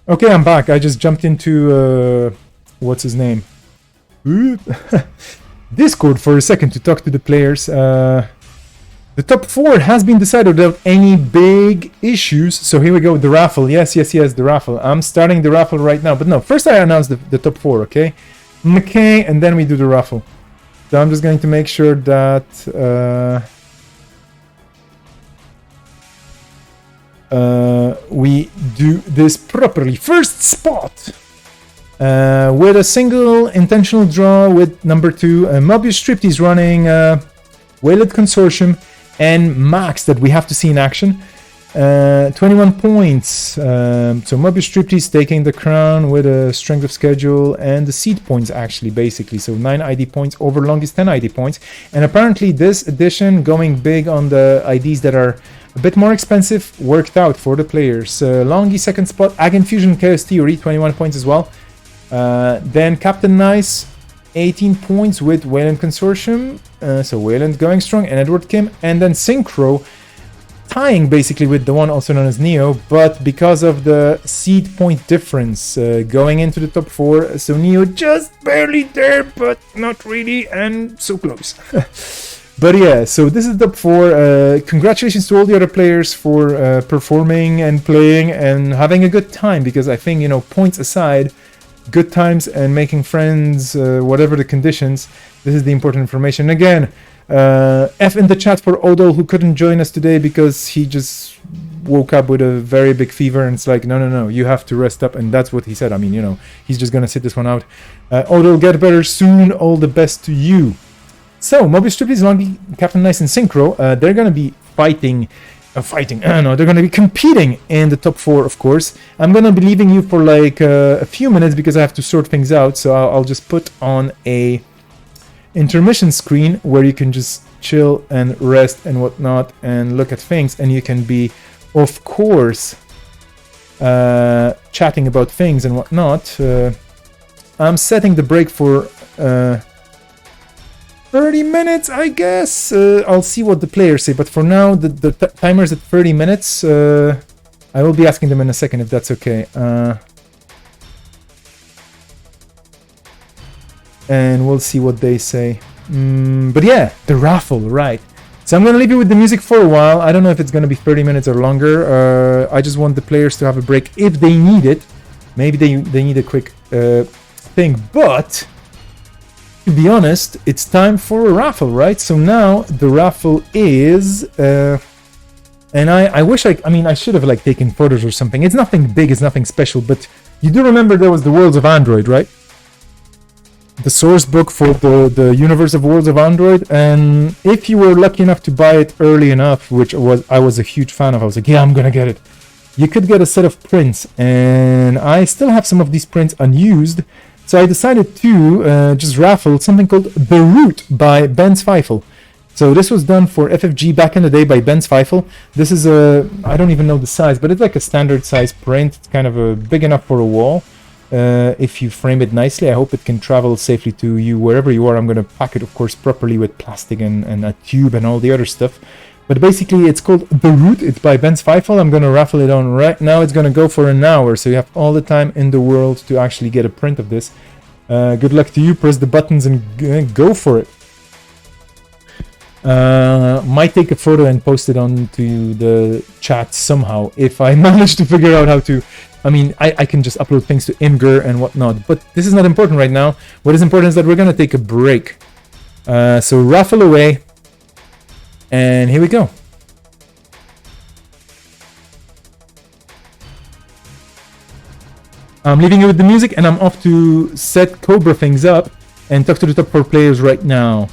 Okay, I'm back. I just jumped into what's his name? Discord for a second to talk to the players. The top 4 has been decided without any big issues. So here we go, the raffle. Yes, the raffle. I'm starting the raffle right now. But no, first I announce the top 4, okay? Okay, and then we do the raffle. So I'm just going to make sure that we do this properly. First spot! With a single intentional draw with number 2, Mobius Striptease running Wayland Consortium and Max that we have to see in action. 21 points. So Mobius Striptease taking the crown with a strength of schedule and the seed points actually basically. So 9 ID points over Longest 10 ID points. And apparently this edition going big on the IDs that are a bit more expensive worked out for the players. Longy second spot, Ag Infusion Chaos Theory 21 points as well. Then Captain Nice 18 points with Wayland Consortium, so Wayland going strong, and Edward Kim, and then Synchro tying basically with the one also known as Neo, but because of the seed point difference going into the top 4, so Neo just barely there, but not really, and so close. But yeah, so this is the top 4. Congratulations to all the other players for performing and playing and having a good time, because I think, you know, points aside, good times and making friends, whatever the conditions, this is the important information. Again, F in the chat for Odol, who couldn't join us today because he just woke up with a very big fever, and it's like, no, you have to rest up, and that's what he said. I mean, you know, he's just gonna sit this one out. Odol, get better soon, all the best to you. So, Mobius Striptease, Longy, Captain Nice, and Synchro, they're gonna be they're going to be competing in the top 4, of course. I'm going to be leaving you for like a few minutes because I have to sort things out. So I'll just put on a intermission screen where you can just chill and rest and whatnot and look at things. And you can be, of course, chatting about things and whatnot. I'm setting the break for 30 minutes, I guess. I'll see what the players say, but for now, the timer's at 30 minutes. I will be asking them in a second if that's okay. And we'll see what they say. But yeah, the raffle, right. So I'm going to leave you with the music for a while. I don't know if it's going to be 30 minutes or longer. I just want the players to have a break if they need it. Maybe they need a quick thing, but to be honest, it's time for a raffle, right? So now the raffle is, and I wish I mean, I should have like taken photos or something. It's nothing big, it's nothing special, but you do remember there was the Worlds of Android, right? The source book for the universe of Worlds of Android, and if you were lucky enough to buy it early enough, which I was a huge fan of, I was like, yeah, I'm gonna get it. You could get a set of prints, and I still have some of these prints unused. So I decided to just raffle something called The Root by Ben Zweifel. So this was done for FFG back in the day by Ben Zweifel. This is I don't even know the size, but it's like a standard size print. It's kind of big enough for a wall. If you frame it nicely, I hope it can travel safely to you wherever you are. I'm going to pack it, of course, properly with plastic and a tube and all the other stuff. But basically, it's called The Root. It's by Ben Zweifel. I'm going to raffle it on right now. It's going to go for an hour, so you have all the time in the world to actually get a print of this. Good luck to you. Press the buttons and go for it. Might take a photo and post it onto the chat somehow if I manage to figure out how to. I mean, I can just upload things to Imgur and whatnot, but this is not important right now. What is important is that we're going to take a break. So raffle away. And here we go. I'm leaving you with the music, and I'm off to set Cobra things up and talk to the top 4 players right now.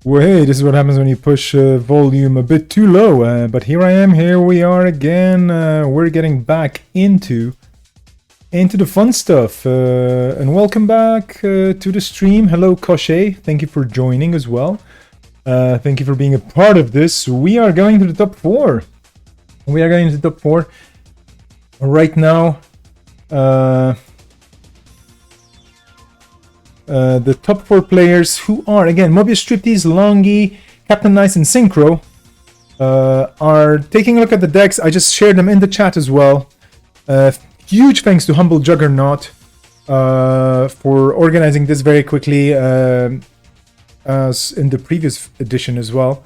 Wait, this is what happens when you push volume a bit too low. But here I am. Here we are again. We're getting back into the fun stuff. And welcome back to the stream. Hello, Koshe. Thank you for joining as well. Thank you for being a part of this. We are going to the top 4. We are going to the top 4 right now. The top 4 players who are, again, Mobius Striptease, Longy, Captain Nice, and Synchro are taking a look at the decks. I just shared them in the chat as well. Huge thanks to Humble Juggernaut for organizing this very quickly, as in the previous edition as well.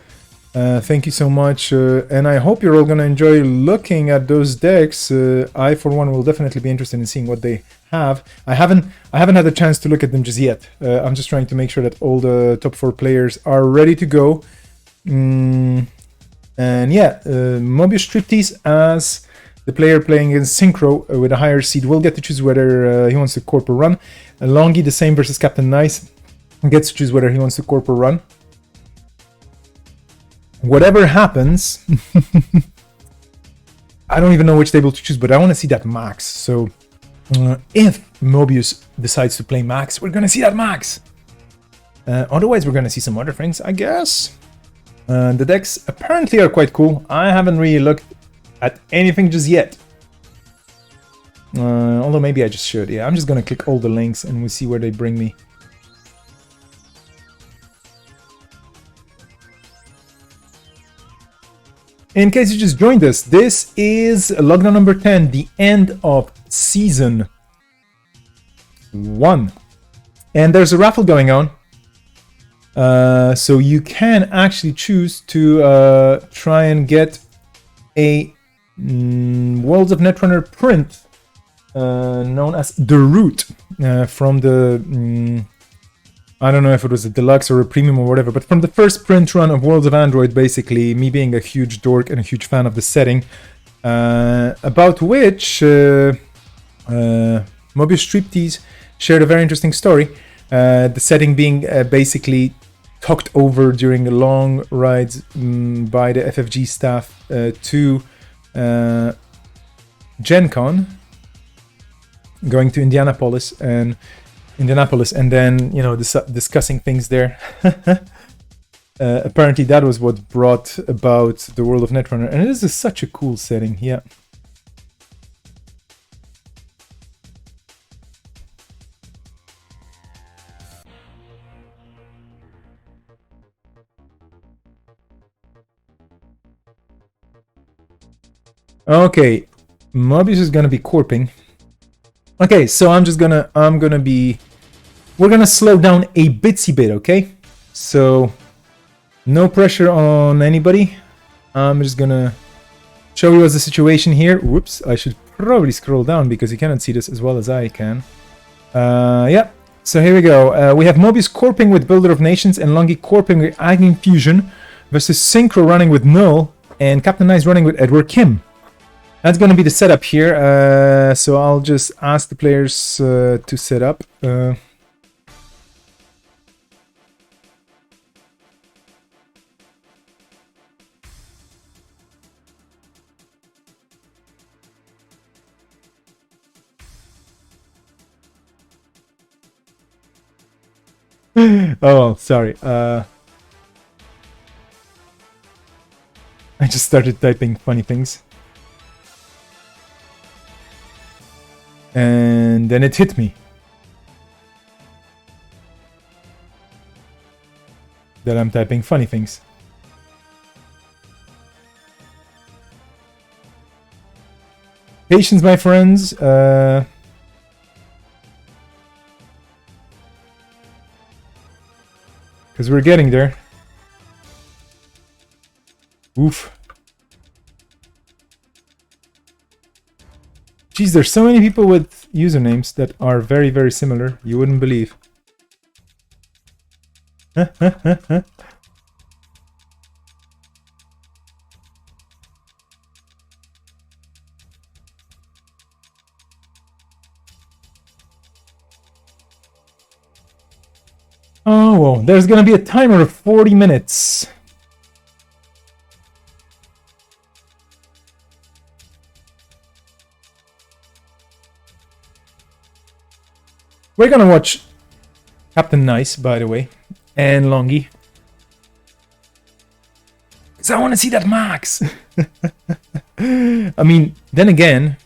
Thank you so much, and I hope you're all going to enjoy looking at those decks. I, for one, will definitely be interested in seeing what they have. I haven't had the chance to look at them just yet. I'm just trying to make sure that all the top 4 players are ready to go. And yeah, Mobius Striptease, as the player playing against Synchro with a higher seed, will get to choose whether he wants to corp or run. Longy, the same versus Captain Nice, gets to choose whether he wants to corp or run. Whatever happens, I don't even know which table to choose, but I want to see that max. So if Mobius decides to play max, we're going to see that max. Otherwise, we're going to see some other things, I guess. The decks apparently are quite cool. I haven't really looked at anything just yet. Although maybe I just should. Yeah, I'm just going to click all the links and we'll see where they bring me. In case you just joined us, this is lockdown number 10, the end of season 1. And there's a raffle going on. So you can actually choose to try and get a Worlds of Netrunner print known as The Root from the... I don't know if it was a deluxe or a premium or whatever, but from the first print run of Worlds of Android, basically, me being a huge dork and a huge fan of the setting, about which Mobius Striptease shared a very interesting story. The setting being basically talked over during the long rides by the FFG staff to Gen Con, going to Indianapolis, and then, you know, discussing things there. Apparently that was what brought about the World of Netrunner, and it is such a cool setting. Yeah. Okay, Mobius is gonna be corping. Okay, so we're gonna slow down a bitsy bit, okay? So, no pressure on anybody. I'm just gonna show you what's the situation here. Whoops, I should probably scroll down because you cannot see this as well as I can. Yeah, so here we go. We have Mobius corping with Builder of Nations and Longy corping with Agni Fusion versus Synchro running with Null and Captain Nice running with Edward Kim. That's going to be the setup here, so I'll just ask the players to set up. Oh, sorry. I just started typing funny things. And then it hit me that I'm typing funny things. Patience, my friends. Because we're getting there. Oof. Geez, there's so many people with usernames that are very, very similar. You wouldn't believe. Oh, well, there's gonna be a timer of 40 minutes. We're gonna watch Captain Nice, by the way, and Longy. Because I want to see that Max. I mean, then again...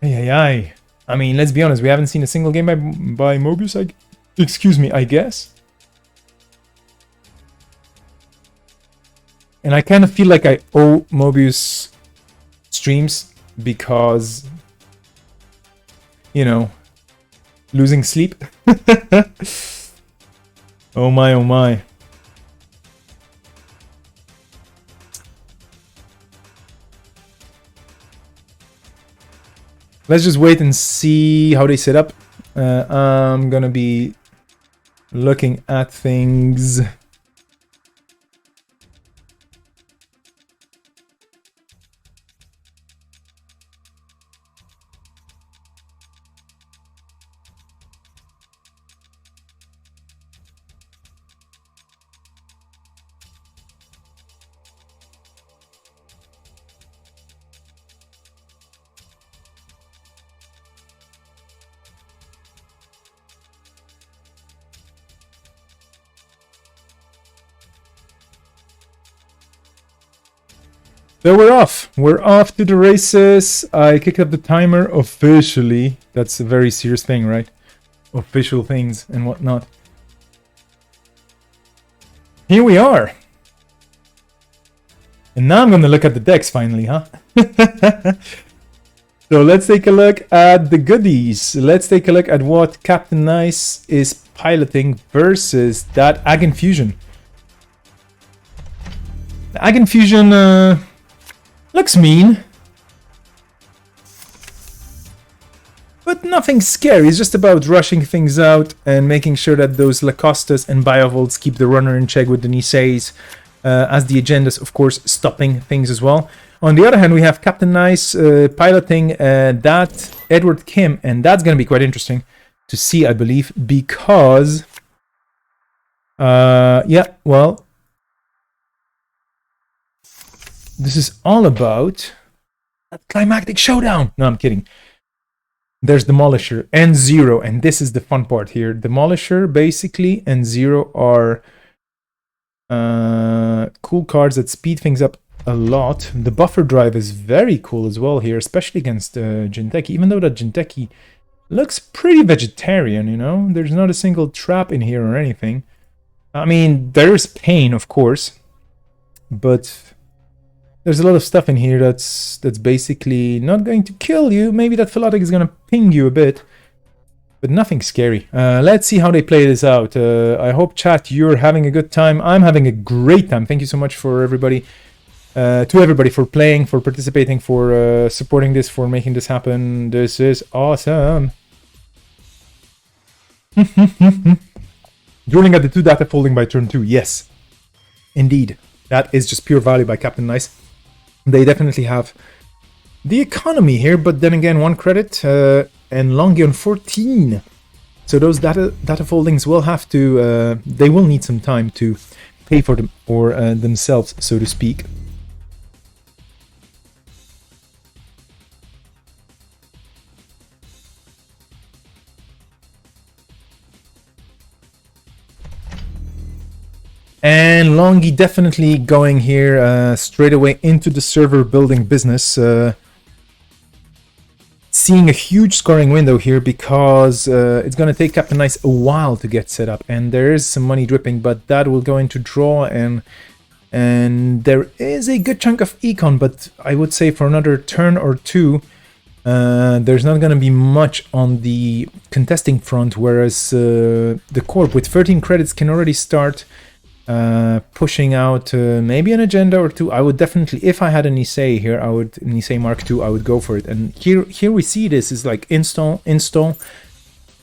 Ay. I mean, let's be honest, we haven't seen a single game by Mobius, excuse me, I guess. And I kind of feel like I owe Mobius streams because, you know, losing sleep. Oh my, oh my. Let's just wait and see how they set up. I'm gonna be looking at things. So we're off. We're off to the races. I kicked up the timer officially. That's a very serious thing, right? Official things and whatnot. Here we are. And now I'm going to look at the decks finally, huh? So let's take a look at the goodies. Let's take a look at what Captain Nice is piloting versus that Ag Infusion. The Ag Infusion... looks mean, but nothing scary. It's just about rushing things out and making sure that those Lacostas and Biovolts keep the runner in check with the Niseis, as the agendas, of course, stopping things as well. On the other hand, we have Captain Nice piloting that Edward Kim, and that's going to be quite interesting to see, I believe, because, yeah, well, this is all about a climactic showdown. No, I'm kidding. There's Demolisher and Zero, and this is the fun part here. Demolisher, basically, and Zero are cool cards that speed things up a lot. The buffer drive is very cool as well here, especially against Jinteki, even though that Jinteki looks pretty vegetarian, you know? There's not a single trap in here or anything. I mean, there's pain, of course, but... there's a lot of stuff in here that's basically not going to kill you. Maybe that Philotic is going to ping you a bit, but nothing scary. Let's see how they play this out. I hope, chat, you're having a good time. I'm having a great time. Thank you so much for everybody, to everybody for playing, for participating, for supporting this, for making this happen. This is awesome. Dueling at the 2 data folding by turn 2. Yes, indeed. That is just pure value by Captain Nice. They definitely have the economy here, but then again, 1 credit and Longy on 14. So those data foldings will have to, they will need some time to pay for them or themselves, so to speak. And Longy definitely going here straight away into the server building business. Seeing a huge scoring window here because it's going to take Captain Nice a while to get set up. And there is some money dripping, but that will go into draw. And there is a good chunk of econ, but I would say for another turn or two, there's not going to be much on the contesting front. Whereas the Corp with 13 credits can already start... pushing out maybe an agenda or two. I would definitely, if I had a Nisei here, Nisei Mark II, I would go for it. And here we see this is like install,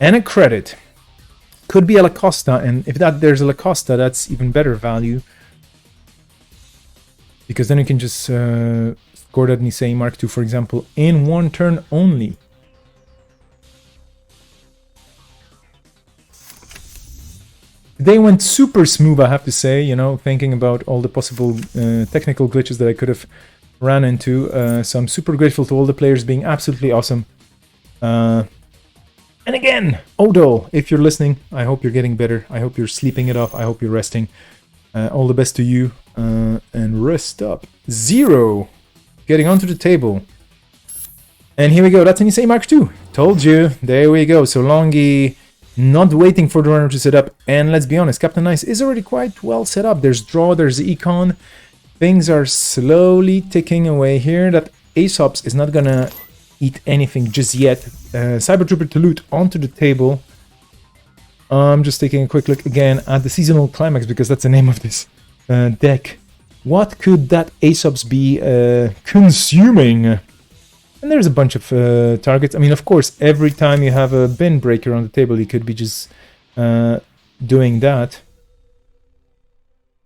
and a credit. Could be a Lacosta, and if there's a Lacosta, that's even better value. Because then you can just score that Nisei Mark II, for example, in 1 turn only. They went super smooth, I have to say, you know, thinking about all the possible technical glitches that I could have ran into. So I'm super grateful to all the players being absolutely awesome. And again, Odo, if you're listening, I hope you're getting better. I hope you're sleeping it off. I hope you're resting. All the best to you. And rest up. Zero. Getting onto the table. And here we go. That's an Nisei Mark II. Told you. There we go. So Longy not waiting for the runner to set up. And let's be honest, Captain Nice is already quite well set up. There's draw, there's econ. Things are slowly ticking away here. That Aesops is not gonna eat anything just yet. Cyber Trooper to loot onto the table. I'm just taking a quick look again at the Seasonal Climax because that's the name of this deck. What could that Aesops be consuming? And there's a bunch of targets. I mean, of course, every time you have a bin breaker on the table, you could be just doing that.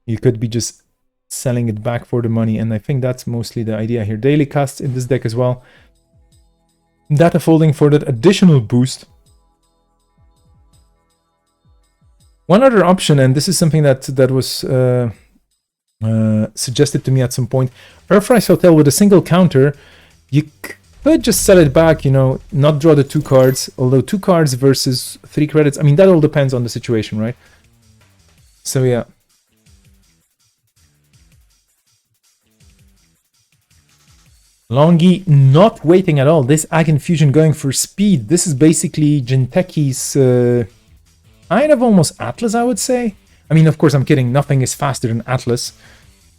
You could be just selling it back for the money, and I think that's mostly the idea here. Daily casts in this deck as well. Data folding for that additional boost. One other option, and this is something that was suggested to me at some point. Earthrise Hotel with a single counter. You could just sell it back, you know, not draw the 2 cards. Although 2 cards versus 3 credits, I mean, that all depends on the situation, right? So yeah. Longy not waiting at all. This Ag Infusion going for speed. This is basically Jinteki's kind of almost Atlas, I would say. I mean, of course, I'm kidding. Nothing is faster than Atlas.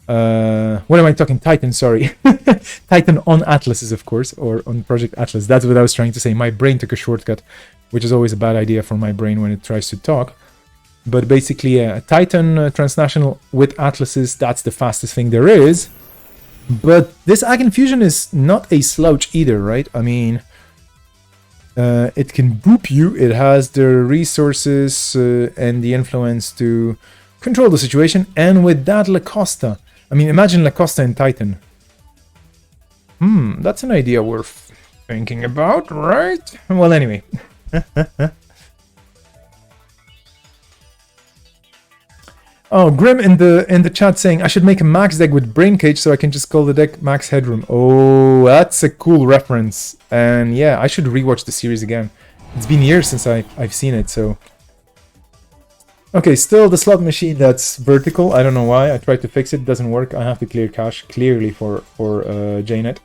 What am I talking? Titan, sorry. Titan on Atlases, of course, or on Project Atlas. That's what I was trying to say. My brain took a shortcut, which is always a bad idea for my brain when it tries to talk. But basically, Titan Transnational with Atlases, that's the fastest thing there is. But this Ag Infusion is not a slouch either, right? I mean, it can boop you. It has the resources and the influence to control the situation. And with that, Lacosta. I mean, imagine Lacosta and Titan. That's an idea worth thinking about, right? Well, anyway. Oh, Grim in the chat saying I should make a Max deck with Brain Cage so I can just call the deck Max Headroom. Oh, that's a cool reference. And yeah, I should rewatch the series again. It's been years since I've seen it, so... Okay, still the slot machine that's vertical. I don't know why. I tried to fix it. Doesn't work. I have to clear cache clearly for JNet.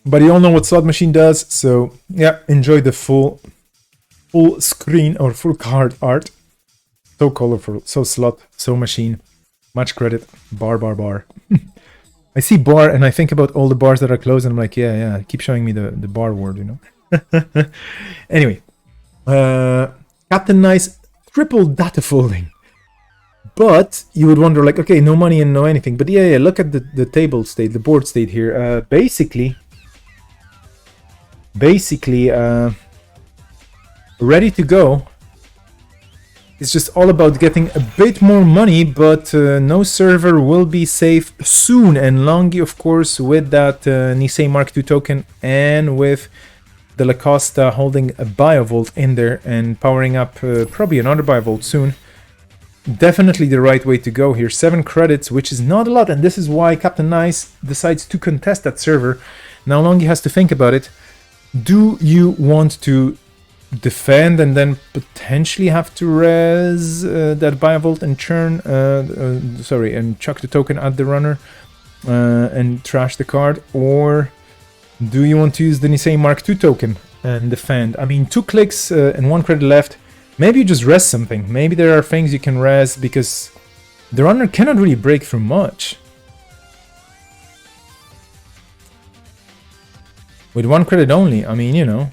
But you all know what slot machine does, so yeah, enjoy the full screen or full card art. So colorful, so slot, so machine. Much credit. Bar. I see bar and I think about all the bars that are closed and I'm like, yeah, keep showing me the bar word, you know. Anyway. Captain Nice, triple data folding. But you would wonder, like, okay, no money and no anything. But yeah, look at the table state, the board state here. Basically, ready to go. It's just all about getting a bit more money, but no server will be safe soon. And Longy, of course, with that Nisei Mark II token and with the Lacosta holding a Biovolt in there and powering up probably another Biovolt soon. Definitely the right way to go here. 7 credits, which is not a lot, and this is why Captain Nice decides to contest that server. Now Longy has to think about it. Do you want to defend and then potentially have to res that Biovolt and churn, and chuck the token at the runner and trash the card, or do you want to use the Nisei Mark II token and defend? I mean, 2 clicks and 1 credit left. Maybe you just res something. Maybe there are things you can res because the runner cannot really break through much. With 1 credit only, I mean, you know.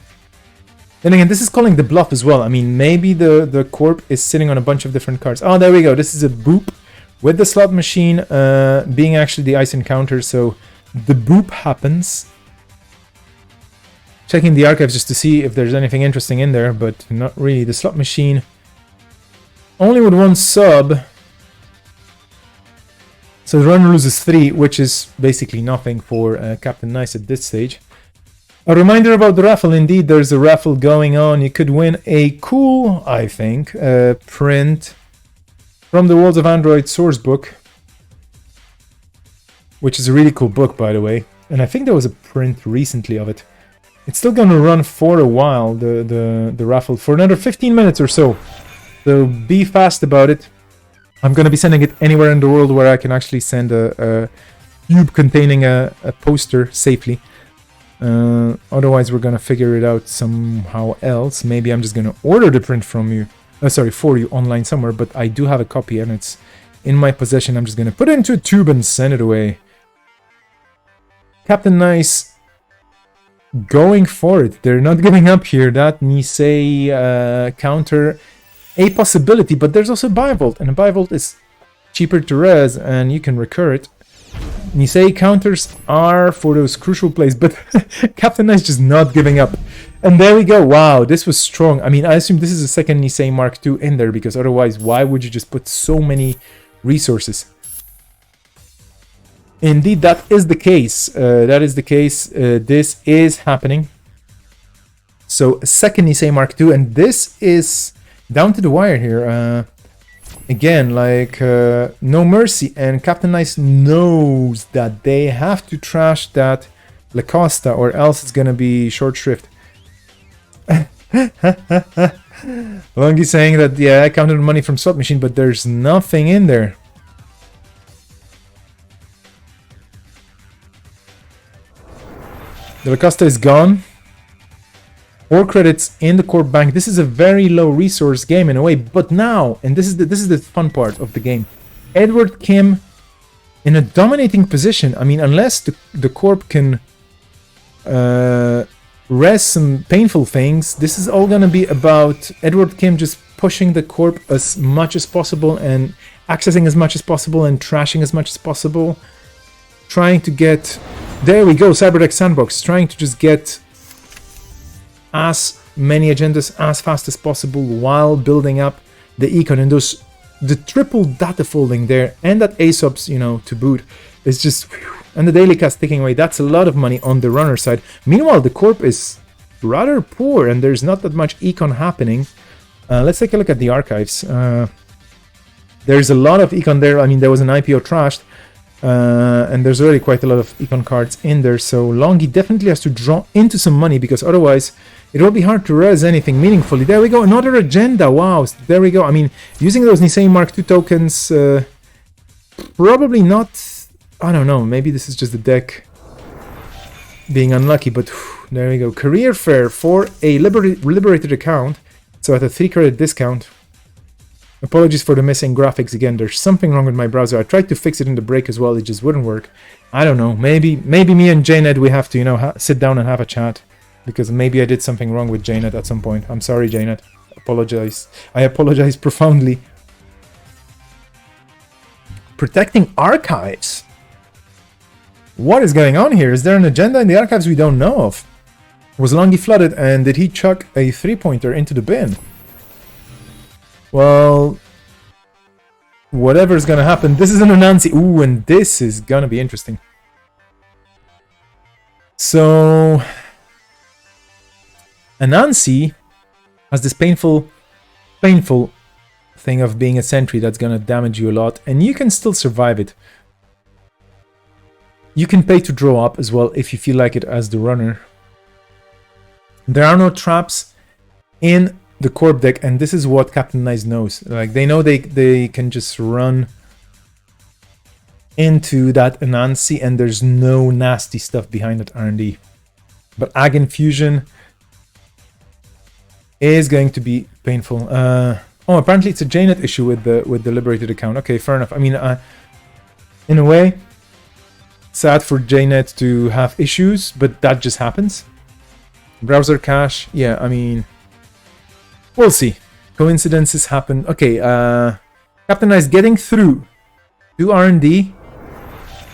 Then again, this is calling the bluff as well. I mean, maybe the corp is sitting on a bunch of different cards. Oh, there we go. This is a boop with the slot machine being actually the ice encounter. So the boop happens. Checking the archives just to see if there's anything interesting in there, but not really. The slot machine only with 1 sub. So the runner loses 3, which is basically nothing for Captain Nice at this stage. A reminder about the raffle. Indeed, there's a raffle going on. You could win a cool, I think, print from the Worlds of Android source book, which is a really cool book, by the way. And I think there was a print recently of it. It's still going to run for a while, the raffle, for another 15 minutes or so. So be fast about it. I'm going to be sending it anywhere in the world where I can actually send a cube containing a poster safely. Otherwise, we're going to figure it out somehow else. Maybe I'm just going to order the print from you. For you online somewhere. But I do have a copy and it's in my possession. I'm just going to put it into a tube and send it away. Captain Nice going for it. They're not giving up here. That Nisei counter a possibility, but there's also Bivolt, and a Bivolt is cheaper to res, and you can recur it. Nisei counters are for those crucial plays, but Captain Nice just not giving up. And there we go. Wow, this was strong. I mean, I assume this is a second Nisei Mark II in there, because otherwise, why would you just put so many resources? Indeed, that is the case. This is happening. So, a second Nisei Mark II, and this is down to the wire here. Again, like, no mercy. And Captain Nice knows that they have to trash that Lacosta, or else it's gonna be short shrift. Longy saying that, yeah, I counted money from slot machine, but there's nothing in there. The Lacosta is gone. 4 credits in the core bank. This is a very low resource game in a way, but now, and this is the fun part of the game, Edward Kim in a dominating position. I mean, unless the corp can rest some painful things, this is all gonna be about Edward Kim just pushing the corp as much as possible and accessing as much as possible and trashing as much as possible, trying to get. There we go, Cyberdeck Sandbox, trying to just get as many agendas as fast as possible while building up the econ. And the triple data folding there and that ASOPs, to boot, is just, and the daily cast ticking away. That's a lot of money on the runner side. Meanwhile, the corp is rather poor and there's not that much econ happening. Let's take a look at the archives. There's a lot of econ there. I mean, there was an IPO trashed. And there's already quite a lot of econ cards in there, so Longy definitely has to draw into some money, because otherwise it will be hard to res anything meaningfully. There we go, another agenda. Wow, there we go. I mean, using those Nisei Mark II tokens, probably not. I don't know, maybe this is just the deck being unlucky, but there we go. Career fair for a liberated account, so at a 3 credit discount. Apologies for the missing graphics again. There's something wrong with my browser. I tried to fix it in the break as well. It just wouldn't work. I don't know. Maybe me and JNet, we have to, sit down and have a chat, because maybe I did something wrong with JNet at some point. I'm sorry, JNet. Apologize. I apologize profoundly. Protecting archives. What is going on here? Is there an agenda in the archives we don't know of? Was Longy flooded, and did he chuck a 3-pointer into the bin? Well, whatever's gonna happen, this is an Anansi. Ooh, and this is gonna be interesting. So, Anansi has this painful thing of being a sentry that's gonna damage you a lot, and you can still survive it. You can pay to draw up as well if you feel like it as the runner. There are no traps in the corp deck, and this is what Captain Nice knows. Like, they know they can just run into that Anansi and there's no nasty stuff behind that R&D. But Ag Infusion is going to be painful. Apparently it's a JNet issue with the liberated account. Okay, fair enough. I mean, in a way, sad for JNet to have issues, but that just happens. Browser cache, yeah, I mean, we'll see. Coincidences happen. Okay, Captain Nice getting through to R&D.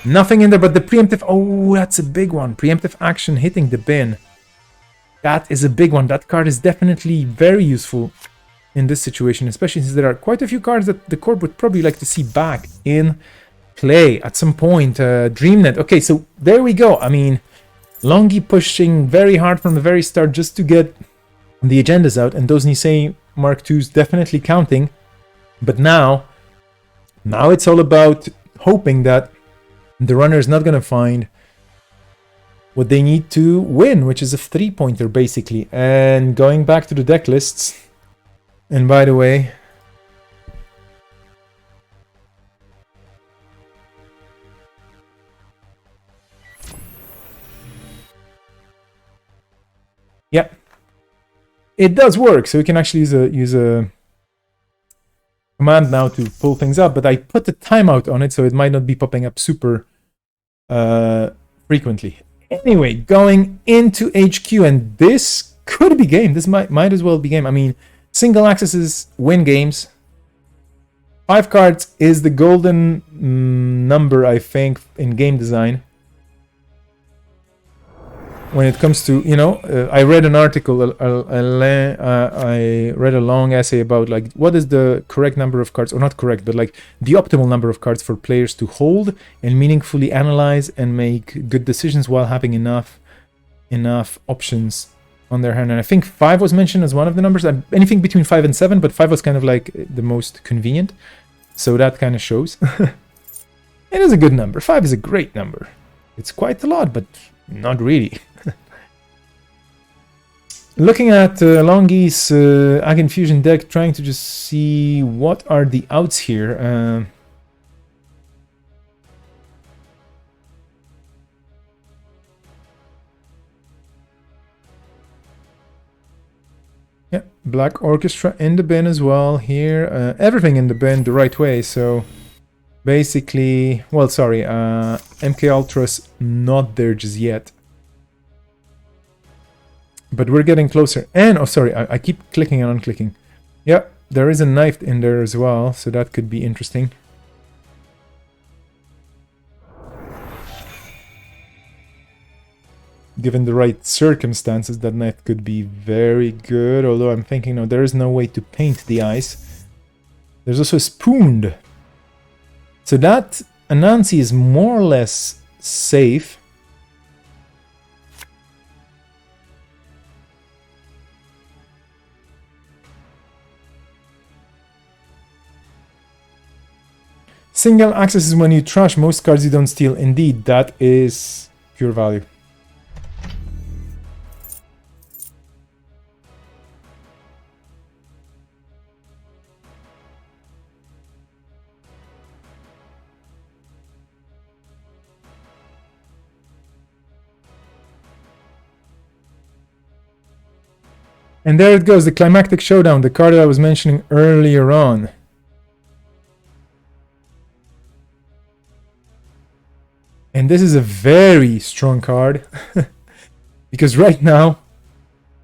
Nothing in there but the preemptive. Oh, that's a big one. Preemptive action hitting the bin. That is a big one. That card is definitely very useful in this situation, especially since there are quite a few cards that the corp would probably like to see back in play at some point. DreamNet. Okay, so there we go. I mean, Longi pushing very hard from the very start just to get the agendas out, and those Nisei Mark II's definitely counting. But now it's all about hoping that the runner is not going to find what they need to win, which is a 3-pointer basically. And going back to the deck lists, and by the way, yeah, it does work. So we can actually use a command now to pull things up, but I put the timeout on it, so it might not be popping up super frequently. Anyway, going into HQ, and this could be game. This might as well be game. I mean, single accesses win games. 5 cards is the golden number, I think, in game design. When it comes to, you know, I read an article, I read a long essay about like what is the correct number of cards, or not correct, but like the optimal number of cards for players to hold and meaningfully analyze and make good decisions while having enough options on their hand. And I think 5 was mentioned as one of the numbers. Anything between 5 and 7, but 5 was kind of like the most convenient. So that kind of shows. It is a good number. 5 is a great number. It's quite a lot, but not really. Looking at Longi's Agent Fusion deck, trying to just see what are the outs here. Yeah, Black Orchestra in the bin as well here. Everything in the bin the right way, so basically, well, sorry, MK Ultra's not there just yet. But we're getting closer. And, oh, sorry, I keep clicking and unclicking. Yeah, there is a knife in there as well, so that could be interesting. Given the right circumstances, that knife could be very good. Although I'm thinking, no, there is no way to paint the eyes. There's also a spooned. So that Anansi is more or less safe. Single access is when you trash most cards you don't steal. Indeed, that is pure value. And there it goes, the Climactic Showdown, the card that I was mentioning earlier on. And this is a very strong card. Because right now,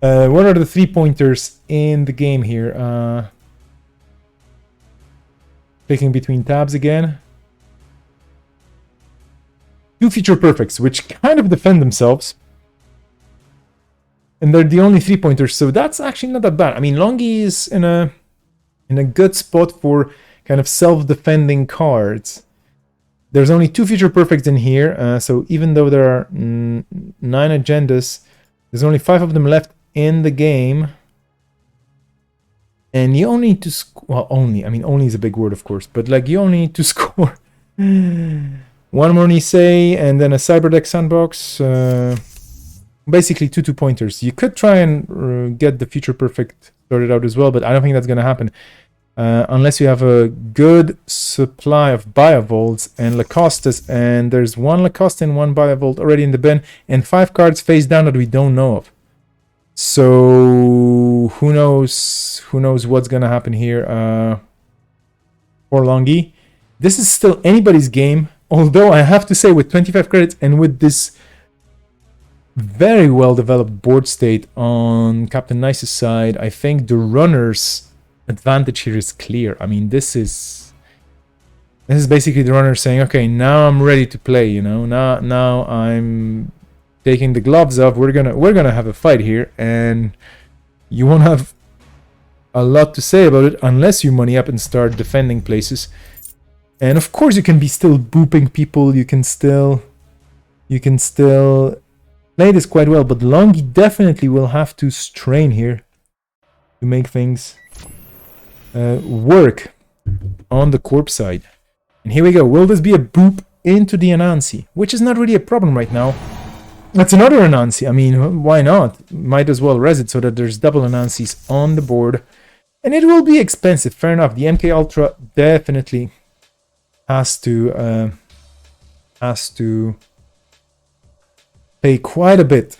what are the 3-pointers in the game here? Clicking between tabs again. 2 feature perfects, which kind of defend themselves. And they're the only 3-pointers, so that's actually not that bad. I mean, Longi is in a good spot for kind of self-defending cards. There's only 2 feature perfects in here, so even though there are 9 agendas, there's only 5 of them left in the game. And you only need to well, only is a big word, of course, but like you only need to score 1 more Nisei and then a Cyberdeck Sandbox. Basically 2 2-pointers. You could try and get the feature perfect sorted out as well, but I don't think that's going to happen. Unless you have a good supply of Biovolts and Lacostas, and there's 1 Lacoste and 1 Biovolt already in the bin, and 5 cards face down that we don't know of. So who knows what's gonna happen here for Longi. This is still anybody's game, although I have to say with 25 credits and with this very well developed board state on Captain Nice's side, I think the runner's advantage here is clear. I mean, this is basically the runner saying, okay, now I'm ready to play, you know. Now I'm taking the gloves off. We're gonna have a fight here, and you won't have a lot to say about it unless you money up and start defending places. And of course you can be still booping people, you can still play this quite well, but Longy definitely will have to strain here to make things work on the corp side. And here we go. Will this be a boop into the Anansi? Which is not really a problem right now. That's another Anansi. I mean, why not? Might as well res it so that there's double Anansis on the board. And it will be expensive, fair enough. The MK Ultra definitely has to pay quite a bit.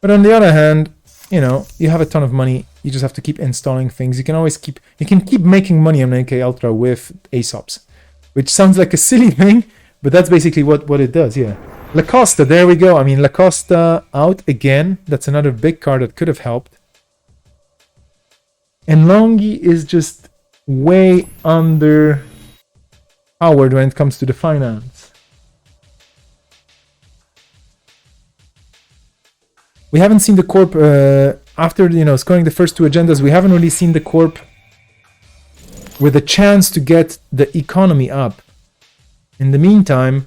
But on the other hand, you know, you have a ton of money. You just have to keep installing things. You can keep making money on MK Ultra with ASOPs, which sounds like a silly thing, but that's basically what it does. Yeah. Lacosta, there we go. I mean, Lacosta out again. That's another big card that could have helped. And Longy is just way under powered when it comes to the finance. We haven't seen the corp after, you know, scoring the first two agendas. We haven't really seen the corp with a chance to get the economy up. In the meantime,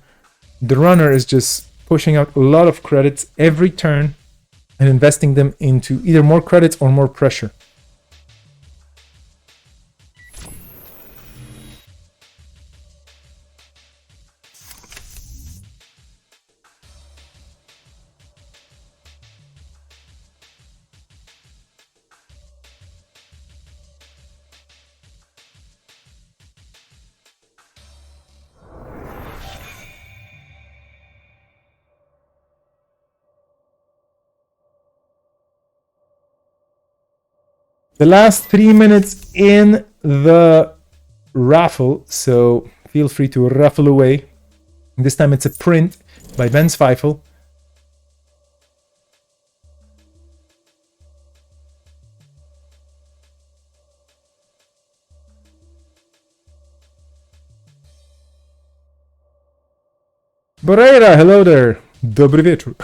the runner is just pushing out a lot of credits every turn and investing them into either more credits or more pressure. The last 3 minutes in the raffle, so feel free to raffle away. This time it's a print by Ben Zweifel. Boreira, hello there. Dobry wieczór.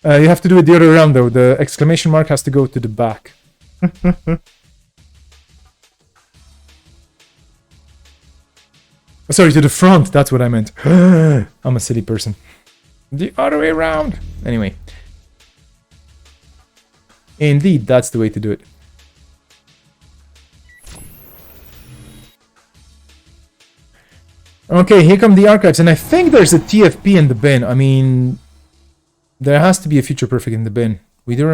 You have to do it the other way around though. The exclamation mark has to go to the back. Sorry, to the front. That's what I meant. I'm a silly person. The other way around. Anyway. Indeed, that's the way to do it. Okay, here come the archives. And I think there's a TFP in the bin. I mean, there has to be a Future Perfect in the bin. I do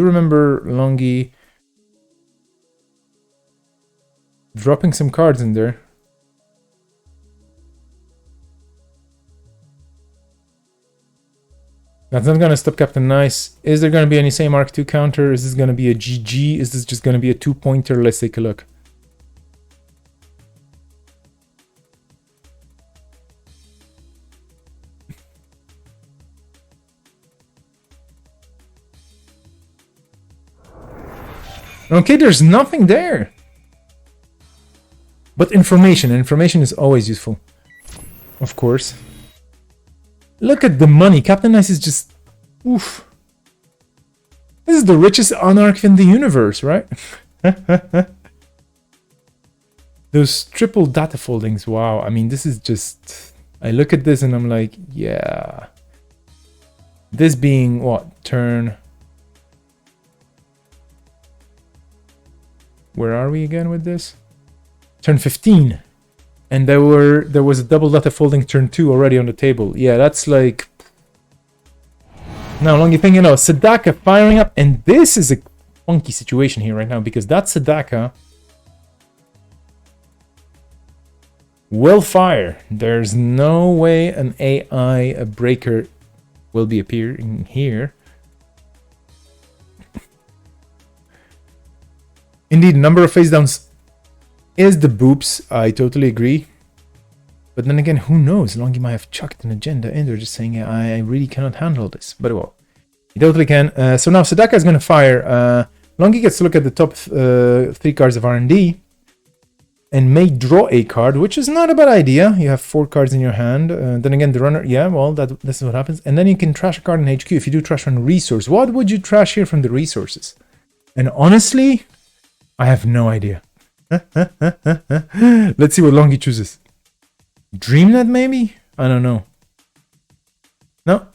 remember Longy dropping some cards in there. That's not gonna stop Captain Nice. Is there gonna be any same Mark II counter? Is this gonna be a GG? Is this just gonna be a 2-pointer? Let's take a look. Okay, there's nothing there. But information is always useful. Of course. Look at the money. Captain Nice is just... Oof. This is the richest Anarch in the universe, right? Those triple data foldings, wow. I mean, this is just... I look at this and I'm like, yeah. This being, what, turn... Where are we again with this? Turn 15. And there was a double data folding turn 2 already on the table. Yeah, that's like... Now, Longy thing, you know, Sedaka firing up. And this is a funky situation here right now, because that Sedaka will fire. There's no way an AI breaker will be appearing here. Indeed, number of face downs is the boops. I totally agree. But then again, who knows? Longy might have chucked an agenda in there just saying, I really cannot handle this. But well, he totally can. So now Sedaka is going to fire. Longy gets to look at the top 3 cards of R&D and may draw a card, which is not a bad idea. You have 4 cards in your hand. Then again, the runner, yeah, well, this is what happens. And then you can trash a card in HQ if you do trash from resource. What would you trash here from the resources? And honestly, I have no idea. Let's see what Longy chooses. DreamNet maybe? I don't know. No.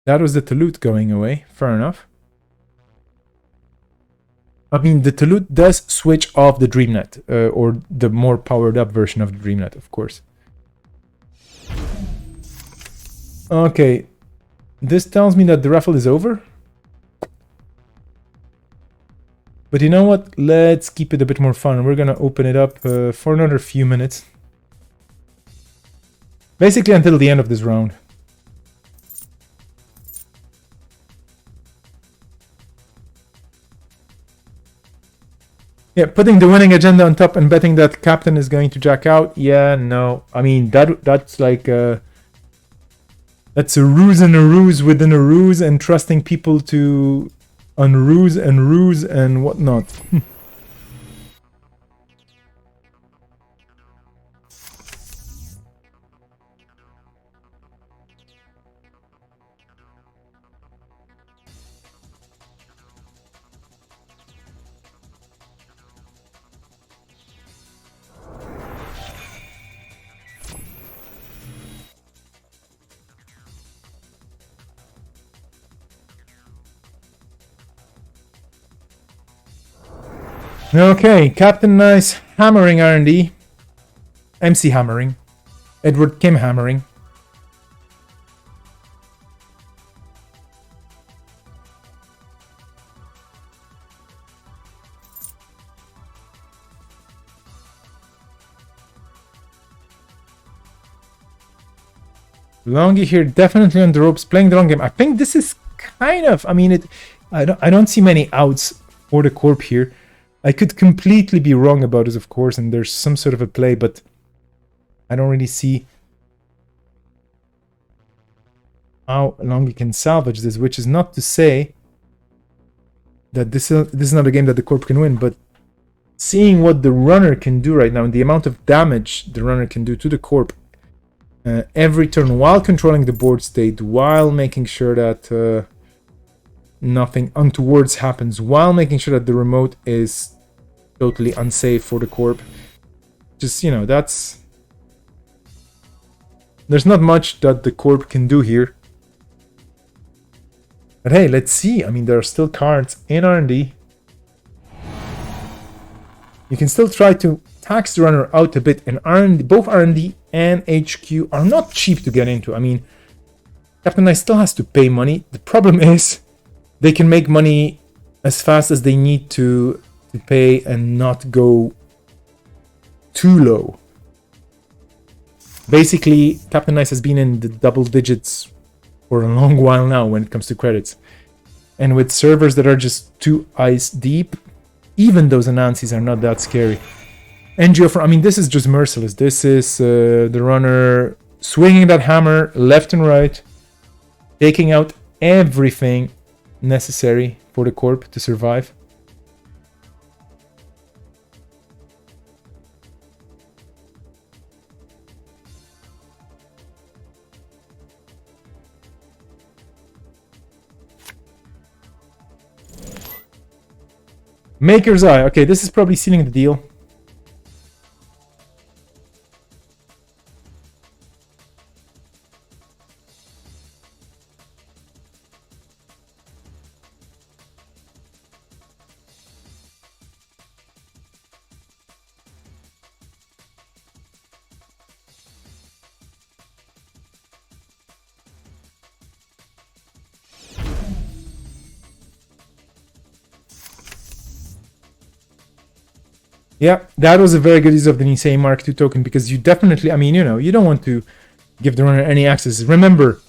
That was the Talut going away. Fair enough. I mean, the Talut does switch off the DreamNet, or the more powered up version of the DreamNet, of course. Okay. This tells me that the raffle is over. But you know what? Let's keep it a bit more fun. We're gonna open it up for another few minutes. Basically until the end of this round. Yeah, putting the winning agenda on top and betting that captain is going to jack out. Yeah, no. I mean, that's like that's a ruse and a ruse within a ruse, and trusting people to unruse and ruse and whatnot. Okay, Captain Nice hammering R&D. MC hammering. Edward Kim hammering. Longy here, definitely on the ropes, playing the long game. I think this is kind of, I mean, I don't see many outs for the Corp here. I could completely be wrong about this, of course, and there's some sort of a play, but I don't really see how Longy can salvage this, which is not to say that this is not a game that the Corp can win, but seeing what the runner can do right now and the amount of damage the runner can do to the Corp every turn while controlling the board state, while making sure that nothing untowards happens, while making sure that the remote is totally unsafe for the Corp. Just, you know, there's not much that the Corp can do here. But hey, let's see. I mean, there are still cards in R&D. You can still try to tax the runner out a bit, and R&D, both R&D and HQ are not cheap to get into. I mean, Captain Nice still has to pay money. The problem is they can make money as fast as they need to pay and not go too low. Basically, Captain Nice has been in the double digits for a long while now when it comes to credits. And with servers that are just 2 ice deep, even those Anansis are not that scary. NGO, I mean, this is just merciless. This is the runner swinging that hammer left and right, taking out everything necessary for the Corp to survive. Maker's Eye. Okay, this is probably sealing the deal. Yeah, that was a very good use of the Nisei Mark II token, because you definitely, I mean, you know, you don't want to give the runner any access. Remember,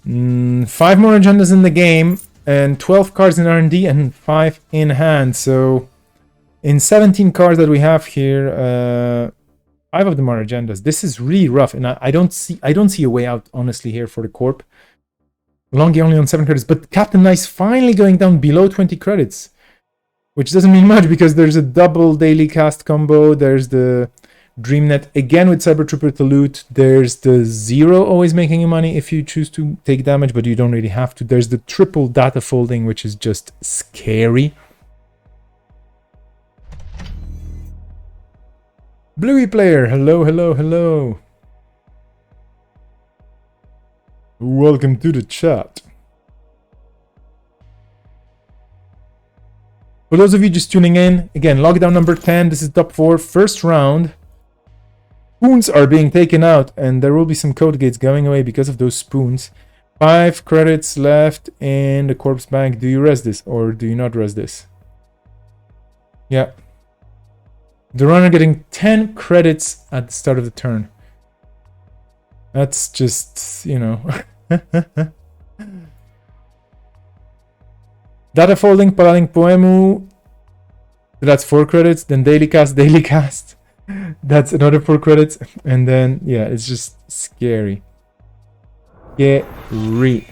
5 more agendas in the game, and 12 cards in R&D, and 5 in hand. So, in 17 cards that we have here, 5 of them are agendas. This is really rough, and I don't see a way out, honestly, here for the Corp. Longy only on 7 credits, but Captain Nice finally going down below 20 credits. Which doesn't mean much, because there's a double daily cast combo. There's the DreamNet again with Cyber Trooper to loot. There's the Zero always making you money if you choose to take damage, but you don't really have to. There's the triple data folding, which is just scary. Bluey player, hello, hello, hello. Welcome to the chat. For those of you just tuning in, again, lockdown number 10, this is top 4, first round. Spoons are being taken out, and there will be some code gates going away because of those spoons. 5 credits left in the corpse bank. Do you res this, or do you not res this? Yeah. The runner getting 10 credits at the start of the turn. That's just, you know. Data folding, Paraling Poemu. That's 4 credits. Then daily cast, daily cast. That's another 4 credits. And then, yeah, it's just scary. Scary.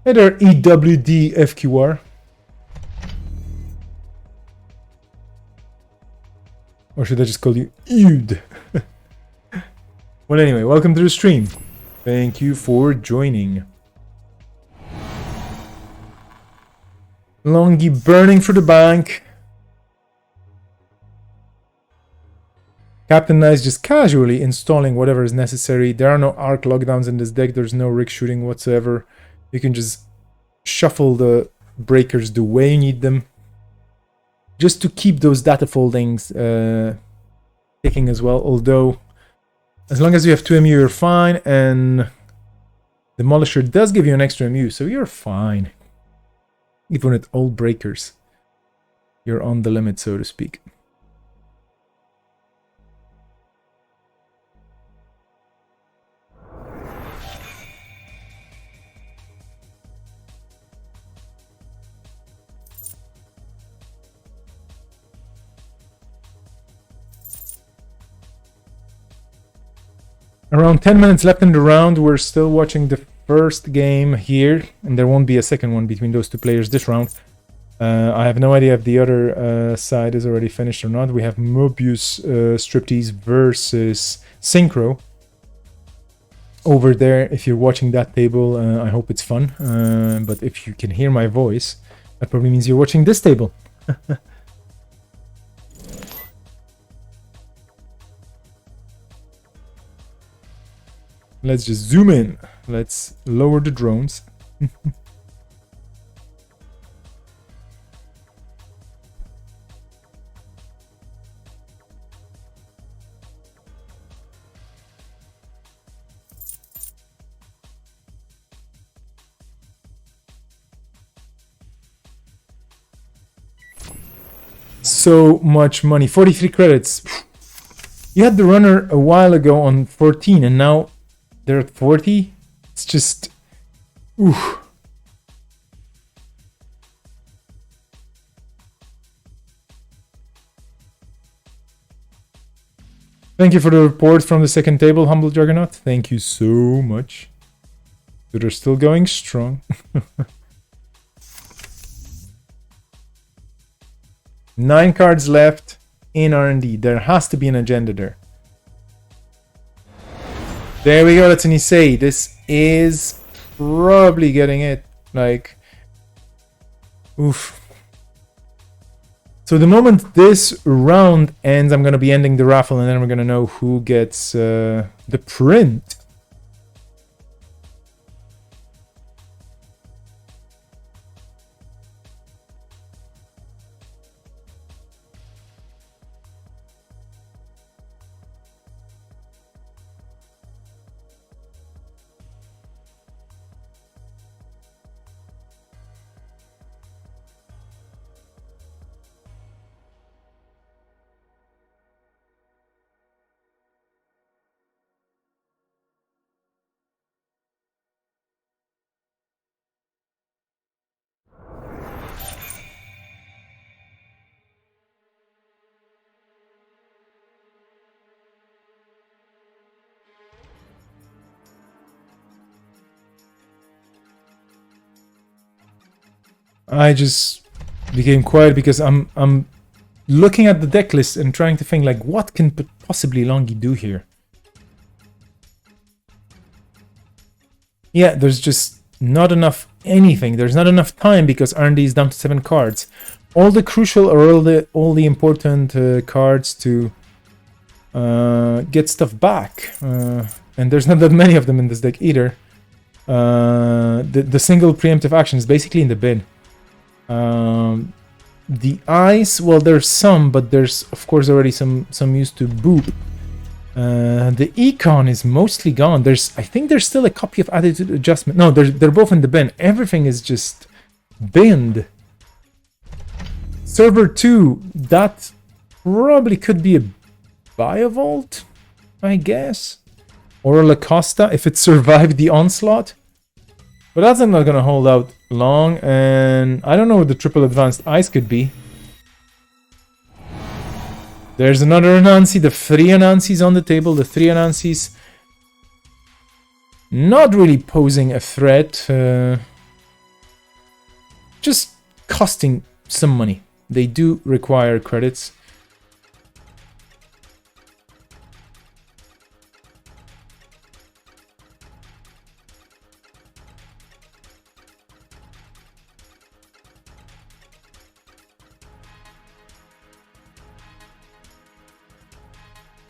Hey there, EWDFQR. Or should I just call you EWD? Well, anyway, welcome to the stream. Thank you for joining. Longy burning for the bank. Captain Nice just casually installing whatever is necessary. There are no arc lockdowns in this deck. There's no rig shooting whatsoever. You can just shuffle the breakers the way you need them. Just to keep those data foldings ticking as well. Although, as long as you have 2 MU, you're fine. And Demolisher does give you an extra MU, so you're fine. Even with all breakers, you're on the limit, so to speak. Around 10 minutes left in the round. We're still watching the first game here, and there won't be a second one between those two players this round. I have no idea if the other side is already finished or not. We have Mobius Striptease versus Synchro over there. If you're watching that table, I hope it's fun. But if you can hear my voice, that probably means you're watching this table. Let's just zoom in. Let's lower the drones. So much money. 43 credits. You had the runner a while ago on 14 and now they're at 40. It's just... oof. Thank you for the report from the second table, Humble Juggernaut. Thank you so much. So they're still going strong. 9 cards left in R&D. There has to be an agenda there. There we go, that's an Issei. This is probably getting it. Like, oof. So the moment this round ends, I'm going to be ending the raffle and then we're going to know who gets the print. I just became quiet because I'm looking at the deck list and trying to think like what can possibly Longy do here. Yeah, there's just not enough anything. There's not enough time because R&D is down to 7 cards. All the crucial or all the important cards to get stuff back. And there's not that many of them in this deck either. The single preemptive action is basically in the bin. The ice, well, there's some, but there's of course already some used to boop. The econ is mostly gone. I think there's still a copy of attitude adjustment. No, they're both in the bin. Everything is just binned. Server 2, that probably could be a Biovolt, I guess. Or a Lacosta if it survived the onslaught. But that's not gonna hold out long, and I don't know what the triple advanced ice could be. There's another Anansi, the 3 Anansis on the table, the 3 Anansis not really posing a threat, just costing some money. They do require credits.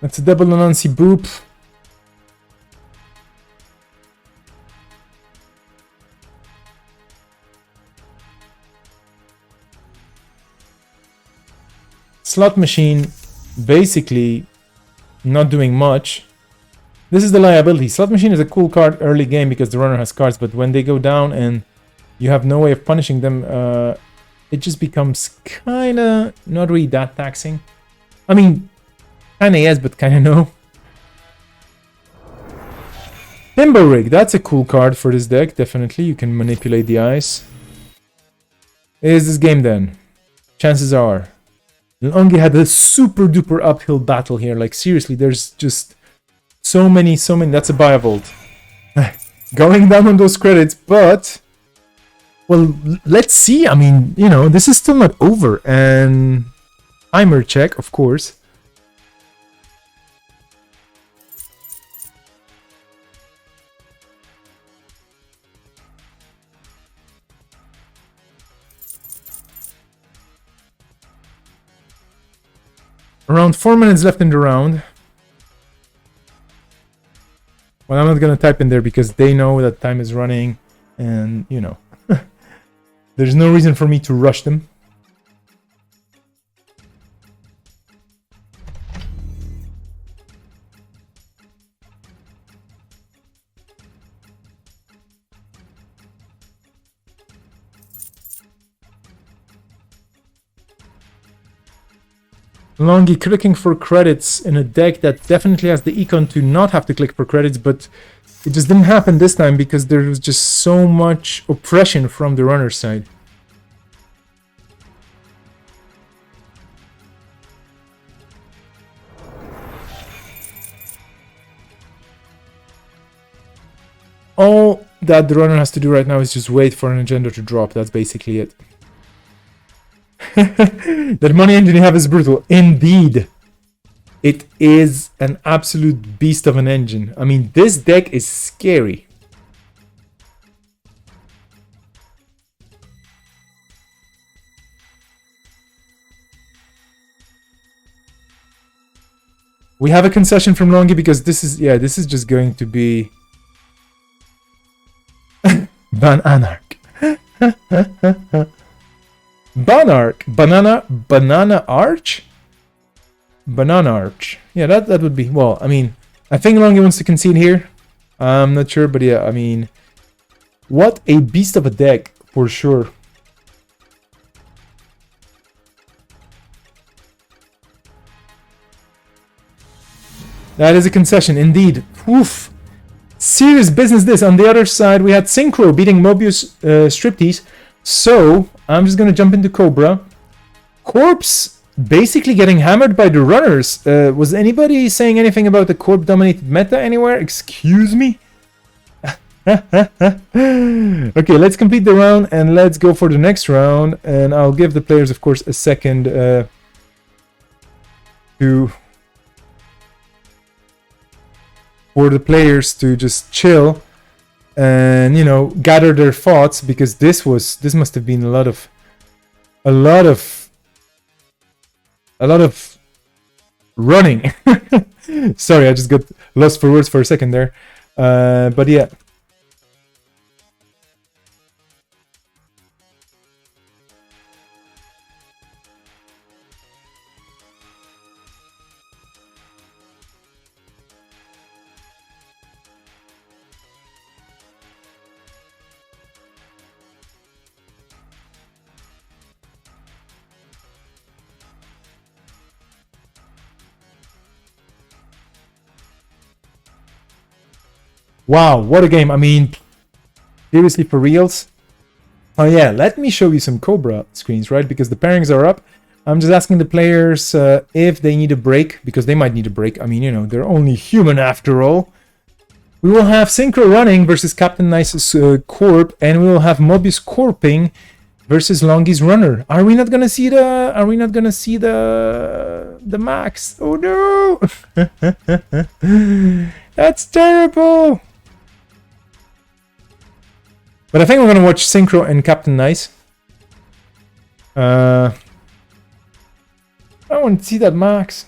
That's a double Anansi boop. Slot machine basically not doing much. This is the liability. Slot machine is a cool card early game because the runner has cards, but when they go down and you have no way of punishing them, it just becomes kinda not really that taxing. I mean, kinda yes, but kinda no. Timber Rig, that's a cool card for this deck, definitely. You can manipulate the ice. Is this game then? Chances are. Longi had a super duper uphill battle here. Like seriously, there's just so many. That's a Biovolt. Going down on those credits, but well, let's see. I mean, you know, this is still not over, and timer check, of course. Around 4 minutes left in the round. Well, I'm not gonna type in there because they know that time is running, and you know, there's no reason for me to rush them. Longi clicking for credits in a deck that definitely has the econ to not have to click for credits, but it just didn't happen this time because there was just so much oppression from the runner's side. All that the runner has to do right now is just wait for an agenda to drop. That's basically it. That money engine you have is brutal. Indeed. It is an absolute beast of an engine. I mean, this deck is scary. We have a concession from Longi because this is just going to be Ban Anarch. Banarch, banana arch? Banana arch. Yeah, that would be, well, I mean, I think Longi wants to concede here. I'm not sure, but yeah, I mean, what a beast of a deck, for sure. That is a concession, indeed. Oof. Serious business this. On the other side, we had Synchro beating Mobius Striptease. So, I'm just gonna jump into Cobra. Corpse basically getting hammered by the runners. Was anybody saying anything about the Corp-dominated meta anywhere? Excuse me? Okay, let's complete the round and let's go for the next round. And I'll give the players, of course, a second for the players to just chill. and you know, gather their thoughts, because this must have been a lot of running. Sorry, I just got lost for words for a second there. But yeah. Wow, what a game. I mean, seriously, for reals? Oh yeah, let me show you some Cobra screens, right? Because the pairings are up. I'm just asking the players if they need a break, because they might need a break. I mean, you know, they're only human after all. We will have Synchro running versus Captain Nice's Corp, and we will have Mobius Corping versus Longy's Runner. Are we not gonna see the max? Oh no! That's terrible! But I think we're gonna watch Synchro and Captain Nice. I want to see that max.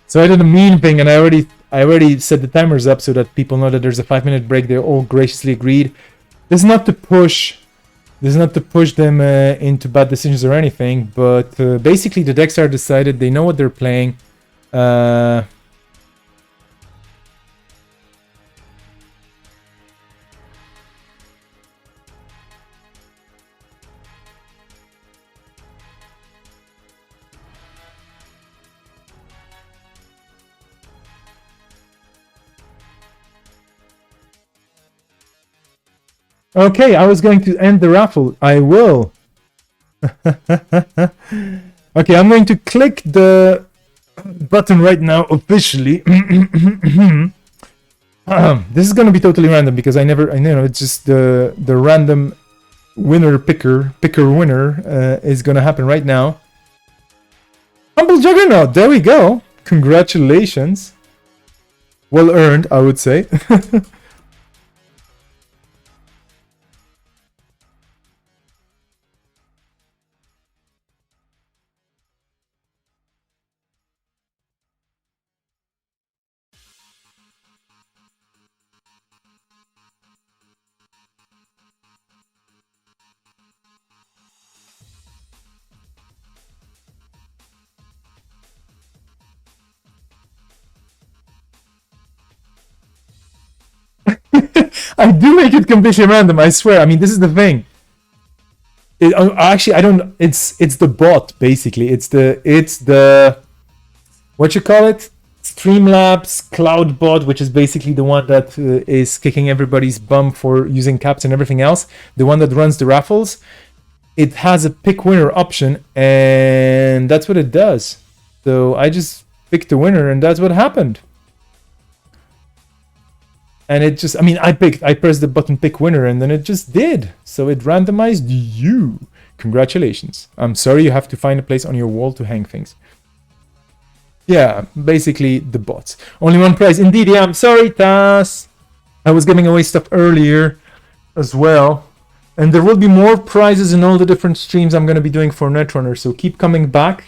So I did a mean thing, and I already set the timers up so that people know that there's a 5-minute break. They all graciously agreed. This is not to push them into bad decisions or anything, but basically the decks are decided. They know what they're playing. Okay, I was going to end the raffle. I will. Okay, I'm going to click the button right now officially. This is going to be totally random because I know it's just the random picker winner is going to happen right now. Humble Juggernaut, there we go. Congratulations. Well earned, I would say. I do make it completely random, I swear. I mean, this is the thing. Actually, I don't. It's the bot basically. It's the what you call it? Streamlabs Cloud bot, which is basically the one that is kicking everybody's bum for using caps and everything else. The one that runs the raffles. It has a pick winner option, and that's what it does. So I just picked the winner, and that's what happened. And it just, I mean, I pressed the button pick winner, and then it just did. So it randomized you. Congratulations. I'm sorry you have to find a place on your wall to hang things. Yeah, basically the bots. Only one prize. Indeed, yeah, I'm sorry, Tas. I was giving away stuff earlier as well. And there will be more prizes in all the different streams I'm going to be doing for Netrunner, so keep coming back.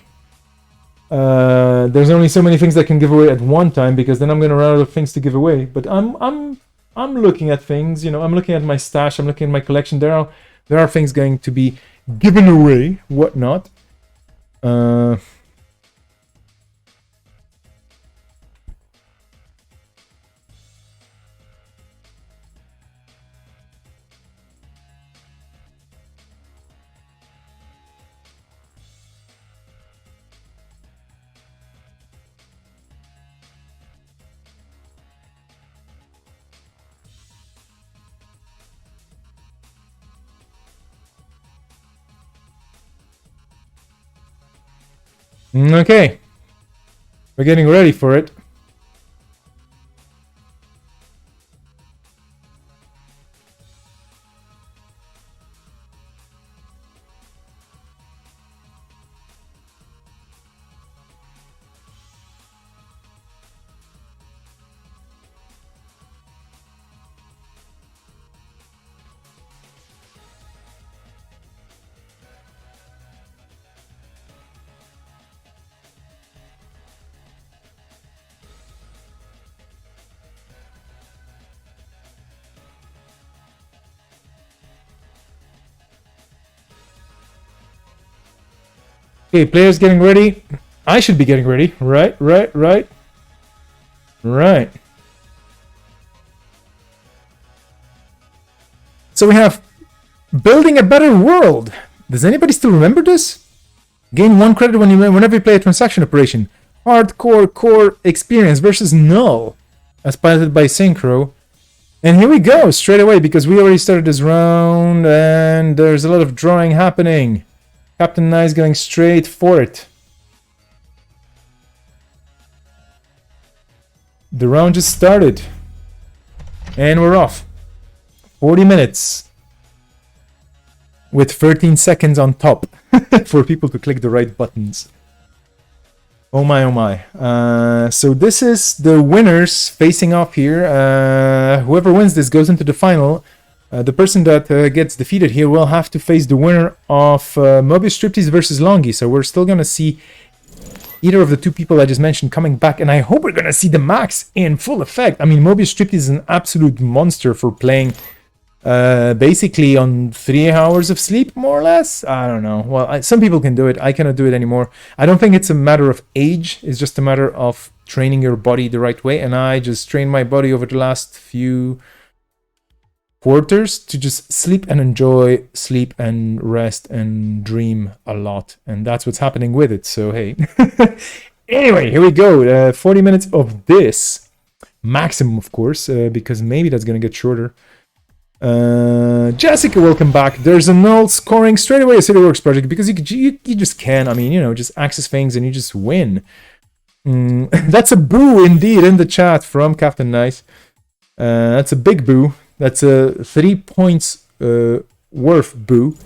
There's only so many things I can give away at one time, because then I'm going to run out of things to give away. But I'm looking at things, you know, I'm looking at my stash, I'm looking at my collection. There are things going to be given away, whatnot. Okay, we're getting ready for it. Okay, players getting ready. I should be getting ready. Right. So we have Building a Better World. Does anybody still remember this? Gain 1 credit whenever you play a transaction operation. Hardcore core experience versus Null, as piloted by Synchro. And here we go, straight away, because we already started this round, and there's a lot of drawing happening. Captain Nice going straight for it. The round just started. And we're off. 40 minutes. With 13 seconds on top. For people to click the right buttons. Oh my, oh my. So this is the winners facing off here. Whoever wins this goes into the final. The person that gets defeated here will have to face the winner of Mobius Striptease versus Longy. So we're still going to see either of the two people I just mentioned coming back. And I hope we're going to see the max in full effect. I mean, Mobius Striptease is an absolute monster for playing basically on 3 hours of sleep, more or less. I don't know. Well, some people can do it. I cannot do it anymore. I don't think it's a matter of age. It's just a matter of training your body the right way. And I just trained my body over the last few quarters to just sleep and enjoy, sleep and rest and dream a lot. And that's what's happening with it. So, hey. Anyway, here we go. 40 minutes of this. Maximum, of course, because maybe that's going to get shorter. Jessica, welcome back. There's a Null scoring straight away a CityWorks project because you just can. I mean, you know, just access things and you just win. That's a boo indeed in the chat from Captain Nice. That's a big boo. That's a 3 points worth boo.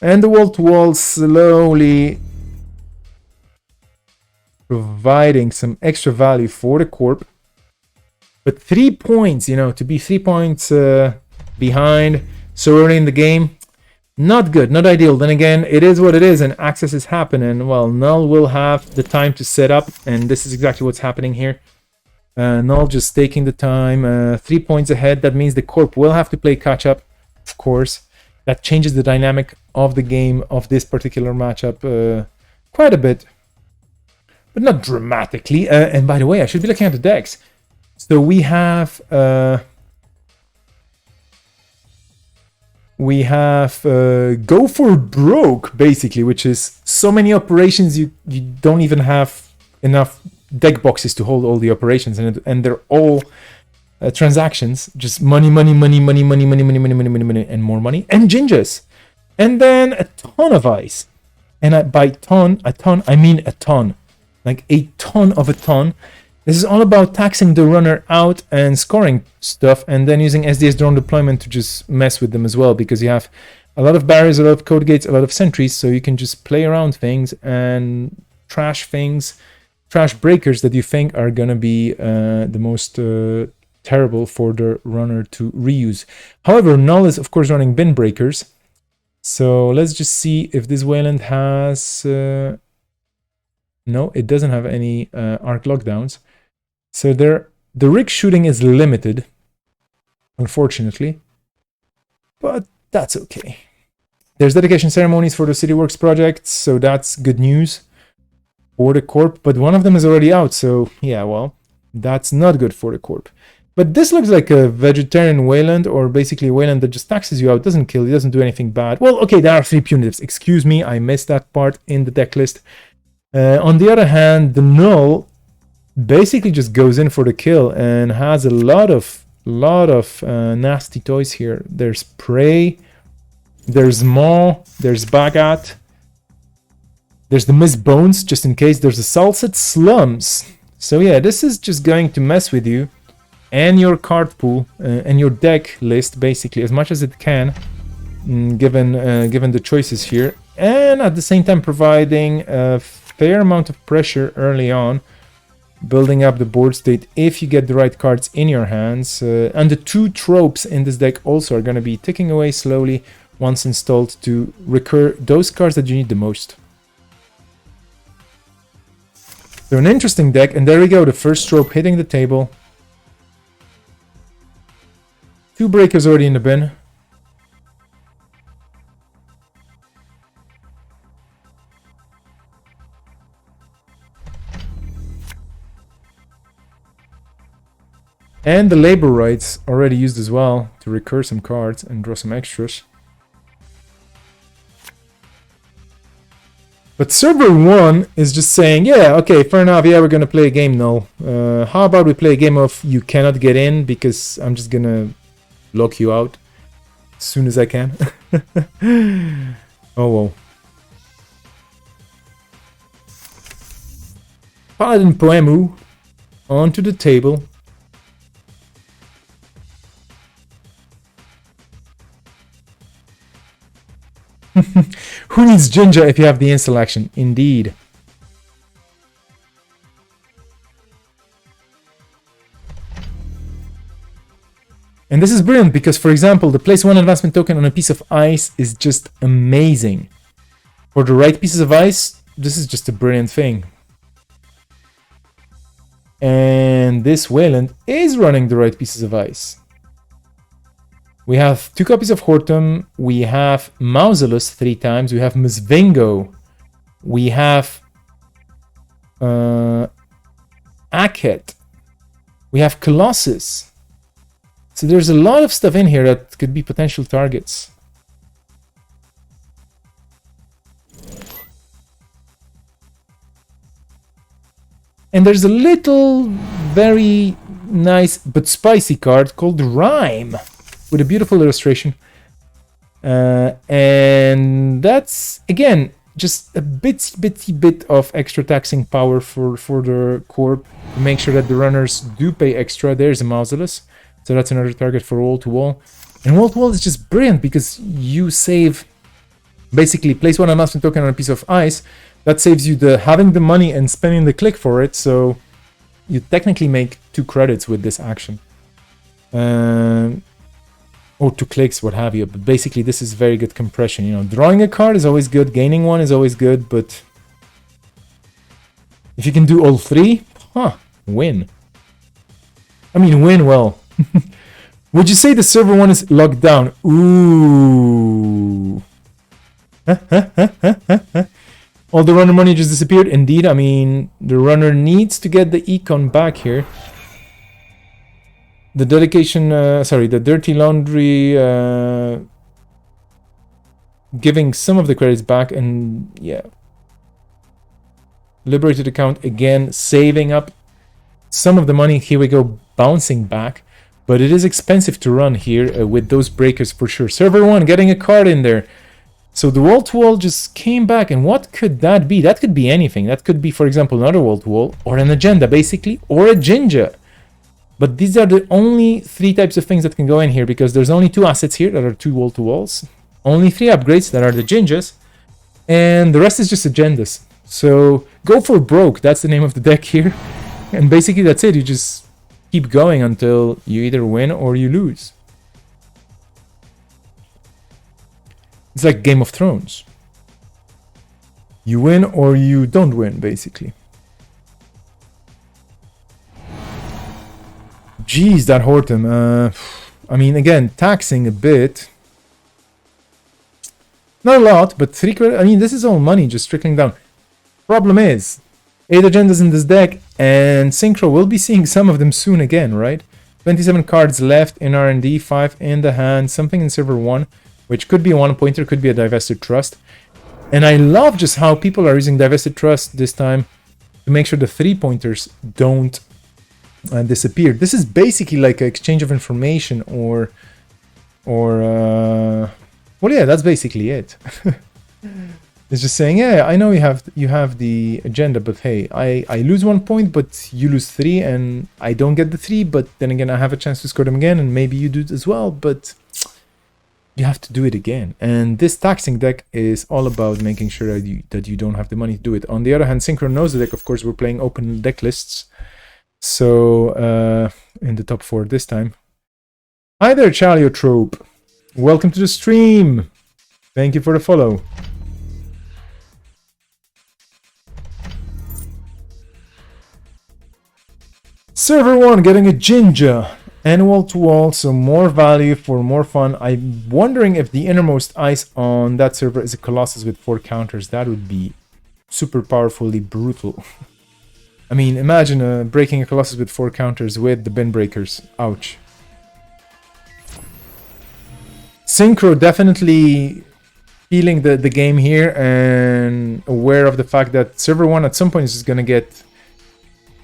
And the wall-to-wall slowly providing some extra value for the corp. But 3 points, you know, to be 3 points behind so early in the game, not good, not ideal. Then again, it is what it is, and access is happening. Well, Null will have the time to set up, and this is exactly what's happening here. Null just taking the time, 3 points ahead. That means the corp will have to play catch up, of course. That changes the dynamic of the game of this particular matchup quite a bit, but not dramatically. And by the way, I should be looking at the decks. So we have Go for Broke, basically, which is so many operations you don't even have enough deck boxes to hold all the operations, and they're all transactions, just money, and more money, and gingers, and then a ton of ice. And by a ton, I mean a ton, like a ton of a ton. This is all about taxing the runner out and scoring stuff, and then using SDS drone deployment to just mess with them as well, because you have a lot of barriers, a lot of code gates, a lot of sentries, so you can just play around things and trash things, trash breakers that you think are gonna be the most terrible for the runner to reuse. However, Null is of course running Bin Breakers. So let's just see if this Wayland has... no, it doesn't have any arc lockdowns. So the rig shooting is limited, unfortunately. But that's okay. There's dedication ceremonies for the CityWorks project, so that's good news for the Corp. But one of them is already out, so yeah, well, that's not good for the Corp. But this looks like a vegetarian Wayland, or basically a Wayland that just taxes you out, doesn't kill you, doesn't do anything bad. Well, okay, there are 3 punitives. Excuse me, I missed that part in the deck list. On the other hand, the Null basically just goes in for the kill and has a lot of nasty toys here. There's Prey, there's Maw, there's Bagat, there's the Miss Bones, just in case. There's the Salset Slums. So yeah, this is just going to mess with you and your card pool and your deck list, basically, as much as it can, given the choices here. And at the same time providing a fair amount of pressure early on, building up the board state if you get the right cards in your hands. And the 2 tropes in this deck also are going to be ticking away slowly once installed to recur those cards that you need the most. So an interesting deck, and there we go, the first trope hitting the table. 2 breakers already in the bin. And the labor rights already used as well to recur some cards and draw some extras. But server 1 is just saying, yeah, okay, fair enough, yeah, we're gonna play a game now. How about we play a game of you cannot get in because I'm just gonna lock you out as soon as I can. Oh well. Paladin Poemu onto the table. Who needs Jinja if you have the install action? Indeed. And this is brilliant because, for example, the place 1 advancement token on a piece of ice is just amazing. For the right pieces of ice, this is just a brilliant thing. And this Wayland is running the right pieces of ice. We have 2 copies of Hortum, we have Mausolus 3 times, we have Misvingo, we have Akhet, we have Colossus. So there's a lot of stuff in here that could be potential targets. And there's a little, very nice but spicy card called Rhyme, with a beautiful illustration. And that's, again, just a bitsy bit of extra taxing power for the Corp to make sure that the runners do pay extra. There's a Mausolus, so that's another target for wall-to-wall. And wall-to-wall is just brilliant because you save, basically, place 1 advancement token on a piece of ice. That saves you the having the money and spending the click for it, so you technically make 2 credits with this action. Or 2 clicks, what have you. But basically, this is very good compression. You know, drawing a card is always good, gaining one is always good, but if you can do all 3, win. I mean, win well. Would you say the server 1 is locked down? Ooh. All the runner money just disappeared. Indeed, I mean, the runner needs to get the econ back here. The dedication, the dirty laundry, giving some of the credits back, and yeah. Liberated account again, saving up some of the money. Here we go, bouncing back. But it is expensive to run here with those breakers for sure. Server 1 getting a card in there. So the wall-to-wall just came back, and what could that be? That could be anything. That could be, for example, another wall-to-wall, or an agenda, basically, or a Jinja. But these are the only 3 types of things that can go in here, because there's only 2 assets here that are 2 wall-to-walls, only 3 upgrades that are the Jinjas, and the rest is just agendas. So go for broke, that's the name of the deck here. And basically that's it, you just keep going until you either win or you lose. It's like Game of Thrones. You win or you don't win, basically. Jeez, that Horton. I mean, again, taxing a bit. Not a lot, but 3 credit. I mean, this is all money just trickling down. Problem is, 8 agendas in this deck, and Synchro will be seeing some of them soon again, right? 27 cards left in R&D, 5 in the hand, something in Server 1, which could be a one-pointer, could be a Divested Trust. And I love just how people are using Divested Trust this time to make sure the 3-pointers don't disappear. This is basically like an exchange of information or well, yeah, that's basically it. It's just saying, yeah, I know you have the agenda, but hey, I lose 1 point, but you lose 3, and I don't get the 3, but then again, I have a chance to score them again, and maybe you do it as well, but you have to do it again. And this taxing deck is all about making sure that you don't have the money to do it. On the other hand, Synchro knows the deck. Of course, we're playing open deck lists, so in the top 4 this time. Hi there, Chaliotrope. Welcome to the stream. Thank you for the follow. Server 1 getting a Jinja. Annual to wall, so more value for more fun. I'm wondering if the innermost ice on that server is a Colossus with 4 counters. That would be super powerfully brutal. I mean, imagine breaking a Colossus with 4 counters with the bin breakers. Ouch. Synchro definitely feeling the game here and aware of the fact that Server 1 at some point is going to get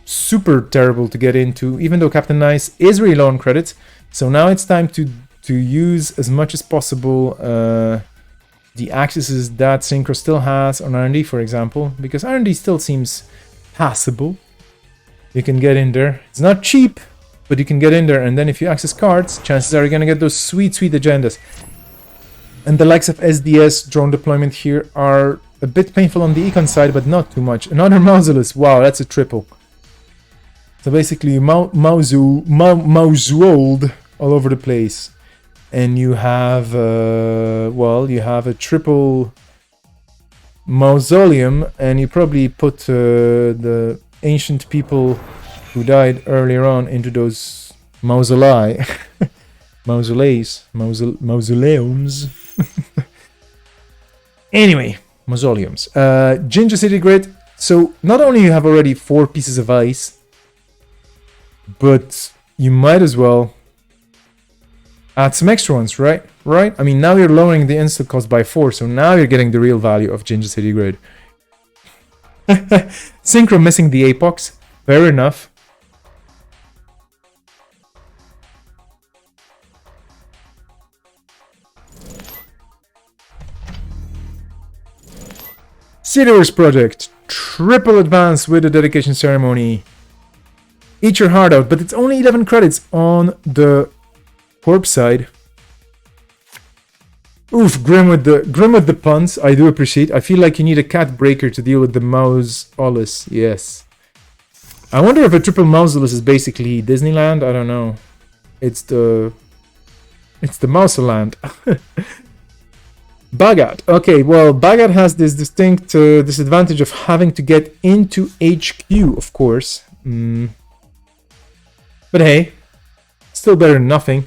super terrible to get into, even though Captain Nice is really low on credits. So now it's time to use as much as possible the accesses that Synchro still has on R&D, for example, because R&D still seems passable. You can get in there. It's not cheap, but you can get in there, and then if you access cards, chances are you're going to get those sweet agendas. And the likes of SDS, drone deployment here, are a bit painful on the econ side, but not too much. Another Mausolus, wow, that's a triple. So basically, Mausold all over the place. And you have, well, you have a triple mausoleum, and you probably put the ancient people who died earlier on into those mausolei. Mausoleums. Anyway, mausoleums. Jinja City Grid. So not only you have already 4 pieces of ice, but you might as well add some extra ones, right? I mean, now you're lowering the install cost by 4, so now you're getting the real value of Jinja City Grid. Synchro missing the Apox. Fair enough. City Project. Triple advance with the dedication ceremony. Eat your heart out, but it's only 11 credits on the corpse side. Oof, grim with the puns. I do appreciate. I feel like you need a cat breaker to deal with the Mausolus. Yes. I wonder if a triple Mausolus is basically Disneyland. I don't know. It's the Mausoland. Bagat. Okay, well, Bagat has this distinct disadvantage of having to get into HQ, of course. But hey, still better than nothing.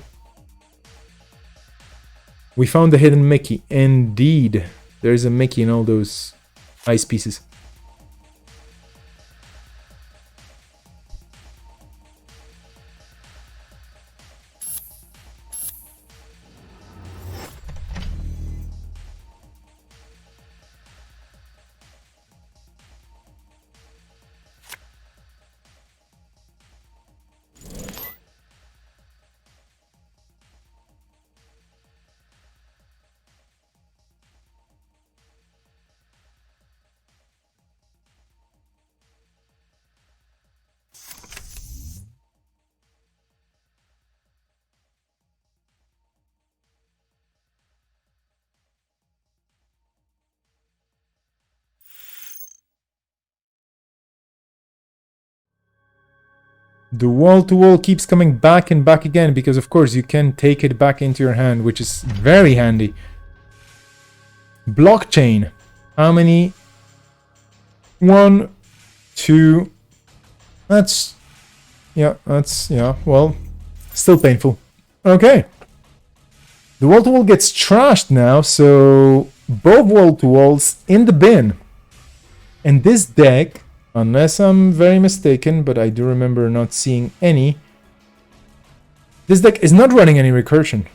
We found the hidden Mickey. Indeed, there's a Mickey in all those ice pieces. The wall-to-wall keeps coming back and back again because, of course, you can take it back into your hand, which is very handy. Blockchain. How many? 1, 2. That's... yeah, well, still painful. Okay. The wall-to-wall gets trashed now, so both wall-to-walls in the bin. And this deck, unless I'm very mistaken, but I do remember not seeing any, this deck is not running any recursion.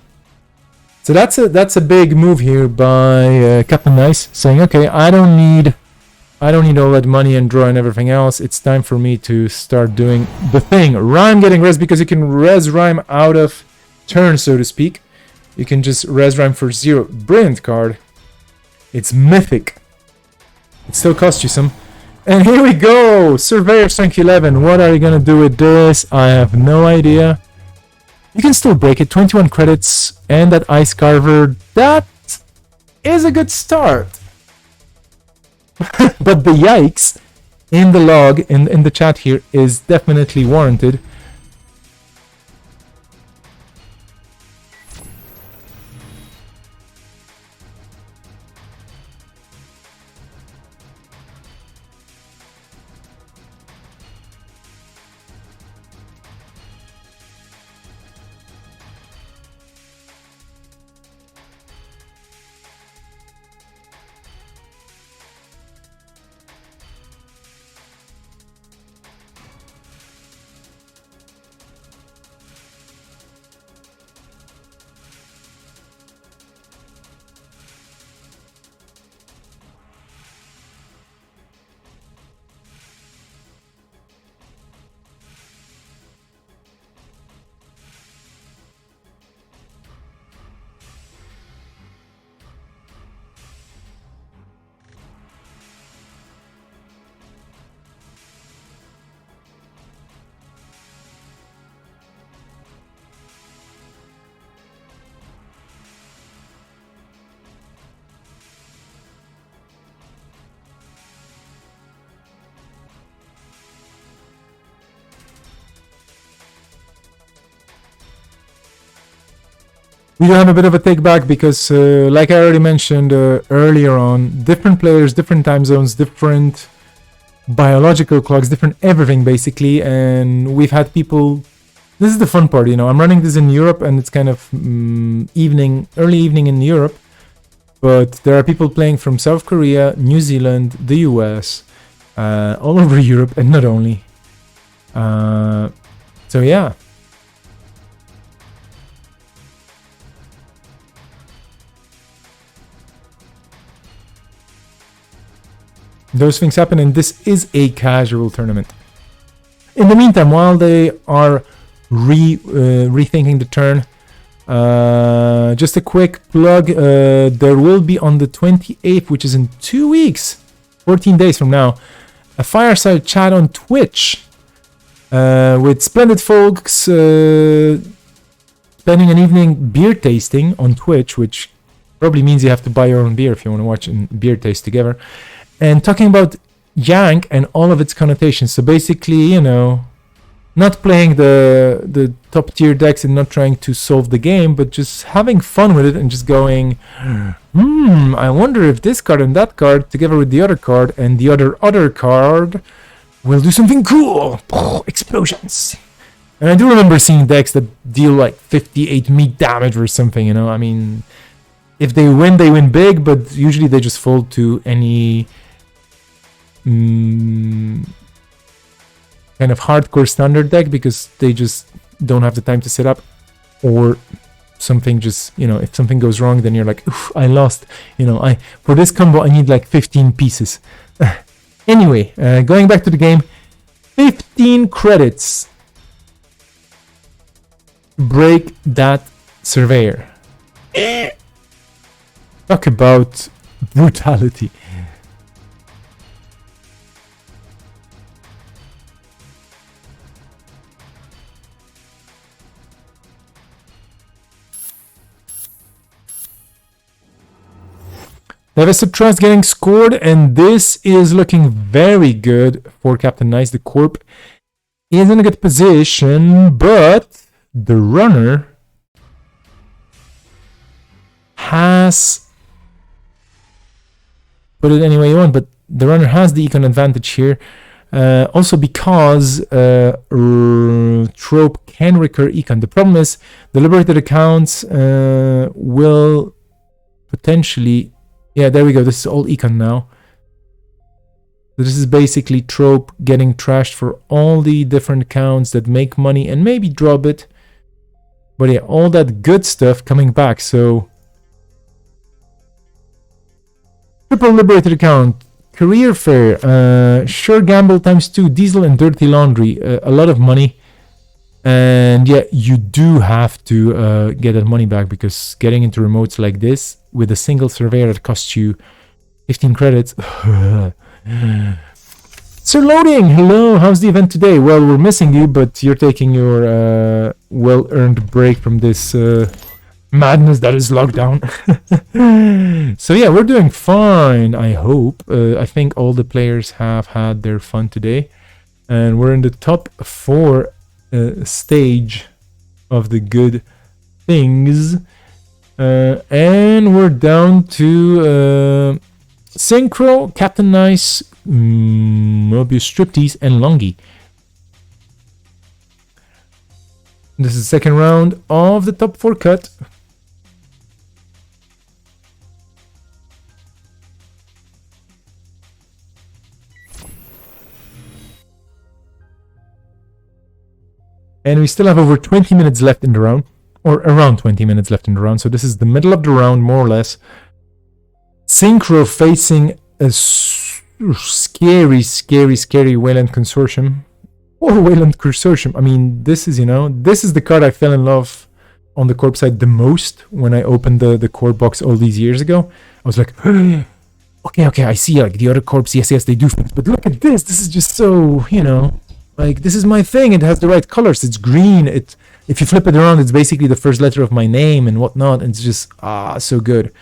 So that's a big move here by Captain Nice, saying, okay, I don't need all that money and draw and everything else. It's time for me to start doing the thing. Rhyme getting res because you can res Rhyme out of turn, so to speak. You can just res Rhyme for 0. Brilliant card. It's mythic. It still costs you some. And here we go! Surveyor Strength 11. What are you gonna do with this? I have no idea. You can still break it. 21 credits and that Ice Carver. That is a good start. But the yikes in the log, in the chat here, is definitely warranted. We do have a bit of a take back because, like I already mentioned earlier on, different players, different time zones, different biological clocks, different everything basically, and we've had people... This is the fun part, you know, I'm running this in Europe and it's kind of early evening in Europe, but there are people playing from South Korea, New Zealand, the US, all over Europe, and not only. So yeah. Those things happen, and this is a casual tournament. In the meantime, while they are rethinking the turn, just a quick plug, there will be on the 28th, which is in 2 weeks, 14 days from now, a fireside chat on Twitch with splendid folks spending an evening beer tasting on Twitch, which probably means you have to buy your own beer if you want to watch a beer taste together. And talking about Yank and all of its connotations. So basically, you know, not playing the top tier decks and not trying to solve the game, but just having fun with it and just going, I wonder if this card and that card together with the other card and the other card will do something cool. Explosions. And I do remember seeing decks that deal like 58 meat damage or something, you know. I mean, if they win big, but usually they just fold to any kind of hardcore standard deck because they just don't have the time to set up, or something just, you know, if something goes wrong, then you're like, oof, I lost, you know, for this combo I need like 15 pieces. Anyway, going back to the game, 15 credits break that Surveyor. Talk about brutality. Devastator Trust getting scored, and this is looking very good for Captain Nice. The Corp is in a good position, but the runner has, put it any way you want, but the runner has the econ advantage here. Also because trope can recur econ. The problem is the liberated accounts will potentially, yeah, there we go, this is all econ now. So this is basically trope getting trashed for all the different accounts that make money and maybe drop it. But yeah, all that good stuff coming back. So triple liberated account, career fair, sure gamble times 2, diesel and dirty laundry, a lot of money. And yeah, you do have to get that money back, because getting into remotes like this with a single surveyor that costs you 15 credits. Sir Loading, hello, how's the event today? Well, we're missing you, but you're taking your well-earned break from this madness that is lockdown. So yeah, we're doing fine, I hope. I think all the players have had their fun today, and we're in the top 4 stage of the good things, and we're down to Synchro, Captain Nice, Mobius Striptease, and Longy. This is the second round of the top 4 cut. And we still have over 20 minutes left in the round, or around 20 minutes left in the round. So this is the middle of the round, more or less. Synchro facing a scary Wayland Consortium. Or Wayland Consortium. I mean, this is, this is the card I fell in love on the Corp side the most when I opened the Corp box all these years ago. I was like, okay, I see, like, the other Corps, yes, they do things. But look at this. This is just so, like, this is my thing. It has the right colors. It's green. If you flip it around, it's basically the first letter of my name and whatnot. And it's just, so good.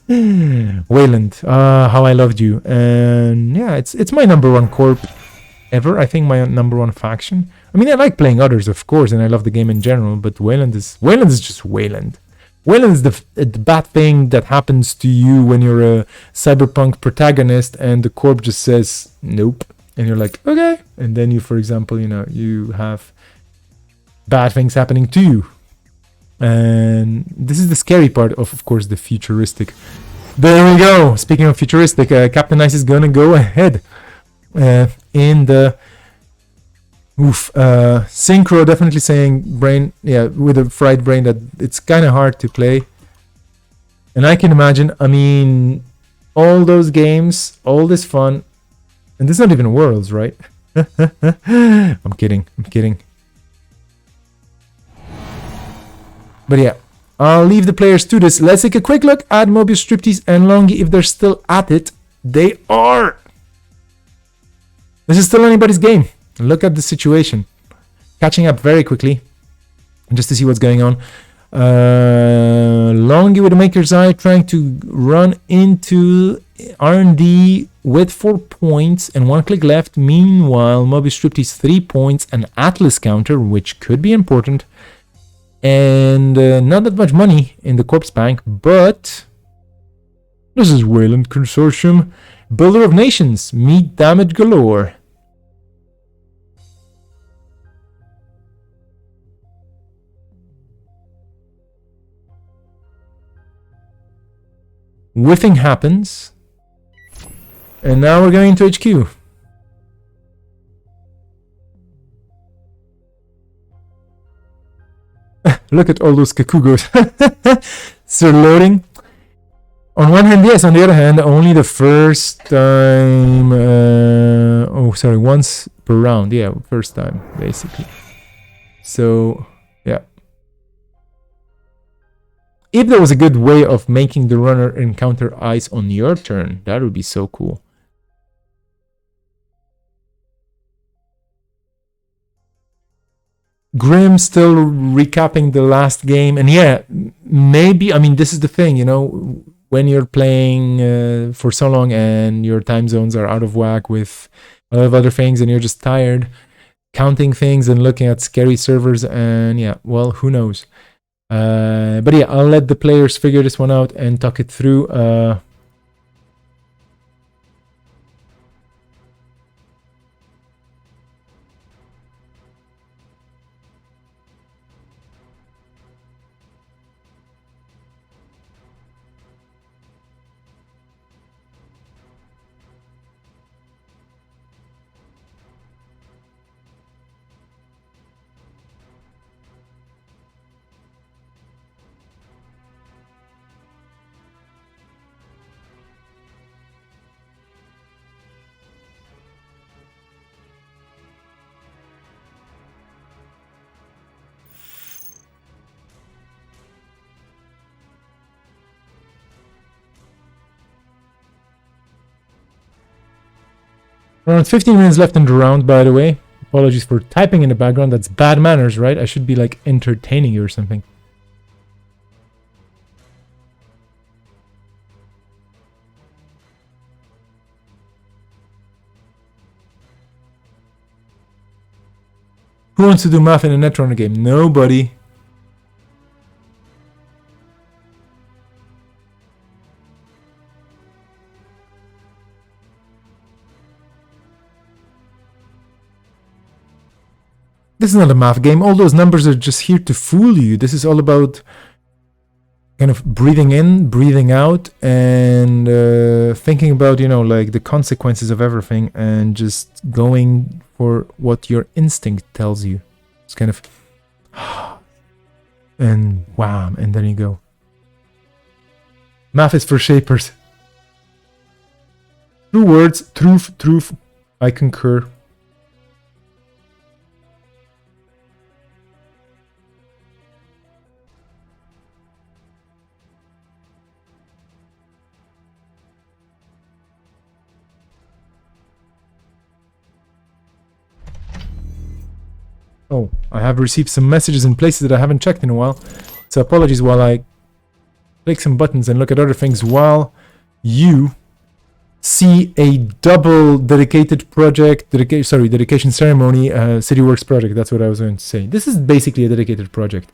Wayland, how I loved you. And yeah, it's my number 1 corp ever. I think my number 1 faction. I mean, I like playing others, of course, and I love the game in general, but Wayland is just Wayland. Wayland is the bad thing that happens to you when you're a cyberpunk protagonist and the corp just says nope. And you're like, okay. And then you, for example, you have bad things happening to you. And this is the scary part of course, the futuristic. There we go. Speaking of futuristic, Captain Nice is gonna go ahead in the Synchro definitely saying brain, yeah, with a fried brain, that it's kind of hard to play. And I can imagine, I mean, all those games, all this fun, and this is not even Worlds, right? I'm kidding. But yeah, I'll leave the players to this. Let's take a quick look at Mobius Striptease and Longy. If they're still at it, they are. This is still anybody's game. Look at the situation. Catching up very quickly, just to see what's going on. Longy with a Maker's Eye trying to run into R&D with 4 points and 1 click left. Meanwhile, Mobius Striptease 3 points, an Atlas counter, which could be important. And not that much money in the Corpse Bank, but this is Wayland Consortium. Builder of Nations, meat damage galore. Whiffing happens. And now we're going to HQ. Look at all those Kakugos. Sir Loading. On one hand, yes. On the other hand, only the first time. Once per round. Yeah, first time, basically. So, yeah. If there was a good way of making the runner encounter ice on your turn, that would be so cool. Grim still recapping the last game. And yeah, maybe, I mean, this is the thing, when you're playing for so long and your time zones are out of whack with a lot of other things and you're just tired, counting things and looking at scary servers, and yeah, well, who knows. But yeah, I'll let the players figure this one out and talk it through. Around 15 minutes left in the round, by the way. Apologies for typing in the background. That's bad manners, right? I should be like entertaining you or something. Who wants to do math in a Netrunner game? Nobody. This is not a math game. All those numbers are just here to fool you. This is all about kind of breathing in, breathing out, and thinking about, you know, like the consequences of everything and just going for what your instinct tells you. It's kind of and wham, and then you go. Math is for shapers. True words, truth. I concur. Oh, I have received some messages in places that I haven't checked in a while. So apologies while I click some buttons and look at other things while you see a double dedicated project, dedication ceremony, CityWorks project. That's what I was going to say. This is basically a dedicated project.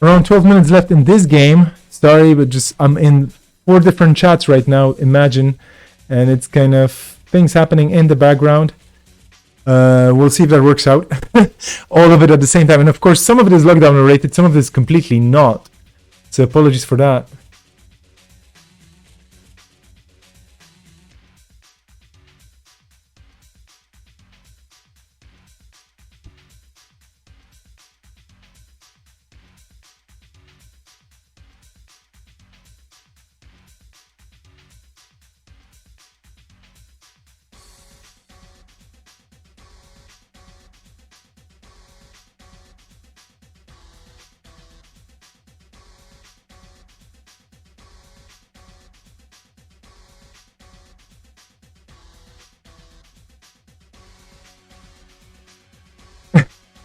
Around 12 minutes left in this game. Sorry, but just I'm in 4 different chats right now, imagine. And it's kind of things happening in the background. We'll see if that works out. All of it at the same time. And of course, some of it is lockdown related, some of it is completely not. So apologies for that.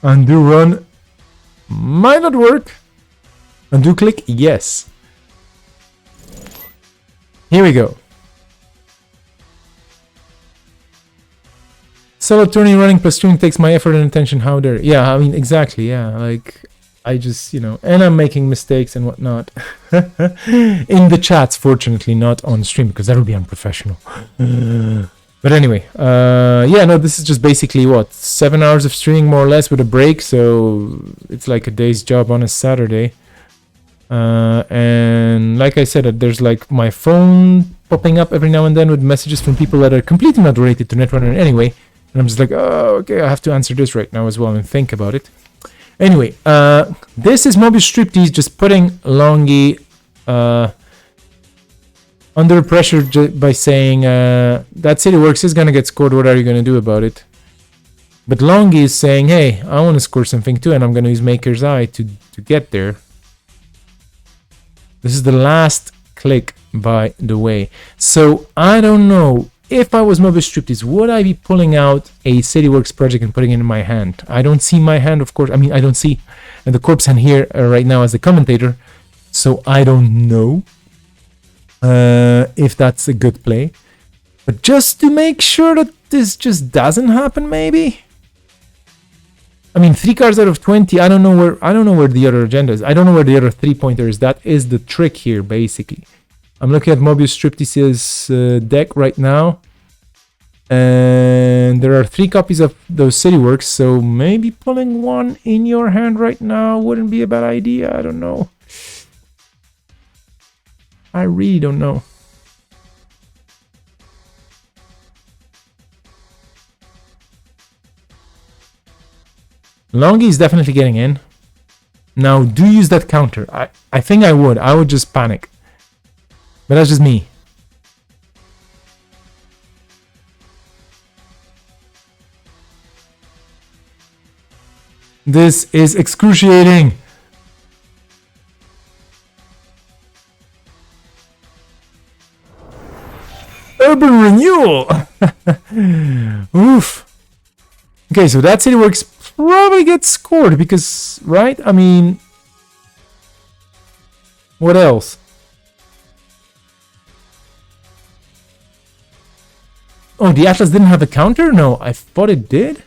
Undo run might not work. Undo click, yes. Here we go. Solo turning, running plus streaming takes my effort and attention. How dare? Yeah, I mean, exactly. Yeah, like I just, and I'm making mistakes and whatnot in the chats. Fortunately, not on stream because that would be unprofessional. But anyway, yeah, no, this is just basically 7 hours of streaming more or less with a break. So it's like a day's job on a Saturday. And like I said, there's like my phone popping up every now and then with messages from people that are completely not related to Netrunner anyway. And I'm just like, oh, okay, I have to answer this right now as well and think about it. Anyway, this is Mobius Striptease just putting Longy under pressure by saying that City Works is going to get scored. What are you going to do about it? But Longy is saying, hey, I want to score something too, and I'm going to use Maker's Eye to get there. This is the last click, by the way. So I don't know. If I was Mobius Striptease, would I be pulling out a CityWorks project and putting it in my hand? I don't see my hand, of course. I mean, I don't see the corpse hand here right now as the commentator. So I don't know if that's a good play. But just to make sure that this just doesn't happen, maybe? I mean, 3 cards out of 20. I don't know where the other agenda is. I don't know where the other 3-pointer is. That is the trick here, basically. I'm looking at Mobius Striptease's deck right now. And there are 3 copies of those CityWorks. So maybe pulling one in your hand right now wouldn't be a bad idea. I don't know. I really don't know. Longy is definitely getting in. Now, do use that counter. I think I would. I would just panic. But that's just me. This is excruciating. Urban Renewal. Oof. Okay, so that CityWorks probably gets scored because, right? I mean, what else? Oh, the Atlas didn't have a counter? No, I thought it did.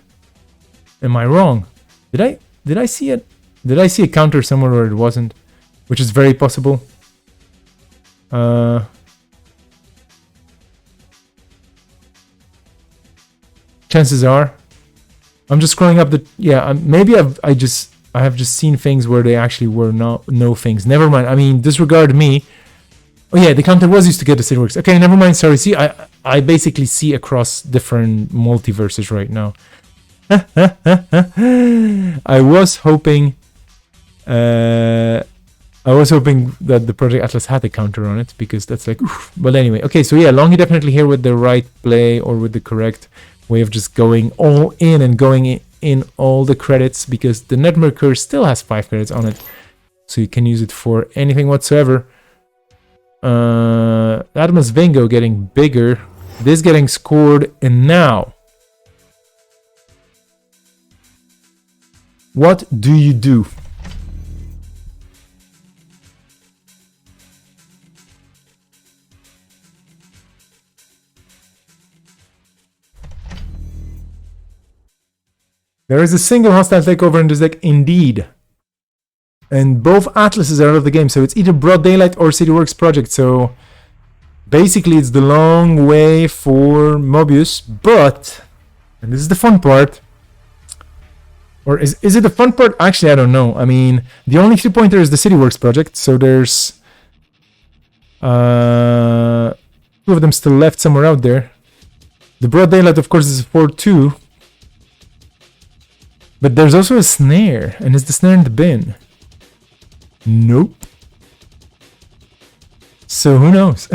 Am I wrong? Did I see it? Did I see a counter somewhere where it wasn't? Which is very possible. Chances are. I'm just scrolling up the. Yeah, maybe I have just seen things where they actually were no things. Never mind. I mean, disregard me. Oh yeah, the counter was used to get the CityWorks. Okay, never mind. Sorry. See, I basically see across different multiverses right now. I was hoping that the Project Atlas had a counter on it because that's like. Oof. But anyway, okay. So yeah, Longy definitely here with the right play or with the correct way of just going all in and going in all the credits because the Netmerker still has 5 credits on it, so you can use it for anything whatsoever. Atmos Vingo getting bigger, this getting scored, and now what do you do? There is a single hostile takeover in this deck, indeed. And both Atlases are out of the game, so it's either Broad Daylight or CityWorks Project. So basically, it's the long way for Mobius. But, and this is the fun part, or is it the fun part? Actually, I don't know. I mean, the only 3-pointer is the CityWorks Project, so there's 2 of them still left somewhere out there. The Broad Daylight, of course, is 4-2. But there's also a snare, and is the snare in the bin? Nope. So who knows?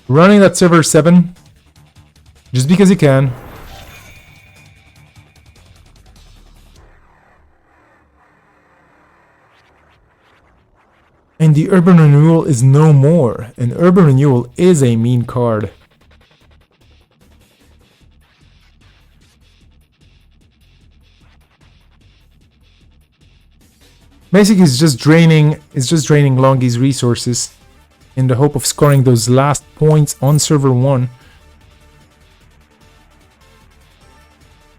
Running that server 7 just because he can. And the Urban Renewal is no more. And Urban Renewal is a mean card. Basically, it's just draining Longy's resources in the hope of scoring those last points on server 1.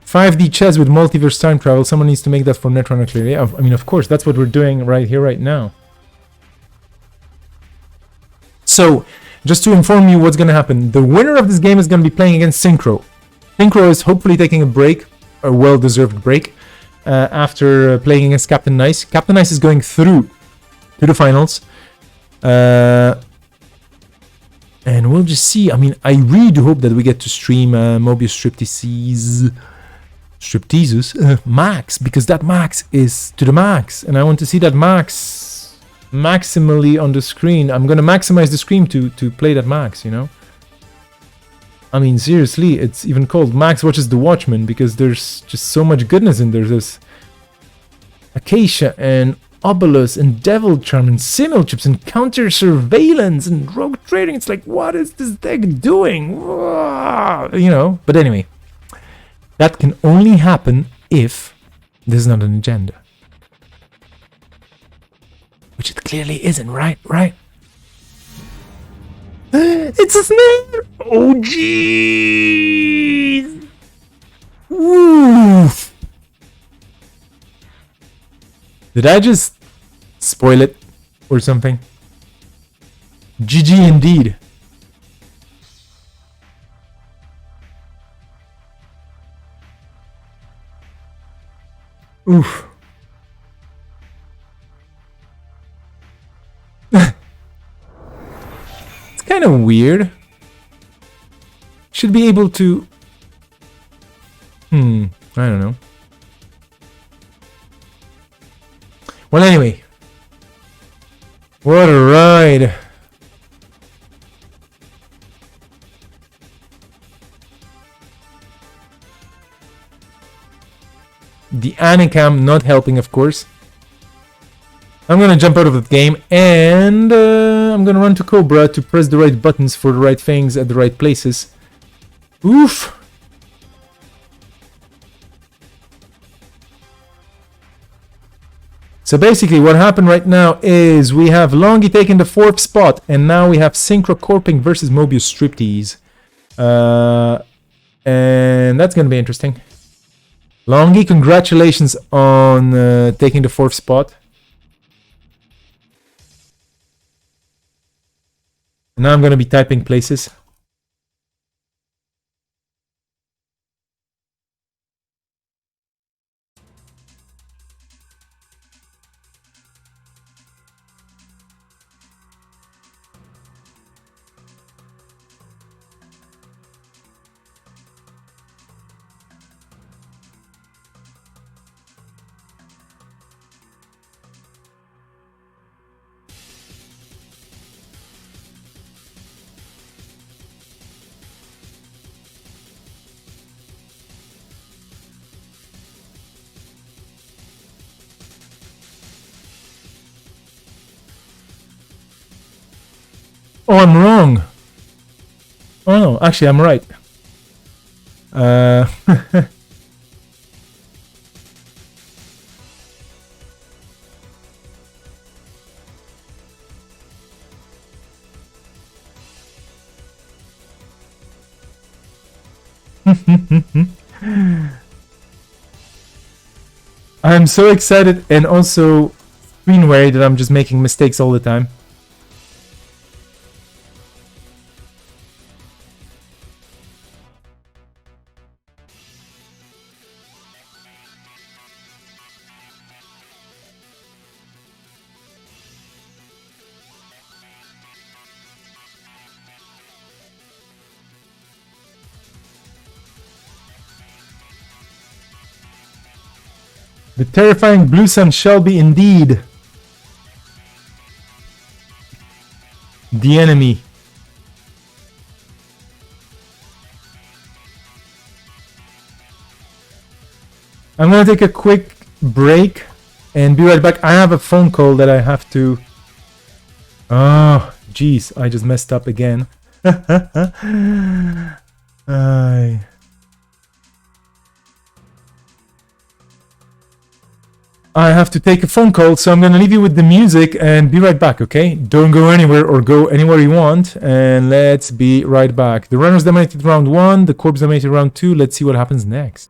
5D chess with multiverse time travel. Someone needs to make that for Netrunner clearly. I mean, of course, that's what we're doing right here, right now. So, just to inform you what's going to happen. The winner of this game is going to be playing against Synchro. Synchro is hopefully taking a break, a well-deserved break, after playing against Captain Nice. Captain Nice is going through to the finals. And we'll just see. I mean, I really do hope that we get to stream Mobius Stripteasus max, because that max is to the max, and I want to see that max maximally on the screen. I'm gonna maximize the screen to play that max, you know? I mean, seriously, it's even called Max Watches the Watchman because there's just so much goodness in there. There's Acacia and Obolus and Devil Charm and Simul Chips and Counter Surveillance and Rogue Trading. It's like, what is this deck doing? You know, but anyway, that can only happen if there's not an agenda. Which it clearly isn't, right? Right? It's a snare! Oh, jeez! Woof! Did I just spoil it or something? GG indeed. Oof. It's kind of weird. Should be able to... I don't know. Well, anyway. What a ride. The Anicam not helping, of course. I'm gonna jump out of the game and I'm gonna run to Cobra to press the right buttons for the right things at the right places. Oof. So basically what happened right now is we have Longy taking the 4th spot, and now we have Synchro Corping versus Mobius Striptease. And that's gonna be interesting. Longy, congratulations on taking the 4th spot. Now I'm gonna be typing places. Oh, I'm wrong. Oh no, actually I'm right. I'm so excited and also screen wary that I'm just making mistakes all the time. The terrifying blue sun shall be indeed the enemy. I'm gonna take a quick break and be right back. I have a phone call that I have to... Oh, jeez, I just messed up again. I have to take a phone call, so I'm gonna leave you with the music and be right back, okay? Don't go anywhere or go anywhere you want, and let's be right back. The runners dominated round 1, the corps dominated round 2. Let's see what happens next.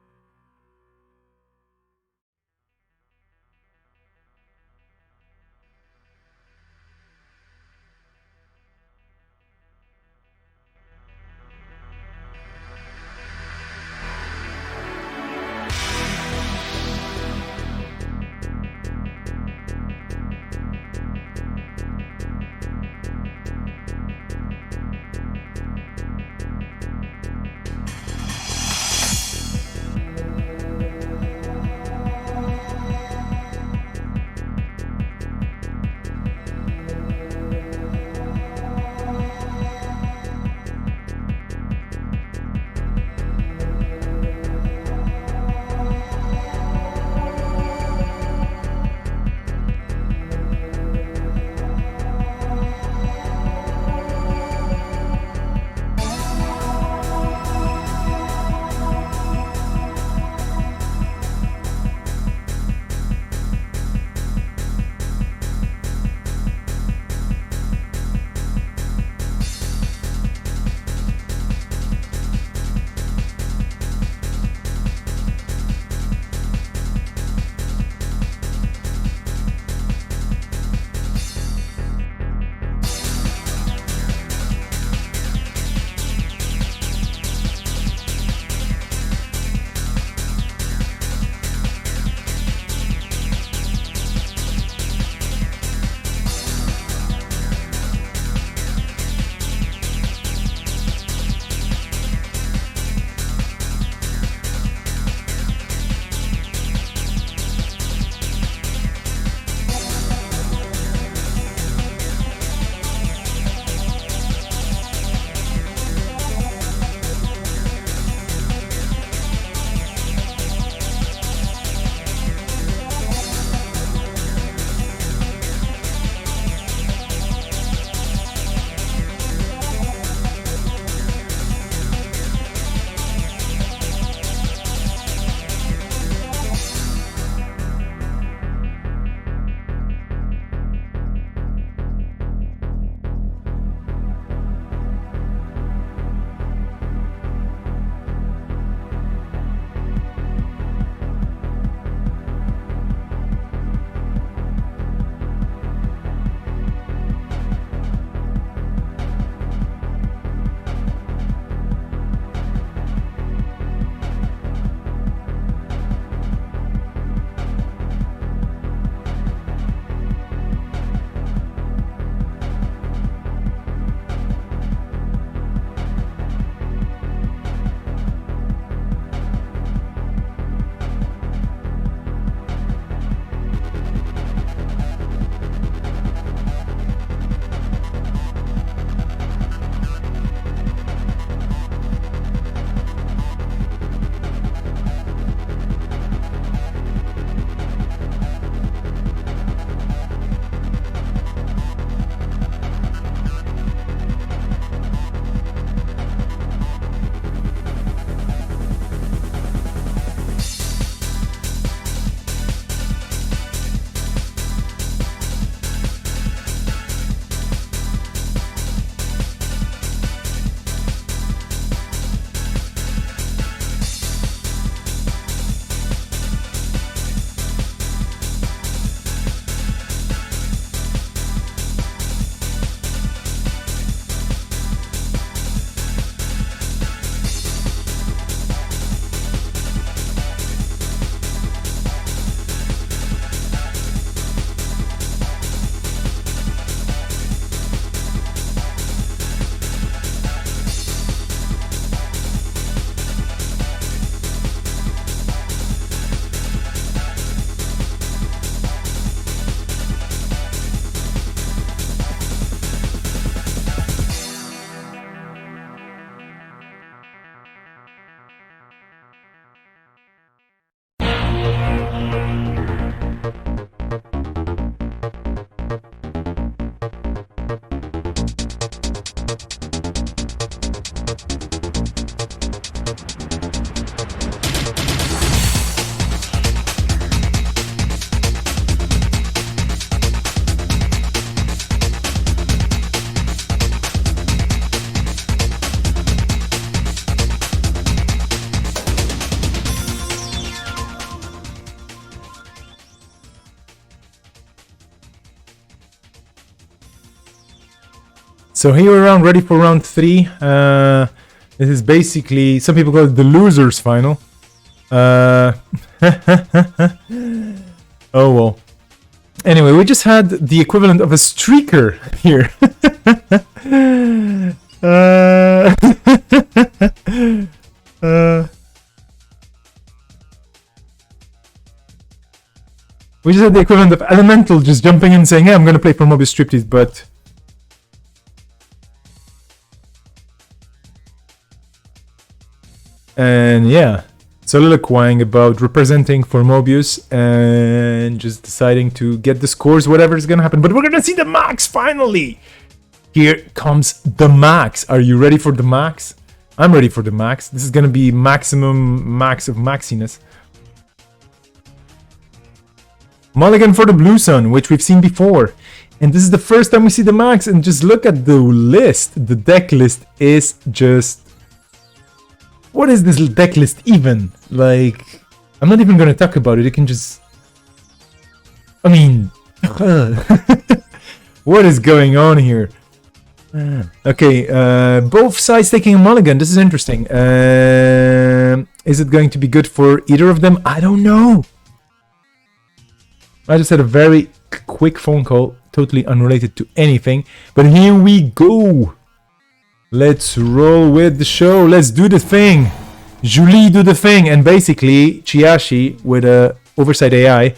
So here we're around ready for round 3. This is basically, some people call it the losers final. Oh well. Anyway, we just had the equivalent of a streaker here. We just had the equivalent of Elemental just jumping in and saying, hey, I'm gonna play for Mobius Striptease, but... And yeah, soliloquying about representing for Mobius and just deciding to get the scores, whatever is gonna happen. But we're gonna see the max finally! Here comes the max. Are you ready for the max? I'm ready for the max. This is gonna be maximum max of maxiness. Mulligan for the Blue Sun, which we've seen before. And this is the first time we see the max. And just look at the list. The deck list is just... What is this deck list even? Like, I'm not even gonna talk about it. You can just... I mean... What is going on here? Okay, both sides taking a mulligan. This is interesting. Is it going to be good for either of them? I don't know. I just had a very quick phone call, totally unrelated to anything. But here we go. Let's roll with the show. Let's do the thing. Julie, do the thing. And basically, Chiashi with a oversight AI.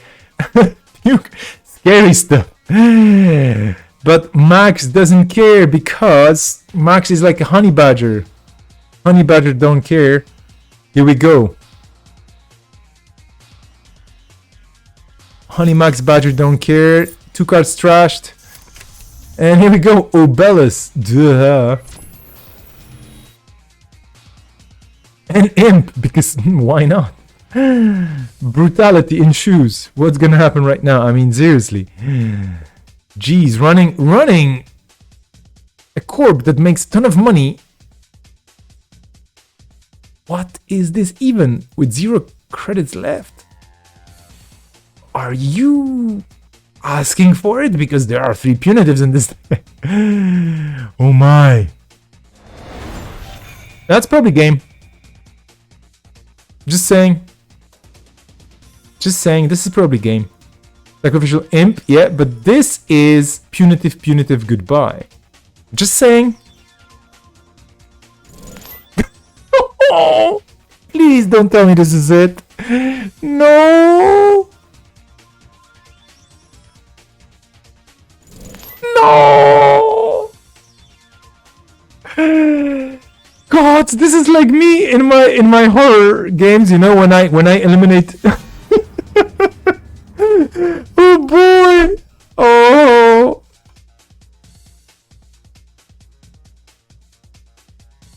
Scary stuff. But Max doesn't care because Max is like a honey badger. Honey badger don't care. Here we go. Honey Max Badger don't care. 2 cards trashed. And here we go. Obelus. Duh. And Imp, because why not? Brutality in shoes. What's gonna happen right now? I mean, seriously. Jeez, running a corp that makes a ton of money. What is this even? With 0 credits left? Are you asking for it? Because there are 3 punitives in this deck. Oh my. That's probably game. Just saying. Just saying, this is probably game. Sacrificial Imp, yeah, but this is punitive goodbye. Just saying. Oh, please don't tell me this is it. No. No. God, this is like me in my horror games, you know, when I eliminate. Oh boy. Oh.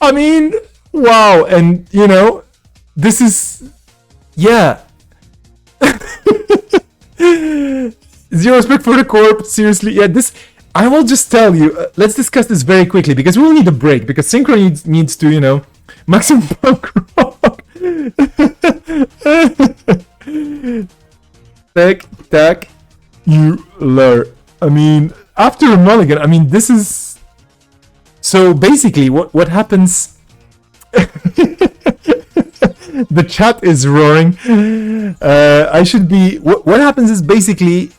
I mean, wow, and you know, this is, yeah. 0 respect for the corp, seriously, yeah, this, I will just tell you, let's discuss this very quickly, because we will need a break, because Synchro needs to, you know, maximum punk rock. Spectacular. I mean, after a mulligan, I mean, this is... So basically, what happens... The chat is roaring. I should be... What happens is basically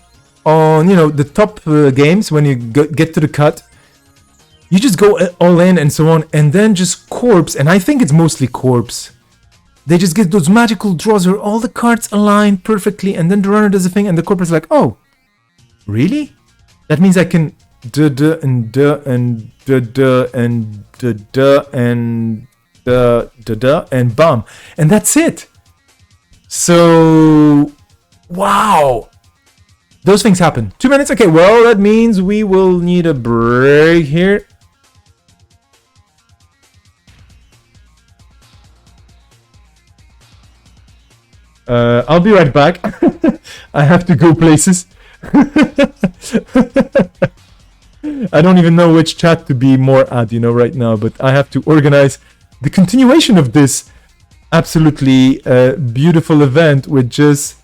on, you know, the top games, when you get to the cut, you just go all in and so on, and then just corpse, and I think it's mostly corpse. They just get those magical draws where all the cards align perfectly, and then the runner does a thing, and the corp is like, oh, really? That means I can duh and duh and duh and duh and duh and bam, and that's it. So, wow, those things happen. 2 minutes. Okay, well, that means we will need a break here. I'll be right back. I have to go places. I don't even know which chat to be more at, you know, right now, but I have to organize the continuation of this absolutely beautiful event which just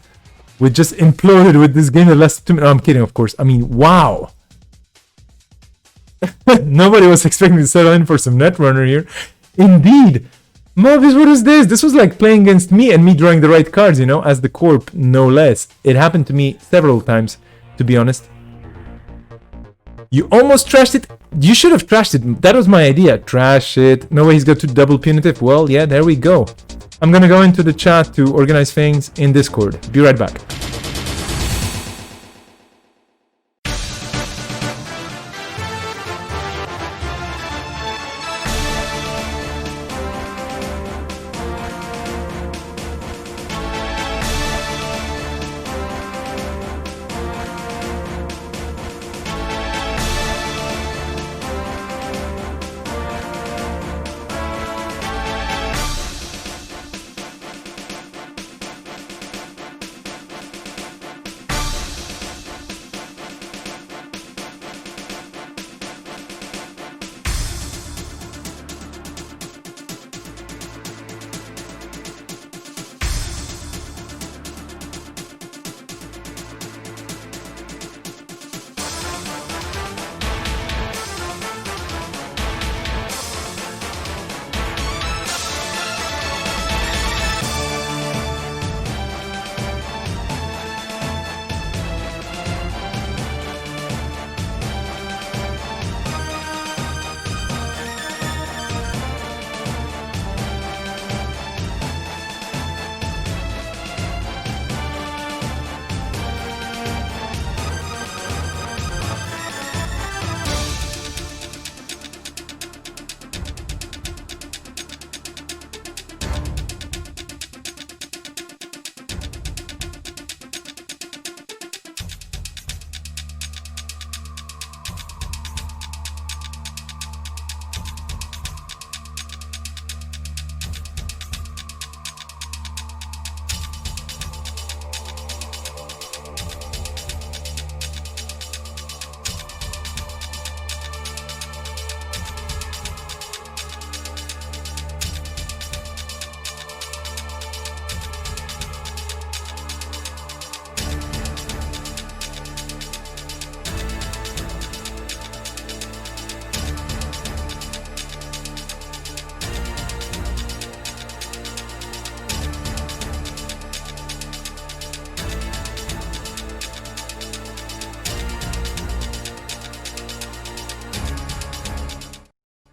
imploded with this game that lasted 2 minutes. No, I'm kidding, of course. I mean, wow. Nobody was expecting to settle in for some Netrunner here. Indeed. Mobius, what is this? This was like playing against me and me drawing the right cards, you know, as the corp, no less. It happened to me several times, to be honest. You almost trashed it. You should have trashed it. That was my idea. Trash it. No way he's got 2 double punitive. Well, yeah, there we go. I'm gonna go into the chat to organize things in Discord. Be right back.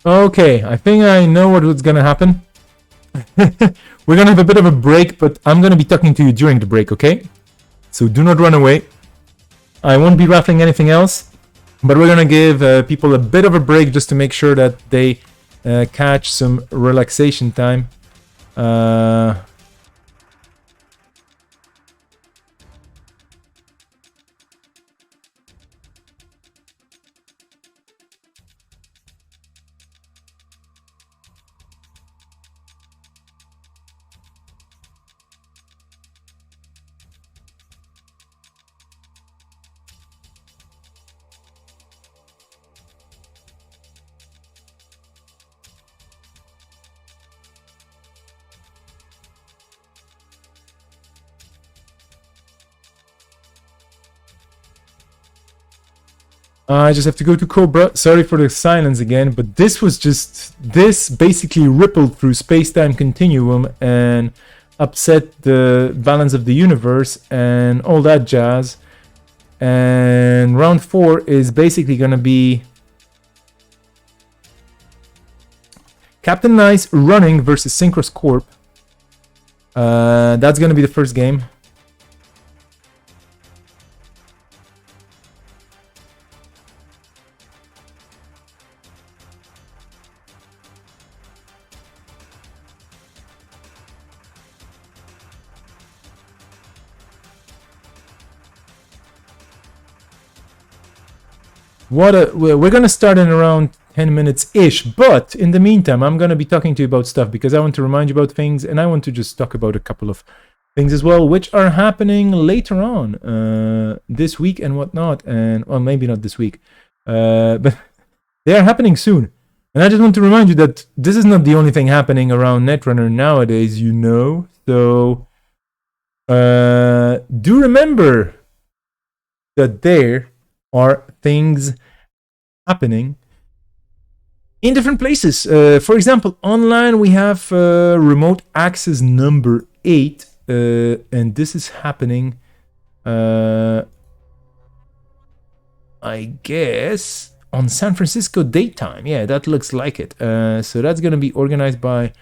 Okay, I think I know what's gonna happen. We're gonna have a bit of a break, but I'm gonna be talking to you during the break, okay? So do not run away. I won't be raffling anything else, but we're gonna give people a bit of a break just to make sure that they catch some relaxation time. I just have to go to Cobra. Sorry for the silence again, but this basically rippled through space-time continuum and upset the balance of the universe and all that jazz. And round 4 is basically gonna be Captain Nice running versus Synchros Corp. That's gonna be the first game. We're gonna start in around 10 minutes ish, but in the meantime I'm gonna be talking to you about stuff because I want to remind you about things, and I want to just talk about a couple of things as well which are happening later on this week and whatnot, and well, maybe not this week, but they are happening soon. And I just want to remind you that this is not the only thing happening around Netrunner nowadays, you know. So do remember that there are things happening in different places. For example, online we have remote access number 8, and this is happening, I guess, on San Francisco daytime. Yeah, that looks like it. So that's going to be organized by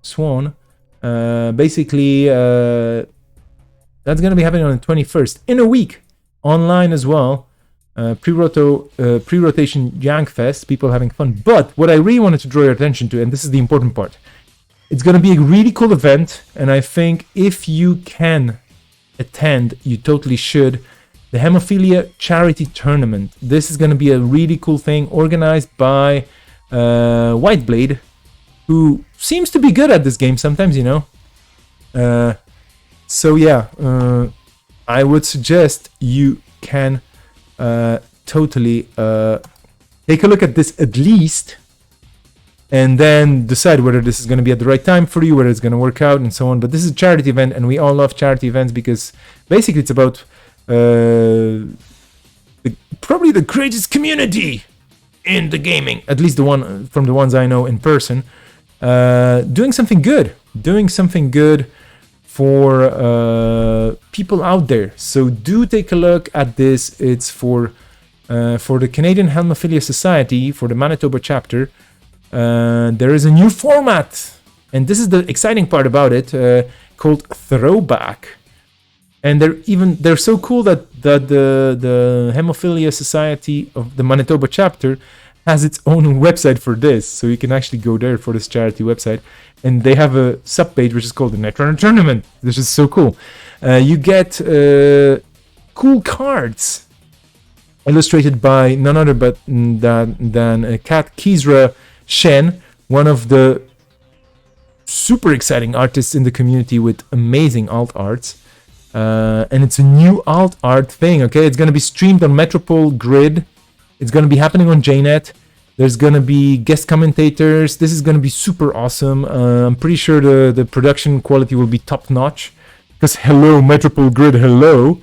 Swan. Basically, that's going to be happening on the 21st, in a week, online as well. Pre-rotation Yankfest, people having fun. But what I really wanted to draw your attention to, and this is the important part, it's going to be a really cool event, and I think if you can attend, you totally should. The Hemophilia Charity Tournament. This is going to be a really cool thing organized by Whiteblade, who seems to be good at this game sometimes, you know. So yeah, I would suggest you can totally take a look at this at least, and then decide whether this is going to be at the right time for you, whether it's going to work out, and so on. But this is a charity event, and we all love charity events because basically it's about probably the greatest community in the gaming, at least the one from the ones I know in person, doing something good for people out there. So do take a look at this. It's for the Canadian Hemophilia Society, for the Manitoba chapter. There is a new format, and this is the exciting part about it, called Throwback. And they're so cool that the Hemophilia Society of the Manitoba chapter has its own website for this, so you can actually go there for this charity website, and they have a subpage which is called the Netrunner Tournament. This is so cool. You get cool cards illustrated by none other but than Kat Kizra Shen, one of the super exciting artists in the community with amazing alt arts. And it's a new alt art thing, okay? It's going to be streamed on Metropole Grid. It's going to be happening on JNet. There's going to be guest commentators. This is going to be super awesome. I'm pretty sure the production quality will be top notch. Because hello, Metropole Grid, hello.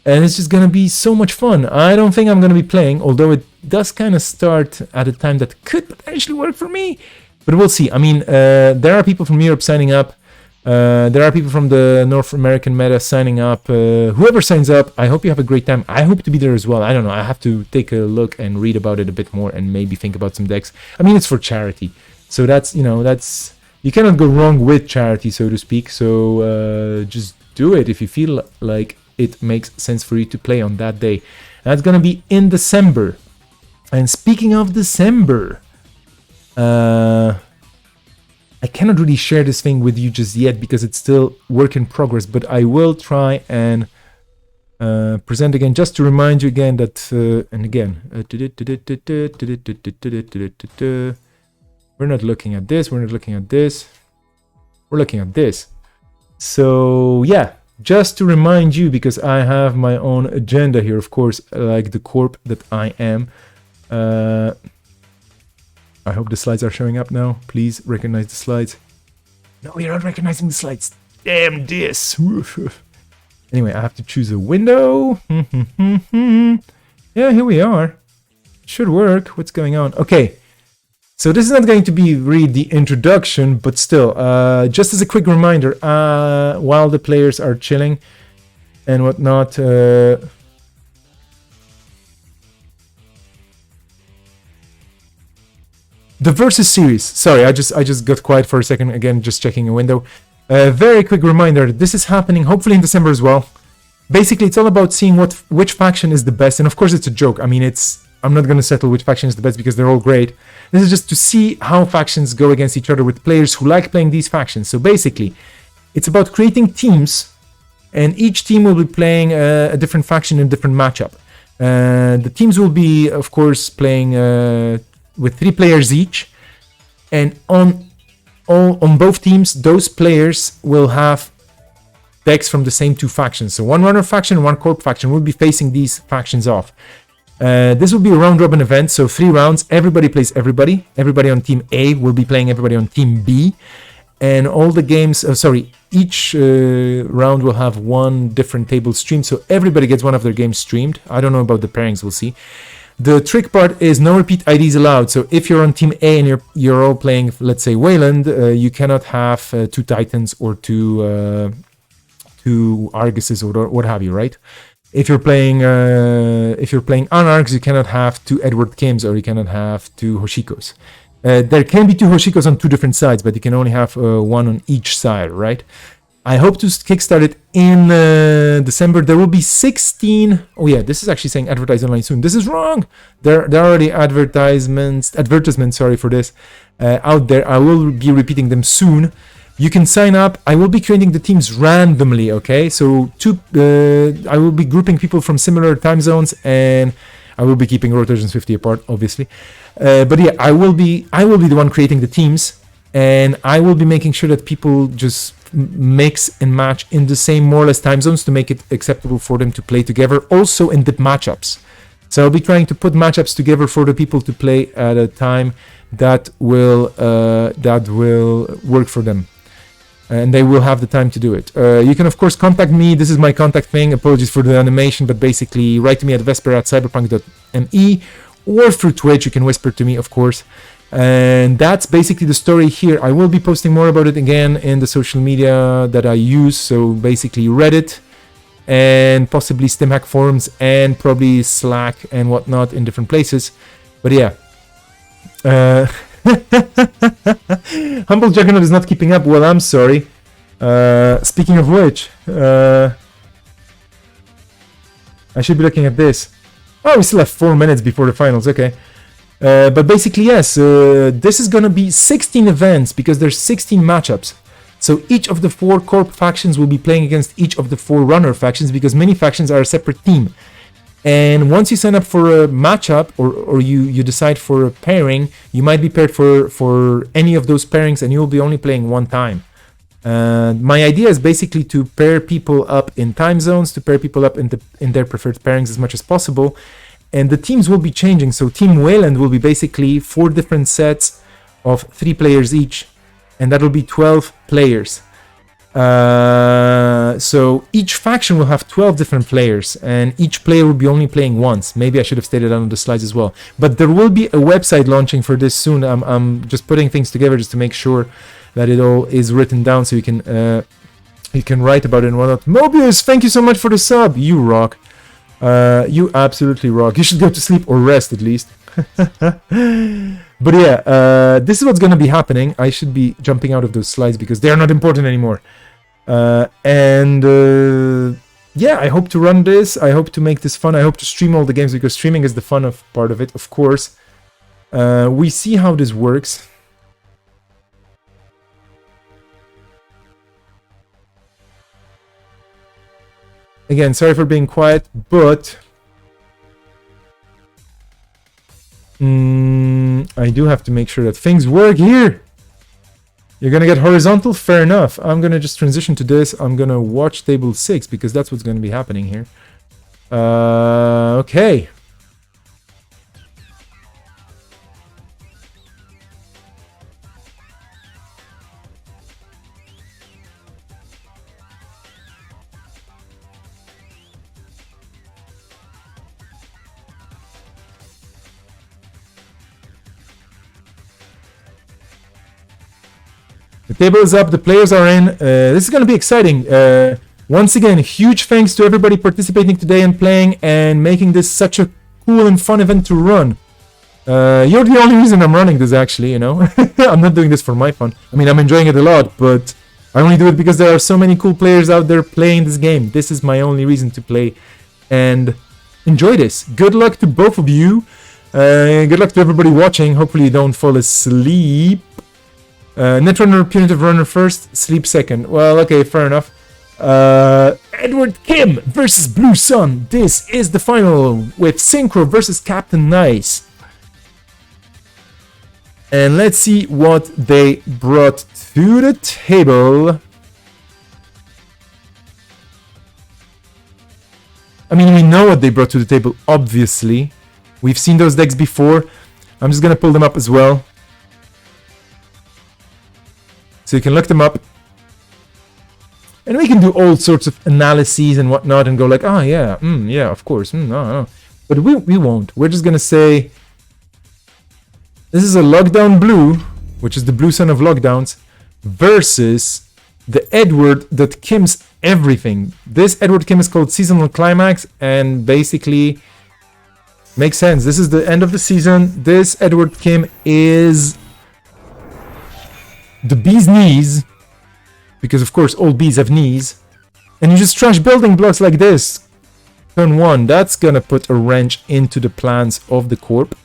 And it's just going to be so much fun. I don't think I'm going to be playing, although it does kind of start at a time that could potentially work for me. But we'll see. I mean, there are people from Europe signing up. There are people from the North American meta signing up. Whoever signs up, I hope you have a great time. I hope to be there as well. I don't know. I have to take a look and read about it a bit more and maybe think about some decks. I mean, it's for charity. So that's, you cannot go wrong with charity, so to speak. So just do it if you feel like it makes sense for you to play on that day. That's going to be in December. And speaking of December, I cannot really share this thing with you just yet because it's still work in progress, but I will try and present again just to remind you again that, and again, we're not looking at this, we're not looking at this, we're looking at this. So yeah, just to remind you, because I have my own agenda here, of course, like the corp that I am. I hope the slides are showing up now. Please recognize the slides. No, you're not recognizing the slides. Damn this. Anyway, I have to choose a window. Yeah, here we are. Should work. What's going on? Okay. So this is not going to be really the introduction, but still, just as a quick reminder, while the players are chilling and whatnot, the Versus series. Sorry, I just got quiet for a second. Again, just checking a window. Very quick reminder. This is happening hopefully in December as well. Basically, it's all about seeing which faction is the best. And of course, it's a joke. I mean, I'm not going to settle which faction is the best because they're all great. This is just to see how factions go against each other with players who like playing these factions. So basically, it's about creating teams, and each team will be playing a different faction in a different matchup. The teams will be, of course, playing with 3 players each, and on both teams, those players will have decks from the same 2 factions. So one runner faction and one corp faction will be facing these factions off. This will be a round robin event, so 3 rounds. Everybody plays everybody. Everybody on team A will be playing everybody on team B, and all the games. Each round will have one different table streamed, so everybody gets one of their games streamed. I don't know about the pairings. We'll see. The trick part is no repeat IDs allowed. So if you're on team A and you're all playing, let's say Wayland, you cannot have 2 Titans or two Arguses or what have you, right? If you're playing Anarchs, you cannot have 2 Edward Kims or you cannot have 2 Hoshikos. There can be 2 Hoshikos on 2 different sides, but you can only have 1 on each side, right? I hope to kickstart it in December. There will be 16. Oh yeah, this is actually saying advertise online soon. This is wrong. There are already advertisements, sorry for this, out there. I will be repeating them soon. You can sign up. I will be creating the teams randomly, okay? So I will be grouping people from similar time zones, and I will be keeping rotations 50 apart, obviously. But yeah, I will be the one creating the teams, and I will be making sure that people just mix and match in the same more or less time zones to make it acceptable for them to play together, also in the matchups. So I'll be trying to put matchups together for the people to play at a time that will work for them, and they will have the time to do it. You can of course contact me. This is my contact thing. Apologies for the animation, but basically write to me at vesper@cyberpunk.me or through Twitch. You can whisper to me, of course. And that's basically the story here. I will be posting more about it again in the social media that I use. So basically Reddit and possibly StimHack forums and probably Slack and whatnot in different places. But yeah. Humble Juggernaut is not keeping up. Well, I'm sorry. Speaking of which, I should be looking at this. Oh, we still have 4 minutes before the finals. Okay. But basically, yes, this is going to be 16 events because there's 16 matchups. So each of the 4 Corp factions will be playing against each of the 4 Runner factions because many factions are a separate team. And once you sign up for a matchup or you decide for a pairing, you might be paired for any of those pairings and you'll be only playing 1 time. My idea is basically to pair people up in time zones, to pair people up in their preferred pairings as much as possible. And the teams will be changing. So Team Wayland will be basically 4 different sets of 3 players each. And that will be 12 players. So each faction will have 12 different players. And each player will be only playing once. Maybe I should have stated that on the slides as well. But there will be a website launching for this soon. I'm just putting things together just to make sure that it all is written down so you can write about it and whatnot. Mobius, thank you so much for the sub. You rock. You absolutely rock. You should go to sleep or rest at least. But yeah, this is what's going to be happening. I should be jumping out of those slides because they are not important anymore. Yeah, I hope to run this. I hope to make this fun. I hope to stream all the games because streaming is the fun part of it, of course. We see how this works. Again, sorry for being quiet, but I do have to make sure that things work here. You're gonna get horizontal? Fair enough. I'm gonna just transition to this. I'm gonna watch table 6 because that's what's gonna be happening here. Okay. The table is up, the players are in. This is going to be exciting. Once again, huge thanks to everybody participating today and playing and making this such a cool and fun event to run. You're the only reason I'm running this, actually, you know. I'm not doing this for my fun. I mean, I'm enjoying it a lot, but I only do it because there are so many cool players out there playing this game. This is my only reason to play and enjoy this. Good luck to both of you. Good luck to everybody watching. Hopefully you don't fall asleep. Netrunner, Punitive Runner first, Sleep second. Well, okay, fair enough. Edward Kim versus Blue Sun. This is the final with Synchro versus Captain Nice. And let's see what they brought to the table. I mean, we know what they brought to the table, obviously. We've seen those decks before. I'm just gonna pull them up as well, so you can look them up. And we can do all sorts of analyses and whatnot and go like, oh yeah, yeah, of course, no. But we won't. We're just gonna say this is a Lockdown Blue, which is the blue son of Lockdowns, versus the Edward that Kims everything. This Edward Kim is called Seasonal Climax, and basically makes sense. This is the end of the season. This Edward Kim is the bee's knees, because of course all bees have knees, and you just trash building blocks like this. Turn 1, that's gonna put a wrench into the plans of the corp.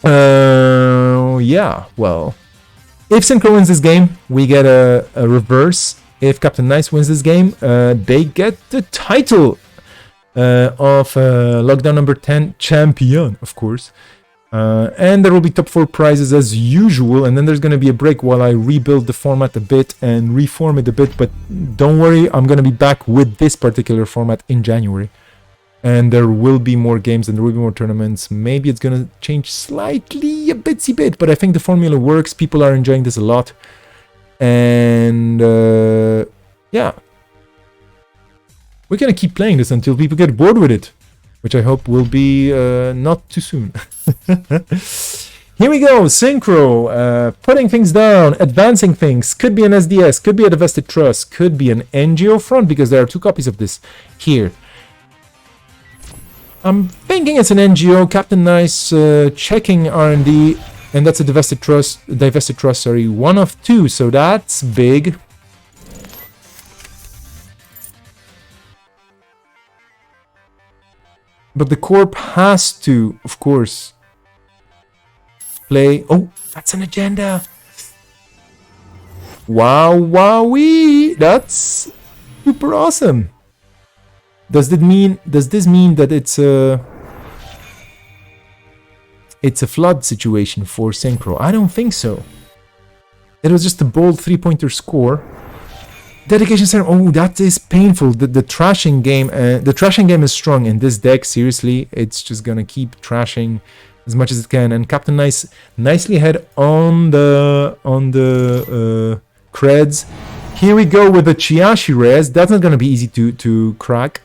Yeah, well, if Synchro wins this game, we get a reverse. If Captain Nice wins this game, they get the title of Lockdown number 10 champion, of course. And there will be top 4 prizes as usual, and then there's going to be a break while I rebuild the format a bit and reform it a bit, but don't worry, I'm going to be back with this particular format in January. And there will be more games and there will be more tournaments. Maybe it's going to change slightly, a bitsy bit, but I think the formula works. People are enjoying this a lot. And yeah. We're going to keep playing this until people get bored with it, which I hope will be not too soon. Here we go, Synchro, putting things down, advancing things. Could be an SDS, could be a Divested Trust, could be an NGO front, because there are 2 copies of this here. I'm thinking it's an NGO. Captain Nice checking R&D, and that's a Divested Trust, sorry, 1 of 2, so that's big. But the corp has to, of course, play. Oh, that's an agenda. Wow, wowee, that's super awesome. Does this mean that it's a flood situation for Synchro? I don't think so. It was just a bold 3-pointer score. Dedication Center. Oh, that is painful. The trashing game. The trashing game is strong in this deck. Seriously, it's just gonna keep trashing as much as it can. And Captain Nice nicely ahead on the creds. Here we go with the Chiashi res. That's not gonna be easy to crack.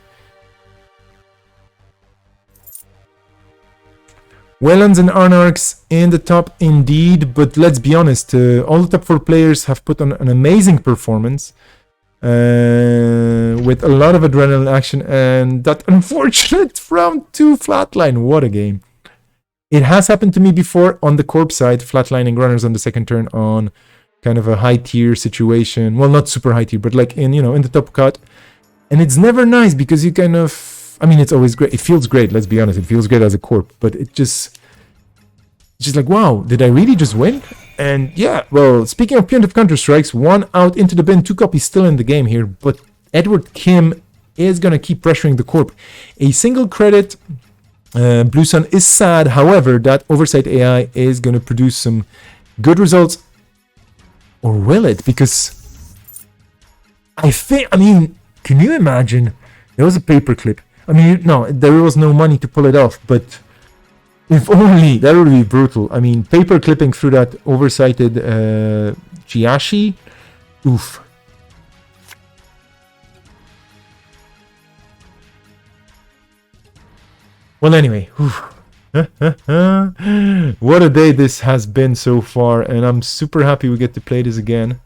Waylands and Arnarchs in the top indeed, but let's be honest, all the top 4 players have put on an amazing performance with a lot of adrenaline action, and that unfortunate round 2 flatline. What a game. It has happened to me before on the corp side, flatlining runners on the second turn on kind of a high tier situation. Well, not super high tier, but like in the top cut. And it's never nice because you kind of, I mean, it's always great. It feels great, let's be honest. It feels great as a corp, but it's just like, wow, did I really just win? And yeah, well, speaking of preemptive counter-strikes, 1 out into the bin, 2 copies still in the game here, but Edward Kim is going to keep pressuring the corp. A single credit Blue Sun is sad, however, that Oversight AI is going to produce some good results. Or will it? Because I mean, can you imagine? There was a paperclip. I mean, no, there was no money to pull it off, but if only, that would be brutal. I mean, paper clipping through that oversighted Chiashi, oof. Well, anyway, what a day this has been so far, and I'm super happy we get to play this again.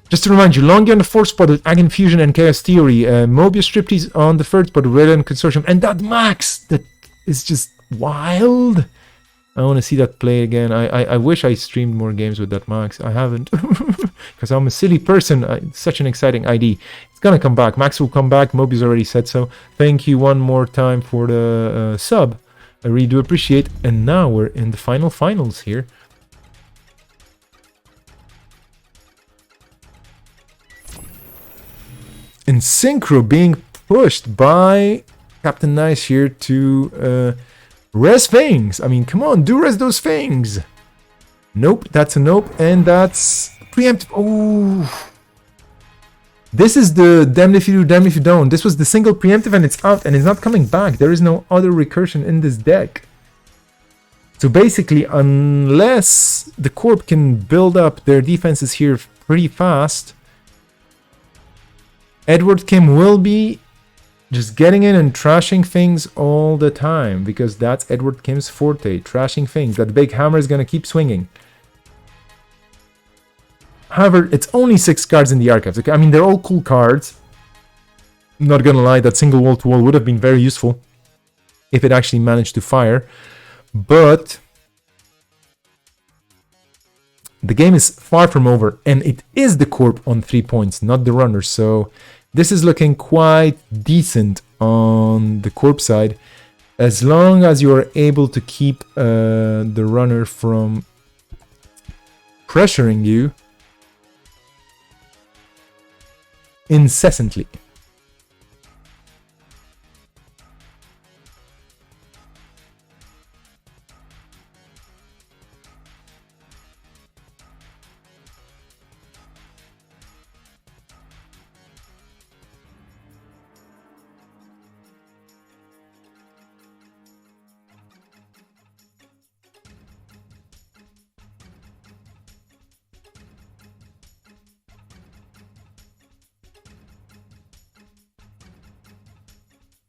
Just to remind you, Longy on the 4th spot with Ag Infusion and Chaos Theory, Mobius Striptease on the 3rd spot with Red and Consortium, and that Max, that is just wild. I want to see that play again. I wish I streamed more games with that Max. I haven't, because I'm a silly person. Such an exciting ID. It's gonna come back. Max will come back. Mobius already said so. Thank you one more time for the sub. I really do appreciate. And now we're in the finals here. And Synchro being pushed by Captain Nice here to res Fangs. I mean, come on, do res those Fangs. Nope, that's a nope, and that's preemptive. Oh, this is the damned if you do, damned if you don't. This was the single preemptive and it's out and it's not coming back. There is no other recursion in this deck. So basically, unless the Corp can build up their defenses here pretty fast, Edward Kim will be Just getting in and trashing things all the time, because that's Edward Kim's forte, trashing things. That big hammer is gonna keep swinging. However, it's only 6 cards in the archives. Okay? I mean, they're all cool cards. Not gonna lie, that single wall-to-wall would have been very useful if it actually managed to fire. But the game is far from over, and it is the Corp on 3 points, not the runner. So this is looking quite decent on the Corp side, as long as you are able to keep the runner from pressuring you incessantly.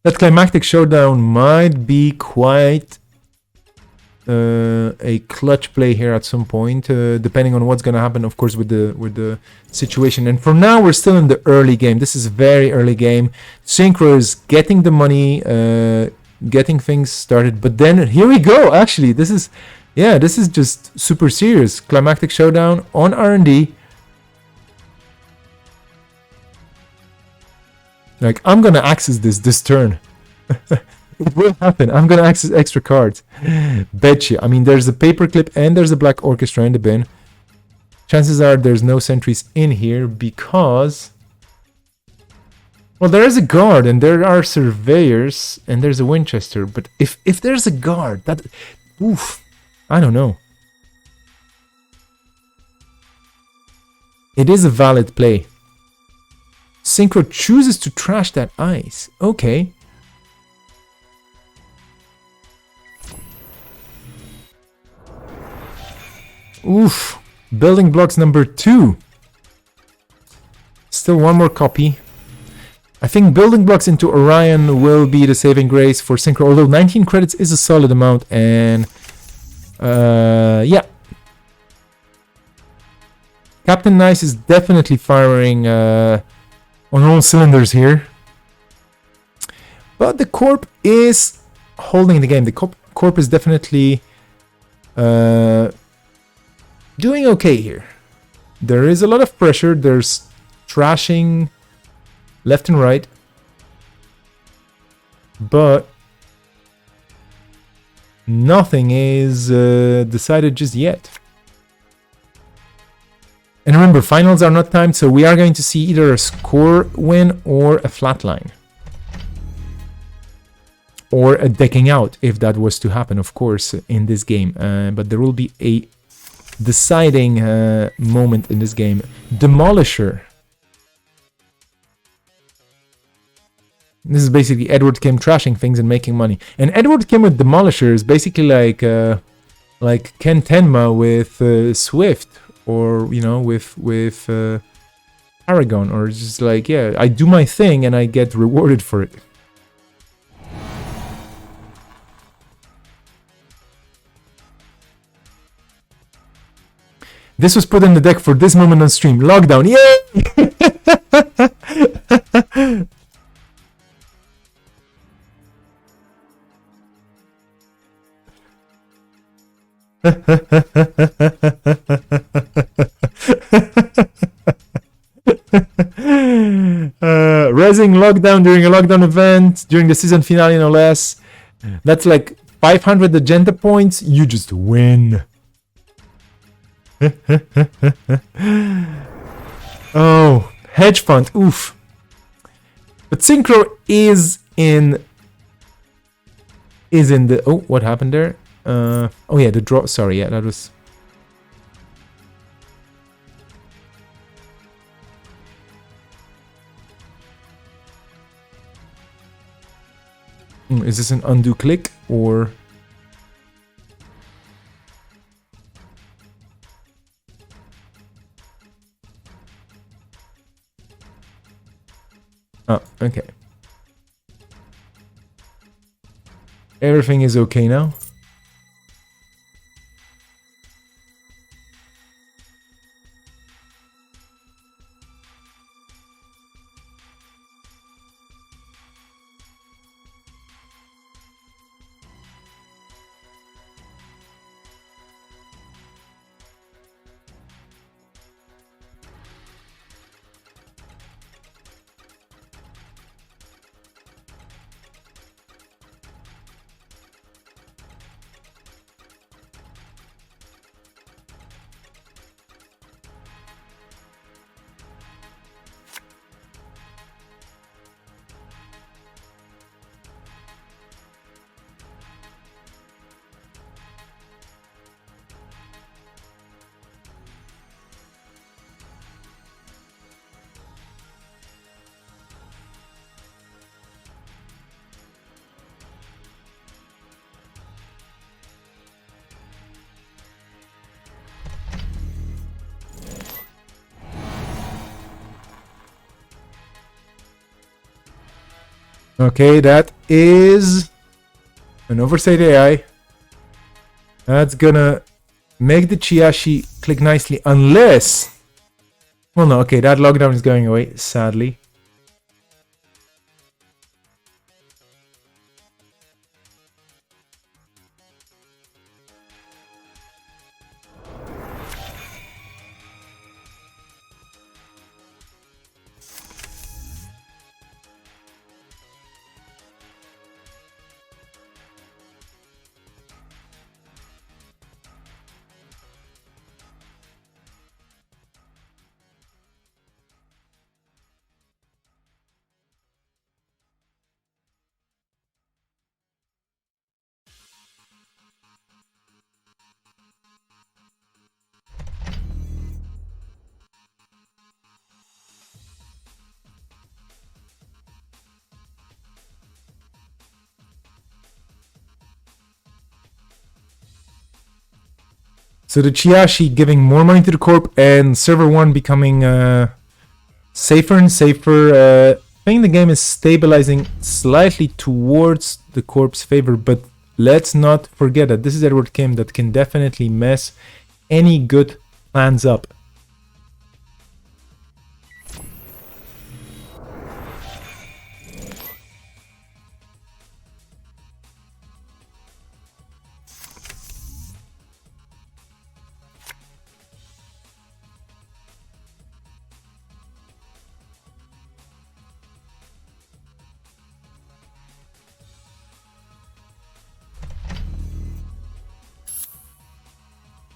That climactic showdown might be quite a clutch play here at some point, depending on what's gonna happen, of course, with the situation. And for now, we're still in the early game. This is very early game. Synchro is getting the money, getting things started. But then here we go. Actually, this is just super serious. Climactic showdown on R&D. Like, I'm gonna access this turn. It will happen. I'm gonna access extra cards. Betcha. I mean, there's a paperclip and there's a black orchestra in the bin. Chances are there's no sentries in here because... Well, there is a guard and there are surveyors and there's a Winchester. But if there's a guard, that... Oof. I don't know. It is a valid play. Synchro chooses to trash that ice. Okay. Oof. Building blocks number 2. Still one more copy. I think building blocks into Orion will be the saving grace for Synchro, although 19 credits is a solid amount, and yeah. Captain Nice is definitely firing on all cylinders here. But the Corp is holding the game. The Corp is definitely doing okay here. There is a lot of pressure. There's trashing left and right. But nothing is decided just yet. And remember, finals are not timed, so we are going to see either a score win or a flatline. Or a decking out, if that was to happen, of course, in this game. But there will be a deciding moment in this game. Demolisher. This is basically Edward Kim trashing things and making money. And Edward Kim with Demolisher is basically like Ken Tenma with Swift. Or, you know, with Aragon, or just like, yeah, I do my thing and I get rewarded for it. This was put in the deck for this moment on stream. Lockdown, yay! Rezzing lockdown during a lockdown event during the season finale, no less. That's like 500 agenda points. You just win. Oh, hedge fund. Oof. But Synchro is in the... Oh, what happened there? Oh yeah, the draw. Sorry, yeah, that was... Is this an undo click or... Oh, okay. Everything is okay now. Okay, that is an oversight AI. That's gonna make the Chiashi click nicely, unless... Well, no, okay, that lockdown is going away, sadly. So the Chiashi giving more money to the corp and server 1 becoming safer and safer. I think the game is stabilizing slightly towards the corp's favor, but let's not forget that this is Edward Kim that can definitely mess any good plans up.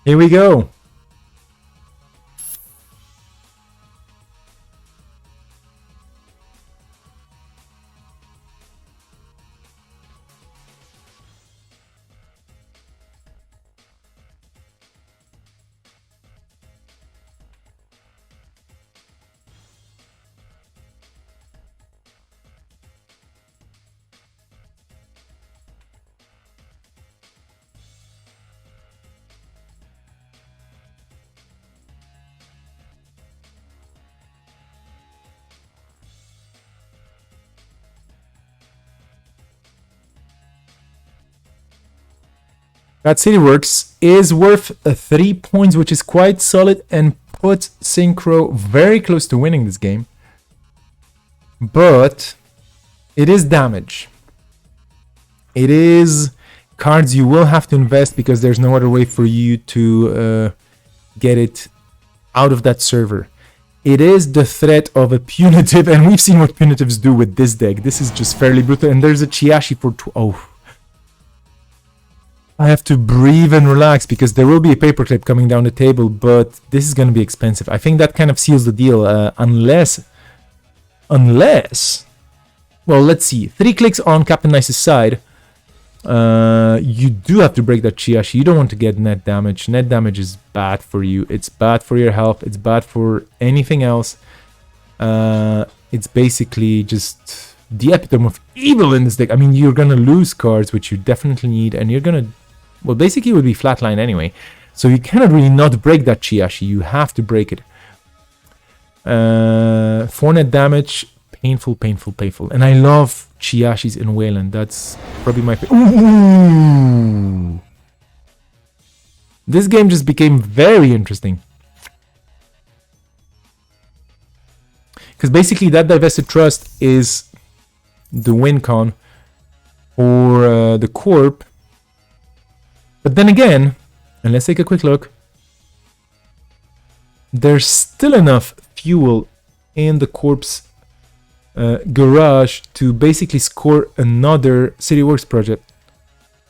Here we go. That City Works is worth 3 points, which is quite solid and puts Synchro very close to winning this game. But it is damage. It is cards you will have to invest because there's no other way for you to get it out of that server. It is the threat of a punitive, and we've seen what punitives do with this deck. This is just fairly brutal, and there's a Chiashi for 2. Oh. I have to breathe and relax because there will be a paperclip coming down the table, but this is going to be expensive. I think that kind of seals the deal, unless, well, let's see. 3 clicks on Captain Nice's side. You do have to break that Chiashi. You don't want to get net damage. Net damage is bad for you. It's bad for your health. It's bad for anything else. It's basically just the epitome of evil in this deck. I mean, you're going to lose cards, which you definitely need, and you're going to... Well, basically it would be flatline anyway. So you cannot really not break that Chiashi. You have to break it. 4 net damage painful, painful, painful. And I love Chiyashis in Wayland. That's probably my favorite. Ooh. This game just became very interesting. Because basically that divested trust is the win con for the corp. But then again, and let's take a quick look, there's still enough fuel in the corp's garage to basically score another City Works project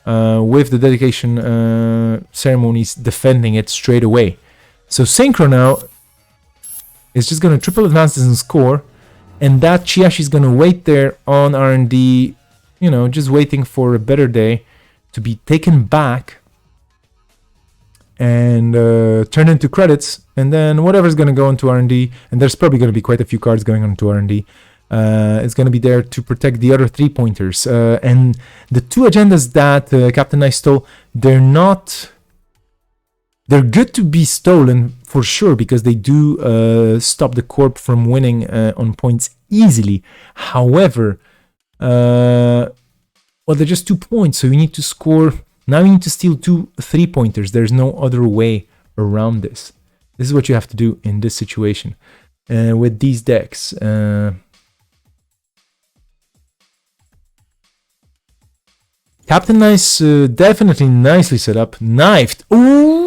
with the dedication ceremonies defending it straight away. So Synchro now is just going to triple advances and score, and that Chiyashi is going to wait there on R&D, you know, just waiting for a better day to be taken back and turn into credits, and then whatever's going to go into R&D, and there's probably going to be quite a few cards going on to R&D, it's going to be there to protect the other 3-pointers. And the 2 agendas that Captain Nice stole, they're good to be stolen for sure, because they do stop the corp from winning on points easily. However, well, they're just 2 points, so you need to score. Now you need to steal 2 3-pointers. There's no other way around this. This is what you have to do in this situation with these decks. Captain Nice definitely nicely set up. Knifed. Ooh!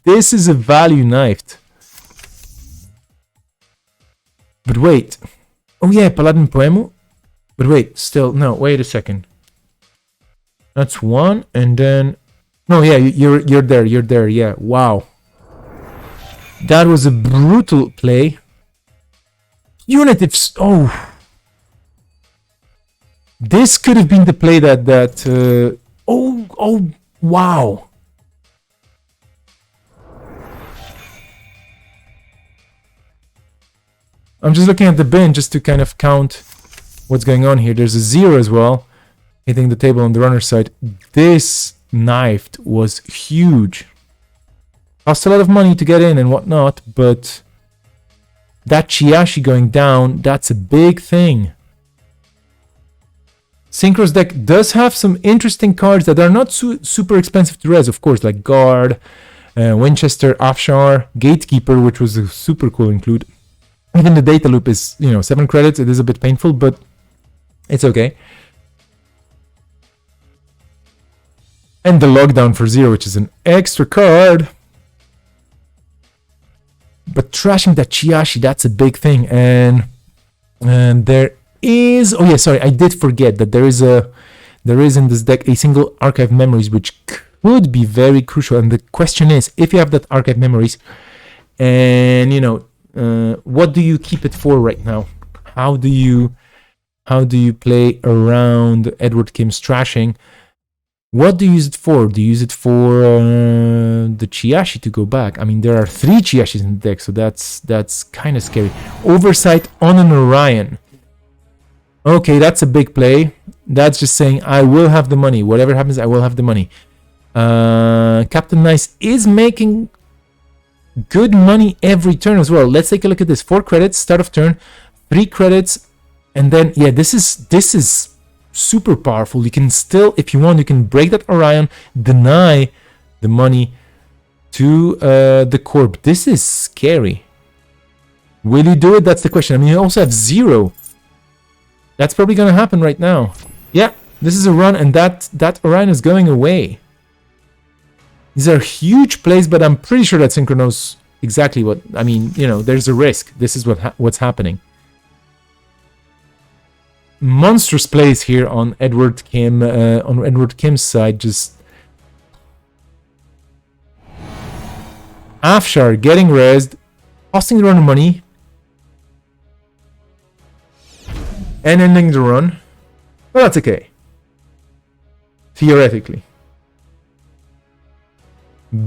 This is a value knifed. But wait. Oh yeah, Paladin Poemu. But wait, still, no, wait a second. That's 1, and then... No, yeah, you're there, yeah, wow. That was a brutal play. Unitive... Oh! This could have been the play that oh, wow. I'm just looking at the bin just to kind of count what's going on here. There's a 0 as well, hitting the table on the runner's side. This knifed was huge. Cost a lot of money to get in and whatnot, but that Chiyashi going down, that's a big thing. Synchro's deck does have some interesting cards that are not super expensive to res, of course, like Guard, Winchester, Afshar, Gatekeeper, which was a super cool include. Even the data loop is, 7 credits. It is a bit painful, but it's okay. And the Lockdown for 0, which is an extra card. But trashing that Chiyashi, that's a big thing. And there is... Oh yeah, sorry, I did forget that there is in this deck a single Archive Memories, which could be very crucial. And the question is, if you have that Archive Memories, and, what do you keep it for right now? How do you play around Edward Kim's trashing? What do you use it for? Do you use it for the Chiyashi to go back? I mean, there are 3 Chiyashis in the deck, so that's kind of scary. Oversight on an Orion. Okay, that's a big play. That's just saying, I will have the money. Whatever happens, I will have the money. Captain Nice is making good money every turn as well. Let's take a look at this. 4 credits, start of turn. 3 credits. And then, yeah, this is super powerful. You can still, if you want, you can break that Orion, deny the money to the corp. This is scary. Will you do it? That's the question. I mean, you also have 0. That's probably going to happen right now. Yeah, this is a run, and that Orion is going away. These are huge plays, but I'm pretty sure that Synchro knows exactly what... I mean, there's a risk. This is what's happening. Monstrous plays here on Edward Kim, on Edward Kim's side. Just Afshar getting rezzed, costing the runner money, and ending the run. Well, that's okay. Theoretically.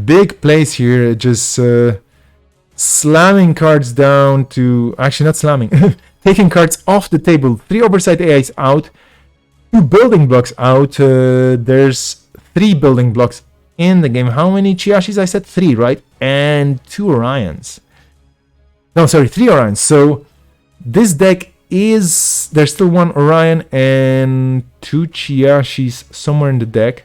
Big plays here, just slamming cards down to... Actually, not slamming. Taking cards off the table. 3 Oversight AIs out. 2 building blocks out. There's 3 building blocks in the game. How many Chiyashis? I said 3, right? And 2 Orions. No, sorry, 3 Orions. So this deck is... There's still 1 Orion and 2 Chiyashis somewhere in the deck.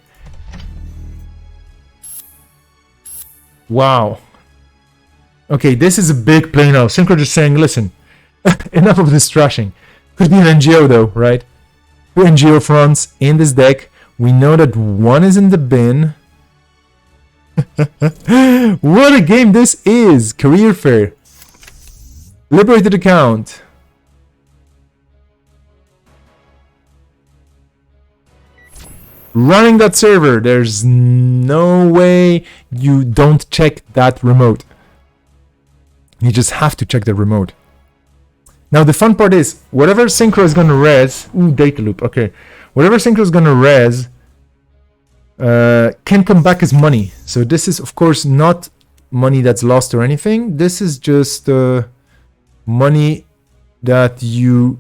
Wow. Okay, this is a big play now. Synchro just saying, listen, enough of this trashing. Could be an NGO though, right? 2 NGO fronts in this deck. We know that 1 is in the bin. What a game this is! Career Fair. Liberated account. Running that server. There's no way you don't check that remote. You just have to check the remote. Now the fun part is, whatever Synchro is gonna res... Ooh, data loop, okay. Whatever Synchro is gonna res can come back as money. So this is of course not money that's lost or anything. This is just money that you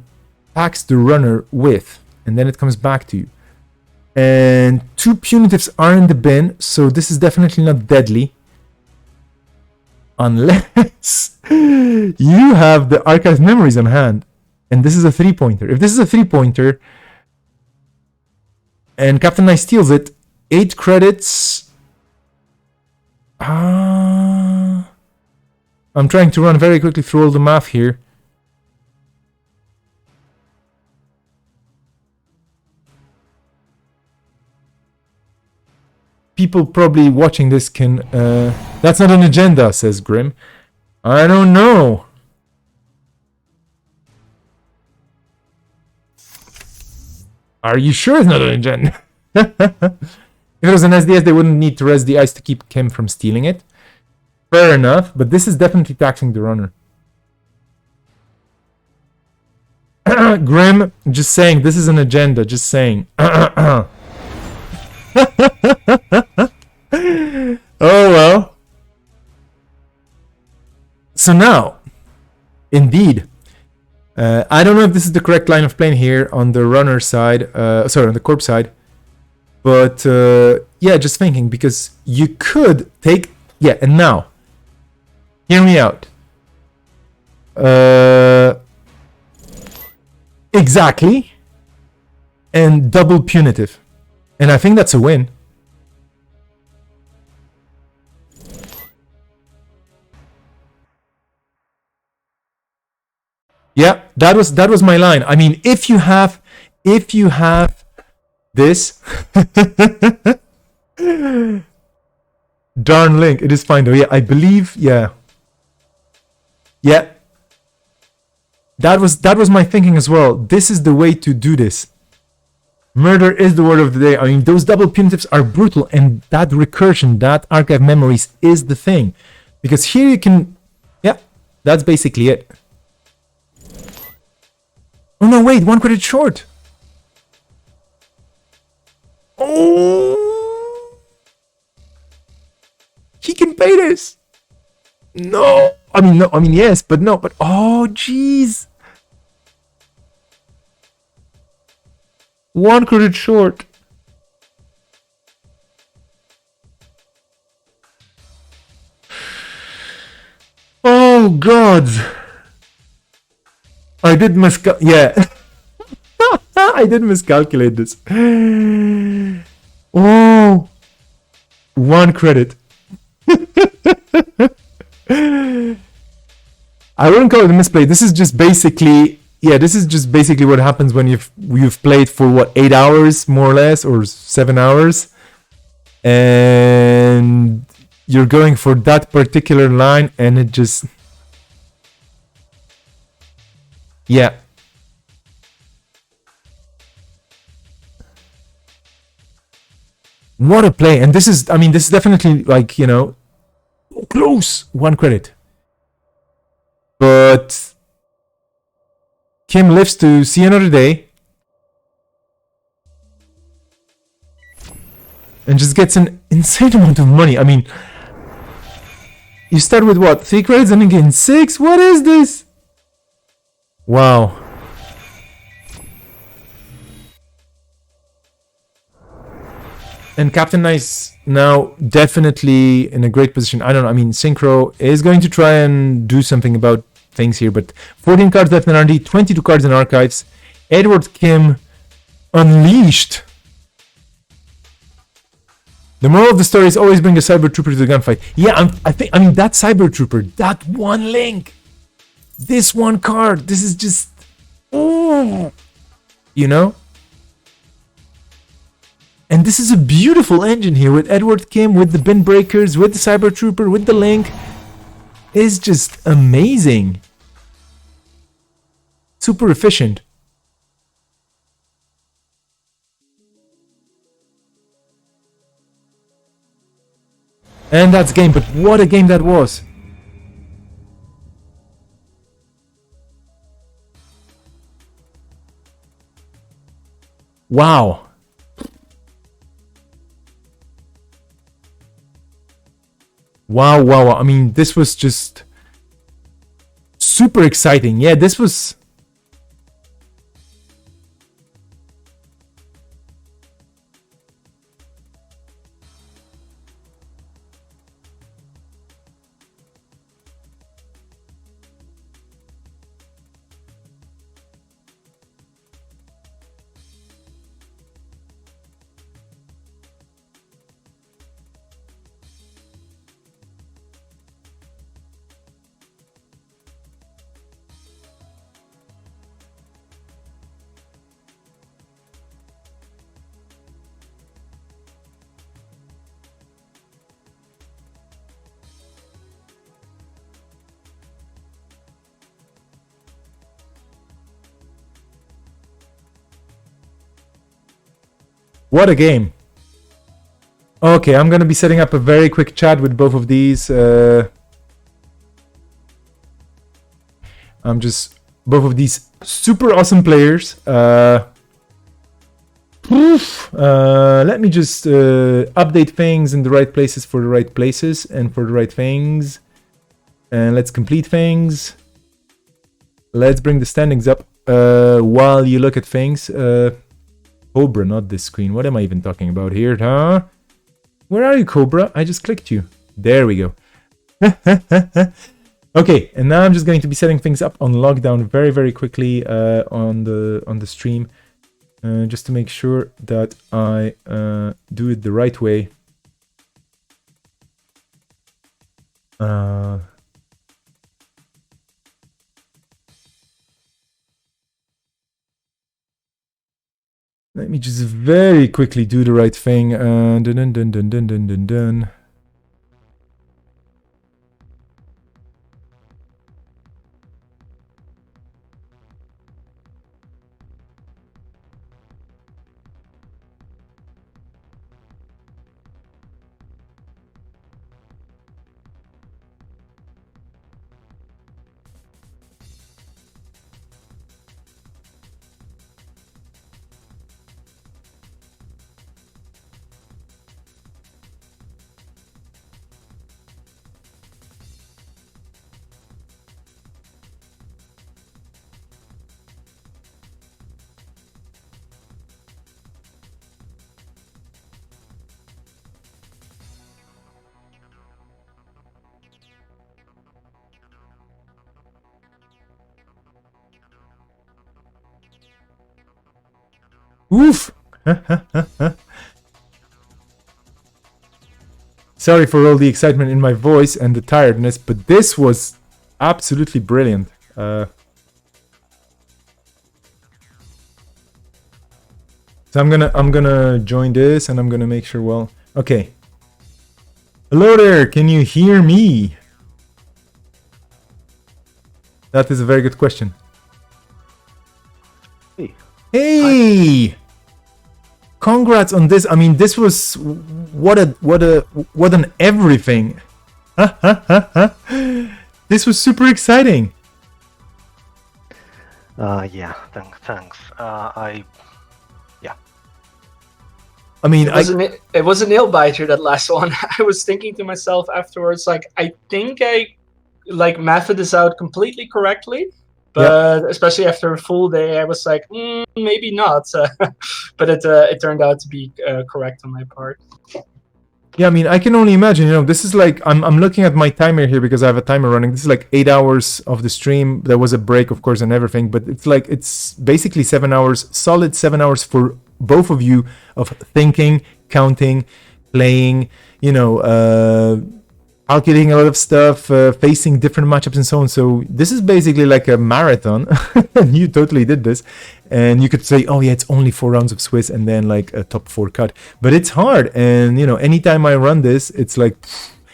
tax the runner with, and then it comes back to you. And 2 punitives are in the bin, so this is definitely not deadly. Unless you have the archived memories on hand. And this is a 3-pointer. If this is a 3-pointer and Captain Knight steals it, 8 credits. I'm trying to run very quickly through all the math here. People probably watching this can... that's not an agenda, says Grim. I don't know. Are you sure it's not an agenda? If it was an SDS, they wouldn't need to res the ice to keep Kim from stealing it. Fair enough, but this is definitely taxing the runner. Grim, just saying, this is an agenda, just saying. Oh well. So now, indeed, I don't know if this is the correct line of playing here on the runner side, sorry, on the corp side, but yeah, just thinking, because you could take, yeah, and now, hear me out. Exactly, and double punitive, and I think that's a win. Yeah, that was my line. I mean, if you have this darn link, it is fine though. Yeah, I believe, yeah. Yeah. That was my thinking as well. This is the way to do this. Murder is the word of the day. I mean, those double punitives are brutal, and that recursion, that archive memories is the thing. Because here you can, yeah, that's basically it. Oh no, wait, 1 credit short. Oh, he can pay this. No, I mean yes, but no, but oh jeez. 1 credit short. Oh god. I did yeah. I did miscalculate this. Oh, 1 credit. I wouldn't call it a misplay. This is just basically, yeah, this is just basically what happens when you've played for what, 8 hours more or less, or 7 hours, and you're going for that particular line, and it just, yeah. What a play. And this is, I mean, this is definitely like, you know, close. 1 credit. But Kim lives to see another day. And just gets an insane amount of money. I mean, you start with what? 3 credits and then gain 6? What is this? Wow. And Captain Nice now definitely in a great position. I don't know. I mean, Synchro is going to try and do something about things here, but 14 cards left in R&D, 22 cards in archives. Edward Kim unleashed. The moral of the story is always bring a Cyber Trooper to the gunfight. Yeah, I mean that Cyber Trooper, that one link, this one card, this is just, oh, you know. And this is a beautiful engine here with Edward Kim, with the bin breakers, with the Cyber Trooper, with the link. It's just amazing. Super efficient. And that's game, but what a game that was. Wow. Wow. I mean, this was just super exciting. Yeah, this was... What a game. Okay, I'm gonna be setting up a very quick chat with both of these. Both of these super awesome players. Let me just update things in the right places for the right places and for the right things. And let's complete things. Let's bring the standings up while you look at things. Cobra, not this screen. What am I even talking about here, huh? Where are you, Cobra? I just clicked you. There we go. Okay, and now I'm just going to be setting things up on lockdown very, very quickly on the stream, just to make sure that I do it the right way. Let me just very quickly do the right thing. Dun. Oof! Sorry for all the excitement in my voice and the tiredness, but this was absolutely brilliant. So I'm gonna join this, and I'm gonna make sure. Well, okay. Hello there. Can you hear me? That is a very good question. Hey! Congrats on this. I mean, this was what an everything. This was super exciting. Yeah, thanks. I mean, it was a nail biter, that last one. I was thinking to myself afterwards, like, I think I mapped this out completely correctly. But especially after a full day, I was like, maybe not. But it turned out to be correct on my part. Yeah, I mean, I can only imagine. This is like I'm looking at my timer here because I have a timer running. This is like 8 hours of the stream. There was a break, of course, and everything, but it's basically 7 hours, solid 7 hours for both of you of thinking, counting, playing. Calculating a lot of stuff, facing different matchups and so on. So this is basically like a marathon. You totally did this. And you could say, oh yeah, it's only 4 rounds of Swiss and then like a top 4 cut. But it's hard. And anytime I run this, it's like,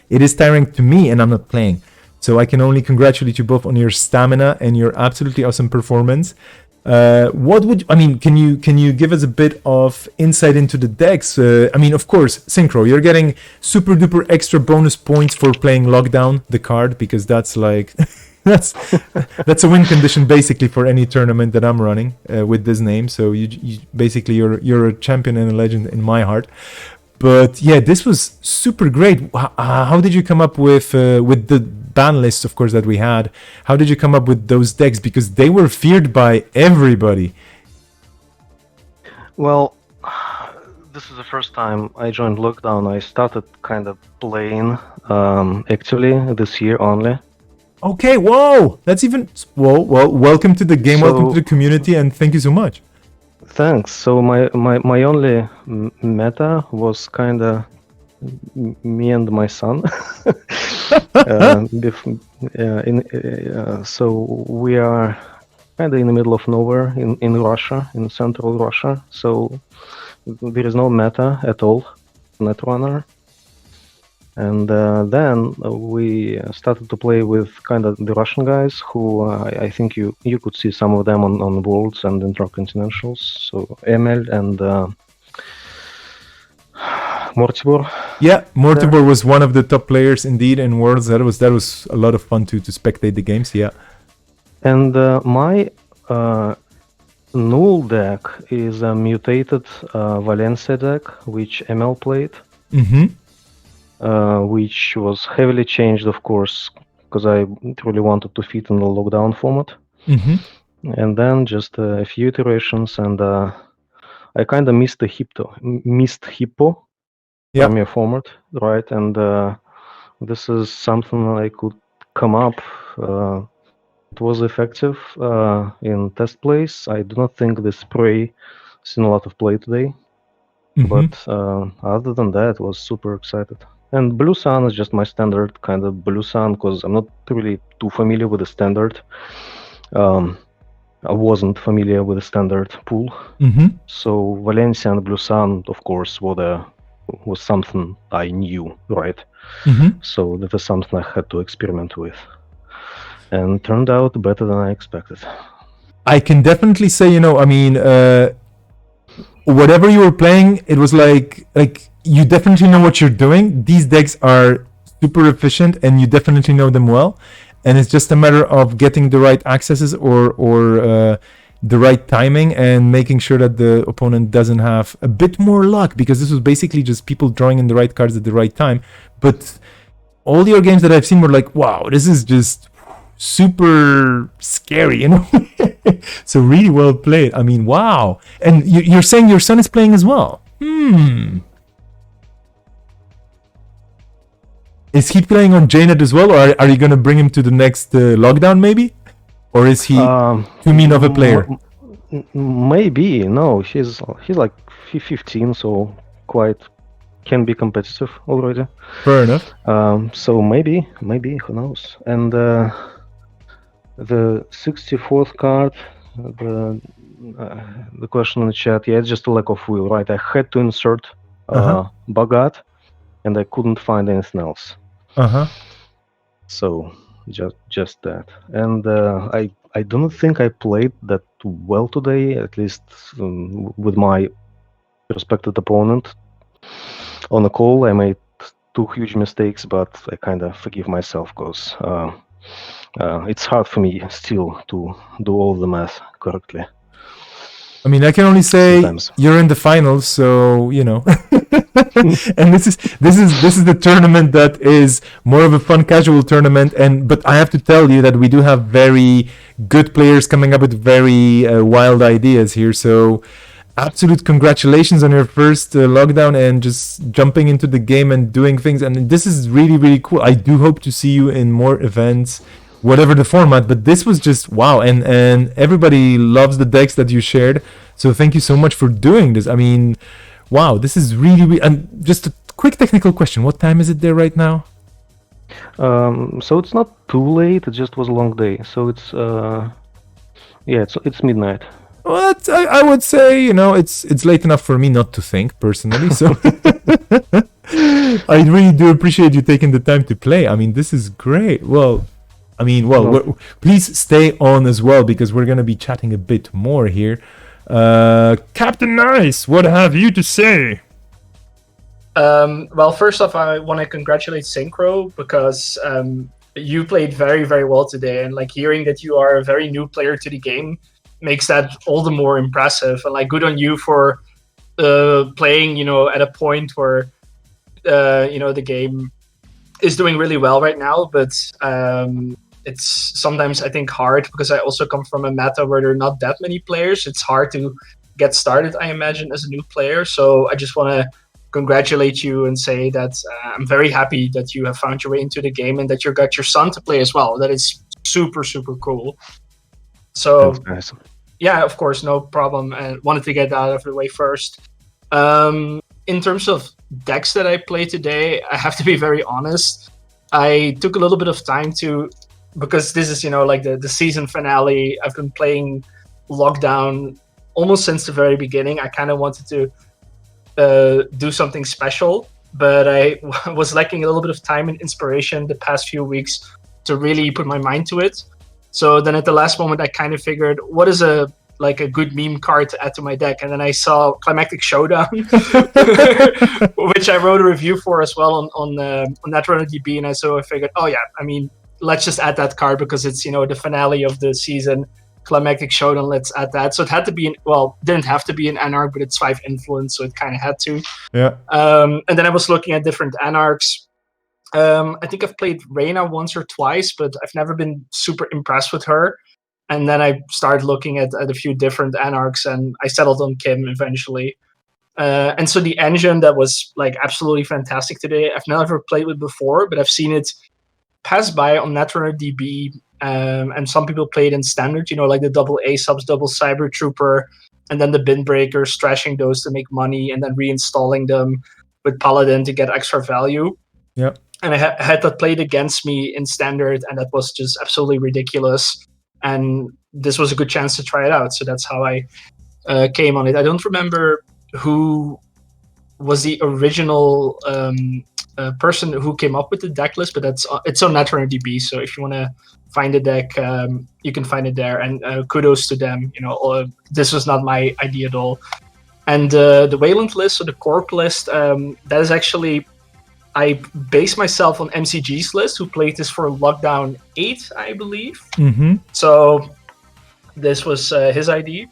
it is tiring to me and I'm not playing. So I can only congratulate you both on your stamina and your absolutely awesome performance. Can you give us a bit of insight into the decks? Of course, Synchro, you're getting super duper extra bonus points for playing Lockdown, the card, because that's like that's a win condition basically for any tournament that I'm running with this name. So you basically you're a champion and a legend in my heart. But yeah, this was super great. How did you come up with the ban list, of course, that we had? How did you come up with those decks? Because they were feared by everybody. Well, this is the first time I joined Lockdown. I started kind of playing actively this year only. Okay, whoa! That's even... Well, welcome to the game, welcome to the community, and thank you so much. Thanks. So my only meta was kind of me and my son. So we are kind of in the middle of nowhere in Russia, in central Russia. So there is no meta at all, Netrunner. And then we started to play with kind of the Russian guys who I think you could see some of them on Worlds and Intercontinentals. So Emil and Mortibor. Yeah, Mortibor was one of the top players indeed in Worlds. That was a lot of fun to spectate the games. Yeah. And my null deck is a mutated Valencia deck, which Emil played. Mm-hmm. Which was heavily changed, of course, because I really wanted to fit in the Lockdown format. Mm-hmm. And then just a few iterations, and I kind of missed Hippo premier format, right? And this is something I could come up. It was effective in test plays. I do not think the spray seen a lot of play today. Mm-hmm. But other than that, I was super excited. And Blue Sun is just my standard kind of Blue Sun, because I'm not really too familiar with the standard. I wasn't familiar with the standard pool. Mm-hmm. So Valencia and Blue Sun, of course, was something I knew, right? Mm-hmm. So that was something I had to experiment with. And turned out better than I expected. I can definitely say, whatever you were playing, it was like you definitely know what you're doing. These decks are super efficient and you definitely know them well. And it's just a matter of getting the right accesses or the right timing and making sure that the opponent doesn't have a bit more luck, because this was basically just people drawing in the right cards at the right time. But all your games that I've seen were like, wow, this is just super scary, So really well played. I mean, wow. And you're saying your son is playing as well? Is he playing on JNet as well, or are you going to bring him to the next Lockdown maybe? Or is he too mean of a player? Maybe. No, he's like 15, so can be competitive already. Fair enough. So maybe, who knows? And the 64th card, the question in the chat, yeah, it's just a lack of will, right? I had to insert Bagat, and I couldn't find anything else. So just that. And I don't think I played that well today, at least with my respected opponent. On the call, I made 2 huge mistakes, but I kind of forgive myself, because it's hard for me still to do all the math correctly. I mean, I can only say sometimes. You're in the finals, so and this is the tournament that is more of a fun casual tournament. But I have to tell you that we do have very good players coming up with very wild ideas here. So absolute congratulations on your first lockdown and just jumping into the game and doing things. And this is really, really cool. I do hope to see you in more events, whatever the format. But this was just wow. And everybody loves the decks that you shared. So thank you so much for doing this. I mean, wow, this is really, really... And just a quick technical question. What time is it there right now? So it's not too late. It just was a long day. So it's it's midnight. What I would say, it's late enough for me not to think personally. So I really do appreciate you taking the time to play. I mean, this is great. Please stay on as well because we're gonna be chatting a bit more here. Captain Nice, what have you to say? Well, first off, I want to congratulate Synchro because you played very, very well today, and like hearing that you are a very new player to the game makes that all the more impressive. And like, good on you for playing, at a point where the game is doing really well right now. But it's sometimes, I think, hard because I also come from a meta where there are not that many players. It's hard to get started, I imagine, as a new player. So I just want to congratulate you and say that I'm very happy that you have found your way into the game and that you got your son to play as well. That is super, super cool. So, nice. Yeah, of course, no problem. And wanted to get that out of the way first. In terms of decks that I played today, I have to be very honest. I took a little bit of time because this is, like the season finale. I've been playing Lockdown almost since the very beginning. I kind of wanted to do something special, but I was lacking a little bit of time and inspiration the past few weeks to really put my mind to it. So then at the last moment, I kind of figured, what is a good meme card to add to my deck? And then I saw Climactic Showdown, which I wrote a review for as well on Netrunner DB. And I figured, let's just add that card because it's, the finale of the season. Climactic Showdown, let's add that. So it had to be didn't have to be an Anarch, but it's 5 influence, so it kind of had to. Yeah. And then I was looking at different Anarchs. I think I've played Reyna once or twice, but I've never been super impressed with her. And then I started looking at a few different Anarchs, and I settled on Kim eventually. And so the engine that was absolutely fantastic today, I've never played with before, but I've seen it pass by on Netrunner DB. And some people played in standard, like the double A subs, double Cyber Trooper, and then the bin breakers, trashing those to make money, and then reinstalling them with Paladin to get extra value. Yeah. And I had that played against me in standard, and that was just absolutely ridiculous. And this was a good chance to try it out. So that's how I came on it. I don't remember who was the original person who came up with the deck list, but it's on Netrunner DB. So if you want to find the deck, you can find it there. And kudos to them. This was not my idea at all. And the Wayland list, so the Corp list, that is actually, I base myself on MCG's list, who played this for Lockdown 8, I believe. Mm-hmm. So this was his idea.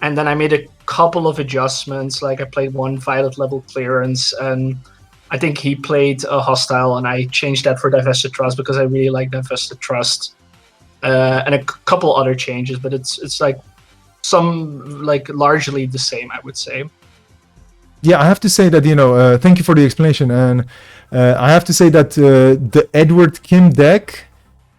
And then I made a couple of adjustments, like I played one Violet level clearance, and I think he played a Hostile, and I changed that for Divested Trust because I really like Divested Trust. And a couple other changes, but it's largely the same, I would say. Yeah, I have to say that, thank you for the explanation. And I have to say that the Edward Kim deck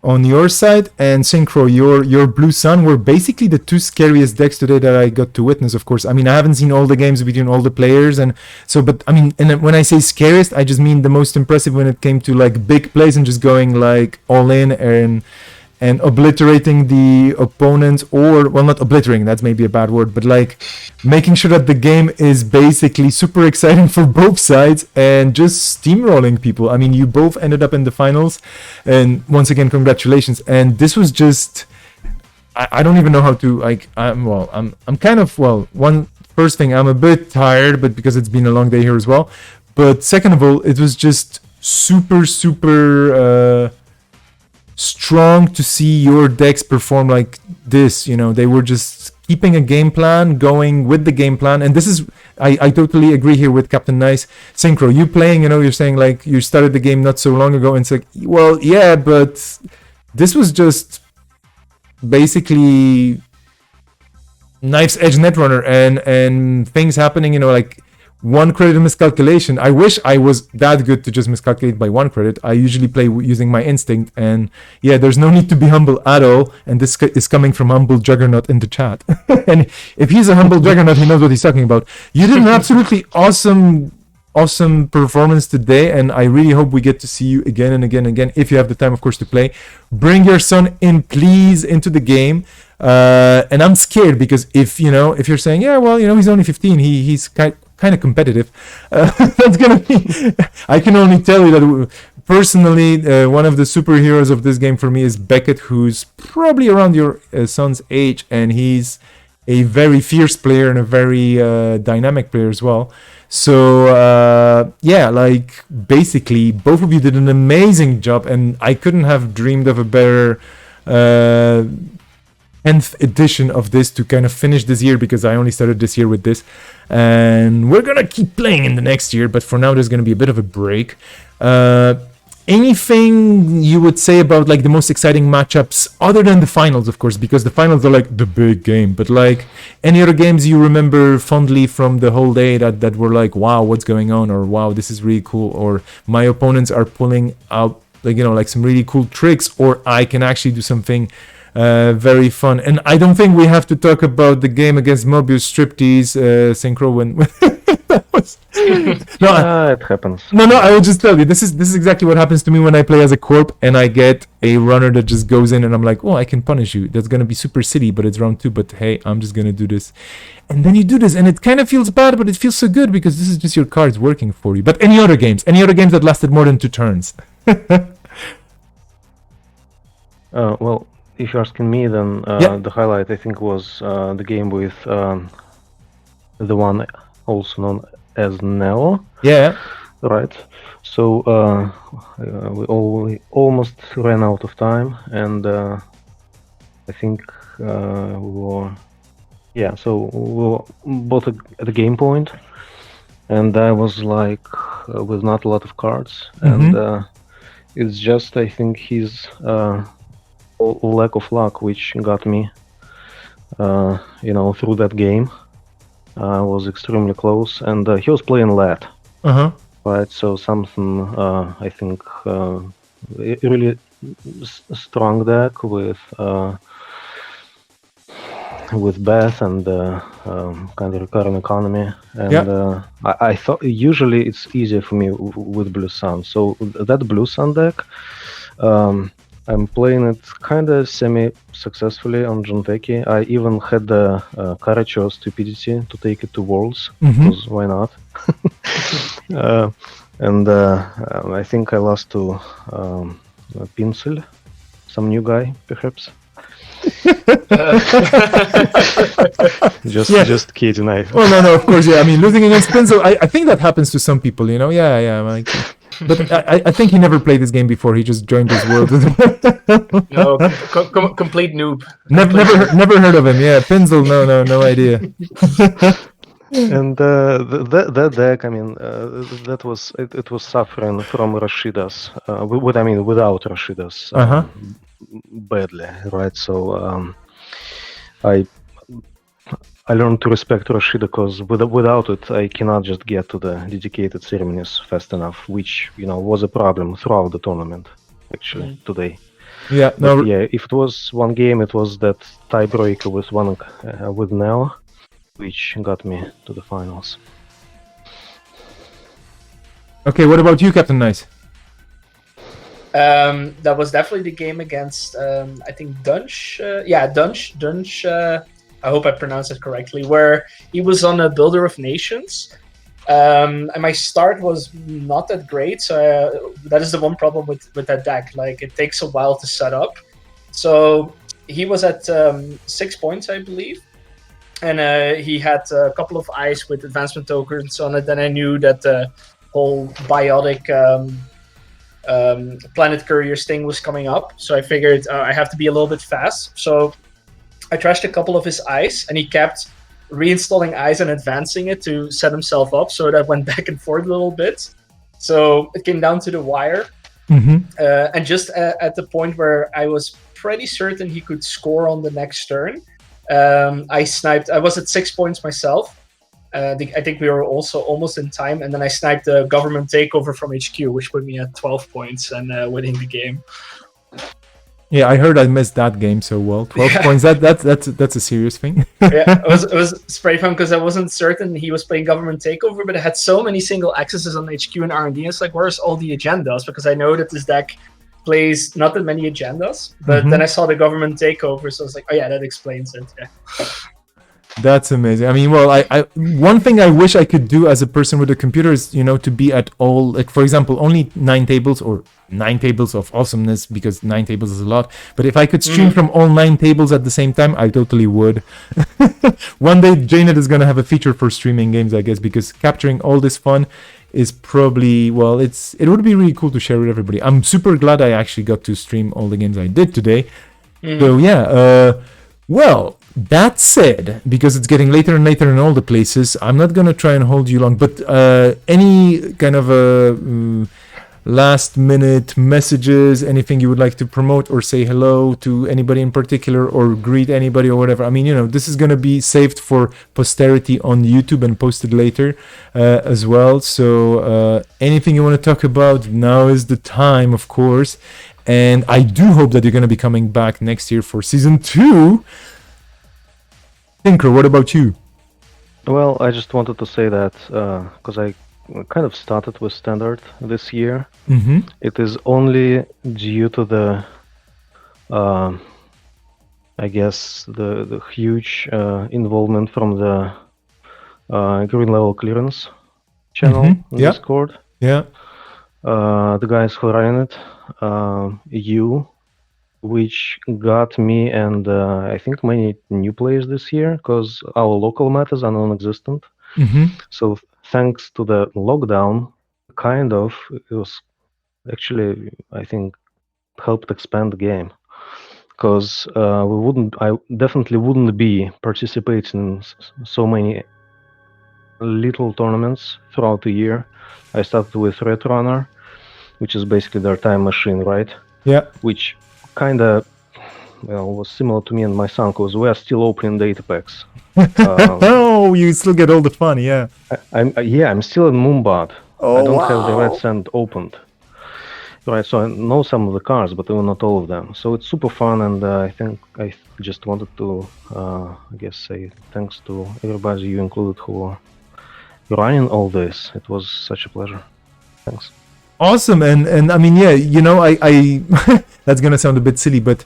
on your side and Synchro, your Blue Sun, were basically the two scariest decks today that I got to witness, of course. I mean, I haven't seen all the games between all the players. And when I say scariest, I just mean the most impressive when it came to big plays and just going all in and obliterating the opponents, or, well, not obliterating, that's maybe a bad word, but making sure that the game is basically super exciting for both sides and just steamrolling people. I mean, you both ended up in the finals, and once again, congratulations. And this was just, I don't even know how to, first thing, I'm a bit tired, but because it's been a long day here as well. But second of all, it was just super, super, strong to see your decks perform like this. They were just keeping a game plan, going with the game plan. And this is, I totally agree here with Captain Nice. Synchro, you playing, you're saying you started the game not so long ago, and it's well, yeah, but this was just basically Knife's Edge Netrunner and things happening, like 1 credit miscalculation. I wish I was that good to just miscalculate by 1 credit. I usually play using my instinct, and yeah, there's no need to be humble at all. And this is coming from Humble Juggernaut in the chat. And if he's a humble Juggernaut, he knows what he's talking about. You did an absolutely awesome performance today, and I really hope we get to see you again and again and again, if you have the time, of course, to play. Bring your son in, please, into the game. And I'm scared because if you're saying, yeah, well, he's only 15, he's kind of competitive, that's gonna be I can only tell you that personally, one of the superheroes of this game for me is Beckett, who's probably around your son's age, and he's a very fierce player and a very dynamic player as well. So basically both of you did an amazing job, and I couldn't have dreamed of a better 10th edition of this to kind of finish this year, because I only started this year with this, and we're gonna keep playing in the next year, but for now there's gonna be a bit of a break. Anything you would say about the most exciting matchups other than the finals, of course, because the finals are the big game, but any other games you remember fondly from the whole day that were wow, what's going on, or wow, this is really cool, or my opponents are pulling out some really cool tricks, or I can actually do something very fun. And I don't think we have to talk about the game against Mobius Striptease Synchro when that was it happens. No, I will just tell you, this is exactly what happens to me when I play as a corp and I get a runner that just goes in and I'm like, oh, I can punish you. That's gonna be super silly, but it's round 2, but hey, I'm just gonna do this. And then you do this and it kind of feels bad, but it feels so good because this is just your cards working for you. But any other games that lasted more than 2 turns? Well, if you're asking me, then the highlight I think was the game with the one also known as Neo. Yeah. Right. So we almost ran out of time, and I think we were both at the game point, and I was with not a lot of cards, and it's just I think his lack of luck which got me through that game. Was extremely close, and he was playing Lat. Right, so something I think really strong deck with Beth and kind of recurring economy, and I thought usually it's easier for me with Blue Sun. So that Blue Sun deck, I'm playing it kind of semi-successfly on Jinteki. I even had the courage or stupidity to take it to Worlds, because why not? And I think I lost to Pincel, some new guy, perhaps. Just kidding. Oh no, of course, yeah. I mean, losing against Pincel, I think that happens to some people, Yeah. But I think he never played this game before. He just joined this world. No, complete noob. Never heard of him. Yeah, Pincel. No idea. And that deck, I mean, that was it was suffering from Rashidas. Without Rashidas, badly, right? So I learned to respect Rashida because without it, I cannot just get to the dedicated ceremonies fast enough, which was a problem throughout the tournament, actually today. Yeah, if it was one game, it was that tiebreaker with Neo, which got me to the finals. Okay, what about you, Captain Nice? That was definitely the game against I think Dunch. Dunch. I hope I pronounced it correctly. Where he was on a Builder of Nations, and my start was not that great. So that is the one problem with that deck. It takes a while to set up. So he was at 6 points, I believe, and he had a couple of eyes with advancement tokens on it. Then I knew that the whole biotic Planet Couriers thing was coming up. So I figured I have to be a little bit fast. So I trashed a couple of his eyes, and he kept reinstalling eyes and advancing it to set himself up. So that went back and forth a little bit. So it came down to the wire. And just at the point where I was pretty certain he could score on the next turn, I sniped. I was at 6 points myself. I think we were also almost in time, and then I sniped the government takeover from HQ, which put me at 12 points and winning the game. Yeah, I heard I missed that game so well. 12 points. That's a serious thing. Yeah, it was spray fun because I wasn't certain he was playing government takeover, but it had so many single accesses on HQ and R&D. It's like, where's all the agendas? Because I know that this deck plays not that many agendas, but then I saw the government takeover, so I was like, oh yeah, that explains it. Yeah. That's amazing. I mean, well, I one thing I wish I could do as a person with a computer is, to be at all, like, for example, only 9 tables or 9 tables of awesomeness, because 9 tables is a lot. But if I could stream from all 9 tables at the same time, I totally would. One day, JNet is going to have a feature for streaming games, I guess, because capturing all this fun is probably, well, it would be really cool to share with everybody. I'm super glad I actually got to stream all the games I did today. So yeah, well, that said, because it's getting later and later in all the places, I'm not going to try and hold you long, but any kind of last minute messages, anything you would like to promote or say hello to anybody in particular or greet anybody or whatever? I mean, this is going to be saved for posterity on YouTube and posted later as well. So anything you want to talk about, now is the time, of course. And I do hope that you're going to be coming back next year for season 2. Tinker, what about you? Well, I just wanted to say that because I kind of started with Standard this year. It is only due to the, I guess, the huge involvement from the Green Level Clearance channel in Discord. Yeah. The guys who ran it, which got me and I think many new players this year, because our local metas are non-existent. So thanks to the lockdown, it was actually, I think, helped expand the game, because I definitely wouldn't be participating in so many little tournaments throughout the year. I started with Red Runner, which is basically their time machine, right? Yeah. Which kind of was similar to me and my son, because we are still opening data packs. Oh, you still get all the fun, yeah. I'm still in Moonbot. Oh, I don't have the Red Sand opened. Right, so I know some of the cards, but not all of them. So it's super fun, and I think I just wanted to, say thanks to everybody, you included, who are running all this. It was such a pleasure. Thanks. Awesome, and I mean, yeah, I that's gonna sound a bit silly, but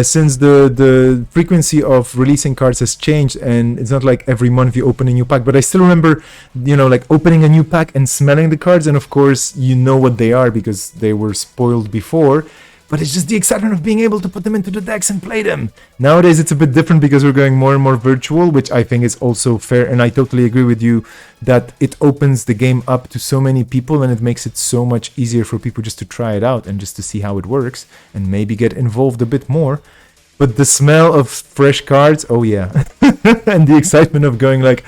since the frequency of releasing cards has changed, and it's not like every month you open a new pack, but I still remember, like opening a new pack and smelling the cards, and of course you know what they are because they were spoiled before. But it's just the excitement of being able to put them into the decks and play them. Nowadays it's a bit different because we're going more and more virtual, which I think is also fair. And I totally agree with you that it opens the game up to so many people, and it makes it so much easier for people just to try it out and just to see how it works and maybe get involved a bit more. But the smell of fresh cards, oh yeah. And the excitement of going like,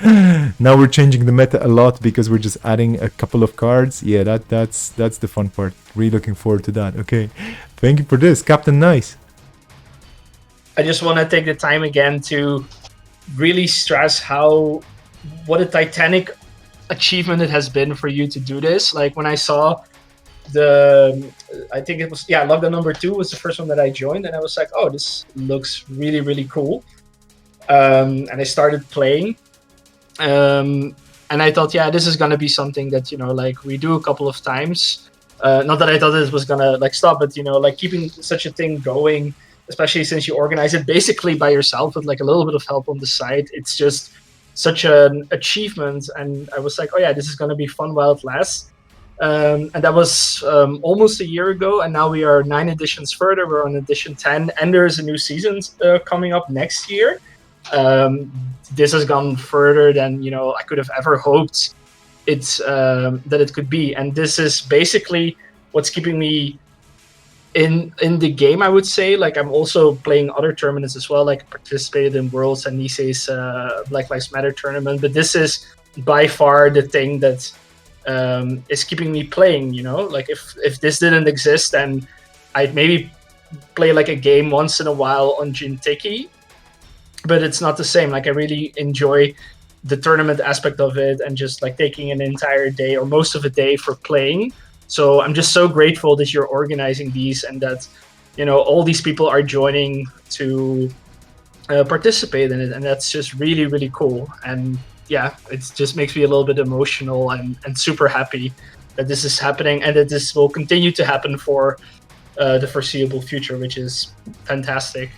now we're changing the meta a lot because we're just adding a couple of cards. Yeah, that's the fun part. Really looking forward to that. Okay, thank you for this, Captain Nice. I just want to take the time again to really stress what a titanic achievement it has been for you to do this. Like when I saw I think it was, lockdown number 2 was the first one that I joined, and I was like, oh, this looks really, really cool. And I started playing. And I thought, this is going to be something that, we do a couple of times. Not that I thought it was going to stop, but, keeping such a thing going, especially since you organize it basically by yourself with a little bit of help on the side. It's just such an achievement. And I was like, oh yeah, this is going to be fun while it lasts. And that was almost a year ago, and now we are 9 editions further. We're on edition 10, and there's a new season coming up next year. This has gone further than I could have ever hoped that it could be, and this is basically what's keeping me in the game, I would say. I'm also playing other tournaments as well, participated in Worlds and Nisei's Black Lives Matter tournament, but this is by far the thing that is keeping me playing. If this didn't exist, then I'd maybe play a game once in a while on Jinteki, but it's not the same. Like I really enjoy the tournament aspect of it and just like taking an entire day or most of a day for playing. So I'm just so grateful that you're organizing these and that, you know, all these people are joining to participate in it, and that's just really, really cool. And yeah, it just makes me a little bit emotional and super happy that this is happening and that this will continue to happen for the foreseeable future, which is fantastic.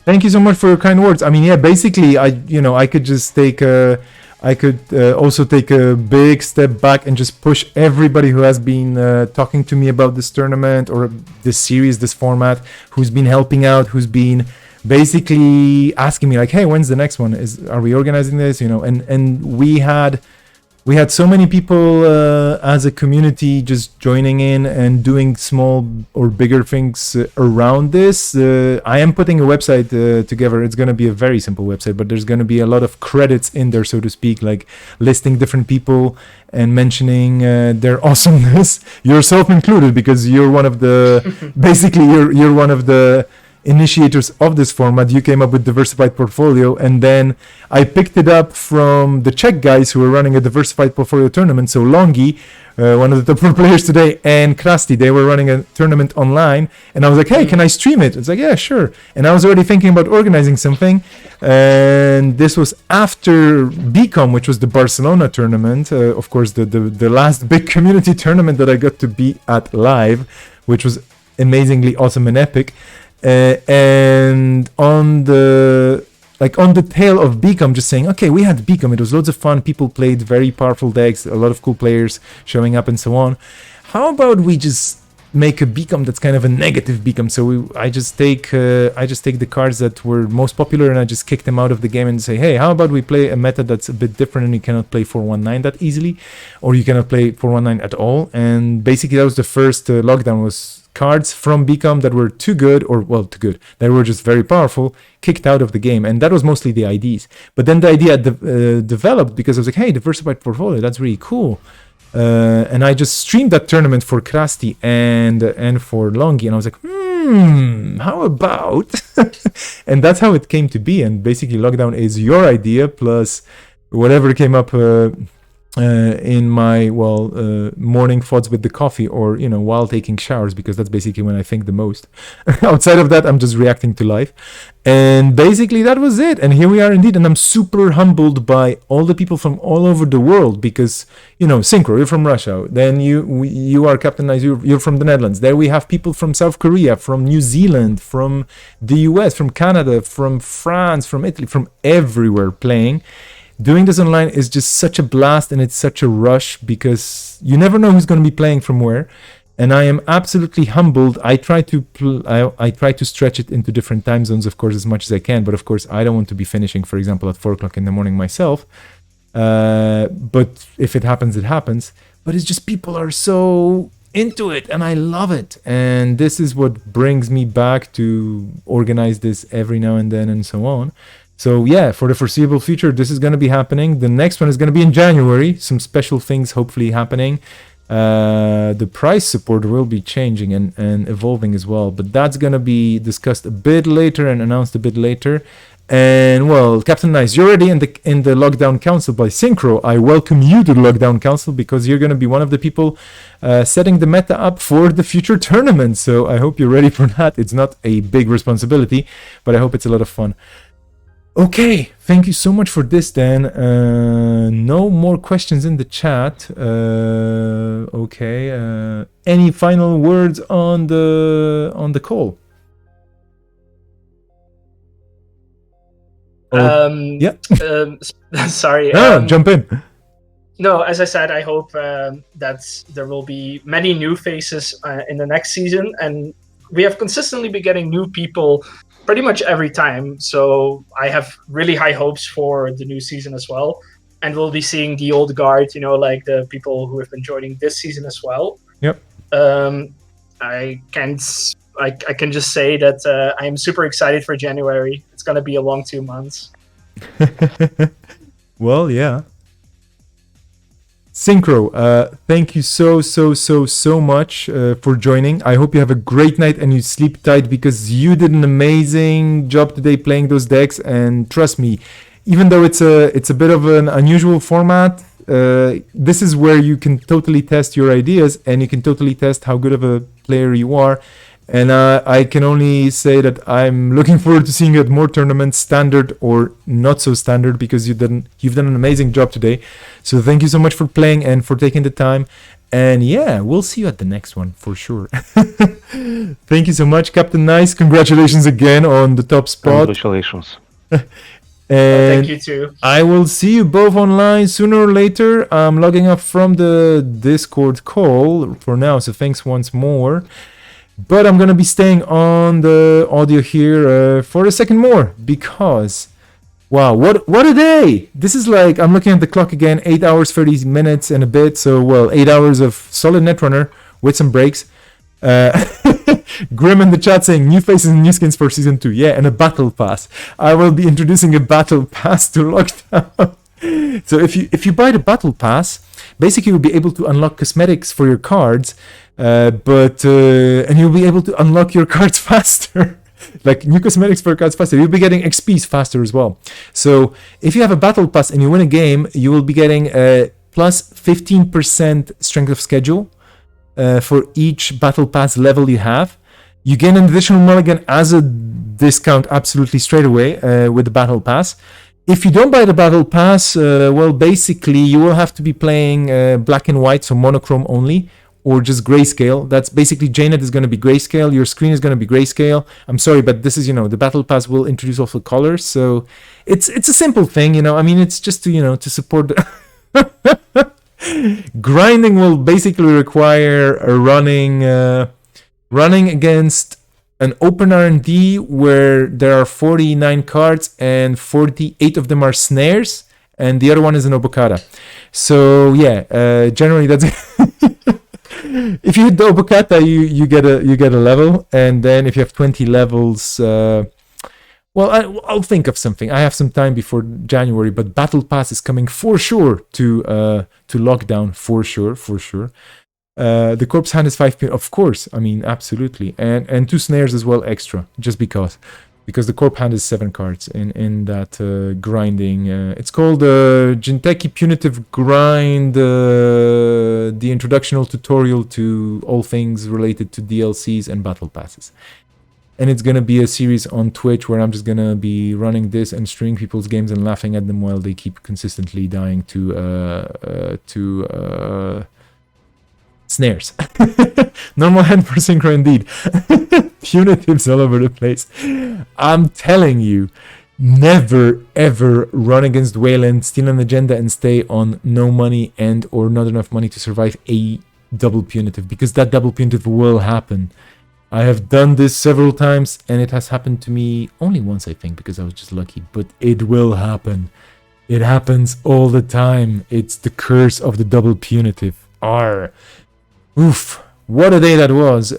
Thank you so much for your kind words. I mean, yeah, basically, I could just take also take a big step back and just push everybody who has been talking to me about this tournament or this series, this format, who's been helping out, who's been basically asking me like, hey, when's the next one? Are we organizing this? You know, and we had so many people as a community just joining in and doing small or bigger things around this. I am putting a website together. It's going to be a very simple website, but there's going to be a lot of credits in there, so to speak, like listing different people and mentioning their awesomeness, yourself included, because you're one of the basically you're one of the initiators of this format. You came up with Diversified Portfolio, and then I picked it up from the Czech guys who were running a Diversified Portfolio tournament. So Longi, one of the top 4 players today, and Krusty, they were running a tournament online, and I was like, hey, can I stream it? It's like, yeah, sure. And I was already thinking about organizing something, and this was after BCOM, which was the Barcelona tournament, of course, the last big community tournament that I got to be at live, which was amazingly awesome and epic. And on the tail of BCOM, just saying, okay, we had BCOM, it was loads of fun, people played very powerful decks, a lot of cool players showing up and so on. How about we just make a BCOM that's kind of a negative BCOM? So I just take the cards that were most popular and I just kick them out of the game and say, hey, how about we play a meta that's a bit different and you cannot play 419 that easily, or you cannot play 419 at all. And basically that was the first lockdown, was cards from BCOM that were too good, they were just very powerful, kicked out of the game. And that was mostly the IDs. But then the idea developed because I was like, hey, Diversified Portfolio, that's really cool. And I just streamed that tournament for Krusty and for Longi, and I was like, how about? And that's how it came to be. And basically lockdown is your idea plus whatever came up in my morning thoughts with the coffee, or while taking showers, because that's basically when I think the most. Outside of that, I'm just reacting to life. And basically that was it, and here we are indeed. And I'm super humbled by all the people from all over the world, because Synchro, you're from Russia, then you are Captain Nice, you're from the Netherlands, there we have people from South Korea, from New Zealand, from the US, from Canada, from France, from Italy, from everywhere playing. Doing this online is just such a blast, and it's such a rush because you never know who's going to be playing from where. And I am absolutely humbled. I try to stretch it into different time zones, of course, as much as I can. But of course, I don't want to be finishing, for example, at 4 o'clock in the morning myself. But if it happens, it happens. But it's just people are so into it, and I love it. And this is what brings me back to organize this every now and then and so on. So yeah, for the foreseeable future, this is going to be happening. The next one is going to be in January. Some special things hopefully happening. The price support will be changing and evolving as well. But that's going to be discussed a bit later and announced a bit later. And well, Captain Nice, you're already in the Lockdown Council by Synchro. I welcome you to the Lockdown Council because you're going to be one of the people setting the meta up for the future tournament. So I hope you're ready for that. It's not a big responsibility, but I hope it's a lot of fun. Okay, thank you so much for this then. No more questions in the chat. Okay. Any final words on the call? Yeah. Sorry. Jump in. No, as I said, I hope that there will be many new faces in the next season, and we have consistently been getting new people pretty much every time. So I have really high hopes for the new season as well. And we'll be seeing the old guard, like the people who have been joining this season as well. Yep. I can just say that I am super excited for January. It's going to be a long 2 months. Well, yeah. Synchro, thank you so much for joining. I hope you have a great night and you sleep tight, because you did an amazing job today playing those decks. And trust me, even though it's a bit of an unusual format, this is where you can totally test your ideas and you can totally test how good of a player you are. And I can only say that I'm looking forward to seeing you at more tournaments, standard or not so standard, because you've done an amazing job today. So thank you so much for playing and for taking the time. And yeah, we'll see you at the next one for sure. Thank you so much, Captain Nice. Congratulations again on the top spot. Congratulations. And thank you too. I will see you both online sooner or later. I'm logging off from the Discord call for now, so thanks once more. But I'm gonna be staying on the audio here for a second more, because wow, what a day! This is like, I'm looking at the clock again, 8 hours 30 minutes and a bit. So well, 8 hours of solid Netrunner with some breaks. Grim in the chat saying new faces and new skins for season 2. Yeah, and a battle pass. I will be introducing a battle pass to Lockdown. So if you buy the battle pass, basically you'll be able to unlock cosmetics for your cards, and you'll be able to unlock your cards faster. Like new cosmetics for your cards faster. You'll be getting XPs faster as well. So if you have a battle pass and you win a game, you will be getting plus 15% strength of schedule for each battle pass level you have. You gain an additional mulligan as a discount absolutely straight away with the battle pass. If you don't buy the battle pass, well, basically you will have to be playing black and white, so monochrome only, or just grayscale. That's basically JNet is going to be grayscale. Your screen is going to be grayscale. I'm sorry, but this is, the battle pass will introduce also colors. So it's a simple thing, I mean, it's just to, to support the grinding will basically require a running against an open R&D where there are 49 cards and 48 of them are snares, and the other one is an Obokata. So yeah, generally that's if you hit the Obokata, you get a level, and then if you have 20 levels, well, I'll think of something. I have some time before January, but Battle Pass is coming for sure to Lockdown, for sure. The corpse hand is 5 pin, of course. I mean, absolutely, and 2 snares as well extra, just because the corpse hand is 7 cards in that grinding. It's called Jinteki Punitive Grind, the introductional tutorial to all things related to DLCs and battle passes. And it's gonna be a series on Twitch where I'm just gonna be running this and streaming people's games and laughing at them while they keep consistently dying to snares. Normal hand for synchro indeed. Punitives all over the place. I'm telling you, never ever run against Wayland, steal an agenda, and stay on no money and or not enough money to survive a double punitive, because that double punitive will happen. I have done this several times, and it has happened to me only once, I think, because I was just lucky, but it will happen. It happens all the time. It's the curse of the double punitive. Oof, what a day that was.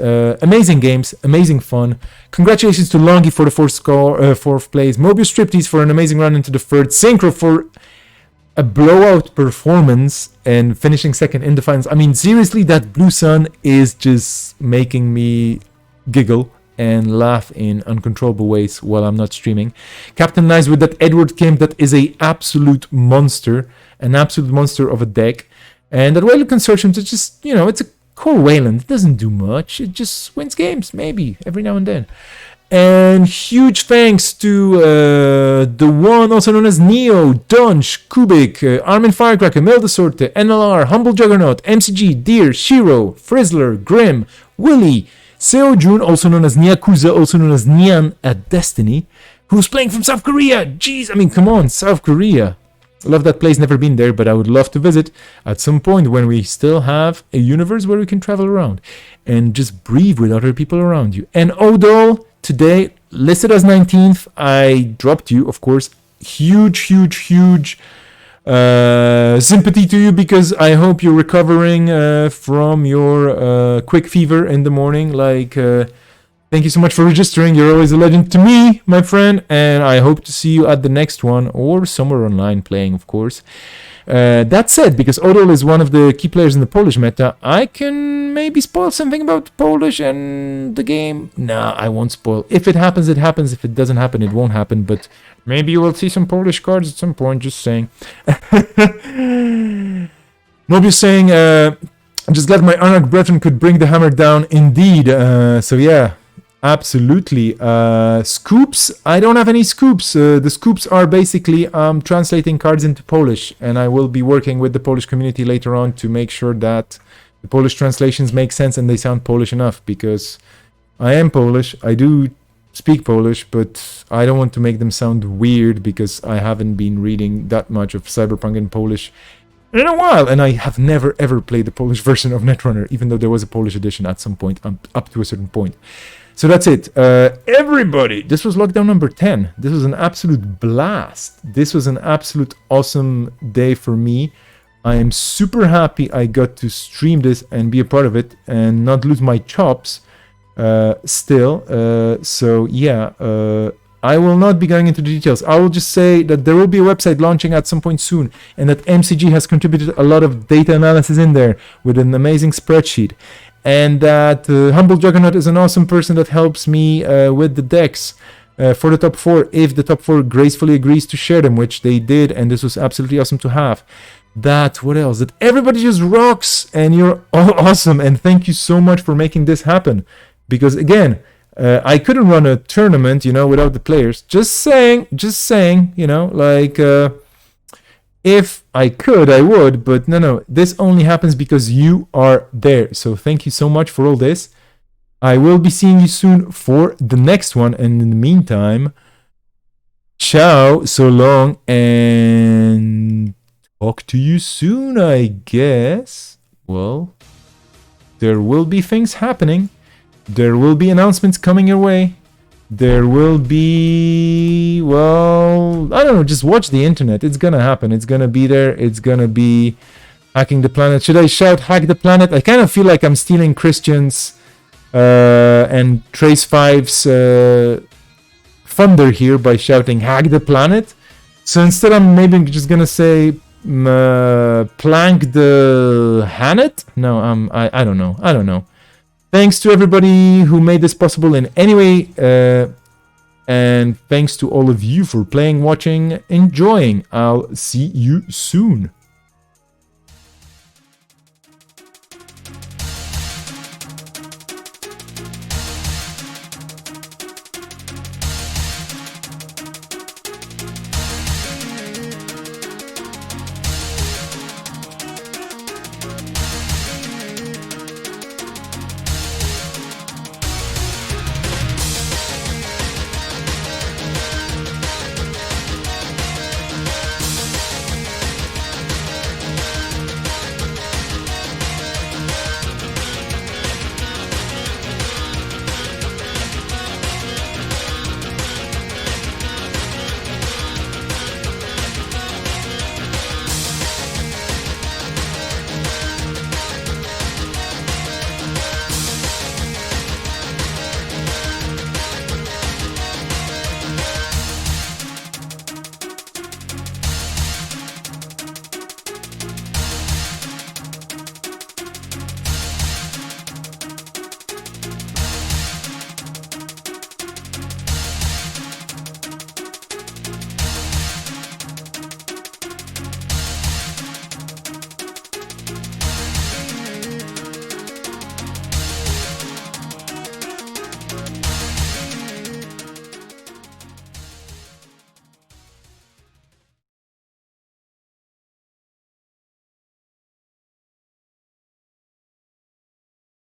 Amazing games, amazing fun. Congratulations to Longy for the fourth place, Mobius Striptease for an amazing run into the third, Synchro for a blowout performance and finishing second in the finals. I mean, seriously, that Blue Sun is just making me giggle and laugh in uncontrollable ways while I'm not streaming. Captain Nice with that Edward Kim, that is an absolute monster of a deck. And that Wayland Consortium is just, it's a core Wayland. It doesn't do much. It just wins games, maybe, every now and then. And huge thanks to the one also known as Neo, Dunch, Kubik, Armin Firecracker, Mildesorte, NLR, Humble Juggernaut, MCG, Deer, Shiro, Frizzler, Grim, Willy, Seo Jun, also known as Nyakuza, also known as Nyan at Destiny, who's playing from South Korea. Jeez, I mean, come on, South Korea. I love that place, never been there, but I would love to visit at some point when we still have a universe where we can travel around and just breathe with other people around you. And Odol, today, listed as 19th, I dropped you, of course. Huge sympathy to you, because I hope you're recovering from your quick fever in the morning. Thank you so much for registering. You're always a legend to me, my friend, and I hope to see you at the next one or somewhere online playing, of course. That said, because Odol is one of the key players in the Polish meta, I can maybe spoil something about Polish and the game. Nah, I won't spoil. If it happens, it happens. If it doesn't happen, it won't happen. But maybe you will see some Polish cards at some point, just saying. Mobius saying, just glad my Arnak brethren could bring the hammer down indeed. So yeah, absolutely. Scoops, I don't have any scoops. The scoops are basically translating cards into Polish, and I will be working with the Polish community later on to make sure that the Polish translations make sense and they sound Polish enough, because I am Polish, I do speak Polish, but I don't want to make them sound weird because I haven't been reading that much of Cyberpunk in Polish in a while, and I have never ever played the Polish version of Netrunner, even though there was a Polish edition at some point, up to a certain point. So that's it. Everybody, this was lockdown number 10. This was an absolute blast. This was an absolute awesome day for me. I am super happy I got to stream this and be a part of it and not lose my chops still. So yeah, I will not be going into the details. I will just say that there will be a website launching at some point soon, and that MCG has contributed a lot of data analysis in there with an amazing spreadsheet. And that Humble Juggernaut is an awesome person that helps me with the decks for the top 4, if the top 4 gracefully agrees to share them, which they did, and this was absolutely awesome to have. That, what else? That everybody just rocks, and you're all awesome, and thank you so much for making this happen. Because again, I couldn't run a tournament, without the players. Just saying, like... if I could, I would, but no, this only happens because you are there. So thank you so much for all this. I will be seeing you soon for the next one, and in the meantime, ciao, so long, and talk to you soon, I guess. Well, there will be things happening. There will be announcements coming your way. There will be, well, I don't know, just watch the internet. It's gonna happen. It's gonna be there. It's gonna be hacking the planet. Should I shout hack the planet? I kind of feel like I'm stealing Christian's and Trace 5's thunder here by shouting hack the planet. So instead I'm maybe just gonna say plank the Hanet? No, I don't know. Thanks to everybody who made this possible in any way, and thanks to all of you for playing, watching, enjoying. I'll see you soon.